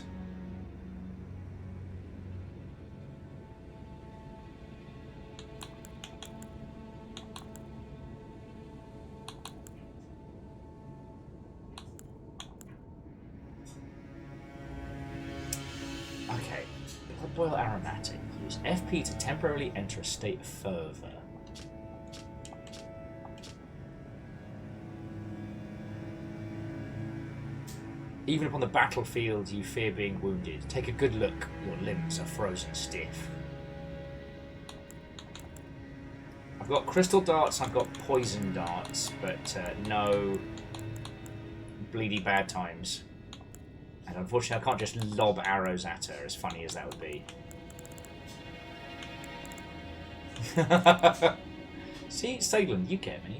Okay. Blood boil aromatic. Use FP to temporarily enter a state of fervor. Even upon the battlefield you fear being wounded. Take a good look. Your limbs are frozen stiff. I've got crystal darts, I've got poison darts, but no bleedy bad times. And unfortunately I can't just lob arrows at her, as funny as that would be. See, Salem, you get me.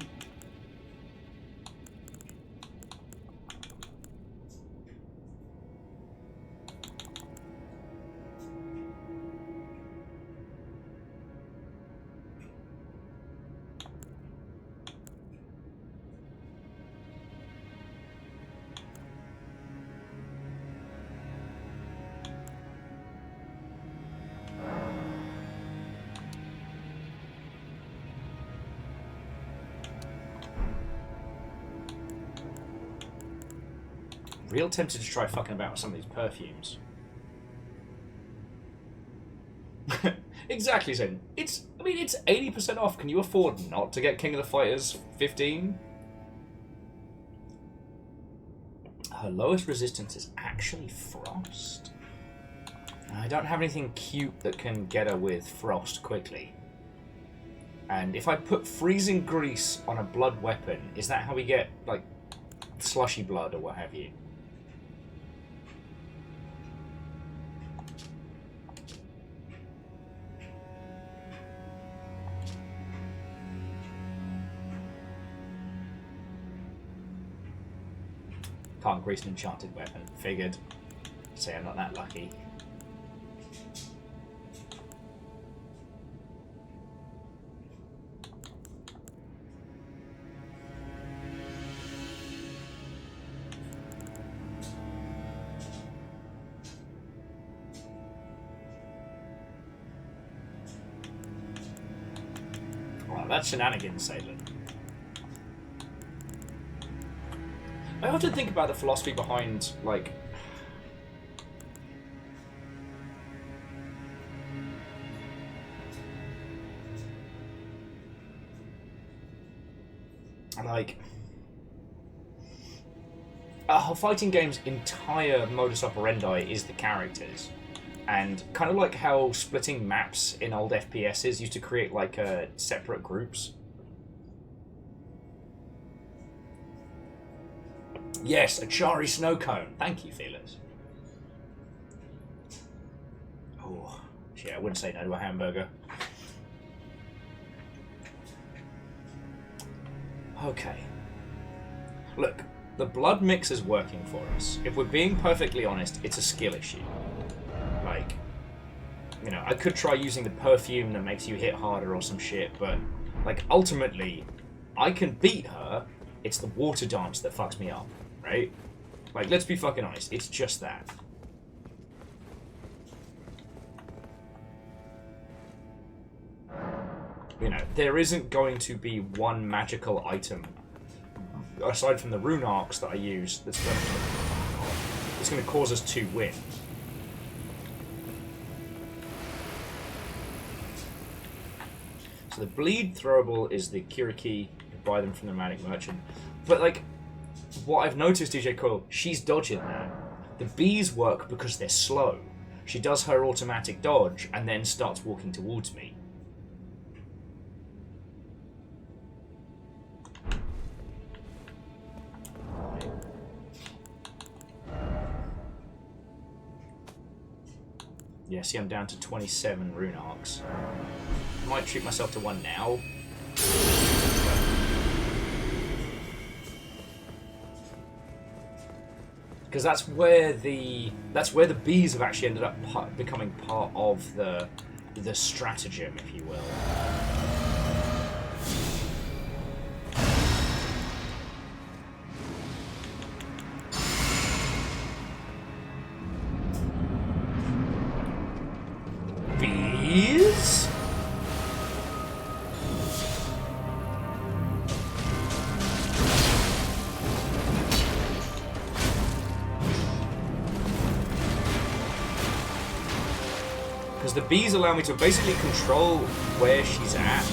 Real tempted to try fucking about with some of these perfumes. Exactly, Zen. I mean, it's 80% off. Can you afford not to get King of the Fighters 15? Her lowest resistance is actually frost. I don't have anything cute that can get her with frost quickly. And if I put freezing grease on a blood weapon, is that how we get, like, slushy blood or what have you? Can't grease an enchanted weapon. Figured. Say I'm not that lucky. Well, that's shenanigans, Salem. I often think about the philosophy behind, like... like, a fighting game's entire modus operandi is the characters. And kind of like how splitting maps in old FPSs used to create like separate groups. Yes, a Chari snow cone. Thank you, Felix. Oh, yeah, I wouldn't say no to a hamburger. Okay. Look, the blood mix is working for us. If we're being perfectly honest, it's a skill issue. Like, you know, I could try using the perfume that makes you hit harder or some shit, but, like, ultimately, I can beat her. It's the water dance that fucks me up, right? Like, let's be fucking honest. It's just that. You know, there isn't going to be one magical item, aside from the rune arcs that I use, that's going to cause us to win. So the bleed throwable is the Kiriki. You can buy them from the Manic Merchant. But, like, what I've noticed, DJ Coil, she's dodging that. The bees work because they're slow. She does her automatic dodge and then starts walking towards me. Yeah, see, I'm down to 27 rune arcs. Might treat myself to one now. Because that's where the bees have actually ended up becoming part of the stratagem, if you will. Bees? Because the bees allow me to basically control where she's at.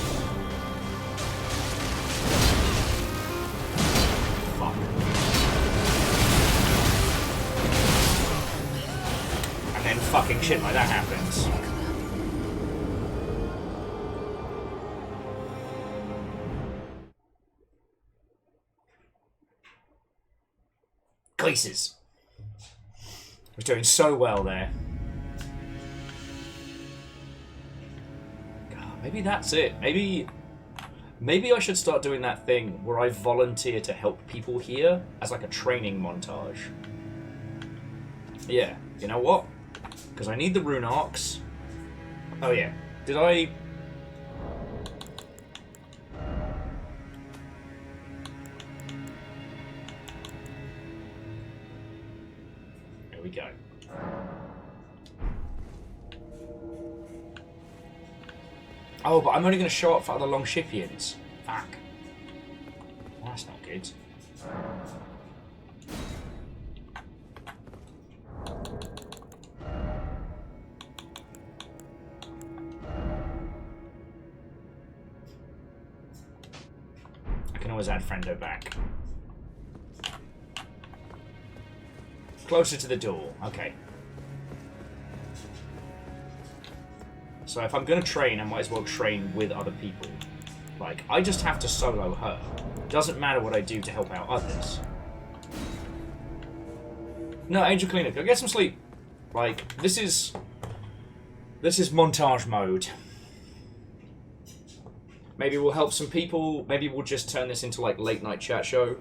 Fuck. And then fucking shit like that happens. Places. We're doing so well there. God, maybe that's it. Maybe I should start doing that thing where I volunteer to help people here as like a training montage. Yeah, you know what? Because I need the rune arcs. Oh yeah, did I... we go. Oh, but I'm only going to show up for other Longshipians. Fuck. Well, that's not good. I can always add Friendo back. Closer to the door. Okay. So if I'm going to train, I might as well train with other people. Like, I just have to solo her. Doesn't matter what I do to help out others. No, Angel Cleaner, go get some sleep. Like, this is montage mode. Maybe we'll help some people. Maybe we'll just turn this into, like, late night chat show.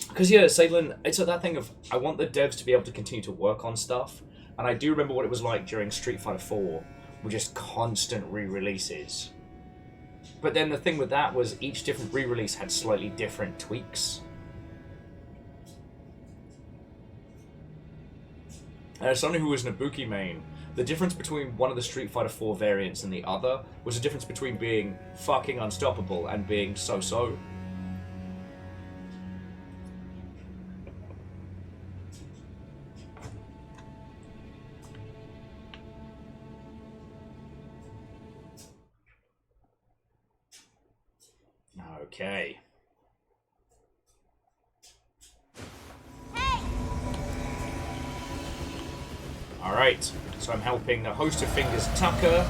Because, yeah, Salen, it's that thing of, I want the devs to be able to continue to work on stuff. And I do remember what it was like during Street Fighter 4, with just constant re-releases. But then the thing with that was each different re-release had slightly different tweaks. And as someone who was Nabuki main, the difference between one of the Street Fighter 4 variants and the other was the difference between being fucking unstoppable and being so-so. Okay. Alright, so I'm helping the host of fingers, Tucker.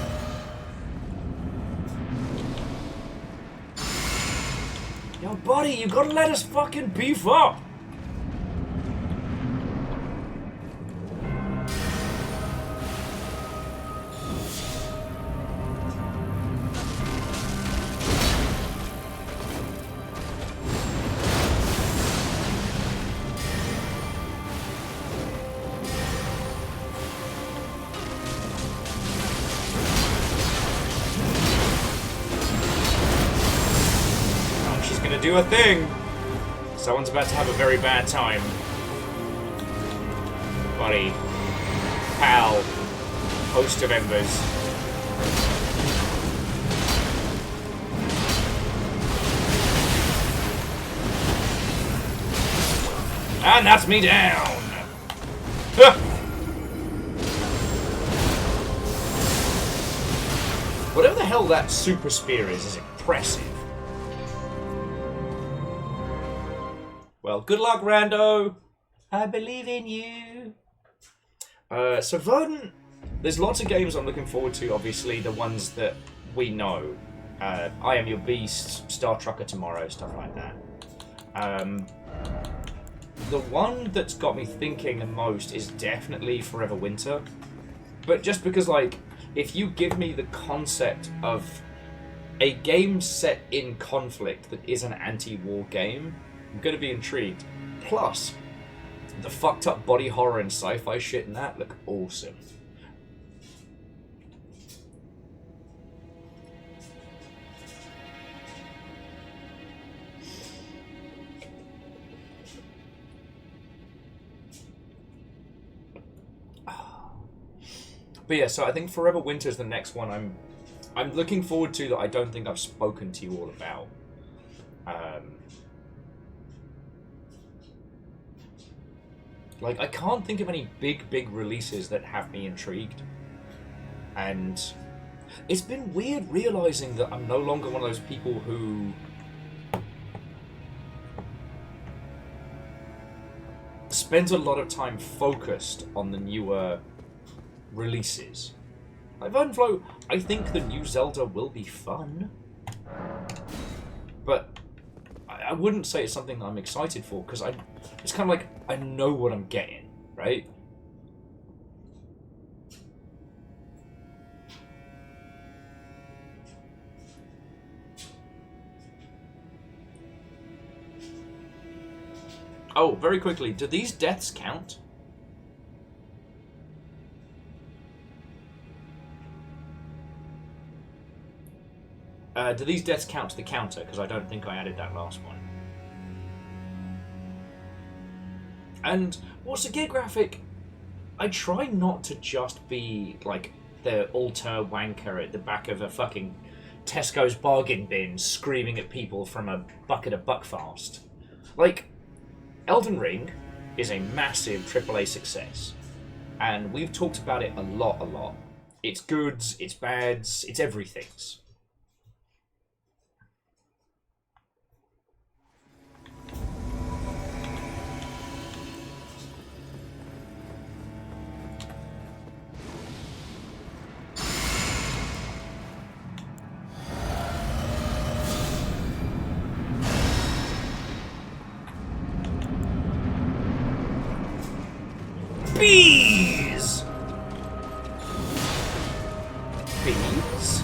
Yo, buddy, you gotta let us fucking beef up! Do a thing. Someone's about to have a very bad time. Buddy. Pal. Host of embers. And that's me down. Whatever the hell that super spear is impressive. Well, good luck, Rando. I believe in you. So Verdant, there's lots of games I'm looking forward to, obviously, the ones that we know. I Am Your Beast, Star Trucker Tomorrow, stuff like that. The one that's got me thinking the most is definitely Forever Winter. But just because, like, if you give me the concept of a game set in conflict that is an anti-war game, I'm going to be intrigued. Plus, the fucked up body horror and sci-fi shit in that look awesome. But yeah, so I think Forever Winter is the next one I'm looking forward to that I don't think I've spoken to you all about. Like, I can't think of any big releases that have me intrigued. And it's been weird realizing that I'm no longer one of those people who spends a lot of time focused on the newer releases. Like Verdant, I think the new Zelda will be fun. But I wouldn't say it's something that I'm excited for, because it's kind of like, I know what I'm getting, right? Oh, very quickly, do these deaths count? Do these deaths count to the counter? Because I don't think I added that last one. And what's the gear graphic? I try not to just be like the alter wanker at the back of a fucking Tesco's bargain bin screaming at people from a bucket of Buckfast. Like, Elden Ring is a massive AAA success. And we've talked about it a lot. It's goods, it's bads, it's everything's. Bees! Bees?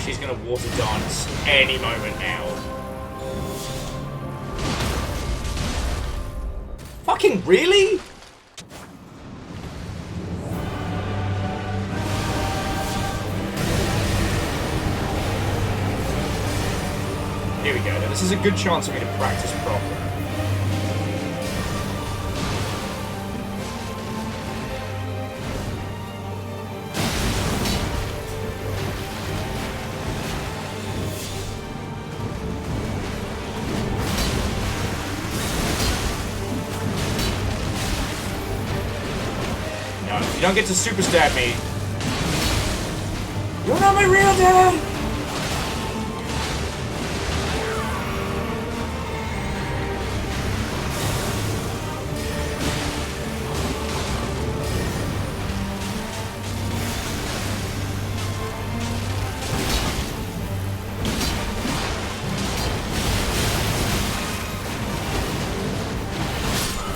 She's gonna water dance any moment now. Fucking really? Here we go. Now, this is a good chance for me to practice properly. No, you don't get to super stab me. You're not my real dad!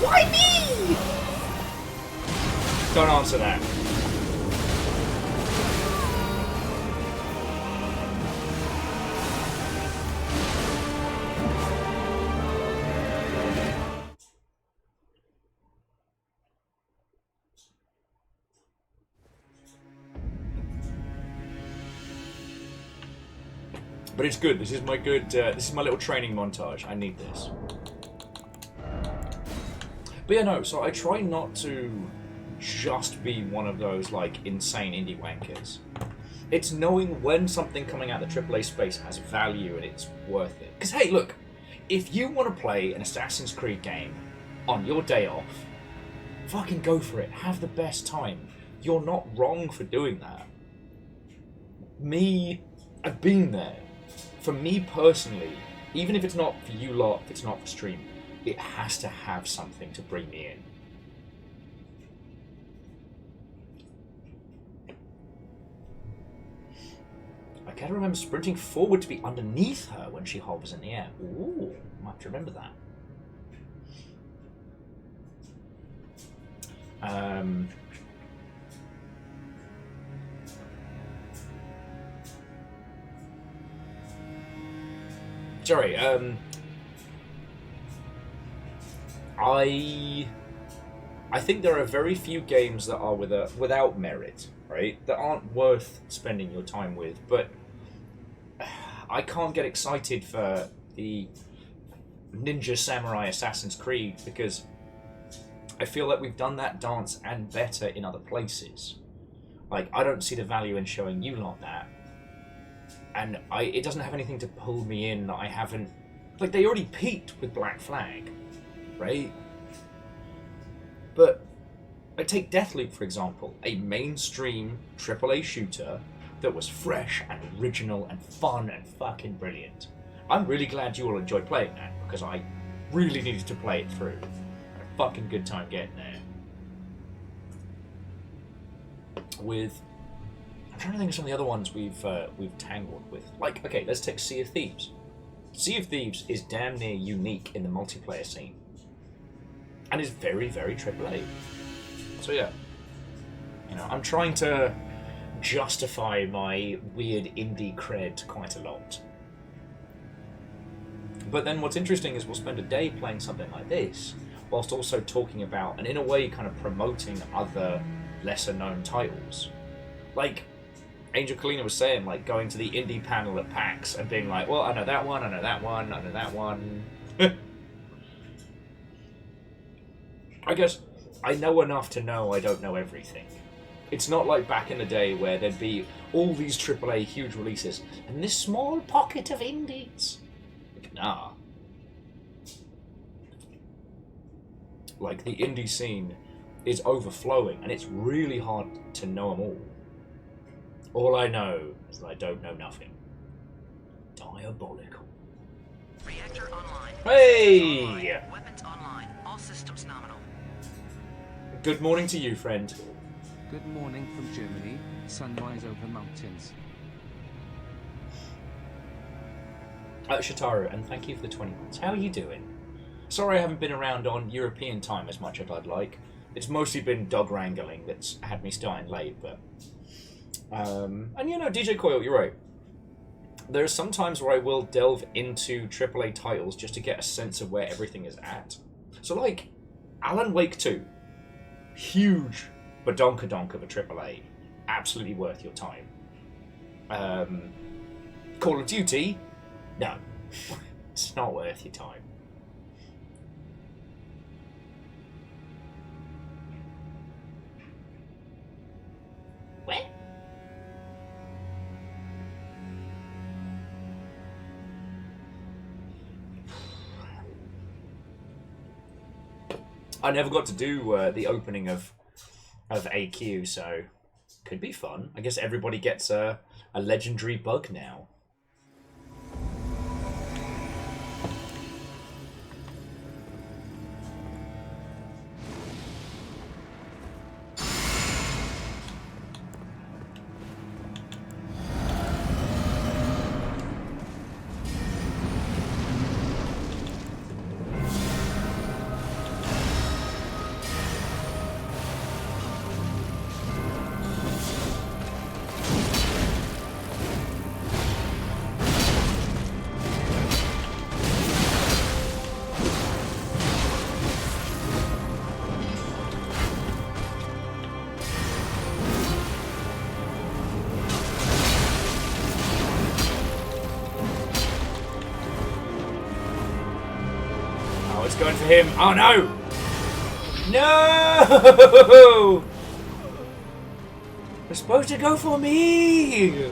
Why me? Don't answer that. But it's good. This is my good. This is my little training montage. I need this. But yeah, no. So I try not to just be one of those like insane indie wankers. It's knowing when something coming out of the AAA space has value and it's worth it. Because hey, look, if you want to play an Assassin's Creed game on your day off, fucking go for it. Have the best time. You're not wrong for doing that. I've been there. For me personally, even if it's not for you lot, if it's not for stream, it has to have something to bring me in. I can't remember sprinting forward to be underneath her when she hovers in the air. Ooh, I might have to remember that. Sorry, I think there are very few games that are without merit, right? That aren't worth spending your time with, but I can't get excited for the Ninja Samurai Assassin's Creed because I feel like we've done that dance and better in other places. Like, I don't see the value in showing you lot that. And it doesn't have anything to pull me in that I haven't... Like, they already peaked with Black Flag, right? But I take Deathloop, for example, a mainstream AAA shooter that was fresh and original and fun and fucking brilliant. I'm really glad you all enjoyed playing that, because I really needed to play it through. Had a fucking good time getting there. With... I'm trying to think of some of the other ones we've tangled with. Like, okay, let's take Sea of Thieves. Sea of Thieves is damn near unique in the multiplayer scene. And is very, very AAA. So yeah. You know, I'm trying to justify my weird indie cred quite a lot. But then what's interesting is we'll spend a day playing something like this, whilst also talking about, and in a way kind of promoting other lesser known titles. Like, Angel Kalina was saying, like, going to the indie panel at PAX and being like, well, I know that one, I know that one, I know that one. I guess I know enough to know I don't know everything. It's not like back in the day where there'd be all these AAA huge releases and this small pocket of indies. Like, nah. Like, the indie scene is overflowing and it's really hard to know them all. All I know is that I don't know nothing. Diabolical. Reactor online. Hey! Online. Weapons online. All systems nominal. Good morning to you, friend. Good morning from Germany, sunrise over mountains. Shitaru, and thank you for the 20 months. How are you doing? Sorry I haven't been around on European time as much as I'd like. It's mostly been dog wrangling that's had me starting late, but... and you know, DJ Coil, you're right. There are some times where I will delve into AAA titles just to get a sense of where everything is at. So like, Alan Wake 2. Huge badonkadonk of a AAA. Absolutely worth your time. Call of Duty? No. It's not worth your time. Where? I never got to do the opening of AQ, so could be fun. I guess everybody gets a legendary bug now. Going for him. Oh no! No! It was supposed to go for me!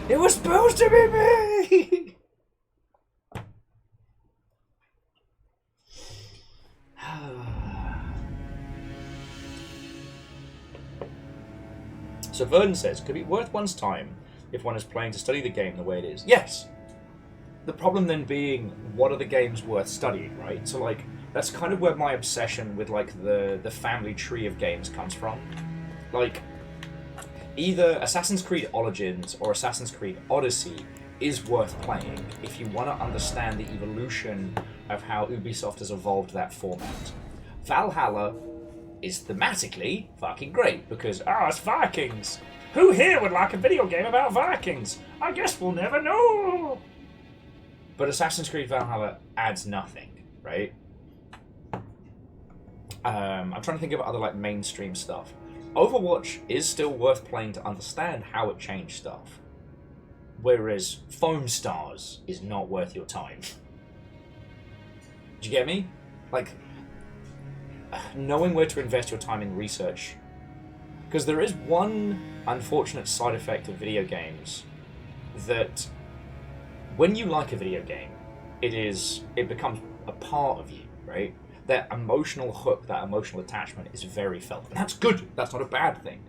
It was supposed to be me! So Vernon says, could it be worth one's time if one is playing to study the game the way it is? Yes! The problem then being, what are the games worth studying, right? So, like, that's kind of where my obsession with, like, the family tree of games comes from. Like, either Assassin's Creed Origins or Assassin's Creed Odyssey is worth playing if you want to understand the evolution of how Ubisoft has evolved that format. Valhalla is thematically fucking great, because, it's Vikings! Who here would like a video game about Vikings? I guess we'll never know! But Assassin's Creed Valhalla adds nothing, right? I'm trying to think of other like mainstream stuff. Overwatch is still worth playing to understand how it changed stuff. Whereas Foam Stars is not worth your time. Do you get me? Like, knowing where to invest your time in research. Because there is one unfortunate side effect of video games that when you like a video game, it becomes a part of you, right? That emotional hook, that emotional attachment is very felt. And that's good. That's not a bad thing.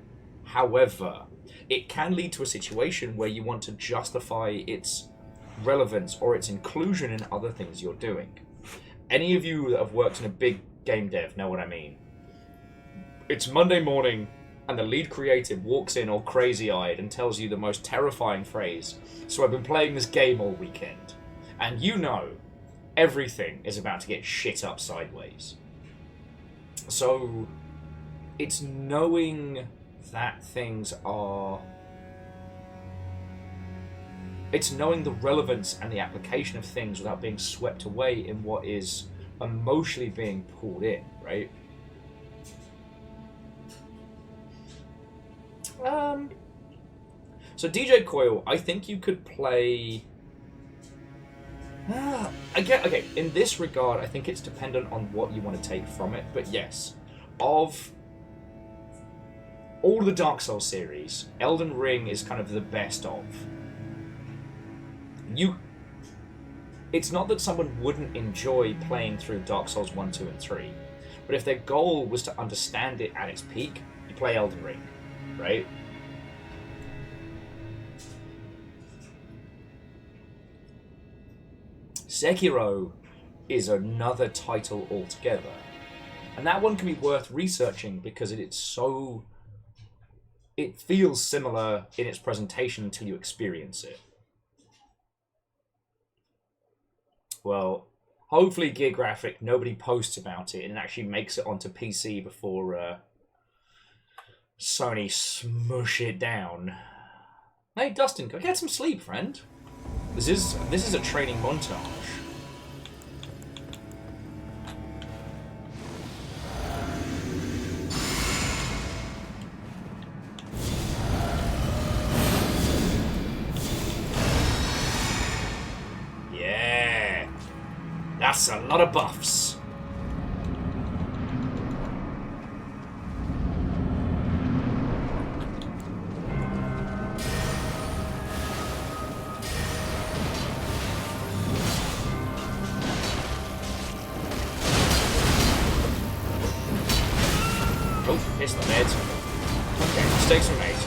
However, it can lead to a situation where you want to justify its relevance or its inclusion in other things you're doing. Any of you that have worked in a big game dev know what I mean. It's Monday morning, and the lead creative walks in all crazy-eyed and tells you the most terrifying phrase. So I've been playing this game all weekend. And you know, everything is about to get shit up sideways. So, it's knowing that things are... It's knowing the relevance and the application of things without being swept away in what is emotionally being pulled in, right? So DJ Coil, I think you could play... Okay, in this regard, I think it's dependent on what you want to take from it, but yes, of all the Dark Souls series, Elden Ring is kind of the best of. It's not that someone wouldn't enjoy playing through Dark Souls 1, 2, and 3, but if their goal was to understand it at its peak, you play Elden Ring, right? Sekiro is another title altogether. And that one can be worth researching because it feels similar in its presentation until you experience it. Well, hopefully Gear Graphic, nobody posts about it and it actually makes it onto PC before Sony smush it down. Hey Dustin, go get some sleep, friend. This is a training montage. Yeah. That's a lot of buffs. Oh, hits the meds. Okay, let's take some meds.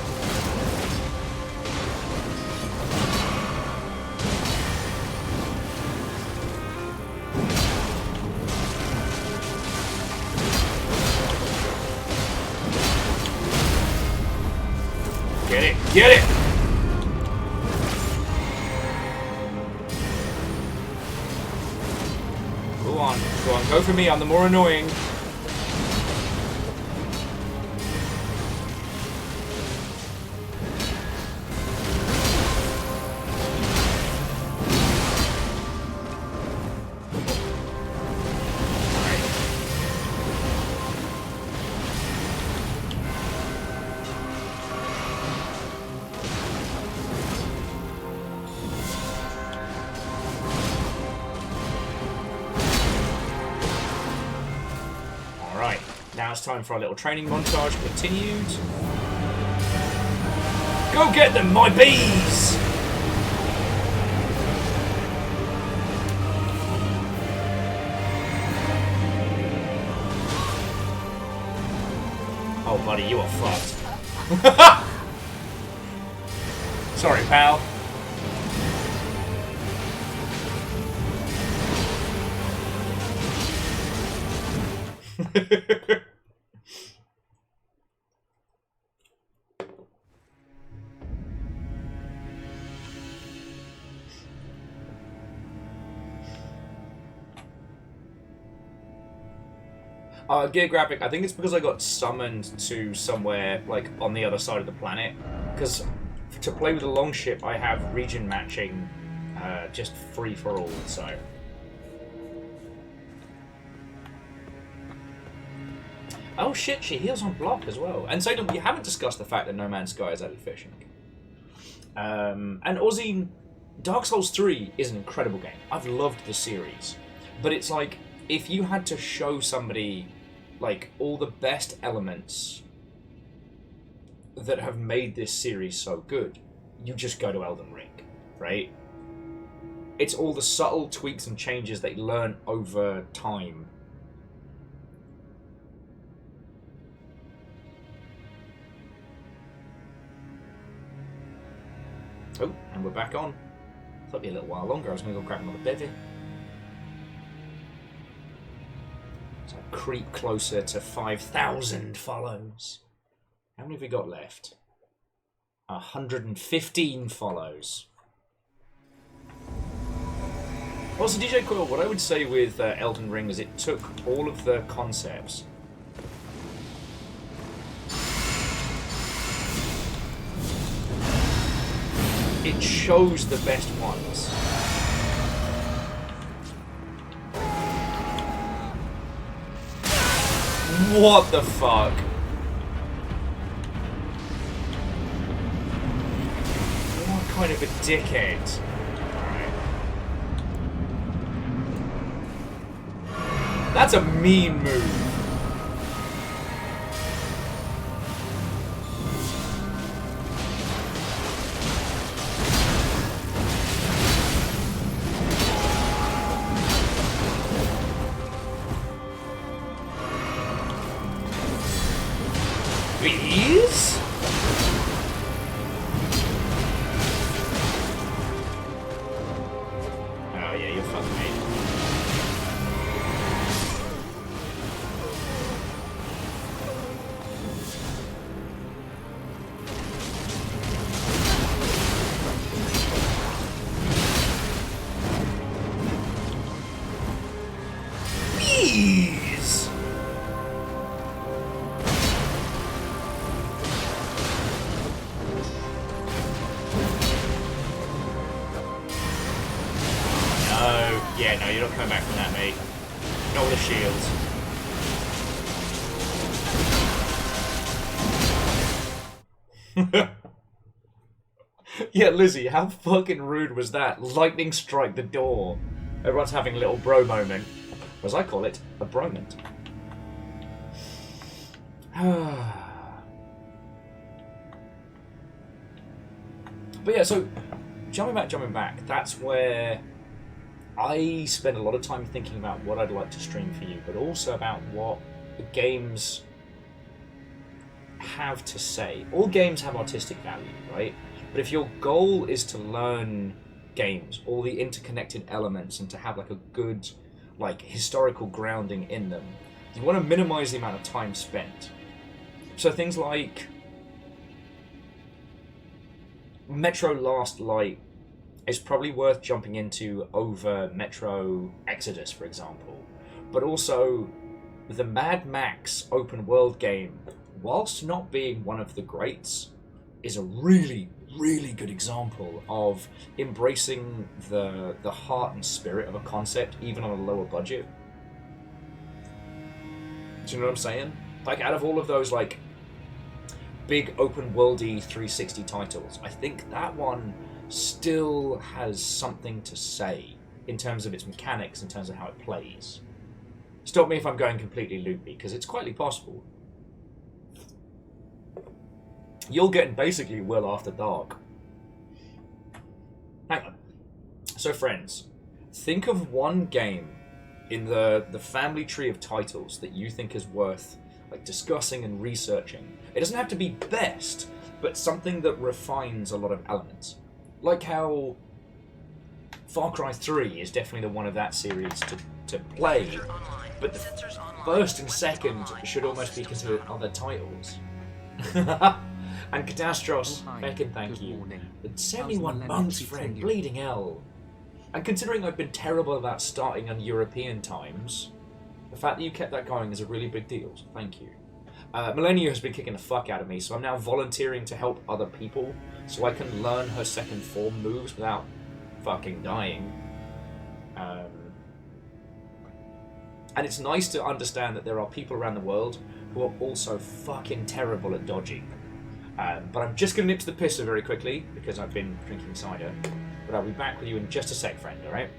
Get it! Get it! Go on. Go on. Go for me. I'm the more annoying. Now it's time for our little training montage. Continued. Go get them, my bees! Oh, buddy, you are fucked. Sorry, pal. Gear graphic, I think it's because I got summoned to somewhere, like, on the other side of the planet. Because to play with the longship, I have region matching, just free for all, so... Oh shit, she heals on block as well. And so we haven't discussed the fact that No Man's Sky is only fishing. And Ozzy, Dark Souls 3 is an incredible game. I've loved the series. But it's like, if you had to show somebody, like, all the best elements that have made this series so good, you just go to Elden Ring, right? It's all the subtle tweaks and changes they learn over time. Oh, and we're back on. Thought it'd be a little while longer. I was going to go grab another bevy. So I creep closer to 5,000 follows. How many have we got left? 115 follows. Also, DJ Coil, what I would say with Elden Ring is it took all of the concepts. It chose the best ones. What the fuck? What kind of a dickhead? Alright. That's a mean move. Bees? Oh yeah, you're fucking mate. Bees! Yeah, no, you're not coming back from that, mate. Not with a shield. Yeah, Lizzie, how fucking rude was that? Lightning strike the door. Everyone's having a little bro moment, or as I call it, a broment. But yeah, so jumping back, that's where I spend a lot of time thinking about what I'd like to stream for you, but also about what the games have to say. All games have artistic value, right? But if your goal is to learn games, all the interconnected elements, and to have like a good like historical grounding in them, you want to minimize the amount of time spent. So things like Metro Last Light is probably worth jumping into over Metro Exodus, for example. But also, the Mad Max open world game, whilst not being one of the greats, is a really, really good example of embracing the heart and spirit of a concept, even on a lower budget. Do you know what I'm saying? Like, out of all of those, like, big open worldy 360 titles, I think that one still has something to say in terms of its mechanics, in terms of how it plays. Stop me if I'm going completely loopy, because it's quite possible. You're getting basically Will After Dark. Hang on. So friends, think of one game in the family tree of titles that you think is worth like discussing and researching. It doesn't have to be best, but something that refines a lot of elements. Like how Far Cry 3 is definitely the one of that series to play, but the first and second should almost be considered other titles. And Catastros, thank you. But 71 months, Fred, bleeding hell. And considering I've been terrible about starting on European times, the fact that you kept that going is a really big deal, so thank you. Malenia has been kicking the fuck out of me, so I'm now volunteering to help other people so I can learn her second form moves without fucking dying. And it's nice to understand that there are people around the world who are also fucking terrible at dodging. But I'm just going to nip to the pisser very quickly because I've been drinking cider. But I'll be back with you in just a sec, friend, alright?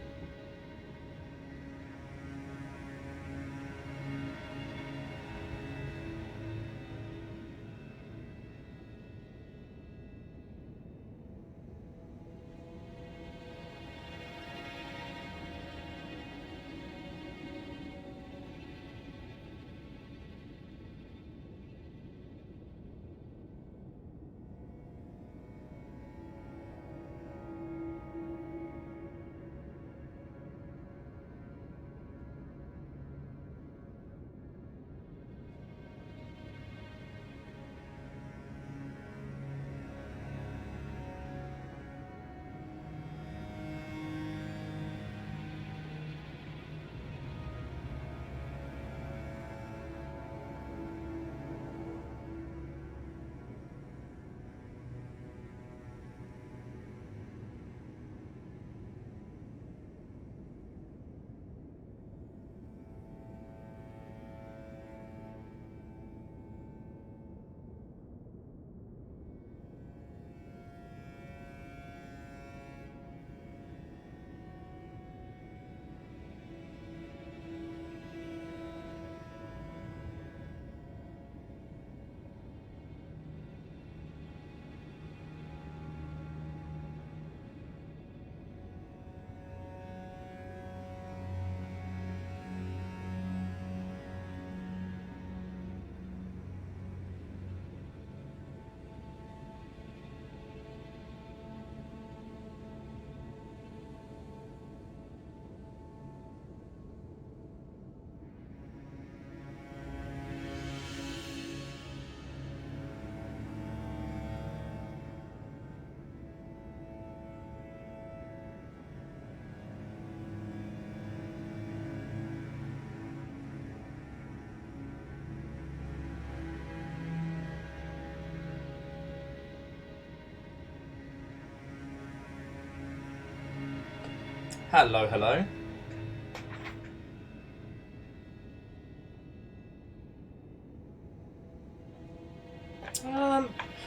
Hello, hello.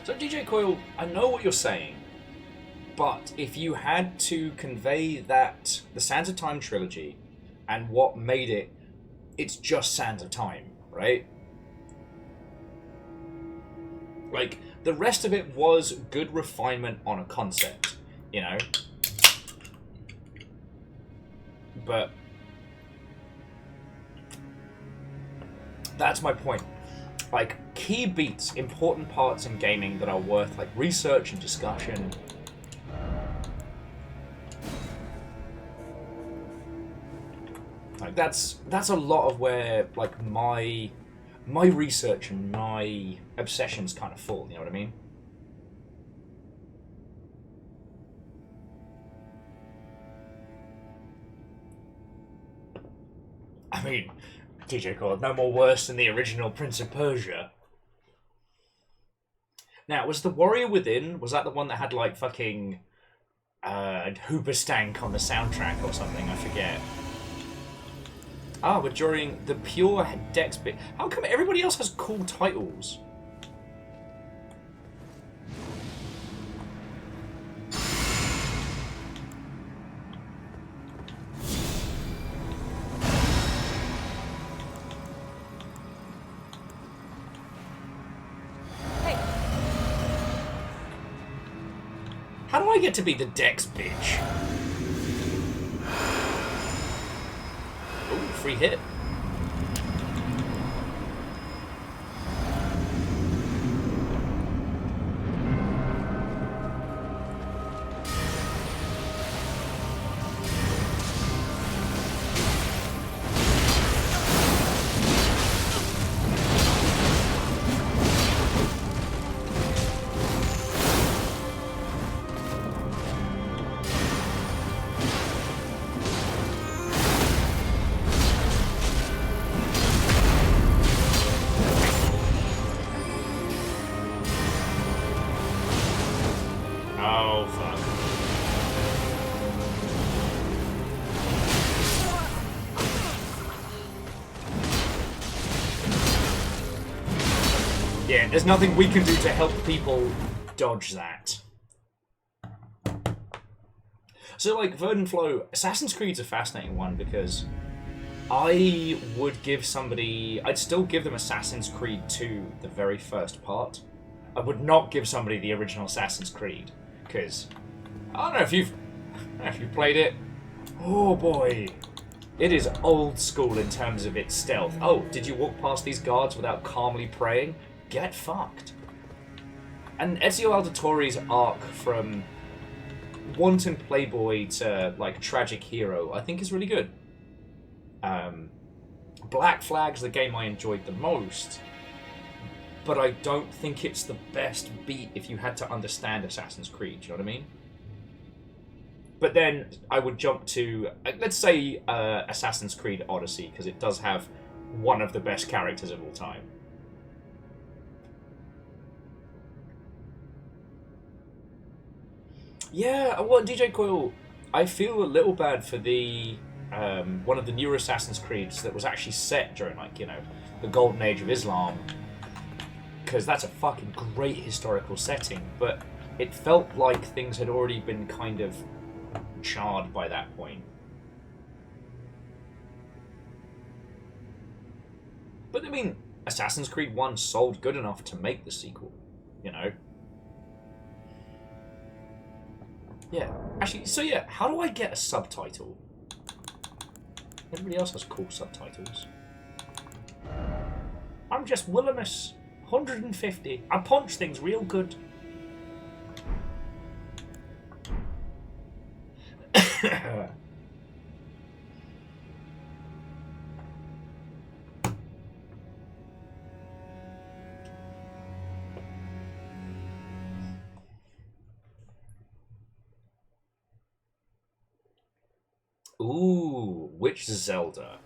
So DJ Coil, I know what you're saying, But if you had to convey that, the Sands of Time trilogy, and what made it, it's just Sands of Time, right? Like, the rest of it was good refinement on a concept, you know? But that's my point. Like, key beats, important parts in gaming that are worth, like, research and discussion. Like, that's a lot of where, like, my research and my obsessions kind of fall, you know what I mean? I mean, DJ Core, no more worse than the original Prince of Persia. Now, was the Warrior Within, was that the one that had, like, fucking Hoobastank on the soundtrack or something? I forget. Ah, but during the pure Dex bit... How come everybody else has cool titles? How do I get to be the Dex bitch? Ooh, free hit. Oh, fuck. Yeah, there's nothing we can do to help people dodge that. So, like, Verdant Flow, Assassin's Creed's a fascinating one because I would give somebody... I'd still give them Assassin's Creed 2, the very first part. I would not give somebody the original Assassin's Creed, because I don't know if you've played it. Oh boy, it is old school in terms of its stealth. Oh, did you walk past these guards without calmly praying? Get fucked. And Ezio Auditore's arc from wanton playboy to like tragic hero, I think is really good. Black Flag's the game I enjoyed the most. But I don't think it's the best beat if you had to understand Assassin's Creed, do you know what I mean? But then I would jump to, let's say, Assassin's Creed Odyssey, because it does have one of the best characters of all time. Yeah, well, DJ Coil, I feel a little bad for the one of the newer Assassin's Creeds that was actually set during, like, you know, the golden age of Islam. Because that's a fucking great historical setting, but it felt like things had already been kind of charred by that point. But I mean, Assassin's Creed 1 sold good enough to make the sequel, you know? Yeah, actually, so yeah, how do I get a subtitle? Everybody else has cool subtitles. I'm just Willimus. 150. I punch things real good. Ooh, which Zelda?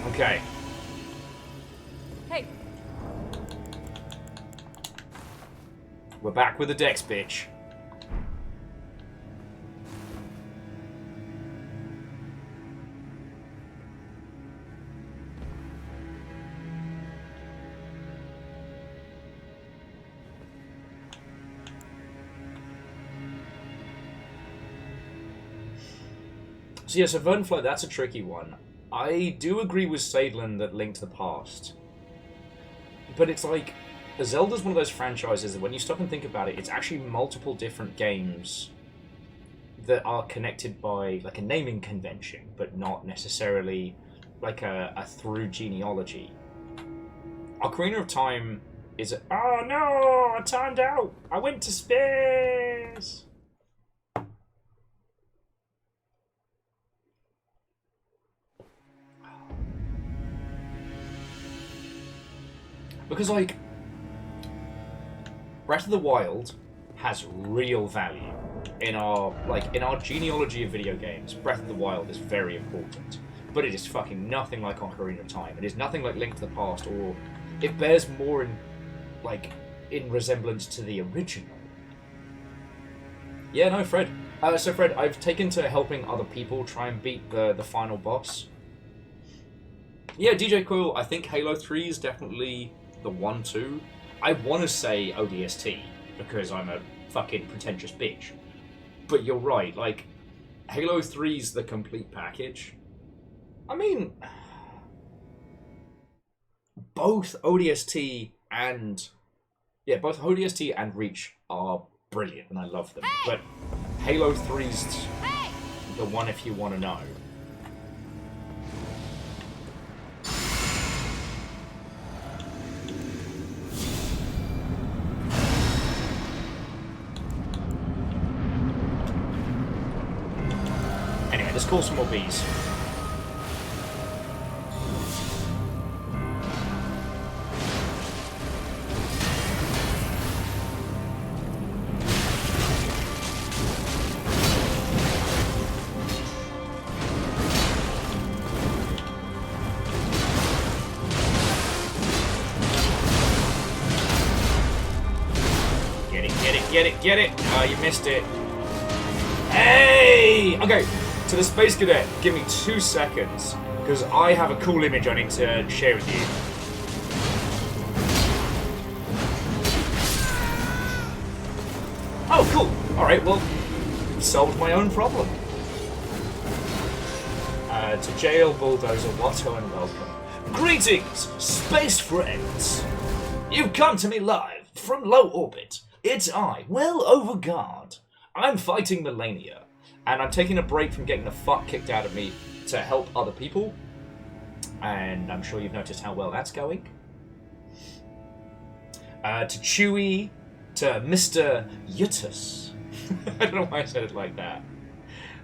Okay. Hey. We're back with the Dex, bitch. So yeah, so Vernflight, that's a tricky one. I do agree with Sadlin that Link to the Past. But it's like, Zelda's one of those franchises that when you stop and think about it, it's actually multiple different games that are connected by like a naming convention, but not necessarily like a through genealogy. Ocarina of Time is a, oh no, I timed out! I went to space! Because, like, Breath of the Wild has real value in our genealogy of video games. Breath of the Wild is very important, but it is fucking nothing like Ocarina of Time. It is nothing like Link to the Past, or it bears more in resemblance to the original. Yeah, no, Fred. So Fred, I've taken to helping other people try and beat the final boss. Yeah, DJ Quill, I think Halo 3 is definitely the 1-2. I want to say ODST, because I'm a fucking pretentious bitch. But you're right, like, Halo 3's the complete package. I mean, both ODST and Reach are brilliant, and I love them. Hey! But Halo 3's the one if you want to know. Anyway, let's call some more bees. Get it! Oh, you missed it. Hey! Okay, to the Space Cadet, give me 2 seconds, because I have a cool image I need to share with you. Oh, cool. Alright, well, solved my own problem. To jail, Bulldozer, Watto, and welcome. Greetings, space friends! You've come to me live from low orbit. It's I, well over guard. I'm fighting Malenia, and I'm taking a break from getting the fuck kicked out of me to help other people. And I'm sure you've noticed how well that's going. To Chewie, to Mr. Yutus. I don't know why I said it like that.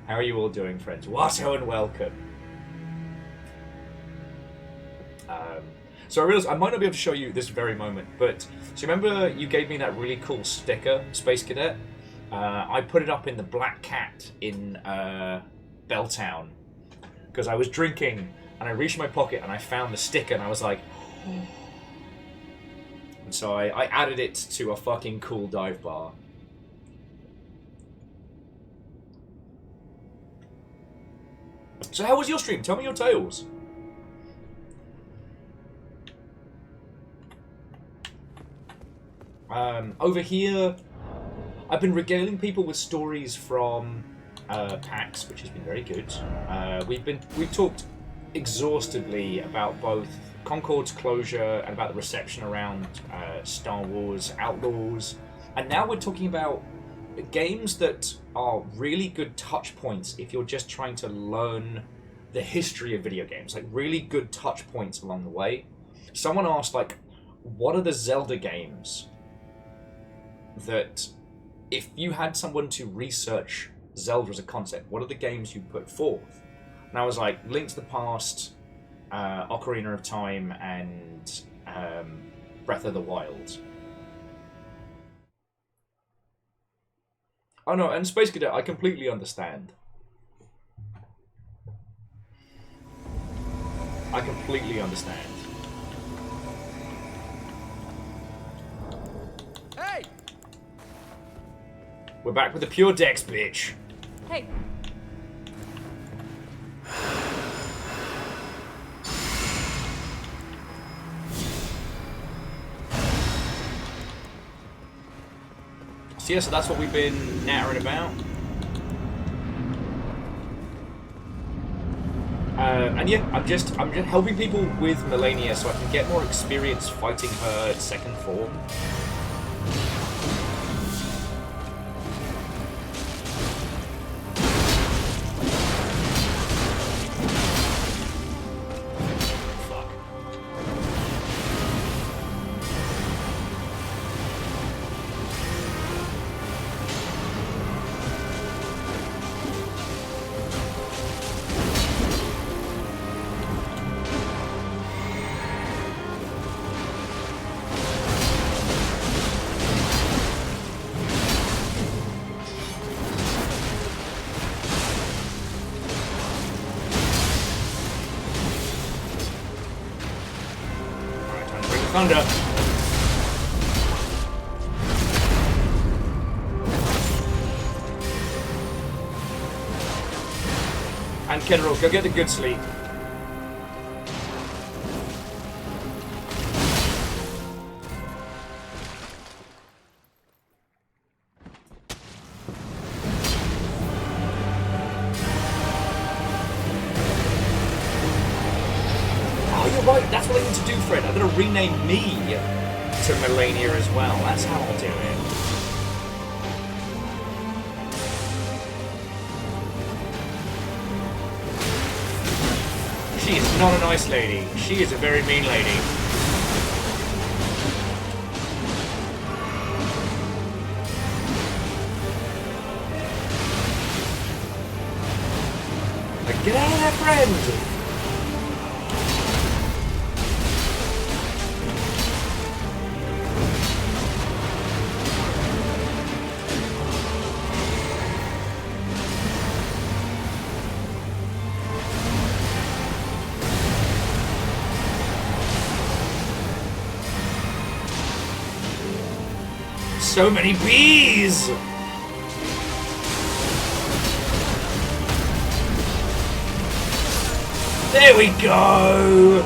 How are you all doing, friends? Watto and welcome. So I realized I might not be able to show you this very moment, but so remember you gave me that really cool sticker, Space Cadet? I put it up in the Black Cat in Belltown because I was drinking and I reached in my pocket and I found the sticker and I was like, oh. And so I added it to a fucking cool dive bar. So how was your stream? Tell me your tales. Over here, I've been regaling people with stories from PAX, which has been very good. We've talked exhaustively about both Concord's closure and about the reception around Star Wars Outlaws, and now we're talking about games that are really good touch points if you're just trying to learn the history of video games, like really good touch points along the way. Someone asked, like, what are the Zelda games that, if you had someone to research Zelda as a concept, what are the games you put forth? And I was like, Link to the Past, Ocarina of Time, and Breath of the Wild. Oh no, and Space Cadet, I completely understand. I completely understand. Hey! We're back with the pure Dex, bitch. Hey. So yeah, so that's what we've been nattering about. And yeah, I'm just helping people with Malenia so I can get more experience fighting her second form. Thunder. And General, go get a good sleep. Right, that's what I need to do, Fred. I'm going to rename me to Malenia as well. That's how I'll do it. She is not a nice lady. She is a very mean lady. Like, get out of there, friend! So many bees! There we go!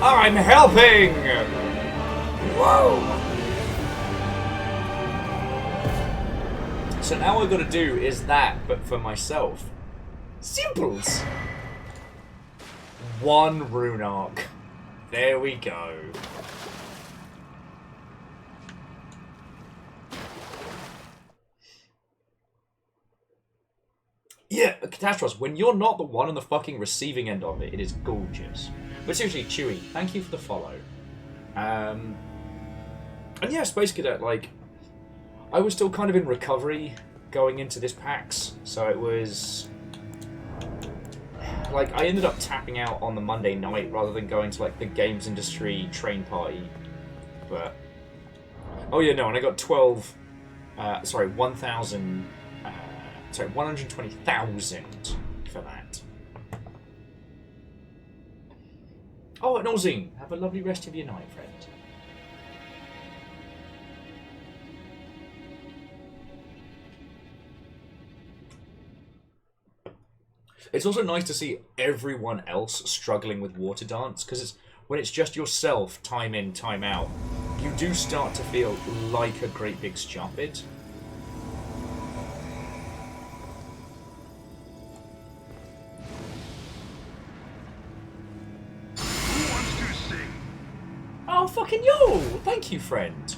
I'm helping! Whoa! So now all I've got to do is that, but for myself. Simples! One rune arc. There we go. Yeah, Catastrophe, when you're not the one on the fucking receiving end of it, it is gorgeous. But seriously, Chewy, thank you for the follow. And yeah, Space Cadet, like, I was still kind of in recovery going into this PAX, so it was... Like, I ended up tapping out on the Monday night rather than going to, like, the games industry train party. But... Oh yeah, no, and I got 1,000... Sorry, 120,000 for that. Oh, and Ozine, have a lovely rest of your night, friend. It's also nice to see everyone else struggling with water dance, because when it's just yourself, time in, time out, you do start to feel like a great big stupid. Oh, fucking yo! Thank you, friend.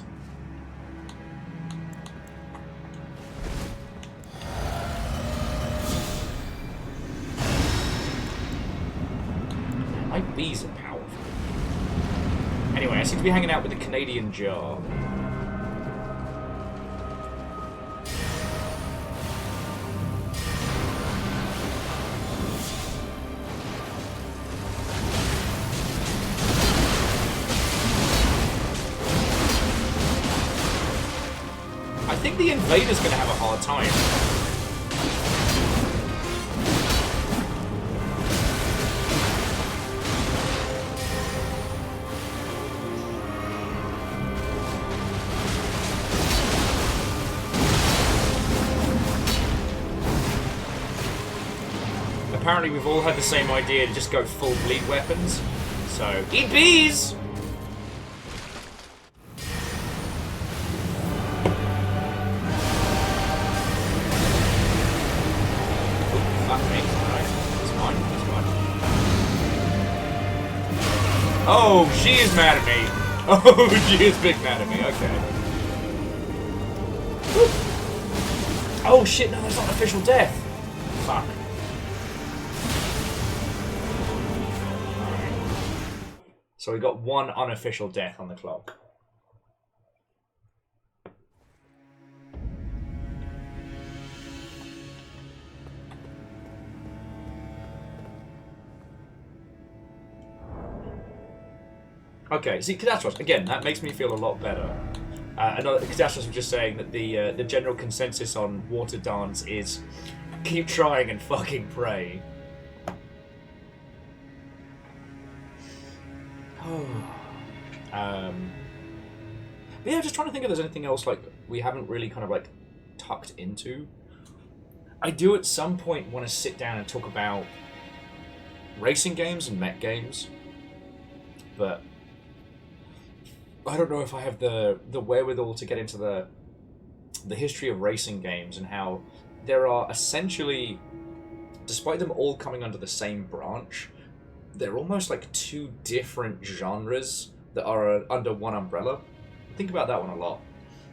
My bees are powerful. Anyway, I seem to be hanging out with the Canadian jar. I think the invader's going to have a hard time. Apparently we've all had the same idea to just go full bleed weapons. So, eat bees! Fuck me. Oh, she is mad at me. Oh, she is big mad at me. Okay. Oh shit! No, that's not official death. Fuck. So we got one unofficial death on the clock. Okay, see, Cadastros, again, that makes me feel a lot better. Cadastros was just saying that the general consensus on Water Dance is keep trying and fucking pray. But yeah, just trying to think if there's anything else like we haven't really kind of like tucked into. I do at some point want to sit down and talk about racing games and mech games, but I don't know if I have the wherewithal to get into the history of racing games and how there are essentially, despite them all coming under the same branch, they're almost like two different genres that are under one umbrella. Think about that one a lot.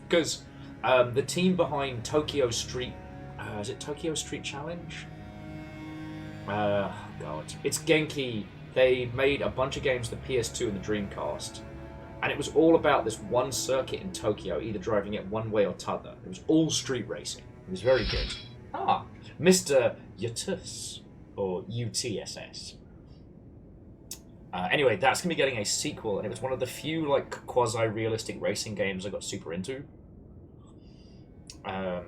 Because the team behind Tokyo Street... is it Tokyo Street Challenge? God. It's Genki. They made a bunch of games for the PS2 and the Dreamcast. And it was all about this one circuit in Tokyo, either driving it one way or t'other. It was all street racing. It was very good. Ah, Mr. Utus, or UTSS. Anyway, that's going to be getting a sequel, and it was one of the few like quasi-realistic racing games I got super into. But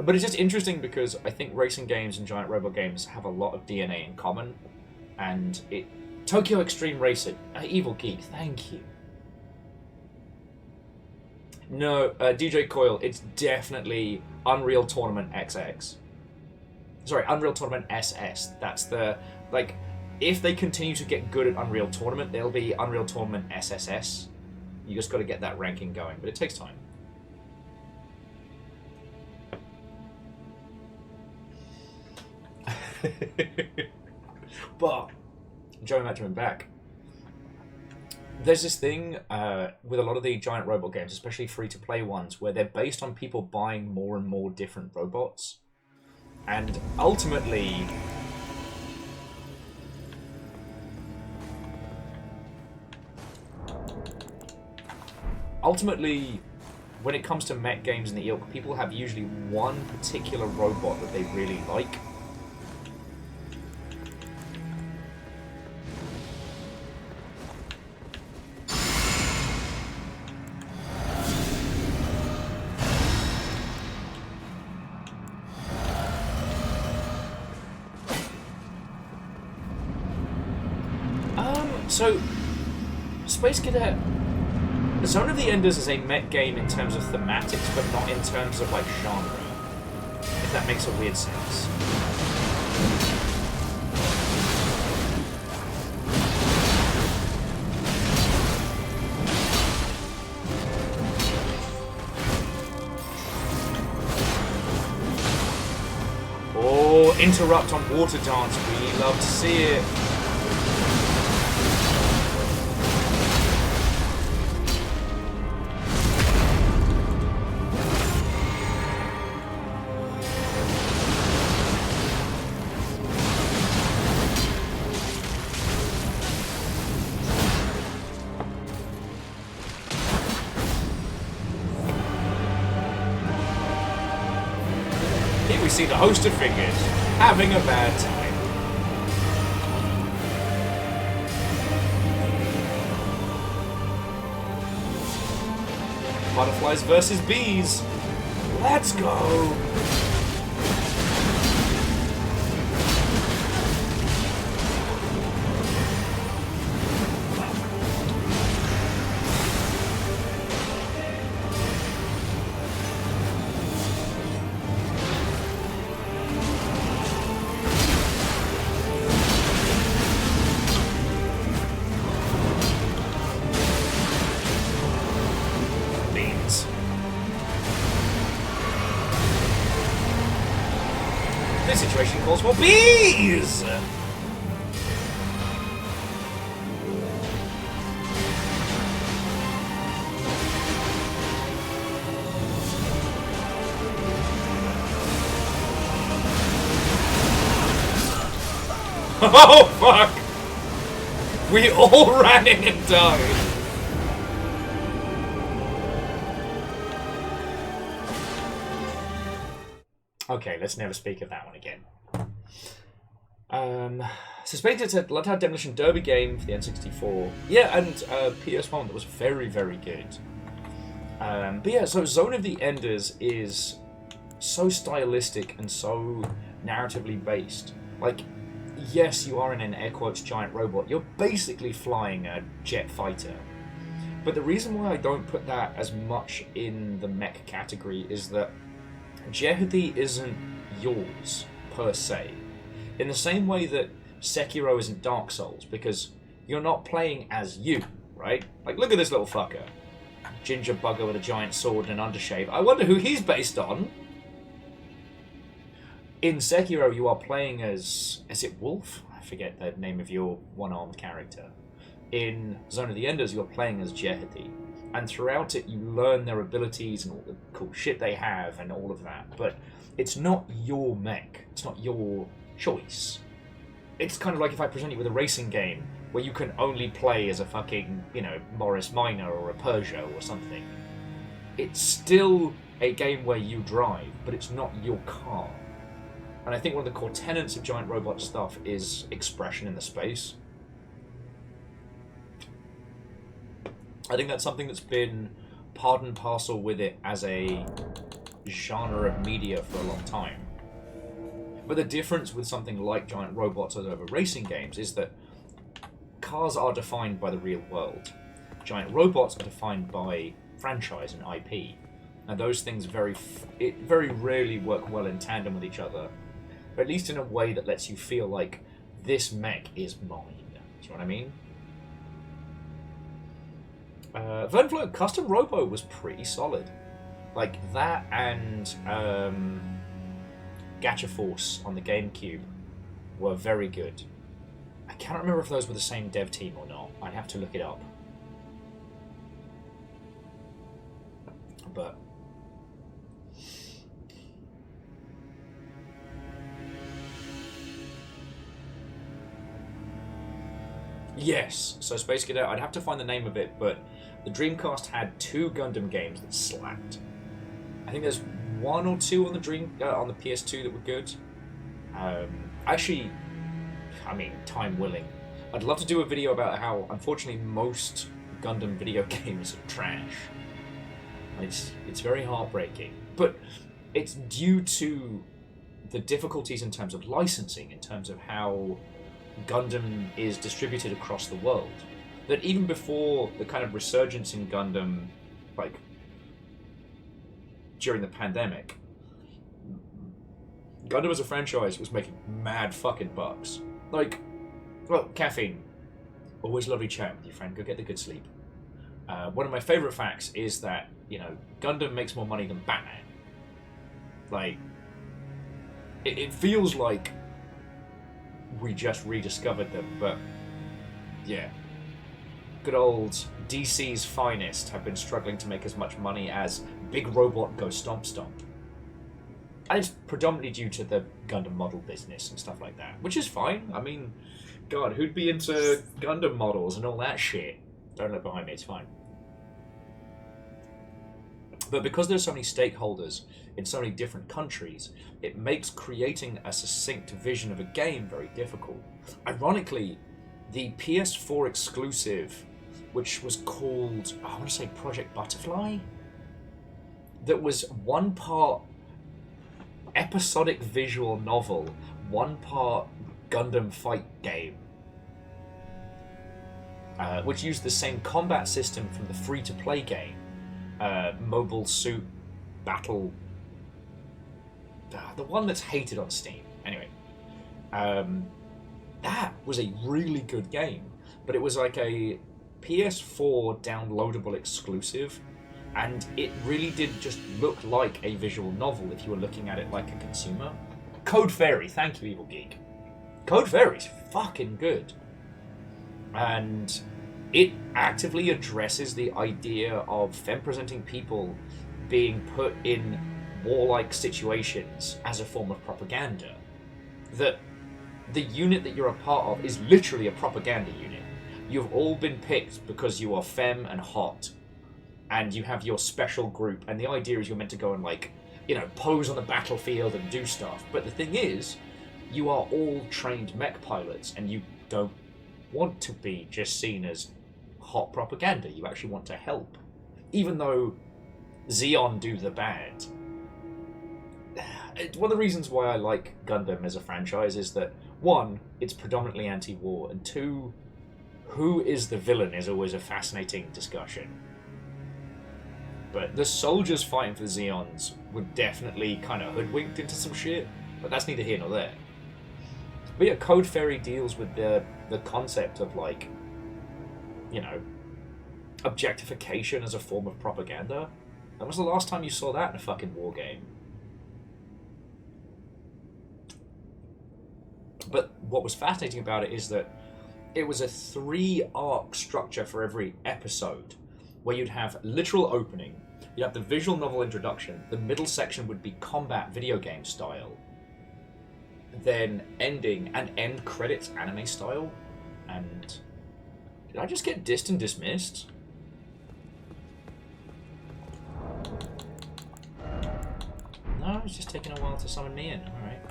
it's just interesting because I think racing games and giant robot games have a lot of DNA in common, and Tokyo Extreme Racing, Evil Geek, thank you. No, DJ Coil, it's definitely Unreal Tournament XX. Sorry, Unreal Tournament SS. That's the, like, if they continue to get good at Unreal Tournament, they'll be Unreal Tournament SSS. You just got to get that ranking going, but it takes time. But going back, there's this thing with a lot of the giant robot games, especially free-to-play ones, where they're based on people buying more and more different robots, and ultimately when it comes to mech games in the ilk, people have usually one particular robot that they really like. So, Space Cadet... Zone of the Enders is a mech game in terms of thematics, but not in terms of, like, genre. If that makes a weird sense. Oh, interrupt on Water Dance. We love to see it. See the host of figures having a bad time. Butterflies versus bees. Let's go. Calls for bees! Oh, fuck! We all ran in and died. Okay, let's never speak of that one again. Suspected to Bloodhound Demolition Derby game for the N64. Yeah, and PS1 that was very, very good. But yeah, so Zone of the Enders is so stylistic and so narratively based. Like, yes, you are in an air quotes giant robot. You're basically flying a jet fighter. But the reason why I don't put that as much in the mech category is that Jehudi isn't yours, per se. In the same way that Sekiro isn't Dark Souls, because you're not playing as you, right? Like, look at this little fucker. Ginger bugger with a giant sword and an undershave. I wonder who he's based on. In Sekiro, you are playing as... Is it Wolf? I forget the name of your one-armed character. In Zone of the Enders, you're playing as Jehudi. And throughout it, you learn their abilities and all the cool shit they have and all of that. But it's not your mech. It's not your choice. It's kind of like if I present you with a racing game where you can only play as a fucking, you know, Morris Minor or a Peugeot or something. It's still a game where you drive, but it's not your car. And I think one of the core tenets of giant robot stuff is expression in the space. I think that's something that's been part and parcel with it as a genre of media for a long time. But the difference with something like giant robots over racing games is that cars are defined by the real world. Giant robots are defined by franchise and IP. And those things very rarely work well in tandem with each other, but at least in a way that lets you feel like this mech is mine. Do you know what I mean? Vernflow Custom Robo was pretty solid. Like that and Gacha Force on the GameCube were very good. I can't remember if those were the same dev team or not. I'd have to look it up. But yes, so Space Cadet, I'd have to find the name of it, but the Dreamcast had 2 Gundam games that slapped. I think there's 1 or 2 on the on the PS2 that were good. Actually, I mean, time willing, I'd love to do a video about how, unfortunately, most Gundam video games are trash. It's very heartbreaking, but it's due to the difficulties in terms of licensing, in terms of how Gundam is distributed across the world. That even before the kind of resurgence in Gundam, like during the pandemic, Gundam as a franchise was making mad fucking bucks. Like, well, Caffeine, always lovely chatting with you, friend. Go get the good sleep. One of my favourite facts is that, you know, Gundam makes more money than Batman. Like, it feels like we just rediscovered them, but yeah. Good old DC's finest have been struggling to make as much money as Big Robot Go Stomp Stomp. And it's predominantly due to the Gundam model business and stuff like that, which is fine. I mean, God, who'd be into Gundam models and all that shit? Don't look behind me, it's fine. But because there's so many stakeholders in so many different countries, it makes creating a succinct vision of a game very difficult. Ironically, the PS4 exclusive, which was called, I want to say Project Butterfly, that was 1 part episodic visual novel, 1 part Gundam fight game, which used the same combat system from the free-to-play game, Mobile Suit Battle, the one that's hated on Steam. Anyway, that was a really good game, but it was like a PS4 downloadable exclusive, and it really did just look like a visual novel if you were looking at it like a consumer. Code Fairy, thank you, Evil Geek. Code Fairy's fucking good. And it actively addresses the idea of femme-presenting people being put in warlike situations as a form of propaganda. That the unit that you're a part of is literally a propaganda unit. You've all been picked because you are femme and hot, and you have your special group, and the idea is you're meant to go and, like, you know, pose on the battlefield and do stuff. But the thing is, you are all trained mech pilots, and you don't want to be just seen as hot propaganda. You actually want to help. Even though Xeon do the bad. One of the reasons why I like Gundam as a franchise is that, one, it's predominantly anti-war, and two, who is the villain is always a fascinating discussion. But the soldiers fighting for Xeons were definitely kind of hoodwinked into some shit, but that's neither here nor there. But yeah, Code Fairy deals with the concept of, like, you know, objectification as a form of propaganda. When was the last time you saw that in a fucking war game? But what was fascinating about it is that it was a 3-arc structure for every episode, where you'd have literal opening, you'd have the visual novel introduction, the middle section would be combat video game style, then ending and end credits anime style, and did I just get dissed and dismissed? No, it's just taking a while to summon me in, alright.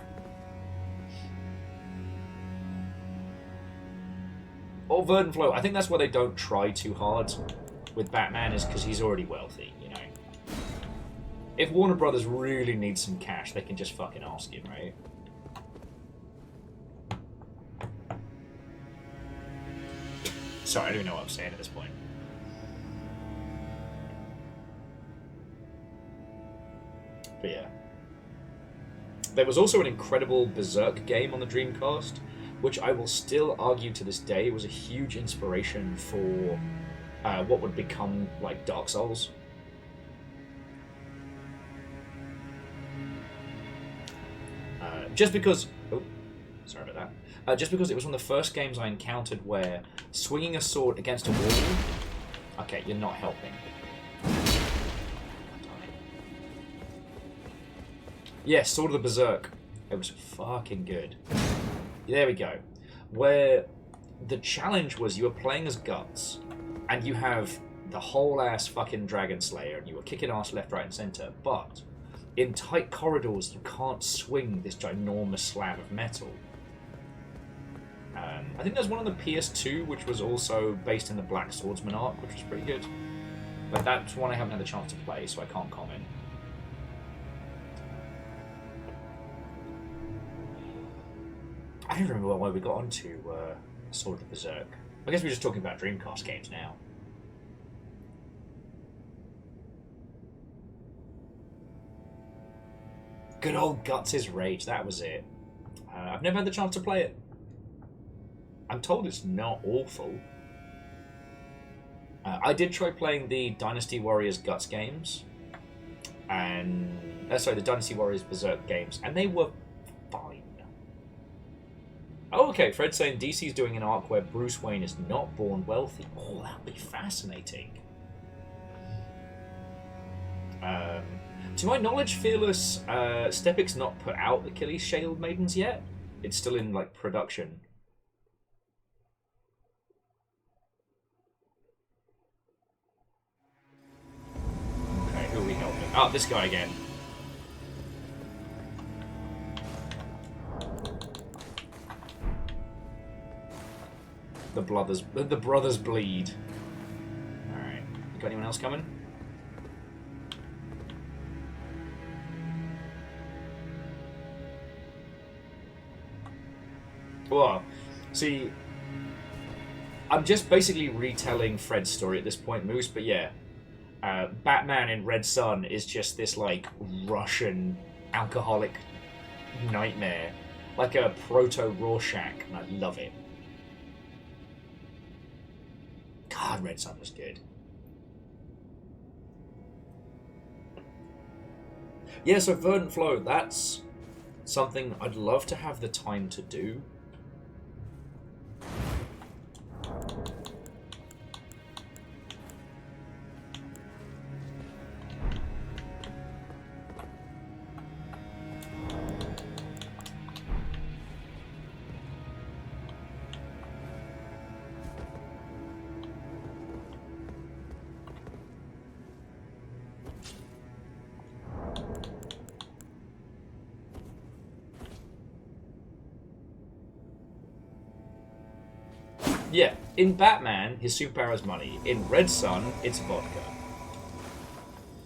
Or Verdant Flow. I think that's why they don't try too hard with Batman, is because he's already wealthy, you know. If Warner Brothers really needs some cash, they can just fucking ask him, right? Sorry, I don't even know what I'm saying at this point. But yeah. There was also an incredible Berserk game on the Dreamcast, which I will still argue to this day was a huge inspiration for what would become, like, Dark Souls. Just because... Oh, sorry about that. Just because it was one of the first games I encountered where swinging a sword against a wall... Okay, you're not helping. Yeah, Sword of the Berserk. It was fucking good. There we go. Where the challenge was you were playing as Guts, and you have the whole ass fucking Dragon Slayer, and you were kicking ass left, right, and center, but in tight corridors you can't swing this ginormous slab of metal. I think there's one on the PS2 which was also based in the Black Swordsman arc, which was pretty good. But that's one I haven't had the chance to play, so I can't comment. I don't remember why we got onto Sword of the Berserk. I guess we're just talking about Dreamcast games now. Good old Guts' Rage, that was it. I've never had the chance to play it. I'm told it's not awful. I did try playing the Dynasty Warriors Guts games. And... sorry, the Dynasty Warriors Berserk games. And they were fine. Oh, okay, Fred's saying DC's doing an arc where Bruce Wayne is not born wealthy. Oh, that would be fascinating. To my knowledge, Fearless, Stepic's not put out Achilles Shield Maidens yet. It's still in, like, production. Okay, who are we helping? Oh, this guy again. The brothers bleed. Alright. You got anyone else coming? Well, see, I'm just basically retelling Fred's story at this point, Moose, but yeah. Batman in Red Sun is just this, like, Russian alcoholic nightmare. Like a proto-Rorschach, and I love it. God, Red Sun was good. Yeah, so Verdant Flow, that's something I'd love to have the time to do. Yeah, in Batman, his superpower is money. In Red Sun, it's vodka.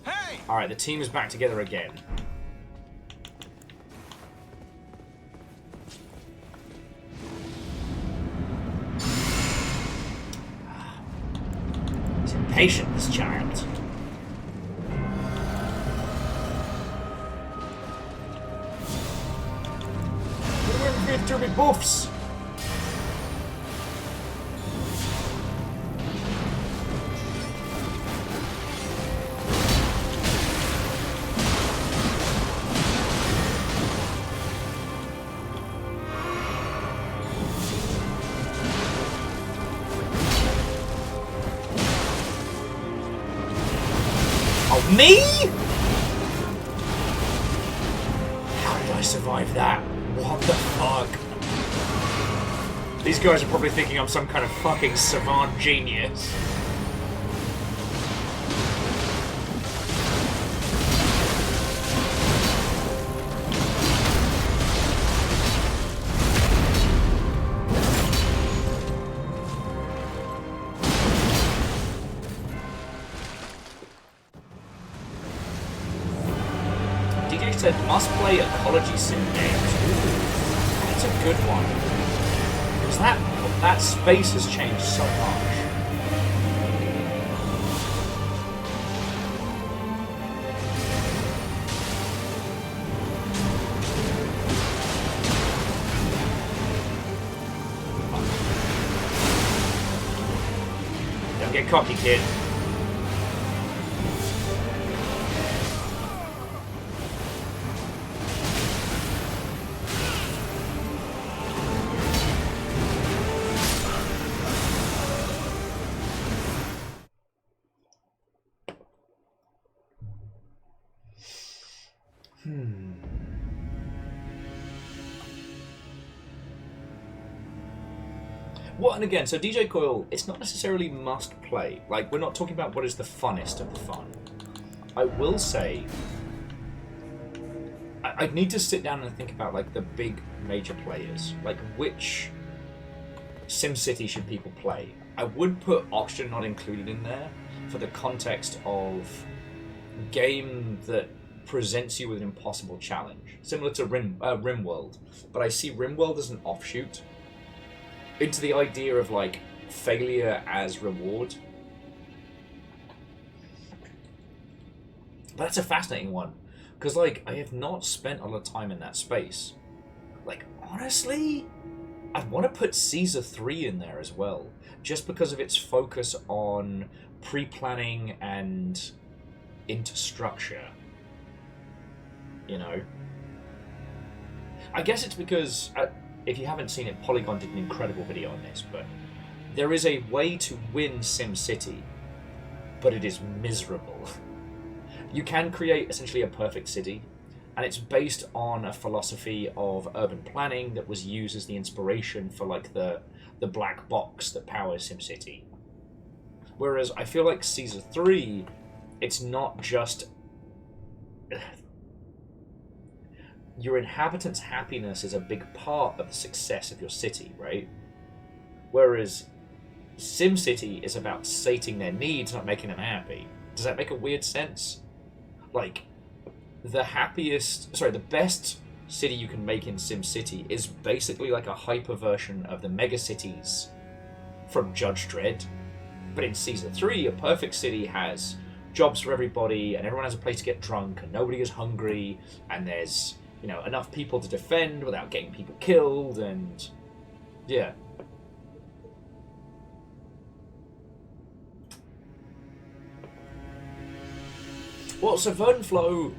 Hey! Alright, the team is back together again. He's impatient, this child. We're with Derby buffs! Me? How did I survive that? What the fuck? These guys are probably thinking I'm some kind of fucking savant genius. Said must play ecology sim games. Ooh, that's a good one. Because that space has changed so much. Don't get cocky, kid. Well, and again, so DJ Coil, it's not necessarily must play. Like, we're not talking about what is the funnest of the fun. I will say, I'd need to sit down and think about, like, the big major players. Like, which SimCity should people play? I would put Oxygen Not Included in there for the context of game that presents you with an impossible challenge. Similar to RimWorld. But I see RimWorld as an offshoot into the idea of, like, failure as reward. But that's a fascinating one. Because, like, I have not spent a lot of time in that space. Like, honestly, I'd want to put Caesar 3 in there as well. Just because of its focus on pre-planning and infrastructure. You know? I guess it's because... if you haven't seen it, Polygon did an incredible video on this, but there is a way to win SimCity, but it is miserable. You can create essentially a perfect city, and it's based on a philosophy of urban planning that was used as the inspiration for, like, the black box that powers SimCity. Whereas I feel like Caesar 3, it's not just... your inhabitants' happiness is a big part of the success of your city, right? Whereas SimCity is about sating their needs, not making them happy. Does that make a weird sense? Like, the best city you can make in SimCity is basically like a hyper version of the mega cities from Judge Dredd. But in Caesar 3, a perfect city has jobs for everybody, and everyone has a place to get drunk, and nobody is hungry, and there's, you know, enough people to defend without getting people killed, and yeah. Well, so Vernflow,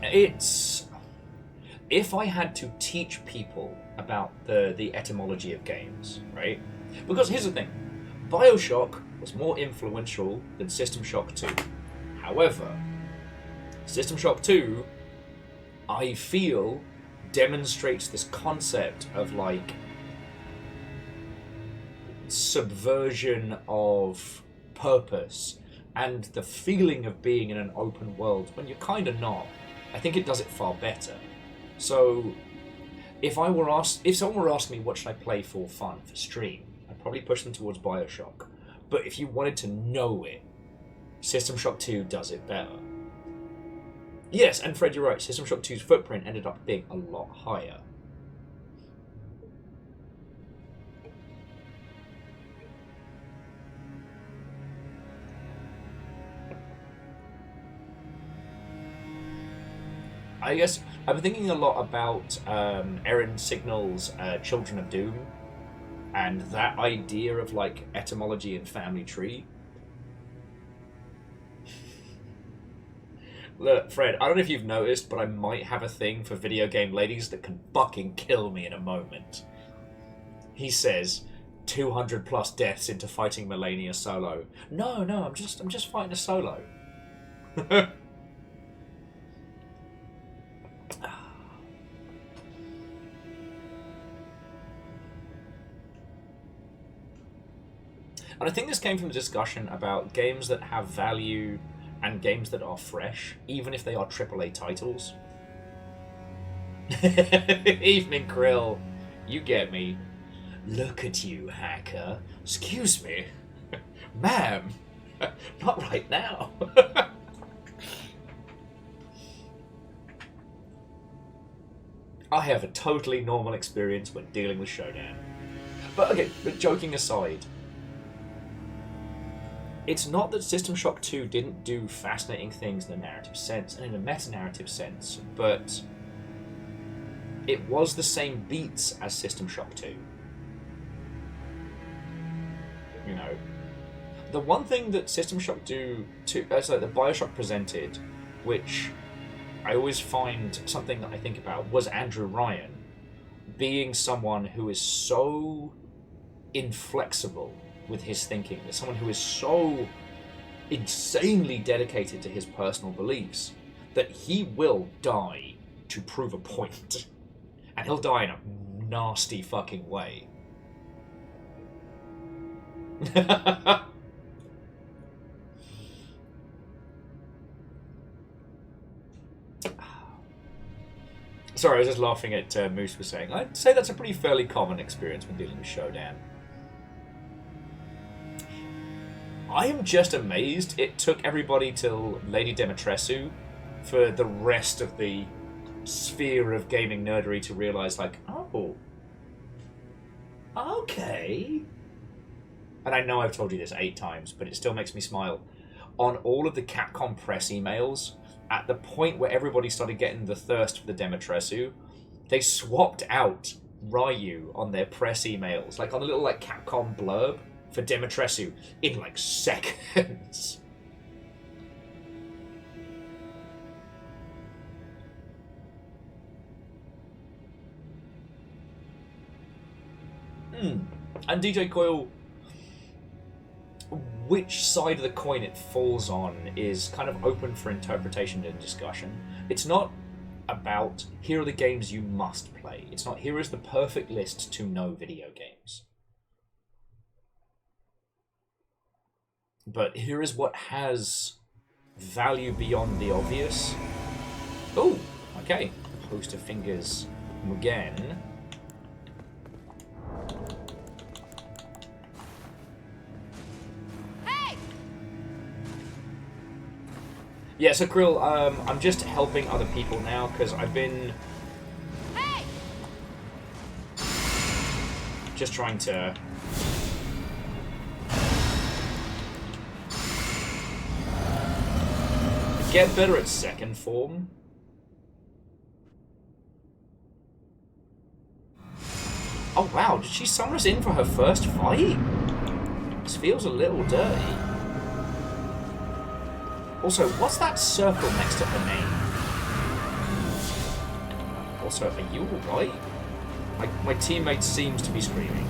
it's... if I had to teach people about the etymology of games, right? Because here's the thing. BioShock was more influential than System Shock 2. However, System Shock 2, I feel, demonstrates this concept of, like, subversion of purpose and the feeling of being in an open world when you're kind of not. I think it does it far better. So, if someone were asking me what should I play for fun, for stream, I'd probably push them towards Bioshock. But if you wanted to know it, System Shock 2 does it better. Yes, and Fred, you're right. System Shock 2's footprint ended up being a lot higher. I guess I've been thinking a lot about Erin Signal's Children of Doom and that idea of like etymology and family tree. Look, Fred, I don't know if you've noticed, but I might have a thing for video game ladies that can fucking kill me in a moment. He says 200 plus deaths into fighting Malenia solo. No, I'm just fighting a solo. And I think this came from the discussion about games that have value and games that are fresh, even if they are AAA titles. Evening, Krill. You get me. Look at you, hacker. Excuse me. Ma'am. Not right now. I have a totally normal experience when dealing with Shodan. But okay, but joking aside, it's not that System Shock 2 didn't do fascinating things in a narrative sense and in a meta-narrative sense, but it was the same beats as System Shock 2. You know, the one thing that System Shock the Bioshock presented, which I always find something that I think about, was Andrew Ryan being someone who is so inflexible with his thinking, that someone who is so insanely dedicated to his personal beliefs that he will die to prove a point. And he'll die in a nasty fucking way. Sorry, I was just laughing at Moose was saying. I'd say that's a pretty fairly common experience when dealing with Shodan. I am just amazed it took everybody till Lady Dimitrescu for the rest of the sphere of gaming nerdery to realise, like, oh, okay. And I know I've told you this 8 times, but it still makes me smile. On all of the Capcom press emails, at the point where everybody started getting the thirst for the Dimitrescu, they swapped out Ryu on their press emails, like on a little like Capcom blurb for Dimitrescu in like seconds. And DJ Coyle, which side of the coin it falls on is kind of open for interpretation and discussion. It's not about, here are the games you must play. It's not, here is the perfect list to know video games. But here is what has value beyond the obvious. Oh, okay. Host of fingers Mugen. Yeah, so Krill, I'm just helping other people now because I've been just trying to get better at second form. Oh wow, did she summon us in for her first fight? This feels a little dirty. Also, what's that circle next to her name? Also, are you alright? My teammate seems to be screaming.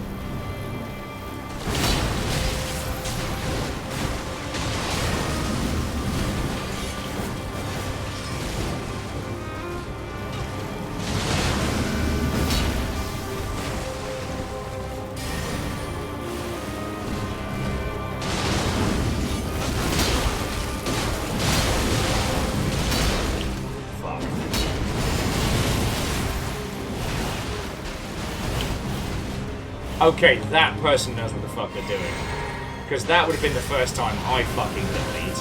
Okay, that person knows what the fuck they're doing. Because that would have been the first time I fucking lead.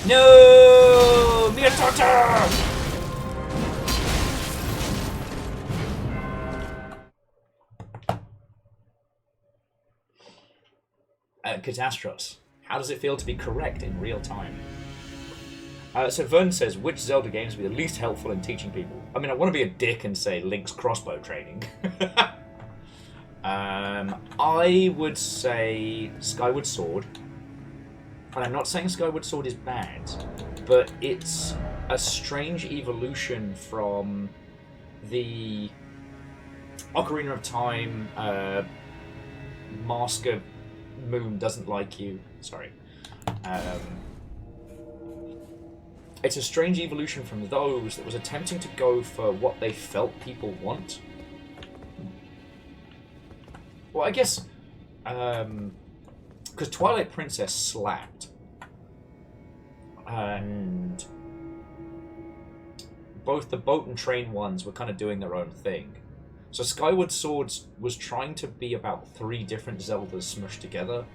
No! Miyatata! Catastros. How does it feel to be correct in real time? So Vern says, which Zelda games would be the least helpful in teaching people? I mean, I want to be a dick and say Link's crossbow training. I would say Skyward Sword. And I'm not saying Skyward Sword is bad, but it's a strange evolution from the Ocarina of Time, Mask of Moon Doesn't Like You. Sorry. It's a strange evolution from those that was attempting to go for what they felt people want. Well, I guess, because Twilight Princess slapped, and both the boat and train ones were kind of doing their own thing. So Skyward Swords was trying to be about 3 different Zeldas smushed together,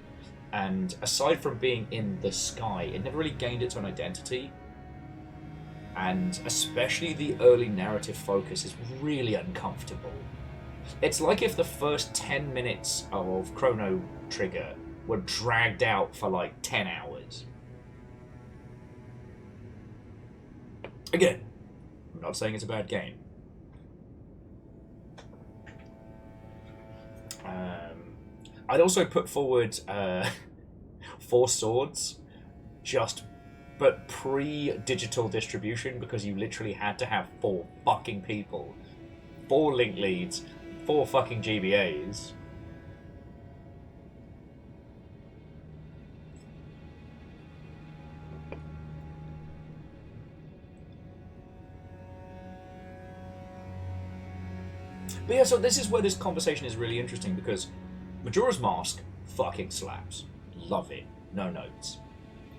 and aside from being in the sky, it never really gained its own identity. And especially the early narrative focus is really uncomfortable. It's like if the first 10 minutes of Chrono Trigger were dragged out for like 10 hours. Again, I'm not saying it's a bad game. I'd also put forward 4 Swords, but pre-digital distribution, because you literally had to have 4 fucking people, 4 Link leads, 4 fucking GBAs. But yeah, so this is where this conversation is really interesting, because Majora's Mask fucking slaps. Love it. No notes.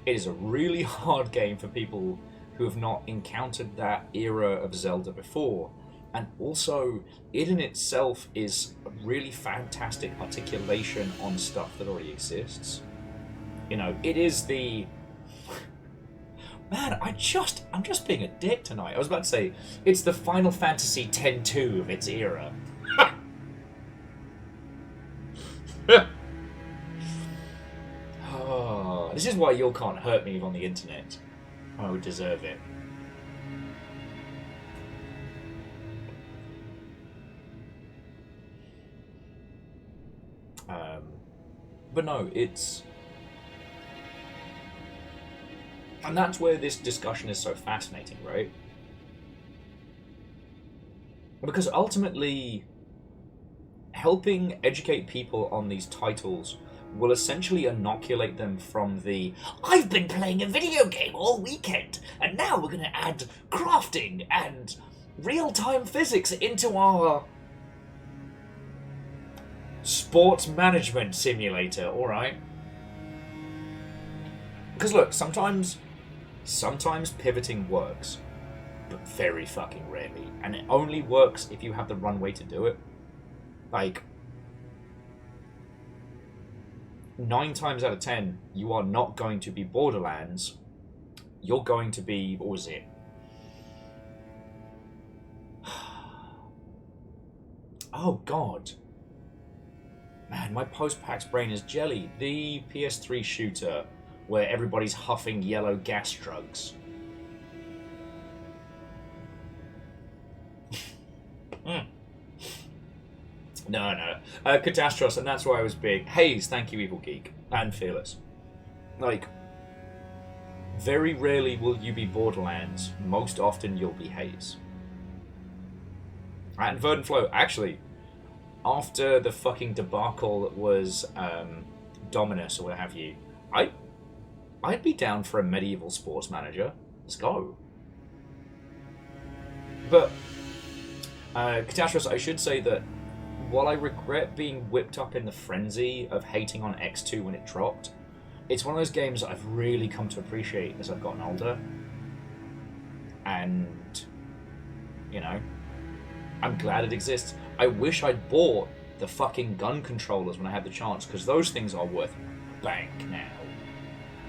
It is a really hard game for people who have not encountered that era of Zelda before. And also, it in itself is a really fantastic articulation on stuff that already exists. You know, it is the... Man, I'm just being a dick tonight. I was about to say, it's the Final Fantasy X-2 of its era. Oh, this is why you can't hurt me on the internet. I would deserve it. But no, it's... And that's where this discussion is so fascinating, right? Because ultimately, helping educate people on these titles will essentially inoculate them from the "I've been playing a video game all weekend, and now we're going to add crafting and real-time physics into our sports management simulator." Alright. Because look, sometimes pivoting works, but very fucking rarely. And it only works if you have the runway to do it. Like, 9 times out of 10, you are not going to be Borderlands. You're going to be, what was it? Oh god. Man, my post-PAX brain is jelly. The PS3 shooter where everybody's huffing yellow gas drugs. No. Catastros, and that's why I was big. Haze, thank you, Evil Geek. And Fearless. Like, very rarely will you be Borderlands. Most often you'll be Haze. And Verdant Flow, actually, after the fucking debacle that was Dominus or what have you, I'd be down for a medieval sports manager. Let's go. But, Catastros, I should say that while I regret being whipped up in the frenzy of hating on X2 when it dropped, it's one of those games that I've really come to appreciate as I've gotten older. And, you know, I'm glad it exists. I wish I'd bought the fucking gun controllers when I had the chance, because those things are worth bank now.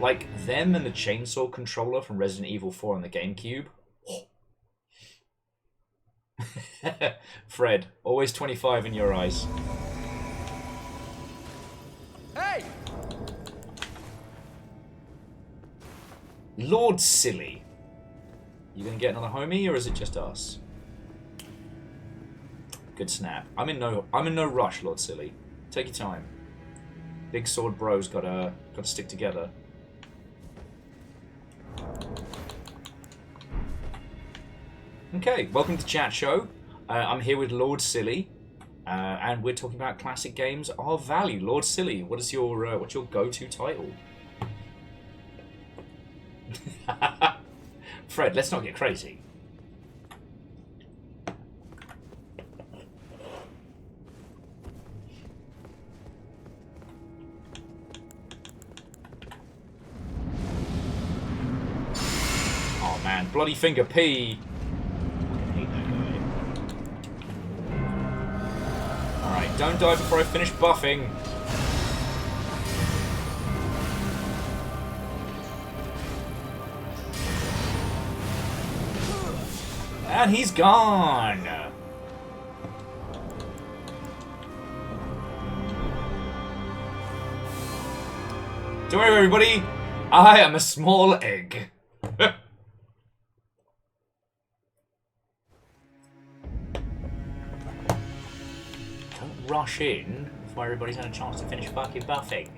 Like, them and the chainsaw controller from Resident Evil 4 on the GameCube. Fred, always 25 in your eyes. Hey! Lord Silly. You gonna get another homie, or is it just us? Good snap. I'm in no rush, Lord Silly. Take your time. Big sword bros gotta stick together. Okay, welcome to Chat Show. I'm here with Lord Silly, and we're talking about classic games of value. Lord Silly, what's your go-to title? Fred, let's not get crazy. Oh man, Bloody Finger P. Alright, don't die before I finish buffing. And he's gone! Don't worry, everybody. I am a small egg. Don't rush in before everybody's had a chance to finish fucking buffing.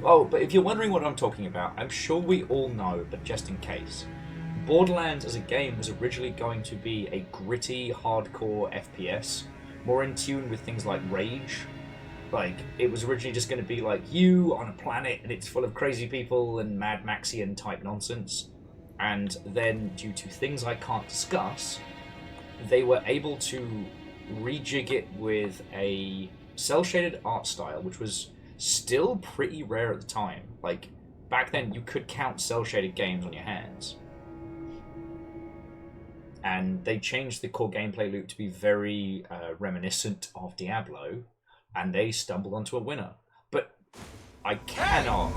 Oh, but if you're wondering what I'm talking about, I'm sure we all know, but just in case. Borderlands as a game was originally going to be a gritty, hardcore FPS, more in tune with things like Rage. Like, it was originally just going to be like you on a planet and it's full of crazy people and Mad Maxian type nonsense. And then, due to things I can't discuss, they were able to rejig it with a cel-shaded art style, which was still pretty rare at the time. Like, back then you could count cel-shaded games on your hands. And they changed the core gameplay loop to be very reminiscent of Diablo, and they stumbled onto a winner. But I cannot...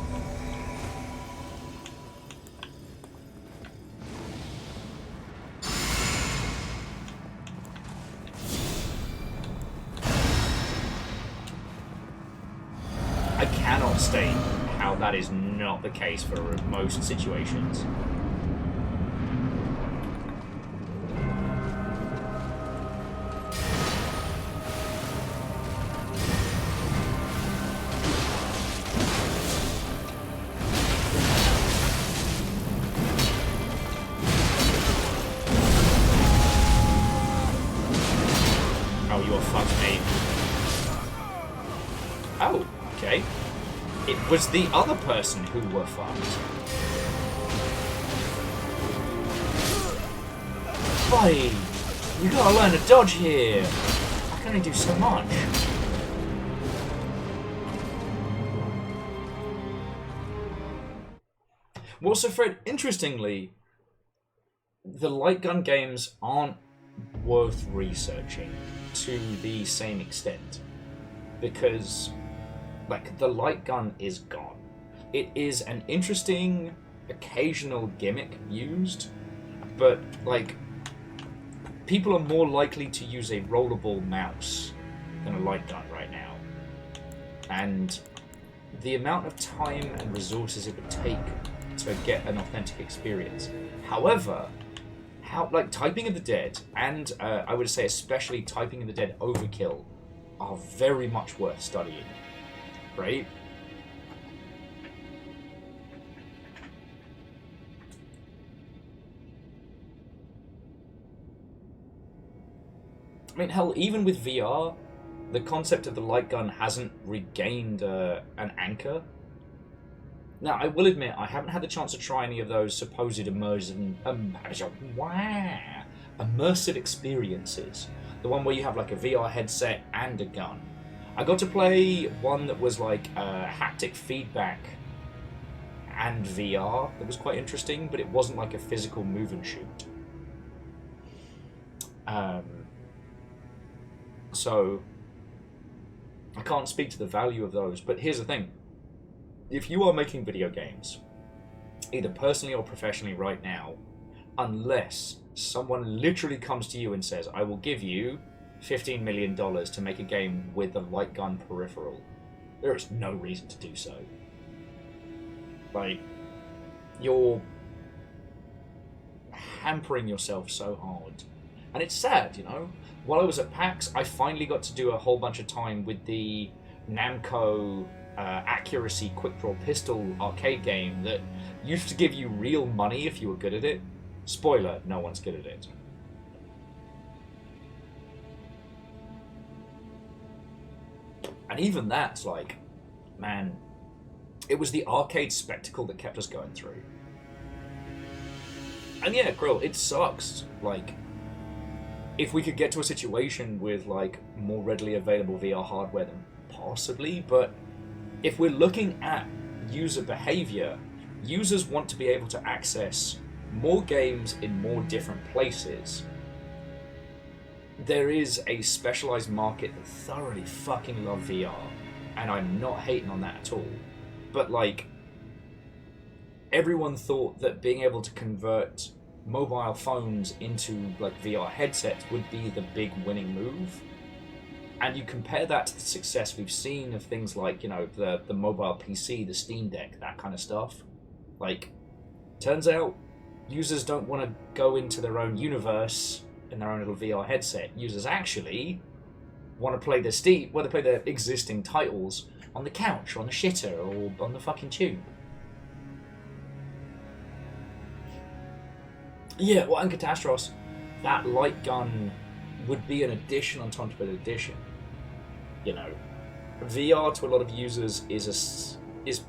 I cannot state how that is not the case for most situations. Oh, you are fucked, mate. Oh. Okay. It was the other person who were fucked. Buddy, you gotta learn to dodge here. I can only do so much. Well, so Fred, interestingly, the light gun games aren't worth researching to the same extent. Because, like, the light gun is gone. It is an interesting, occasional gimmick used, but, like, people are more likely to use a rollerball mouse than a light gun right now. And the amount of time and resources it would take to get an authentic experience. However, like, Typing of the Dead, and I would say especially Typing of the Dead Overkill, are very much worth studying, right? I mean, hell, even with VR, the concept of the light gun hasn't regained an anchor. Now, I will admit, I haven't had the chance to try any of those supposed immersive experiences. The one where you have like a VR headset and a gun. I got to play one that was like haptic feedback and VR that was quite interesting, but it wasn't like a physical move and shoot. So I can't speak to the value of those, but here's the thing. If you are making video games, either personally or professionally right now, unless someone literally comes to you and says, I will give you $15 million to make a game with a light gun peripheral, there is no reason to do so. Like, you're hampering yourself so hard. And it's sad, you know? While I was at PAX, I finally got to do a whole bunch of time with the Namco Accuracy Quick Draw Pistol arcade game that used to give you real money if you were good at it. Spoiler, no one's good at it. And even that's like, man, it was the arcade spectacle that kept us going through. And yeah, Grill, it sucks. Like, if we could get to a situation with like more readily available VR hardware, then possibly, but if we're looking at user behavior, users want to be able to access more games in more different places. There is a specialized market that thoroughly fucking love VR, and I'm not hating on that at all. But like, everyone thought that being able to convert mobile phones into like VR headsets would be the big winning move. And you compare that to the success we've seen of things like, you know, the mobile PC, the Steam Deck, that kind of stuff. Like, turns out users don't want to go into their own universe in their own little VR headset. Users actually want to play their existing titles on the couch or on the shitter or on the fucking tube. Yeah, well, and Catastros, that light gun would be an addition on top of an addition. You know, VR to a lot of users is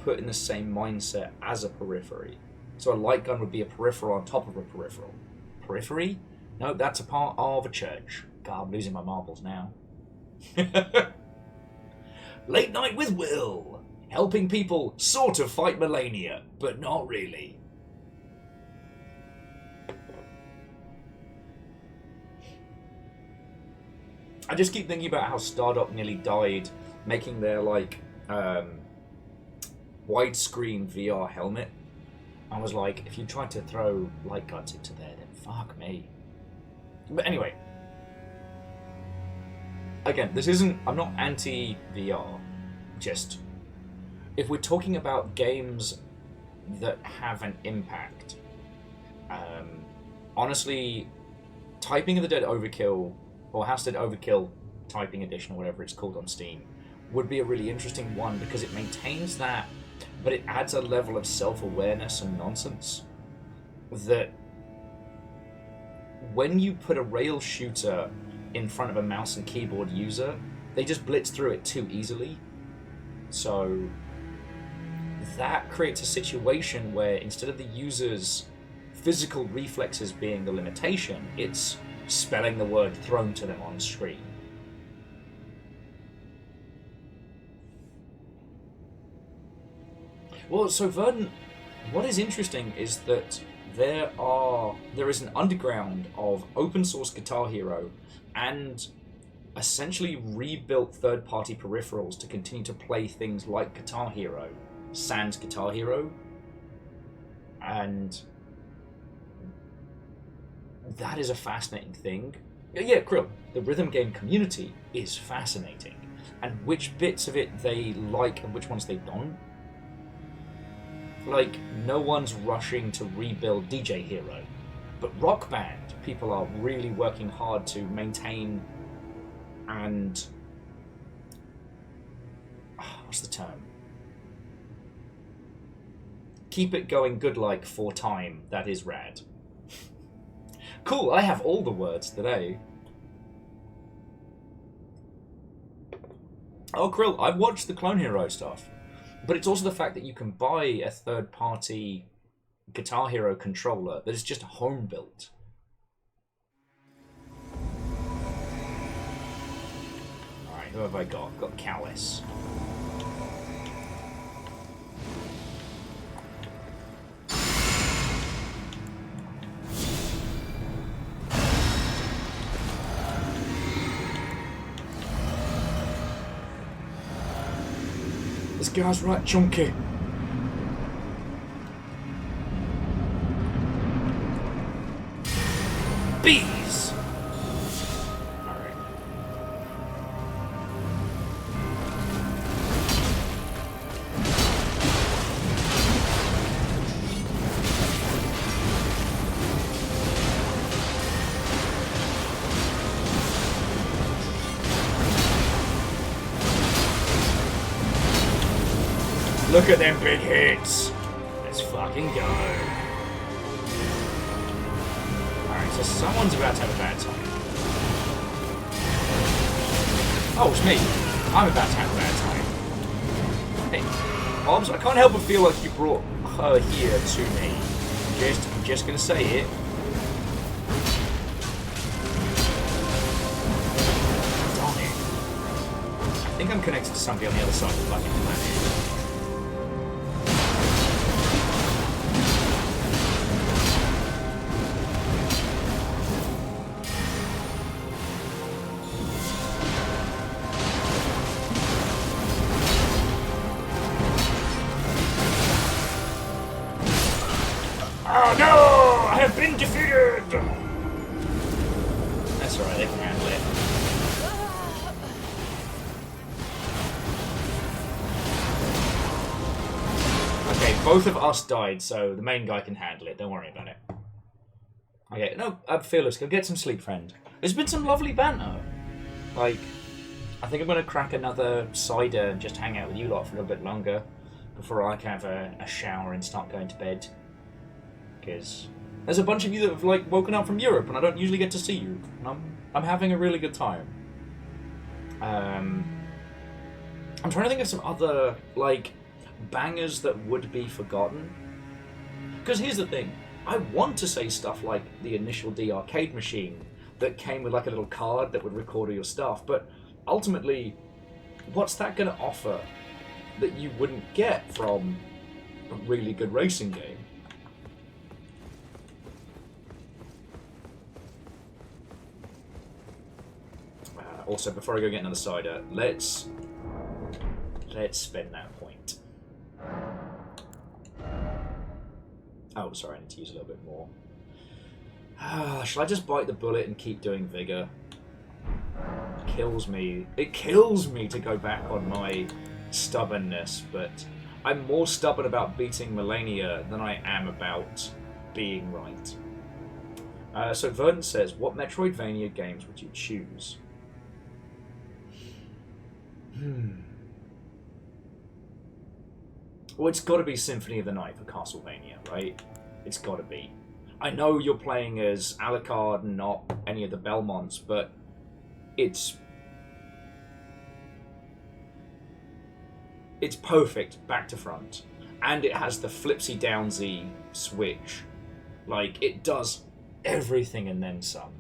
put in the same mindset as a periphery. So a light gun would be a peripheral on top of a peripheral. Periphery? No, that's a part of a church. God, I'm losing my marbles now. Late Night with Will, helping people sort of fight Malenia, but not really. I just keep thinking about how Stardock nearly died making their like widescreen VR helmet. I was like, if you tried to throw light guns into there, then fuck me. But anyway, again, I'm not anti-VR, just, if we're talking about games that have an impact, honestly, Typing of the Dead Overkill, or House Dead Overkill Typing Edition, or whatever it's called on Steam, would be a really interesting one because it maintains that, but it adds a level of self-awareness and nonsense that when you put a rail shooter in front of a mouse and keyboard user, they just blitz through it too easily. So that creates a situation where instead of the user's physical reflexes being the limitation, it's spelling the word thrown to them on screen. Well, so Verdant, what is interesting is that there is an underground of open source Guitar Hero and essentially rebuilt third-party peripherals to continue to play things like Guitar Hero, sans Guitar Hero, and that is a fascinating thing. Yeah, Krill, the rhythm game community is fascinating, and which bits of it they like and which ones they don't. Like, no one's rushing to rebuild DJ Hero, but Rock Band, people are really working hard to maintain and... what's the term? Keep it going good like for time, that is rad. Cool, I have all the words today. Oh, Krill, I've watched the Clone Hero stuff. But it's also the fact that you can buy a third-party Guitar Hero controller that is just home-built. Alright, who have I got? I've got Callus. This guy's right chunky. Bees! Alright. Look at them big hits. Let's fucking go. Alright, so someone's about to have a bad time. Oh, it's me. I'm about to have a bad time. Hey, Hobbs, I can't help but feel like you brought her here to me. I'm just gonna say it. Darn it. I think I'm connected to somebody on the other side of the fucking planet. Oh no! I have been defeated! That's alright, they can handle it. Okay, both of us died, so the main guy can handle it. Don't worry about it. Okay, no, Fearless, go get some sleep, friend. There's been some lovely banter. Like, I think I'm going to crack another cider and just hang out with you lot for a little bit longer before I can have a shower and start going to bed. Because there's a bunch of you that have like woken up from Europe, and I don't usually get to see you. And I'm having a really good time. I'm trying to think of some other like bangers that would be forgotten. Because here's the thing, I want to say stuff like the initial D arcade machine that came with like a little card that would record all your stuff, but ultimately, what's that going to offer that you wouldn't get from a really good racing game? Also, before I go get another cider, let's spend that point. Oh, sorry, I need to use a little bit more. Shall I just bite the bullet and keep doing vigor? Kills me. It kills me to go back on my stubbornness, but I'm more stubborn about beating Malenia than I am about being right. So Verdant says, what Metroidvania games would you choose? Well, it's got to be Symphony of the Night for Castlevania, right? It's got to be. I know you're playing as Alucard and not any of the Belmonts, but it's perfect back to front. And it has the flipsy downsy switch. Like, it does everything and then some.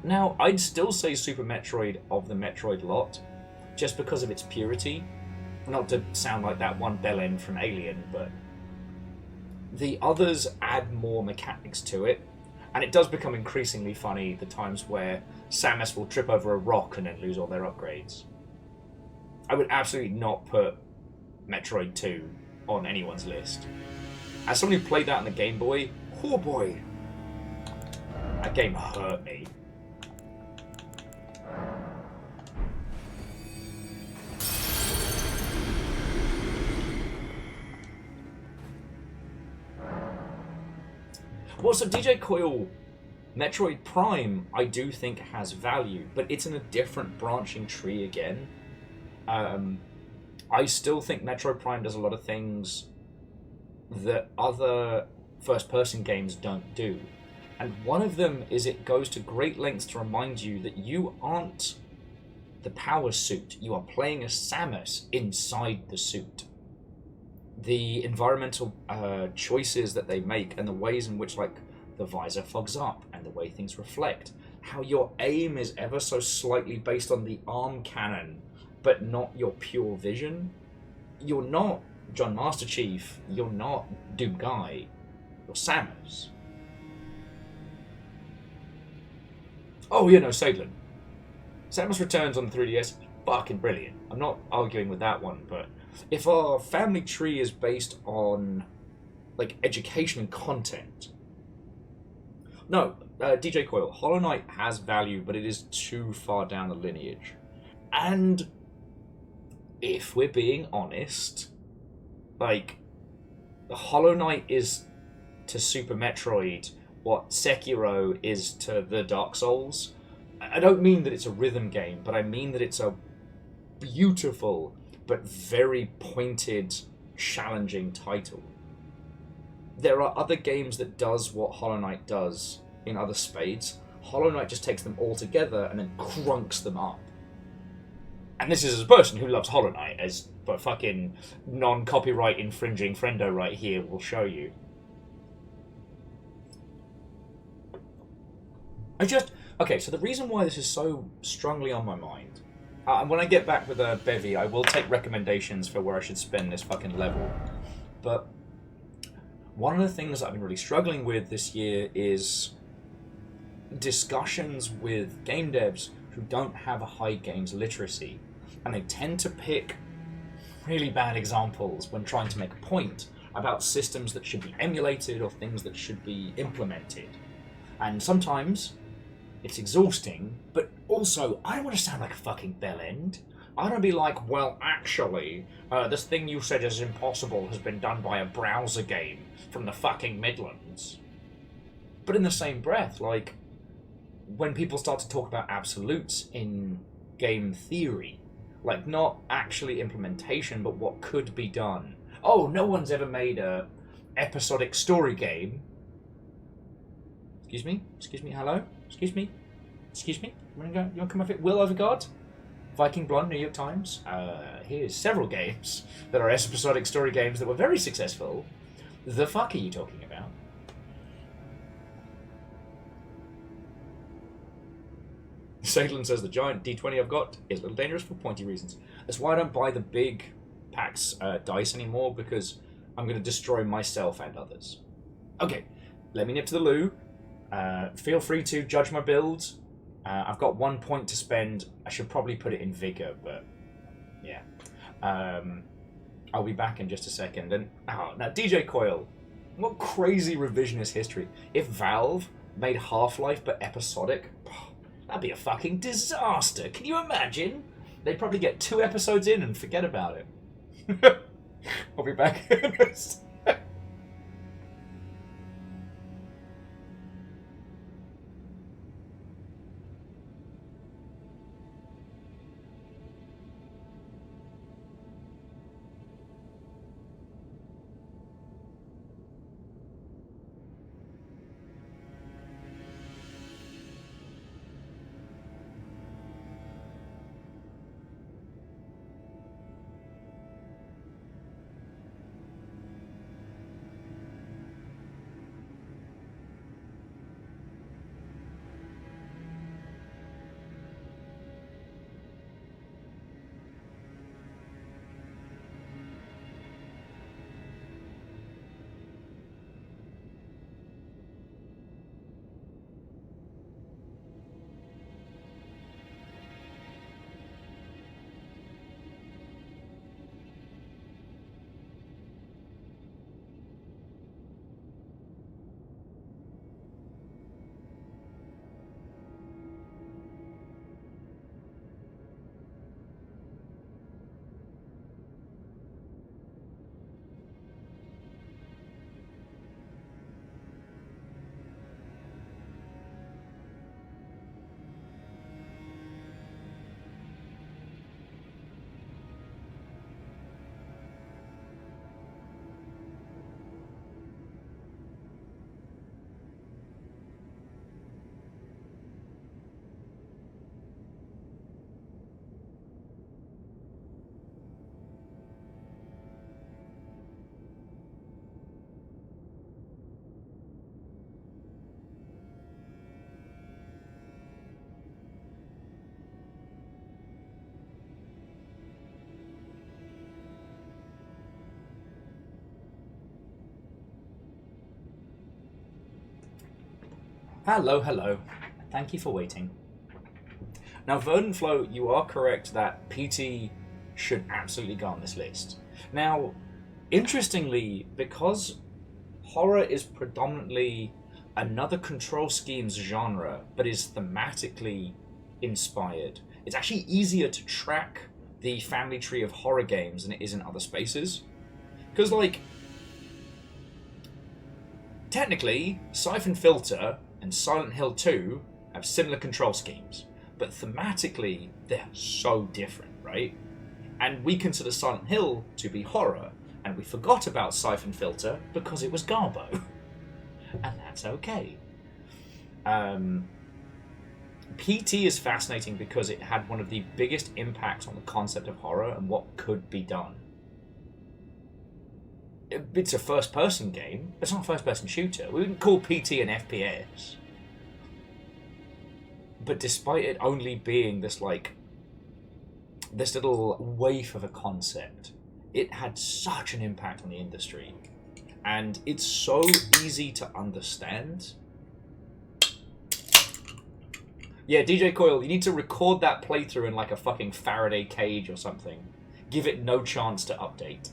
Now, I'd still say Super Metroid of the Metroid lot, just because of its purity. Not to sound like that one bell end from Alien, but the others add more mechanics to it, and it does become increasingly funny the times where Samus will trip over a rock and then lose all their upgrades. I would absolutely not put Metroid 2 on anyone's list. As someone who played that on the Game Boy, oh boy, that game hurt me. Well, so DJ Coil, Metroid Prime, I do think has value, but it's in a different branching tree again. I still think Metroid Prime does a lot of things that other first-person games don't do. And one of them is it goes to great lengths to remind you that you aren't the power suit. You are playing as Samus inside the suit. The environmental choices that they make and the ways in which like the visor fogs up and the way things reflect. How your aim is ever so slightly based on the arm cannon, but not your pure vision. You're not John Master Chief. You're not Doom Guy. You're Samus. Oh, you know, Sadlin. Samus Returns on the 3DS. fucking brilliant. I'm not arguing with that one, but if our family tree is based on, like, education and content... No, DJ Coil, Hollow Knight has value, but it is too far down the lineage. And if we're being honest, like, Hollow Knight is to Super Metroid what Sekiro is to the Dark Souls. I don't mean that it's a rhythm game, but I mean that it's a beautiful but very pointed, challenging title. There are other games that does what Hollow Knight does in other spades. Hollow Knight just takes them all together and then crunks them up. And this is as a person who loves Hollow Knight, as a fucking non-copyright infringing friendo right here will show you. Okay, so the reason why this is so strongly on my mind, and when I get back with a bevy, I will take recommendations for where I should spend this fucking level, but one of the things I've been really struggling with this year is discussions with game devs who don't have a high games literacy, and they tend to pick really bad examples when trying to make a point about systems that should be emulated or things that should be implemented. And sometimes it's exhausting, but also I don't want to sound like a fucking bellend. I don't want to be like, well, actually, this thing you said is impossible has been done by a browser game from the fucking Midlands. But in the same breath, like, when people start to talk about absolutes in game theory, like, not actually implementation, but what could be done. Oh, no one's ever made a episodic story game. Excuse me? Excuse me? Hello? Excuse me? Excuse me? You want to come off it? Will over God? Viking Blonde, New York Times. Here's several games that are episodic story games that were very successful. The fuck are you talking about? Sadlin says the giant D20 I've got is a little dangerous for pointy reasons. That's why I don't buy the big PAX dice anymore, because I'm going to destroy myself and others. Okay, let me nip to the loo. Feel free to judge my build. I've got 1 point to spend. I should probably put it in Vigor, but yeah. I'll be back in just a second. And now DJ Coil, what crazy revisionist history. If Valve made Half-Life but episodic, that'd be a fucking disaster. Can you imagine? They'd probably get 2 episodes in and forget about it. I'll be back in a sec. Hello, hello. Thank you for waiting. Now, Verdant Flow, you are correct that PT should absolutely go on this list. Now, interestingly, because horror is predominantly another control schemes genre, but is thematically inspired, it's actually easier to track the family tree of horror games than it is in other spaces. Because, like, technically, Siphon Filter and Silent Hill 2 have similar control schemes, but thematically, they're so different, right? And we consider Silent Hill to be horror, and we forgot about Siphon Filter because it was Garbo. And that's okay. PT is fascinating because it had one of the biggest impacts on the concept of horror and what could be done. It's a first-person game. It's not a first-person shooter. We wouldn't call PT an FPS. But despite it only being this little waif of a concept, it had such an impact on the industry. And it's so easy to understand. Yeah, DJ Coil, you need to record that playthrough in like a fucking Faraday cage or something. Give it no chance to update.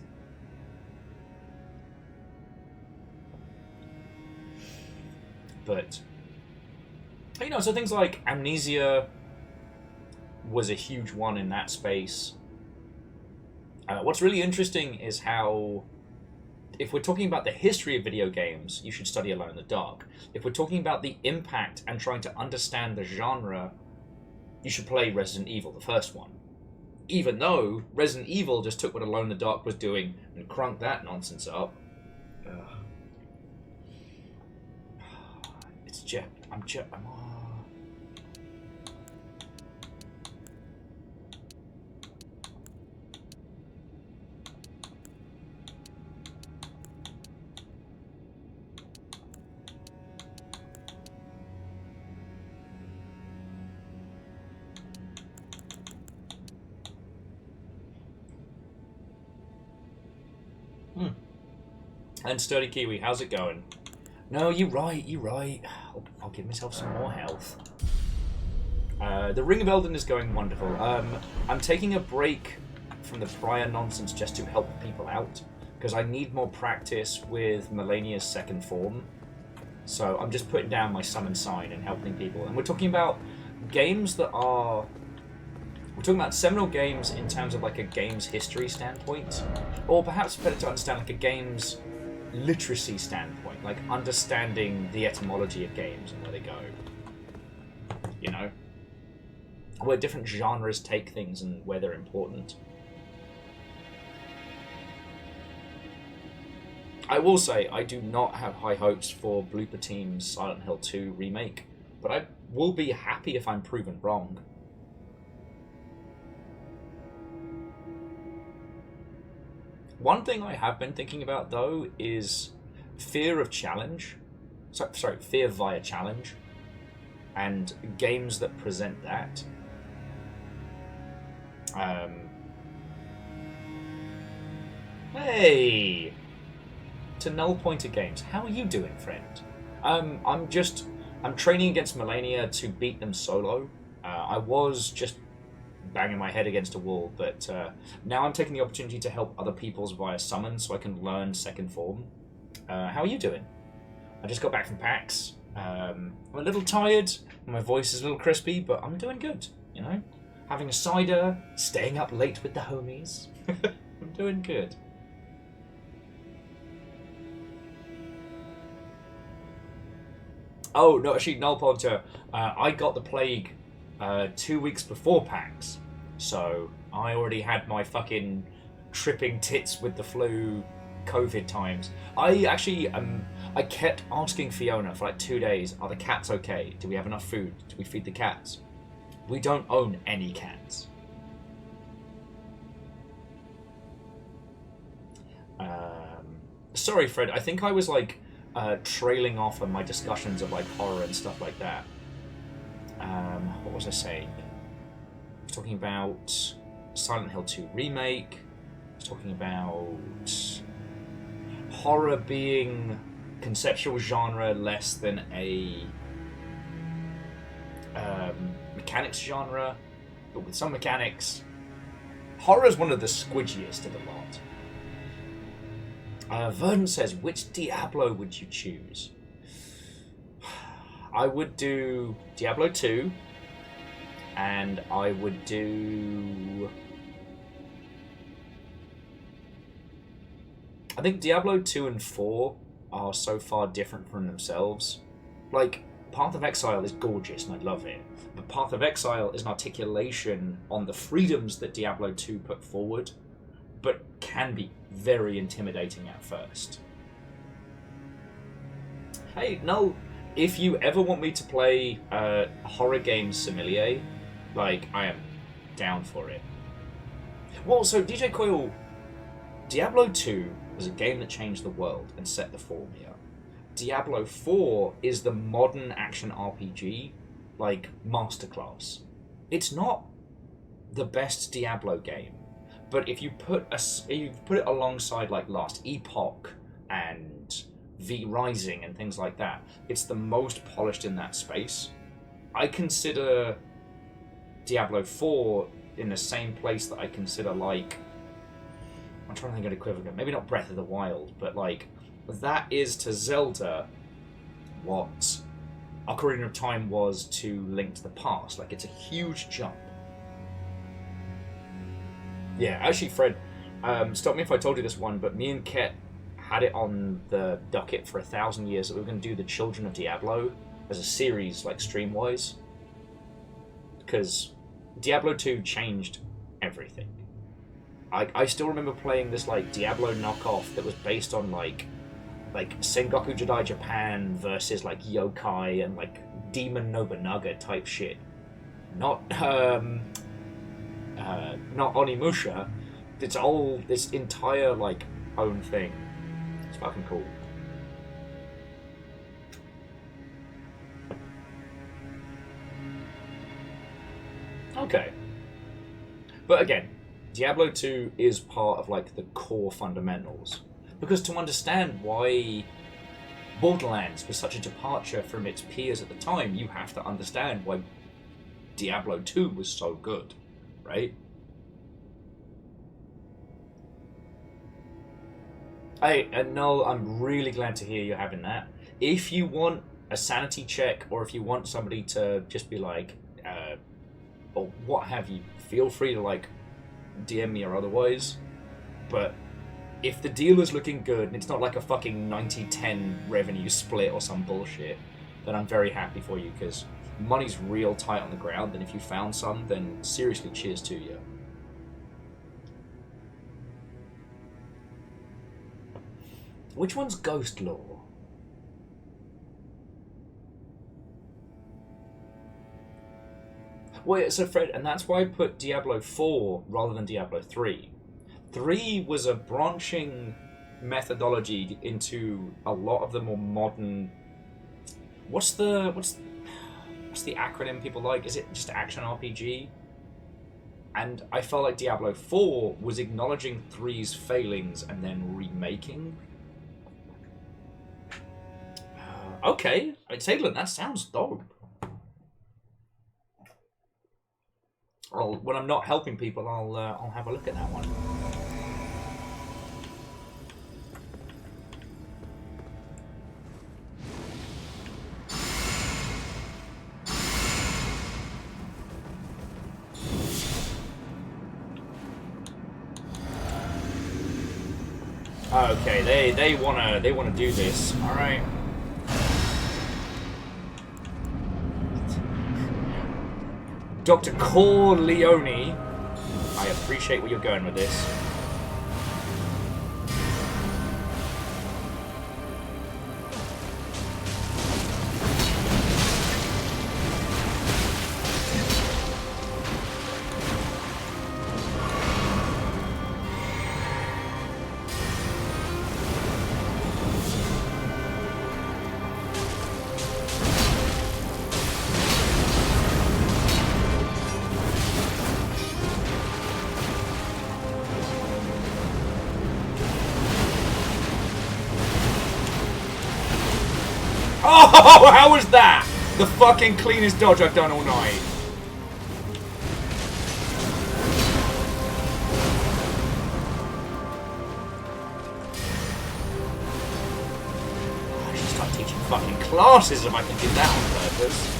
But, you know, so things like Amnesia was a huge one in that space. What's really interesting is how, if we're talking about the history of video games, you should study Alone in the Dark. If we're talking about the impact and trying to understand the genre, you should play Resident Evil, the first one. Even though Resident Evil just took what Alone in the Dark was doing and crunked that nonsense up. And Sturdy Kiwi, how's it going? No, you're right. I'll give myself some more health. The Ring of Elden is going wonderful. I'm taking a break from the prior nonsense just to help people out, because I need more practice with Malenia's second form. So I'm just putting down my summon sign and helping people. And we're talking about games that are... We're talking about seminal games in terms of like a game's history standpoint, or perhaps better to understand like a game's literacy standpoint, like understanding the etymology of games and where they go. You know? Where different genres take things and where they're important. I will say, I do not have high hopes for Blooper Team's Silent Hill 2 remake, but I will be happy if I'm proven wrong. One thing I have been thinking about, though, is fear of challenge. Sorry, fear via challenge. And games that present that. Hey! To Null Pointer Games, how are you doing, friend? I'm training against Malenia to beat them solo. I was just banging my head against a wall, but now I'm taking the opportunity to help other people's via summon so I can learn second form. How are you doing? I just got back from PAX. I'm a little tired, my voice is a little crispy, but I'm doing good, you know? Having a cider, staying up late with the homies. I'm doing good. Oh, no, actually, Null Pointer, I got the plague 2 weeks before PAX, so I already had my fucking tripping tits with the flu COVID times. I actually, I kept asking Fiona for like 2 days, are the cats okay? Do we have enough food? Do we feed the cats? We don't own any cats. Sorry, Fred, I think I was like trailing off on my discussions of like horror and stuff like that. What was I saying? I was talking about Silent Hill 2 remake. I was talking about horror being conceptual genre less than a mechanics genre, but with some mechanics. Horror is one of the squidgiest of the lot. Verdant says, which Diablo would you choose? I would do Diablo 2, and I would do... I think Diablo 2 and 4 are so far different from themselves. Like, Path of Exile is gorgeous and I love it, but Path of Exile is an articulation on the freedoms that Diablo 2 put forward, but can be very intimidating at first. Hey, no, if you ever want me to play horror game sommelier, like, I am down for it. Well, so DJ Coyle, Diablo 2 was a game that changed the world and set the formula. Diablo 4 is the modern action RPG, like, masterclass. It's not the best Diablo game, but if you put it alongside, like, Last Epoch and V Rising and things like that, it's the most polished in that space. I consider Diablo 4 in the same place that I consider, like, I'm trying to think of an equivalent. Maybe not Breath of the Wild, but, like, that is to Zelda what Ocarina of Time was to Link to the Past. Like, it's a huge jump. Yeah, actually, Fred, stop me if I told you this one, but me and Ket had it on the docket for 1,000 years that we were going to do the Children of Diablo as a series, like, stream-wise. Because Diablo 2 changed everything. I still remember playing this, like, Diablo knockoff that was based on, like Sengoku Jidai Japan versus, like, yokai and, like, Demon Nobunaga type shit. Not Onimusha. It's all this entire, like, own thing. It's fucking cool. Okay. But again, Diablo 2 is part of, like, the core fundamentals. Because to understand why Borderlands was such a departure from its peers at the time, you have to understand why Diablo 2 was so good, right? Hey, and Noel, I'm really glad to hear you're having that. If you want a sanity check, or if you want somebody to just be like, or what have you, feel free to, like, DM me or otherwise. But if the deal is looking good and it's not like a fucking 90-10 revenue split or some bullshit, then I'm very happy for you, because money's real tight on the ground, and if you found some, then seriously, cheers to you. Which one's Ghost Lore? Well, so Fred, and that's why I put Diablo 4 rather than Diablo 3. 3 was a branching methodology into a lot of the more modern... What's the acronym people like? Is it just action RPG? And I felt like Diablo 4 was acknowledging 3's failings and then remaking. Okay, Taylor, that sounds dope. When I'm not helping people, I'll have a look at that one. Okay, they wanna do this. All right. Dr. Corleone, I appreciate where you're going with this. Oh, how was that? The fucking cleanest dodge I've done all night. classes if I can do that on purpose.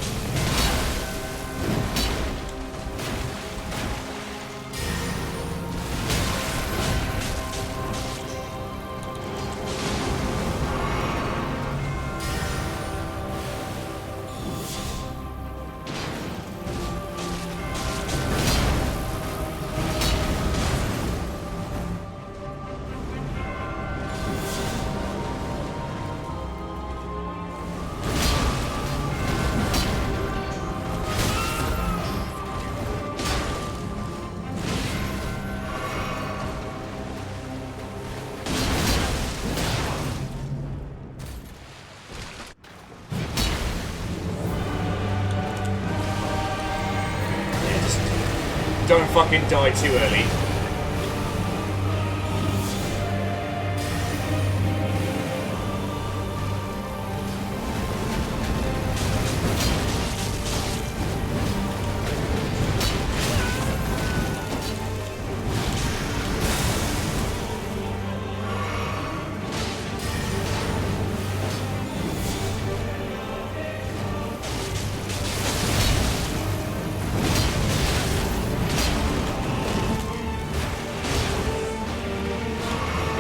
Don't fucking die too early.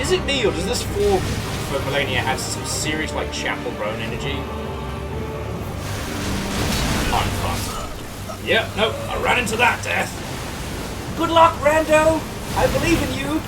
Is it me, or does this form for Malenia have some serious, like, Chapel Roan energy? I'm fucked. Yep, nope, I ran into that death. Good luck, Rando! I believe in you!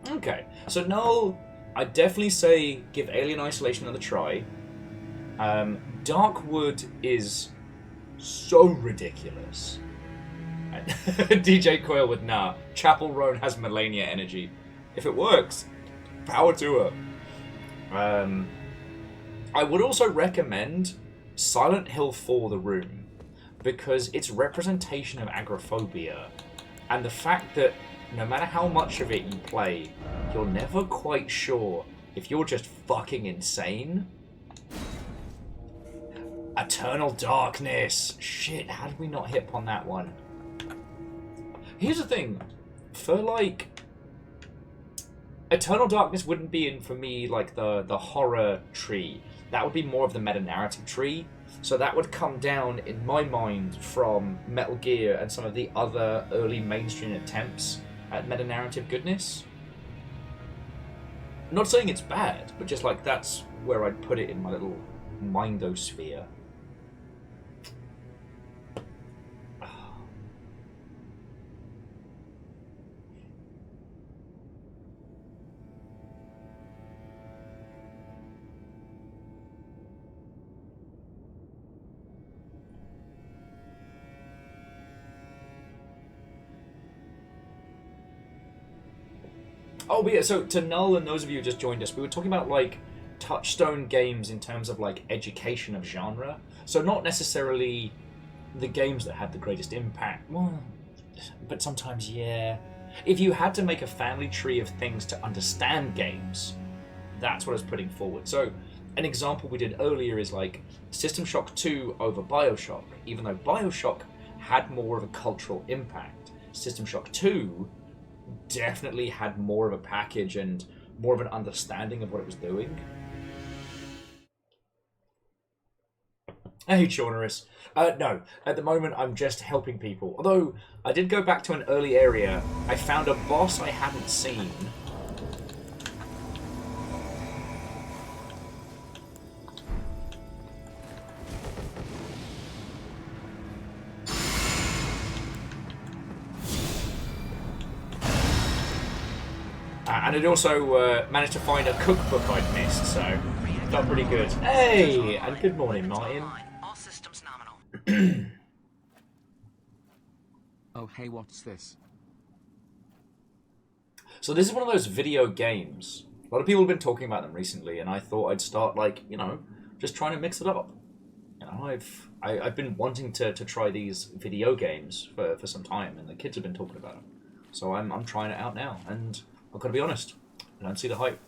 Okay, so no, I'd definitely say give Alien Isolation another try. Darkwood is so ridiculous. DJ Coil with nah. Chapel Roan has Malenia energy. If it works, power to her. I would also recommend Silent Hill 4 The Room, because its representation of agoraphobia and the fact that no matter how much of it you play, you're never quite sure if you're just fucking insane. Eternal Darkness. Shit, how did we not hit upon that one? Here's the thing. For, like, Eternal Darkness wouldn't be in, for me, like, the horror tree. That would be more of the meta-narrative tree. So that would come down, in my mind, from Metal Gear and some of the other early mainstream attempts at meta-narrative goodness. I'm not saying it's bad, but just like that's where I'd put it in my little mindosphere. Oh, but yeah, so to Null and those of you who just joined us, we were talking about, like, touchstone games in terms of, like, education of genre. So not necessarily the games that had the greatest impact. Well, but sometimes, yeah. If you had to make a family tree of things to understand games, that's what I was putting forward. So an example we did earlier is, like, System Shock 2 over Bioshock. Even though Bioshock had more of a cultural impact, System Shock 2 definitely had more of a package and more of an understanding of what it was doing. Hey, Chaunerus. No, at the moment I'm just helping people. Although, I did go back to an early area. I found a boss I hadn't seen. And I'd also managed to find a cookbook I'd missed, so felt pretty good. Hey, and good morning, Martin. All systems nominal. Oh, hey, what's this? So this is one of those video games. A lot of people have been talking about them recently, and I thought I'd start, like, you know, just trying to mix it up. I've been wanting to try these video games for some time, and the kids have been talking about them. So I'm trying it out now, and I've got to be honest, I don't see the hype.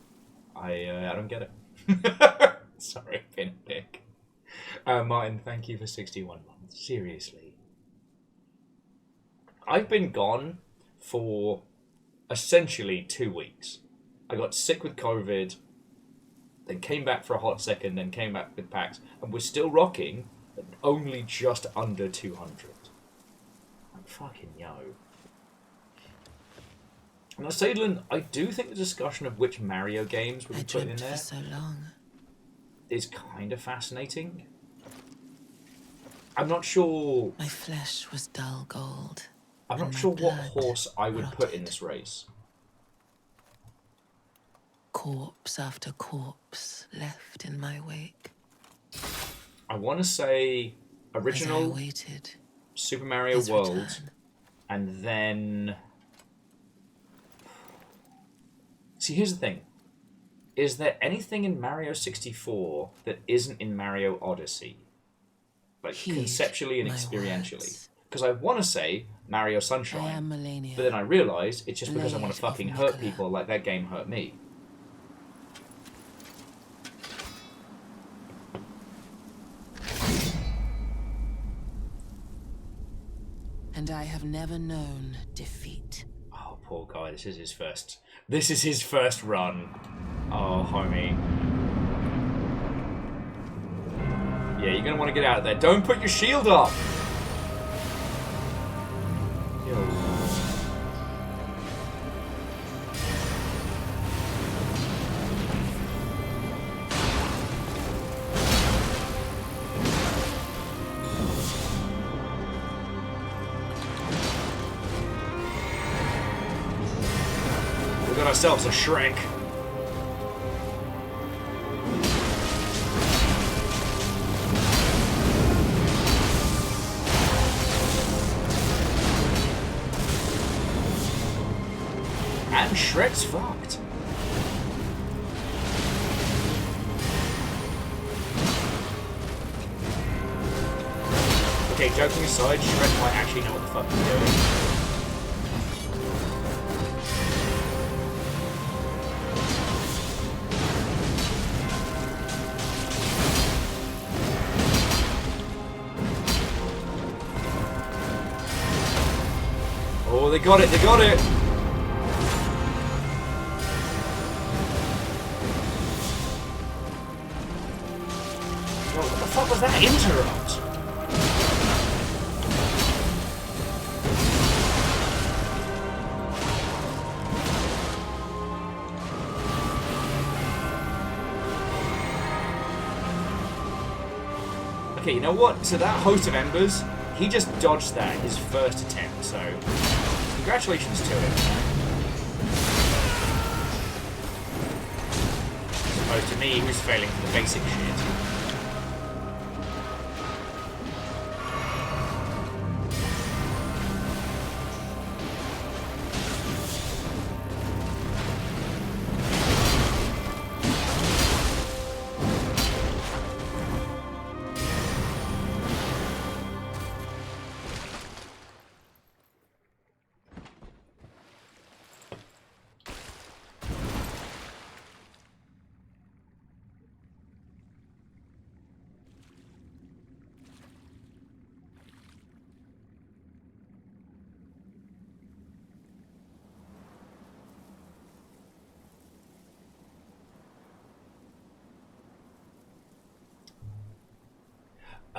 I don't get it. Sorry, been a dick. Martin, thank you for 61 months. Seriously. I've been gone for essentially 2 weeks. I got sick with COVID, then came back for a hot second, then came back with PAX, and we're still rocking at only just under 200. I'm fucking yo. Now, Sadlin, I do think the discussion of which Mario games would be put in there so long. is kind of fascinating. I'm not sure. My flesh was dull gold. I'm not sure what horse I would put in this race. Corpse after corpse left in my wake. I want to say original Super Mario World, and then. See, here's the thing. Is there anything in Mario 64 that isn't in Mario Odyssey? Like, conceptually and experientially. Because I want to say Mario Sunshine, but then I realise it's just because I want to fucking hurt people like that game hurt me. And I have never known defeat. Oh, poor guy. This is his first run. Oh, homie. Yeah, you're gonna want to get out of there. Don't put your shield up. Yo. We got ourselves a Shrek. And Shrek's fucked. Okay, joking aside, Shrek might actually know what the fuck he's doing. Oh, they got it, they got it! What the fuck was that interrupt? Okay, you know what? So that host of embers, he just dodged that his first attempt, so congratulations to him. As opposed to me, who's failing for the basic shit.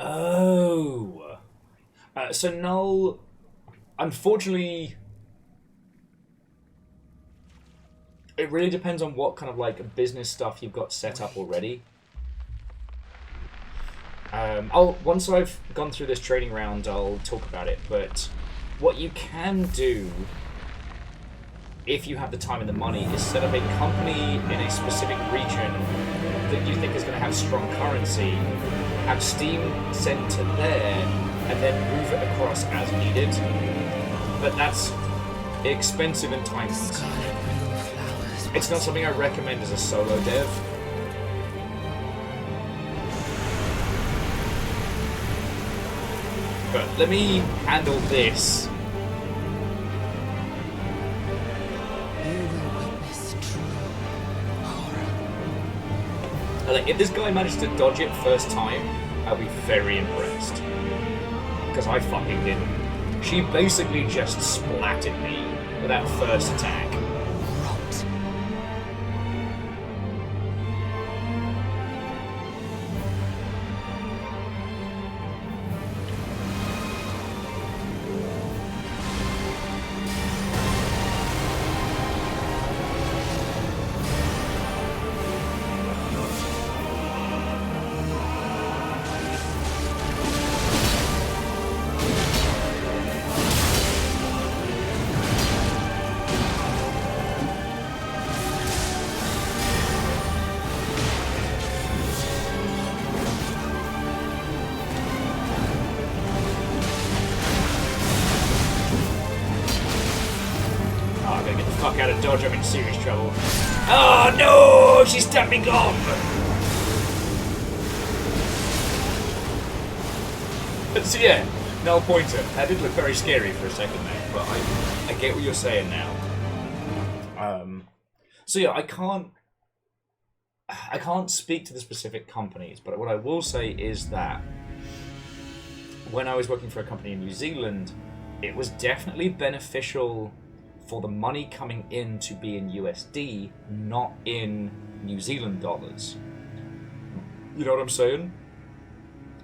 Oh. So Null, unfortunately, it really depends on what kind of like business stuff you've got set up already. Once I've gone through this trading round, I'll talk about it. But what you can do, if you have the time and the money, is set up a company in a specific region that you think is going to have strong currency, have Steam sent to there, and then move it across as needed. But that's expensive and time consuming. It's not something I recommend as a solo dev. But let me handle this. You will witness true horror. Like, if this guy managed to dodge it first time, I'll be very impressed. Because I fucking didn't. She basically just splatted me with that first attack. Out of dodge, I'm in serious trouble. Oh no! She's stepping off! So yeah, null pointer. That did look very scary for a second there, but I get what you're saying now. So yeah, I can't speak to the specific companies, but what I will say is that when I was working for a company in New Zealand, it was definitely beneficial for the money coming in to be in USD, not in New Zealand dollars. You know what I'm saying?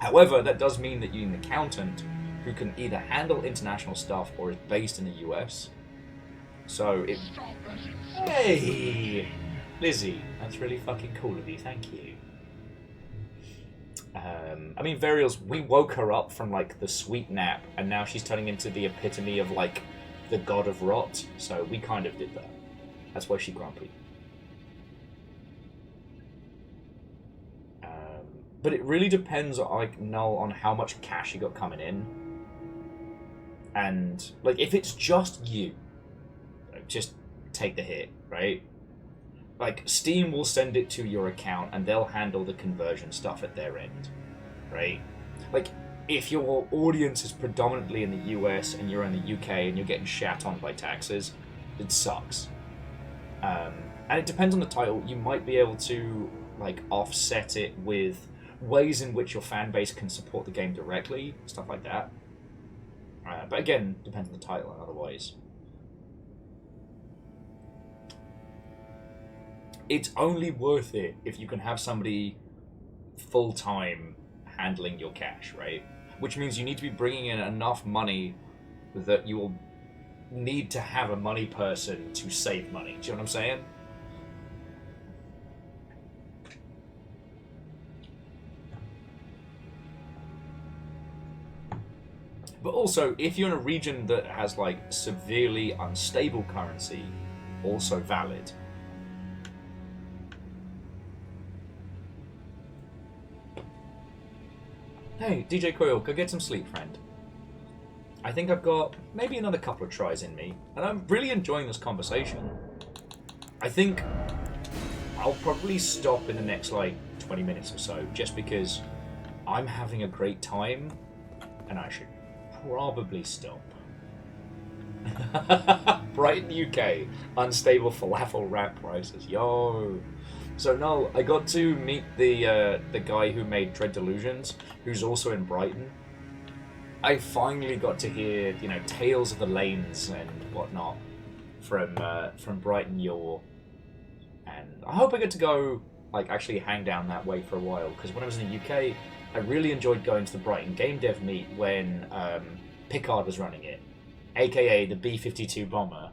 However, that does mean that you need an accountant who can either handle international stuff or is based in the US. So it... Hey! Lizzie, that's really fucking cool of you, thank you. I mean, Varials, we woke her up from, like, the sweet nap, and now she's turning into the epitome of, like, the god of rot, so we kind of did that. That's why she's grumpy. But it really depends, like, Null, on how much cash you got coming in. And, like, if it's just you, just take the hit, right? Like, Steam will send it to your account and they'll handle the conversion stuff at their end, right? Like, if your audience is predominantly in the US and you're in the UK and you're getting shat on by taxes, it sucks. And it depends on the title. You might be able to, like, offset it with ways in which your fan base can support the game directly, stuff like that. But again, depends on the title and otherwise. It's only worth it if you can have somebody full-time handling your cash, right? Which means you need to be bringing in enough money that you will need to have a money person to save money. Do you know what I'm saying? But also, if you're in a region that has, like, severely unstable currency, also valid. Hey, DJ Coil, go get some sleep, friend. I think I've got maybe another couple of tries in me, and I'm really enjoying this conversation. I think I'll probably stop in the next, like, 20 minutes or so, just because I'm having a great time, and I should probably stop. Brighton, UK, unstable falafel wrap prices. Yo! So no, I got to meet the guy who made Dread Delusions, who's also in Brighton. I finally got to hear, you know, tales of the lanes and whatnot from Brighton, Yore, and I hope I get to go, like, actually hang down that way for a while, because when I was in the UK, I really enjoyed going to the Brighton Game Dev Meet when Picard was running it, aka the B-52 bomber.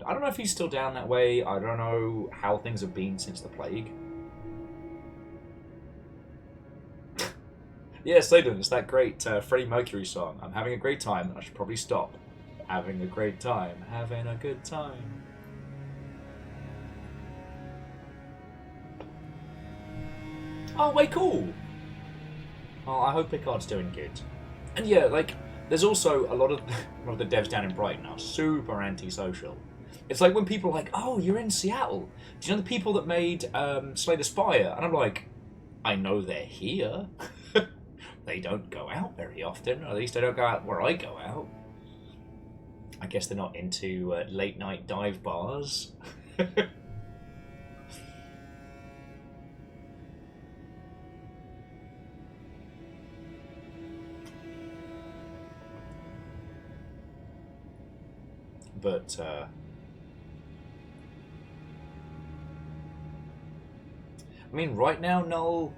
I don't know if he's still down that way. I don't know how things have been since the plague. Yeah, Sladen, it's that great Freddie Mercury song. I'm having a great time. I should probably stop. Having a great time. Having a good time. Oh, way cool. Oh, I hope Picard's doing good. And yeah, like, there's also a lot of the devs down in Brighton are super antisocial. It's like when people are like, oh, you're in Seattle. Do you know the people that made Slay the Spire? And I'm like, I know they're here. they don't go out very often. Or at least they don't go out where I go out. I guess they're not into late night dive bars. But I mean, right now, Noel,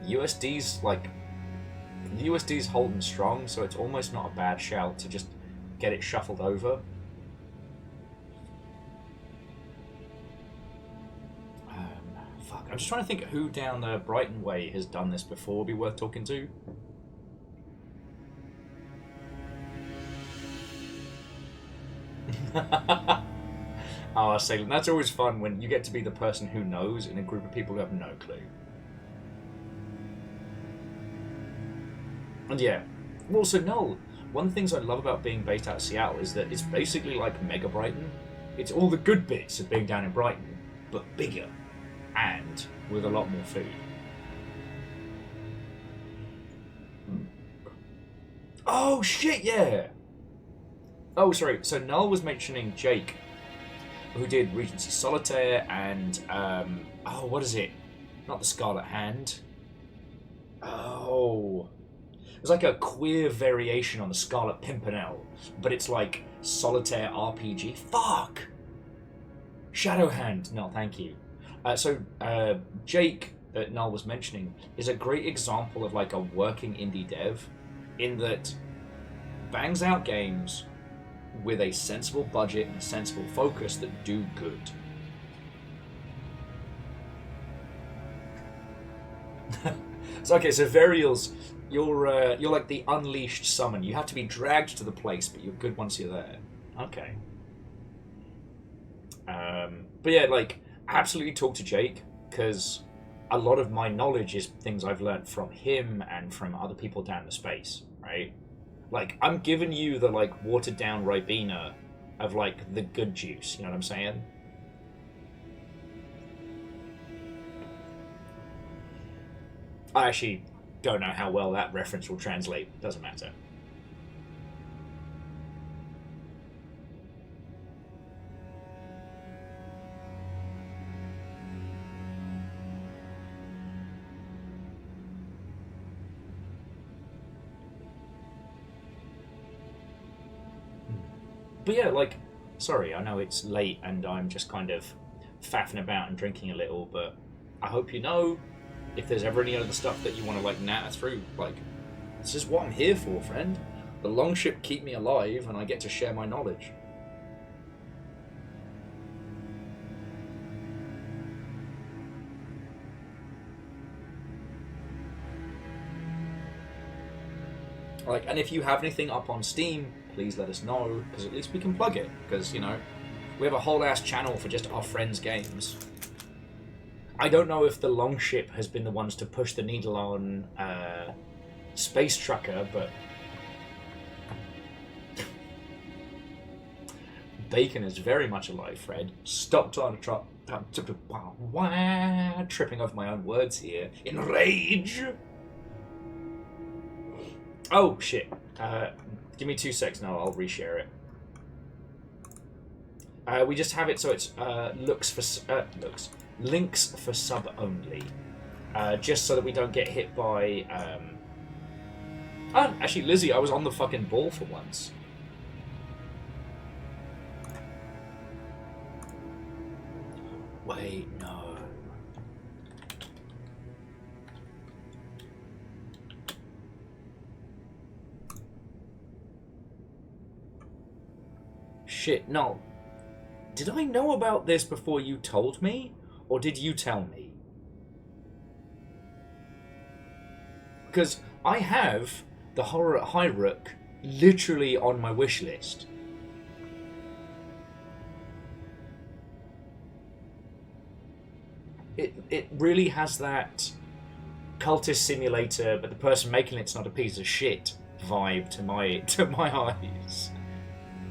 USD's holding strong, so it's almost not a bad shout to just get it shuffled over. Fuck, I'm just trying to think who down the Brighton way has done this before. Would be worth talking to. Oh, Salem, that's always fun when you get to be the person who knows in a group of people who have no clue. And yeah, also Noel, one of the things I love about being based out of Seattle is that it's basically like Mega Brighton. It's all the good bits of being down in Brighton, but bigger, and with a lot more food. Oh shit, yeah! Oh, sorry, so Noel was mentioning Jake, who did Regency Solitaire and, oh, what is it? Not the Scarlet Hand. Oh. It was like a queer variation on the Scarlet Pimpernel, but it's like Solitaire RPG. Fuck! Shadow Hand. No, thank you. Jake, that Noel was mentioning, is a great example of like a working indie dev, in that bangs out games with a sensible budget and a sensible focus that do good. So Varials, you're like the unleashed summon. You have to be dragged to the place, but you're good once you're there. Okay. But yeah, like, absolutely talk to Jake, because a lot of my knowledge is things I've learned from him and from other people down the space, right? Like, I'm giving you the, like, watered-down Ribena of, like, the good juice, you know what I'm saying? I actually don't know how well that reference will translate. Doesn't matter. But yeah, like, sorry, I know it's late and I'm just kind of faffing about and drinking a little, but I hope you know, if there's ever any other stuff that you want to, like, natter through, like, this is what I'm here for, friend. The longship keep me alive and I get to share my knowledge. Like, and if you have anything up on Steam, please let us know, because at least we can plug it, because, you know, we have a whole ass channel for just our friends' games. I don't know if the Longship has been the ones to push the needle on Space Trucker, but Bacon is very much alive, Fred. Stop trying to tripping over my own words here. In rage! Oh, shit. Give me 2 seconds now, I'll reshare it. We just have it so it's links for sub only. Just so that we don't get hit by... Oh, actually, Lizzie, I was on the fucking ball for once. Wait, no. Shit, no. Did I know about this before you told me? Or did you tell me? Because I have the horror at Hyrule literally on my wish list. It really has that cultist simulator, but the person making it's not a piece of shit vibe to my eyes.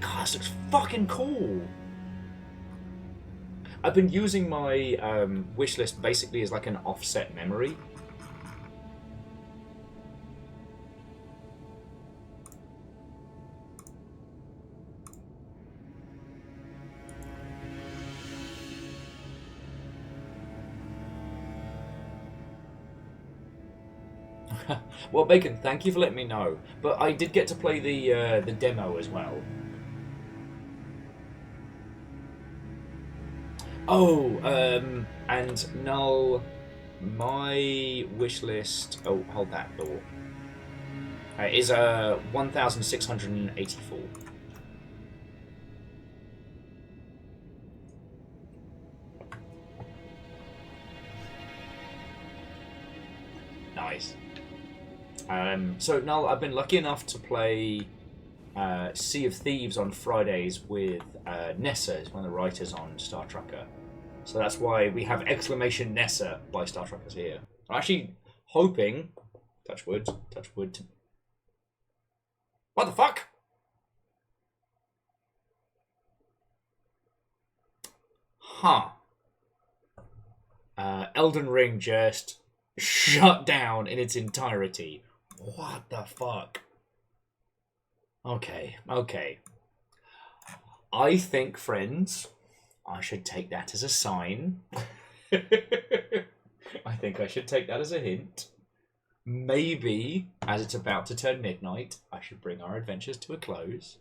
God, this looks fucking cool. I've been using my wish list basically as like an offset memory. Well, Bacon, thank you for letting me know. But I did get to play the demo as well. Oh, and Null, my wish list. Oh, hold that door. Is 1,684. Nice. So Null, I've been lucky enough to play Sea of Thieves on Fridays with Nessa, is one of the writers on Star Trekker. So that's why we have exclamation Nessa by Star Trekkers here. I'm actually hoping, touch wood, what the fuck? Huh. Elden Ring just shut down in its entirety. What the fuck? Okay. I think, friends, I should take that as a sign. I think I should take that as a hint. Maybe, as it's about to turn midnight, I should bring our adventures to a close.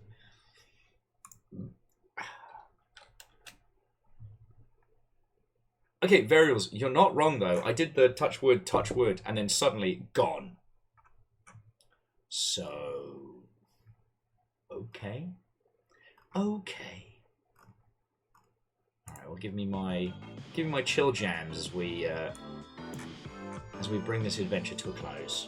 Okay, Varials, you're not wrong though. I did the touch wood, and then suddenly gone. So, okay. Alright, well give me my chill jams as we bring this adventure to a close.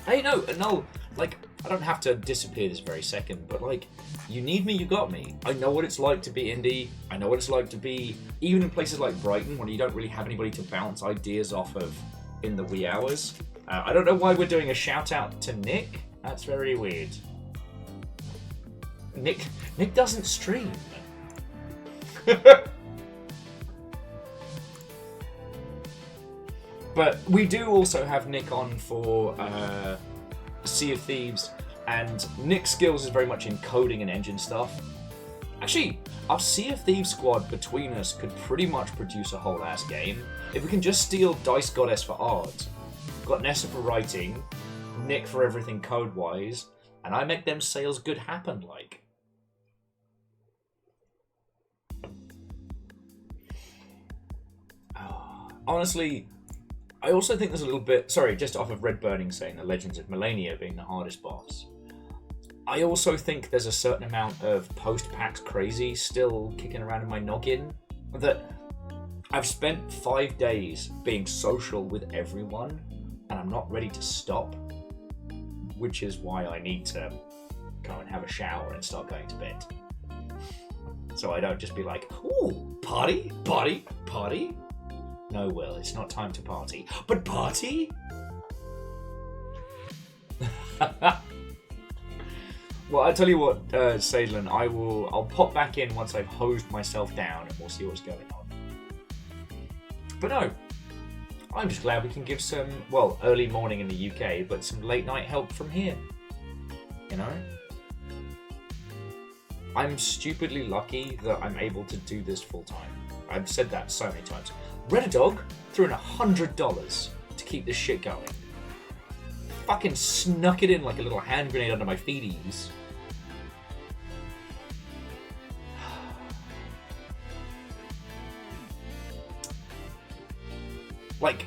Hey, no, like, I don't have to disappear this very second, but, like, you need me, you got me. I know what it's like to be indie. I know what it's like to be, even in places like Brighton, when you don't really have anybody to bounce ideas off of in the wee hours. I don't know why we're doing a shout-out to Nick. That's very weird. Nick doesn't stream. But we do also have Nick on for Sea of Thieves, and Nick's skills is very much in coding and engine stuff. Actually, our Sea of Thieves squad between us could pretty much produce a whole ass game. If we can just steal Dice Goddess for art, got Nessa for writing, Nick for everything code-wise, and I make them sales good happen, like. Honestly, I also think there's a little bit... Sorry, just off of Red Burning saying the Legends of Malenia being the hardest boss. I also think there's a certain amount of post-PAX crazy still kicking around in my noggin. That I've spent 5 days being social with everyone, and I'm not ready to stop. Which is why I need to go and have a shower and start going to bed. So I don't just be like, ooh, party. No, Will, it's not time to party. But party? Well, I'll tell you what, Sadlin, I'll pop back in once I've hosed myself down and we'll see what's going on. But no, I'm just glad we can give some, well, early morning in the UK, but some late night help from here. You know? I'm stupidly lucky that I'm able to do this full time. I've said that so many times. Redadog threw in $100 to keep this shit going. Fucking snuck it in like a little hand grenade under my feeties. Like,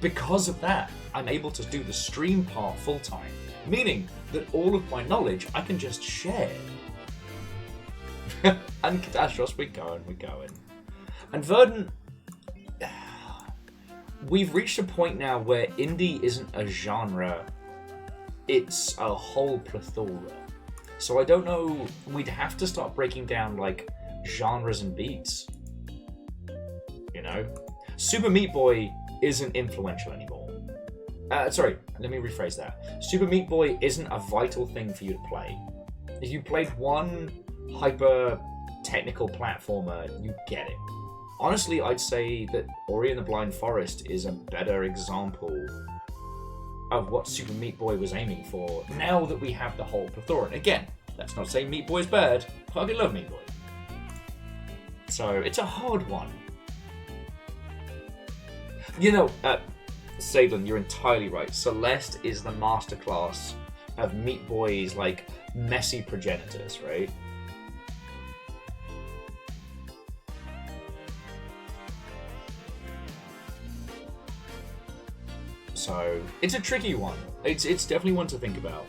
because of that, I'm able to do the stream part full time. Meaning that all of my knowledge I can just share. And Catastros, we're going. And Verdant, we've reached a point now where indie isn't a genre, it's a whole plethora. So I don't know, we'd have to start breaking down like genres and beats. You know? Super Meat Boy isn't influential anymore. Sorry, let me rephrase that. Super Meat Boy isn't a vital thing for you to play. If you played one hyper technical platformer, you get it. Honestly, I'd say that Ori and the Blind Forest is a better example of what Super Meat Boy was aiming for, now that we have the whole plethora. And again, that's not saying Meat Boy's bad. I fucking love Meat Boy. So, it's a hard one. You know, Sadlin, you're entirely right. Celeste is the masterclass of Meat Boy's, like, messy progenitors, right? So, it's a tricky one. It's definitely one to think about.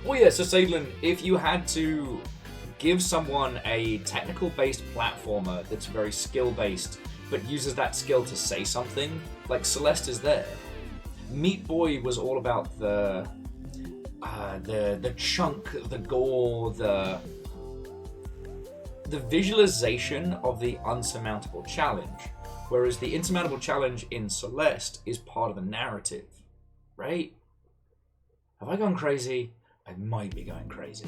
Well, yeah, so Sadlin, if you had to give someone a technical-based platformer that's very skill-based, but uses that skill to say something, like Celeste is there. Meat Boy was all about the chunk, the gore, the visualization of the unsurmountable challenge, whereas the insurmountable challenge in Celeste is part of the narrative, right? Have I gone crazy? I might be going crazy.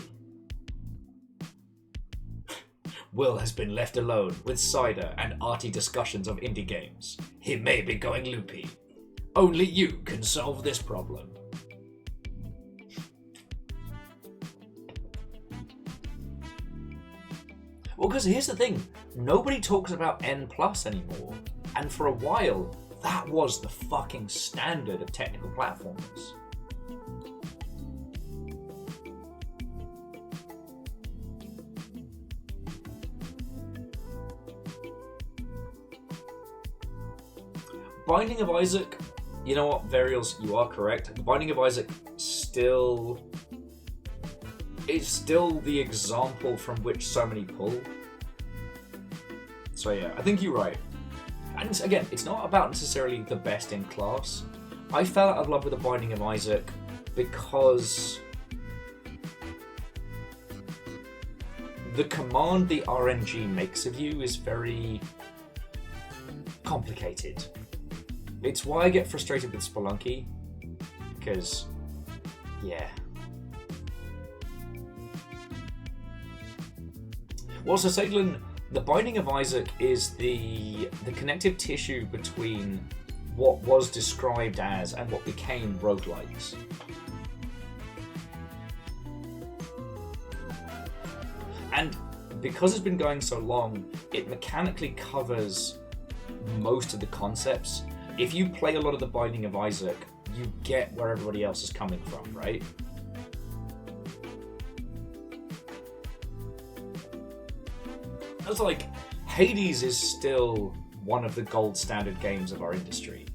Will has been left alone with cider and arty discussions of indie games. He may be going loopy. Only you can solve this problem. Well, because here's the thing. Nobody talks about N+ anymore. And for a while, that was the fucking standard of technical platformers. Binding of Isaac, you know what, Varials, you are correct. The Binding of Isaac is still the example from which so many pull. So yeah, I think you're right. And again, it's not about necessarily the best in class. I fell out of love with The Binding of Isaac because the command the RNG makes of you is very complicated. It's why I get frustrated with Spelunky, because, yeah. Well, so Sadlin, The Binding of Isaac is the connective tissue between what was described as and what became roguelikes. And because it's been going so long, it mechanically covers most of the concepts. If you play a lot of The Binding of Isaac, you get where everybody else is coming from, right? It's like, Hades is still one of the gold standard games of our industry.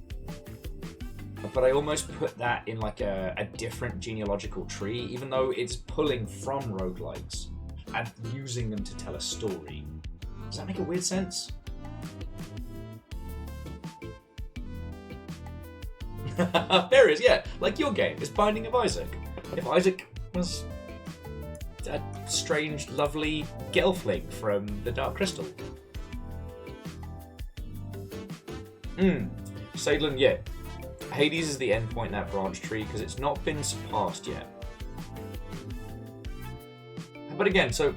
But I almost put that in like a different genealogical tree, even though it's pulling from roguelikes and using them to tell a story. Does that make a weird sense? There is, yeah. Like your game is Binding of Isaac. If Isaac was a strange, lovely gelfling from the Dark Crystal. Sadlin, yeah. Hades is the endpoint in that branch tree because it's not been surpassed yet. But again, so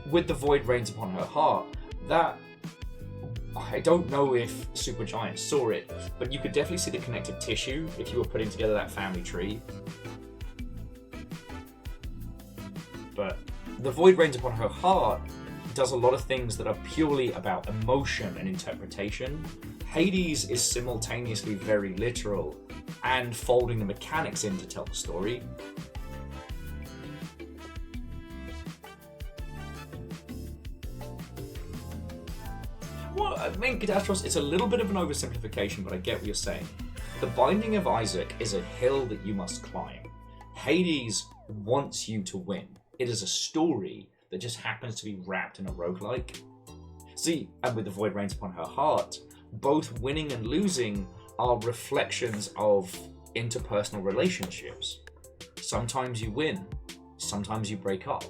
with the void reigns upon her heart, that I don't know if Supergiant saw it, but you could definitely see the connective tissue if you were putting together that family tree. But the void reigns upon her heart does a lot of things that are purely about emotion and interpretation. Hades is simultaneously very literal and folding the mechanics in to tell the story. Well, I mean, Catastros, it's a little bit of an oversimplification, but I get what you're saying. The Binding of Isaac is a hill that you must climb. Hades wants you to win. It is a story that just happens to be wrapped in a roguelike. See, and with the void reigns upon her heart, both winning and losing are reflections of interpersonal relationships. Sometimes you win, sometimes you break up,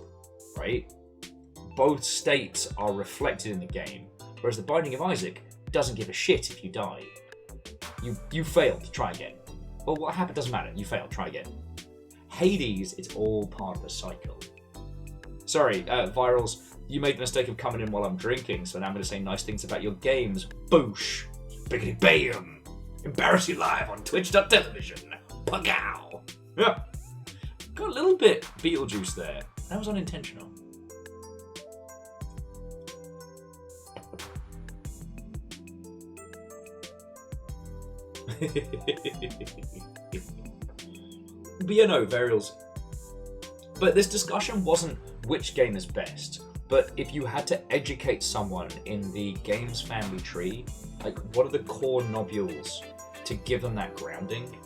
right? Both states are reflected in the game, whereas the Binding of Isaac doesn't give a shit if you die. You failed, try again. Well, what happened doesn't matter, you failed, try again. Hades, it's all part of the cycle. Sorry, Virals, you made the mistake of coming in while I'm drinking, so now I'm going to say nice things about your games. Boosh! Biggity bam! Embarrass you live on twitch.tv. Pagow! Got a little bit Beetlejuice there. That was unintentional. But yeah, no, Varials. But this discussion wasn't which game is best, but if you had to educate someone in the game's family tree, like what are the core nobules to give them that grounding?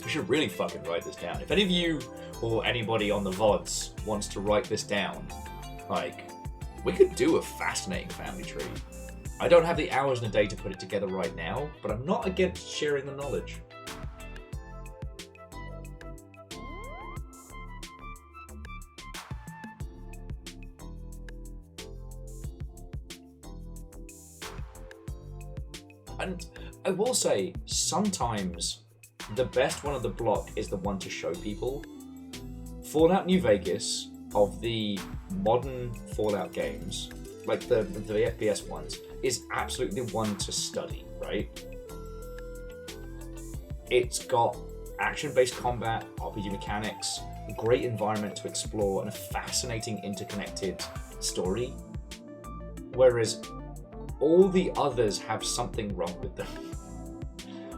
We should really fucking write this down. If any of you or anybody on the VODs wants to write this down, like, we could do a fascinating family tree. I don't have the hours in a day to put it together right now, but I'm not against sharing the knowledge. And I will say, sometimes the best one of the block is the one to show people. Fallout New Vegas, of the modern Fallout games, like the FPS ones, is absolutely the one to study, right? It's got action-based combat, RPG mechanics, a great environment to explore, and a fascinating interconnected story. Whereas all the others have something wrong with them.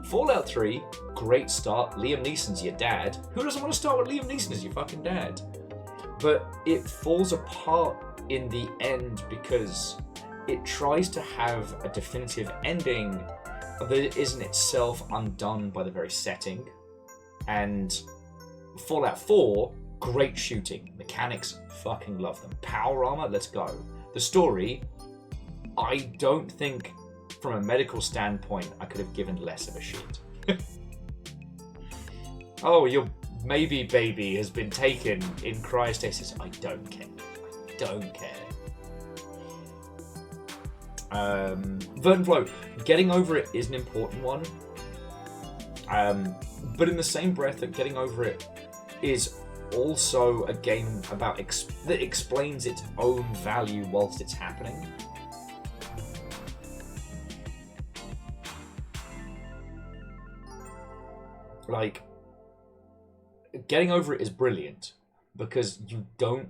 Fallout 3, great start. Liam Neeson's your dad. Who doesn't want to start with Liam Neeson as your fucking dad? But it falls apart in the end because it tries to have a definitive ending that isn't itself undone by the very setting. And Fallout 4, great shooting. Mechanics, fucking love them. Power armor, let's go. The story, I don't think from a medical standpoint I could have given less of a shit. Oh, your maybe baby has been taken in cryostasis. I don't care. I don't care. Verdant Flow, getting over it is an important one. But in the same breath that getting over it is also a game about that explains its own value whilst it's happening. Like, getting over it is brilliant because you don't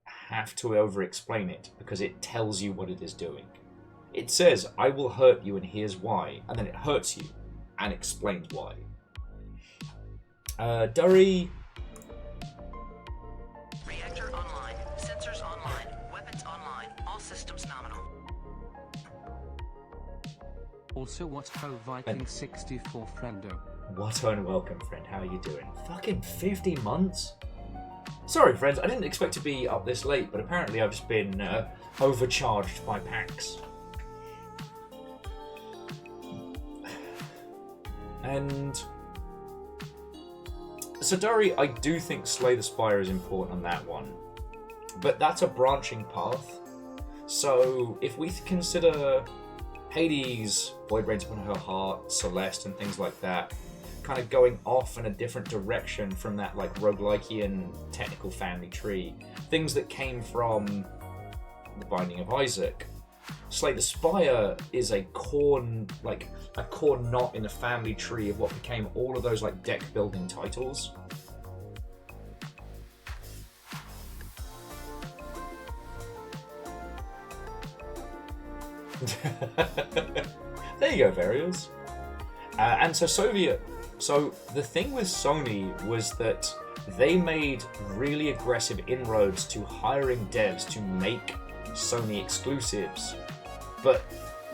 have to over-explain it because it tells you what it is doing. It says, I will hurt you and here's why, and then it hurts you and explains why. Durry. Reactor online. Sensors online. Weapons online. All systems nominal. Also, what's ho Viking 64 friendo? What on welcome, friend. How are you doing? Fucking 50 months? Sorry, friends. I didn't expect to be up this late, but apparently I've just been overcharged by PAX. And Sadari, I do think Slay the Spire is important on that one. But that's a branching path. So if we consider Hades, Void Rains Upon Her Heart, Celeste, and things like that, kind of going off in a different direction from that like roguelikean technical family tree, things that came from The Binding of Isaac, Slay the Spire is a core knot in a family tree of what became all of those like deck building titles. There you go, Varials. And so the thing with Sony was that they made really aggressive inroads to hiring devs to make Sony exclusives, but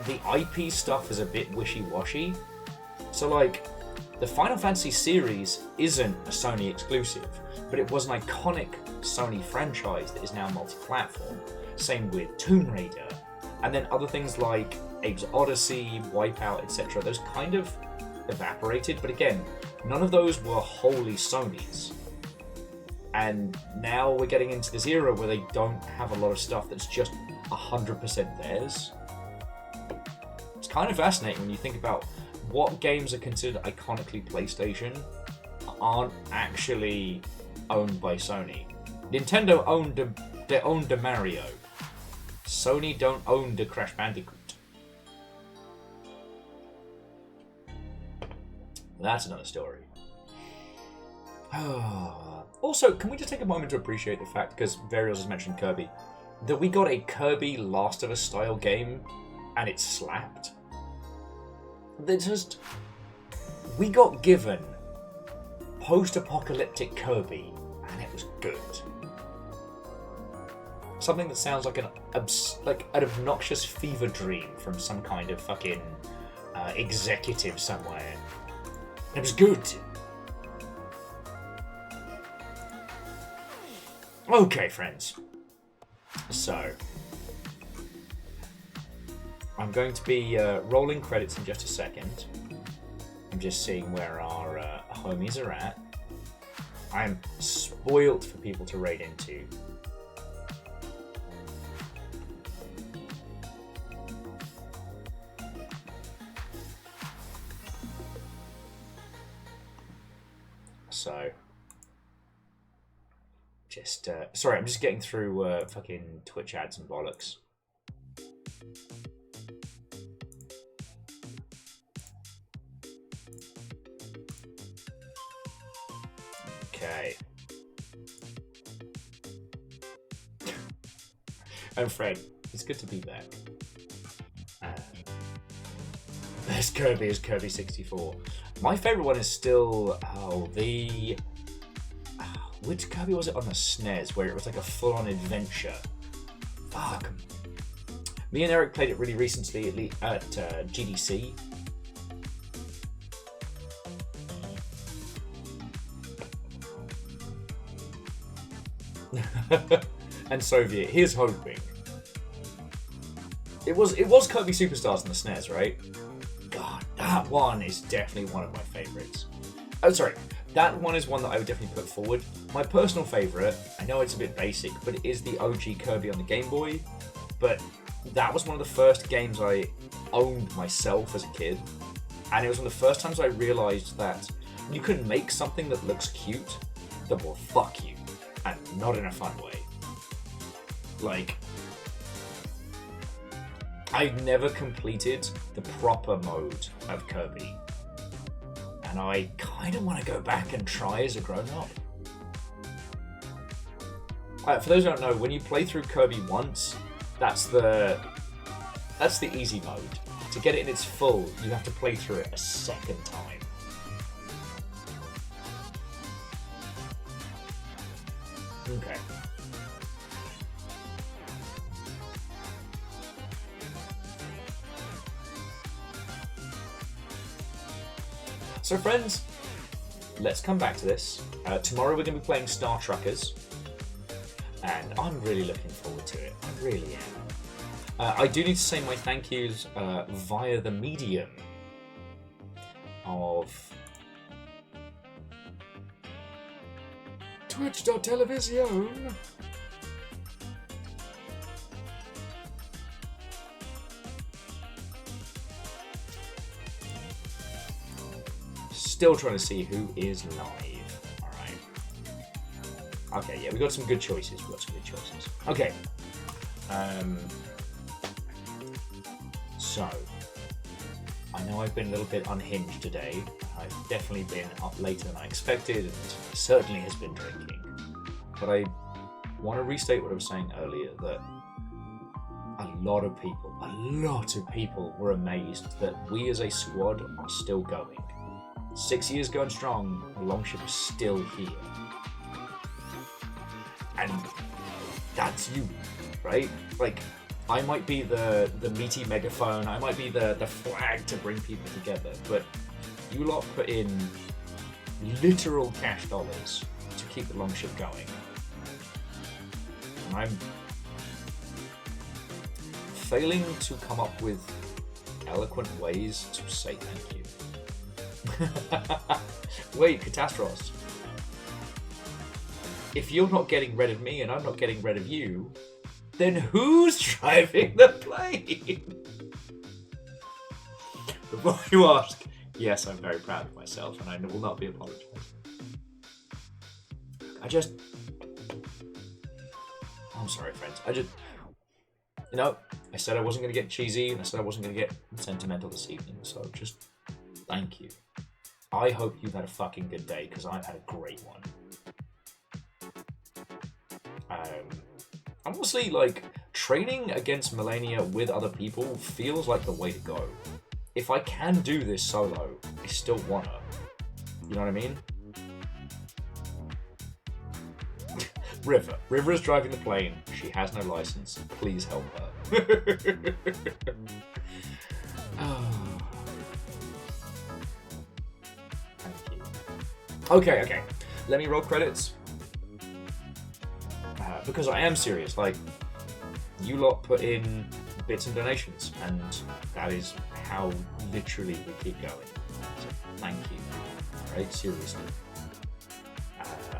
the IP stuff is a bit wishy-washy. So like, the Final Fantasy series isn't a Sony exclusive, but it was an iconic Sony franchise that is now multi-platform. Same with Tomb Raider, and then other things like Abe's Odyssey, Wipeout, etc. Those kind of evaporated, but again, none of those were wholly Sony's. And now we're getting into this era where they don't have a lot of stuff that's just 100% theirs. It's kind of fascinating when you think about what games are considered iconically PlayStation aren't actually owned by Sony. Nintendo owned the Mario. Sony don't own the Crash Bandicoot. That's another story. Also, can we just take a moment to appreciate the fact, because Varials has mentioned Kirby, that we got a Kirby Last of Us style game and it slapped? We got given post-apocalyptic Kirby and it was good. Something that sounds like an obnoxious fever dream from some kind of fucking executive somewhere. It was good. Okay, friends. So, I'm going to be rolling credits in just a second. I'm just seeing where our homies are at. I'm spoilt for people to raid into. So, just, sorry, I'm just getting through fucking Twitch ads and bollocks. Okay. And Fred, it's good to be back. Best Kirby is Kirby 64. My favourite one is still, which Kirby was it on the SNES, where it was like a full-on adventure? Fuck. Me and Eric played it really recently at GDC. And Soviet, here's hoping. It was Kirby Superstars on the SNES, right? God, that one is definitely one of my favourites. Oh, sorry. That one is one that I would definitely put forward. My personal favourite, I know it's a bit basic, but it is the OG Kirby on the Game Boy. But that was one of the first games I owned myself as a kid. And it was one of the first times I realised that you can make something that looks cute that will fuck you. And not in a fun way. Like, I've never completed the proper mode of Kirby. And I kind of want to go back and try as a grown-up. For those who don't know, when you play through Kirby once, that's the easy mode. To get it in its full, you have to play through it a second time. Okay. So friends, let's come back to this. Tomorrow we're going to be playing Star Truckers, and I'm really looking forward to it. I really am. I do need to say my thank yous via the medium of Twitch.television. Still trying to see who is live. Alright. Okay, yeah, we got some good choices. Okay. So, I know I've been a little bit unhinged today. I've definitely been up later than I expected, and certainly has been drinking. But I want to restate what I was saying earlier, that a lot of people were amazed that we as a squad are still going. 6 years going strong, the Longship is still here. And that's you, right? Like, I might be the meaty megaphone, I might be the flag to bring people together, but you lot put in literal cash dollars to keep the Longship going. And I'm failing to come up with eloquent ways to say thank you. Wait, Catastros. If you're not getting rid of me and I'm not getting rid of you, then who's driving the plane? Before you ask, yes, I'm very proud of myself and I will not be apologizing. I'm sorry, friends. I said I wasn't going to get cheesy and I said I wasn't going to get sentimental this evening, so just thank you. I hope you've had a fucking good day, because I've had a great one. Honestly, like, training against Malenia with other people feels like the way to go. If I can do this solo, I still wanna. You know what I mean? River. River is driving the plane. She has no license. Please help her. Oh. Thank you. Okay. Let me roll credits. Because I am serious. Like, you lot put in bits and donations, and that is how literally we keep going. So thank you. Right? Seriously.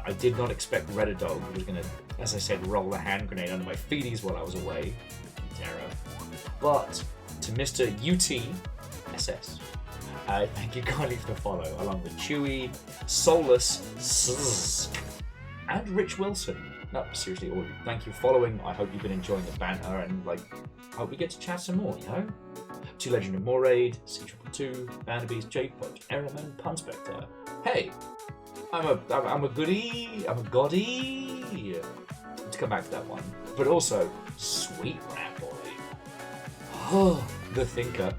I did not expect Redadog was going to, as I said, roll a hand grenade under my feeties while I was away. Terror. But to Mr. UTSS, thank you kindly for the follow, along with Chewy, Solus, and Rich Wilson. No, seriously, all of you. Thank you for following. I hope you've been enjoying the banter, and like, hope we get to chat some more, you know? To Legend of Moraid, C222, Vanderbeast, J-Punch, Airman, Punspector. Hey! I'm a goodie. I'm a goddie. Let's come back to that one. But also, Sweet Rat Boy. Oh, The Thinker.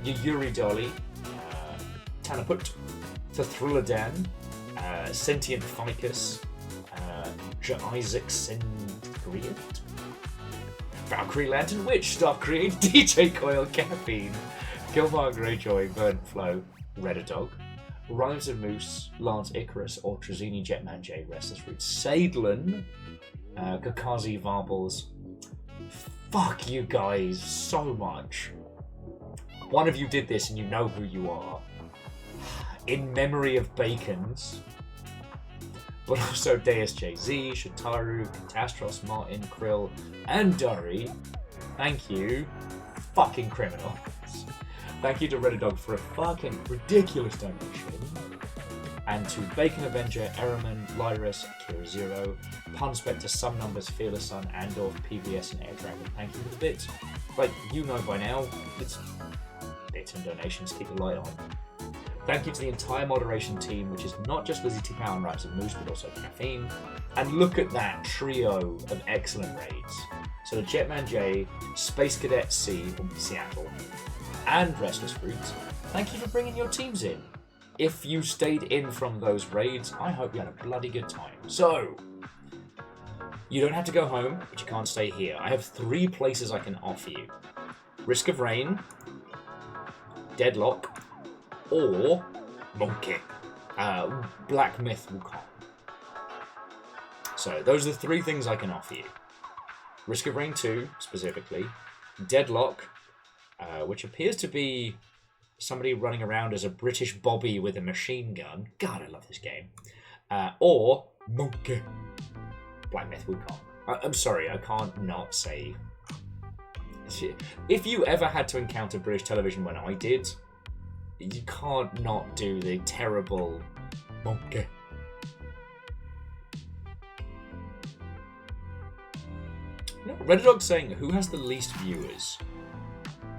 Yuri Dolly. Tanaput. Thrulladan. Sentient Ficus. Isaac Sendriat. Valkyrie Lantern Witch. Stop Create. DJ Coil Caffeine. Gilmar Greyjoy. Verdant Flow. Redadog. Rhymes of Moose, Lance Icarus, or Trazini Jetman J, Restless Roots, Sadlin, Kakazi Varbles. Fuck you guys so much. One of you did this and you know who you are. In memory of Bacons. But also Deus JZ, Shataru, Catastros, Martin, Krill, and Durry. Thank you. Fucking criminals. Thank you to Redadog for a fucking ridiculous donation. And to Bacon Avenger, Eraman, Lyris, Akira Zero, Punspector, Some Numbers, Fearless Sun, Andorf, PBS, and Air Dragon. Thank you for the bits. Like, you know by now, it's bits and donations keep the light on. Thank you to the entire moderation team, which is not just Lizzie T. Power and Raps of Moose, but also Caffeine. And look at that trio of excellent raids. So the Jetman J, Space Cadet C from Seattle, and Restless Roots, thank you for bringing your teams in. If you stayed in from those raids, I hope you had a bloody good time. So, you don't have to go home, but you can't stay here. I have 3 places I can offer you. Risk of Rain, Deadlock, or Monkey. Black Myth Wukong. So, those are the 3 things I can offer you. Risk of Rain 2, specifically. Deadlock, which appears to be somebody running around as a British Bobby with a machine gun. God, I love this game. Or Monkey. Black Myth Wukong. I'm sorry, I can't not say. If you ever had to encounter British television when I did, you can't not do the terrible Monkey. No, Redadog's saying, who has the least viewers?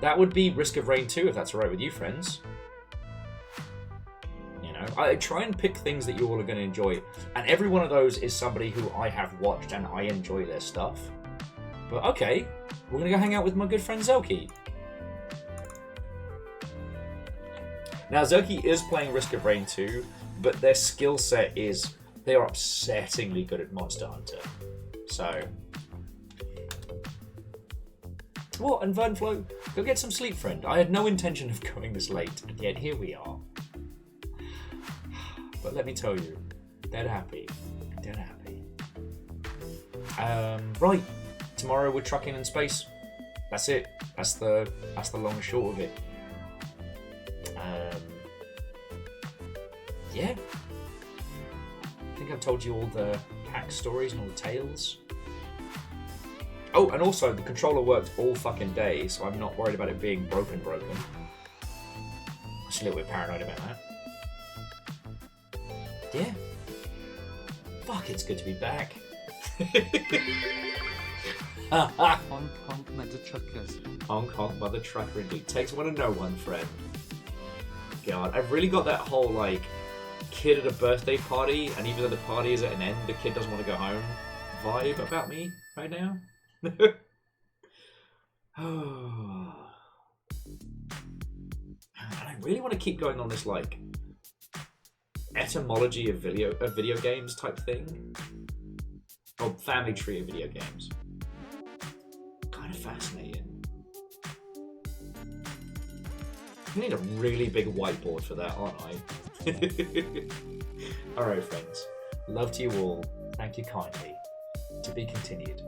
That would be Risk of Rain 2, if that's alright with you, friends. You know, I try and pick things that you all are going to enjoy, and every one of those is somebody who I have watched and I enjoy their stuff. But okay, we're going to go hang out with my good friend Zelky. Now, Zelky is playing Risk of Rain 2, but their skill set is, they are upsettingly good at Monster Hunter. So... Well, and Vernflo, go get some sleep, friend. I had no intention of going this late, and yet here we are. But let me tell you, dead happy. Dead happy. Right. Tomorrow we're trucking in space. That's it. That's the long and short of it. Yeah. I think I've told you all the PAX stories and all the tales. Oh, and also, the controller worked all fucking day, so I'm not worried about it being broken. Just a little bit paranoid about that. Yeah. Fuck, it's good to be back. Honk honk mother truckers. Honk honk mother trucker indeed. Takes one to know one, friend. god, I've really got that whole like kid at a birthday party, and even though the party is at an end, the kid doesn't want to go home vibe about me right now. I really want to keep going on this like etymology of video games type thing. Or family tree of video games. Kind of fascinating. I need a really big whiteboard for that, aren't I? Alright, friends. Love to you all. Thank you kindly. To be continued.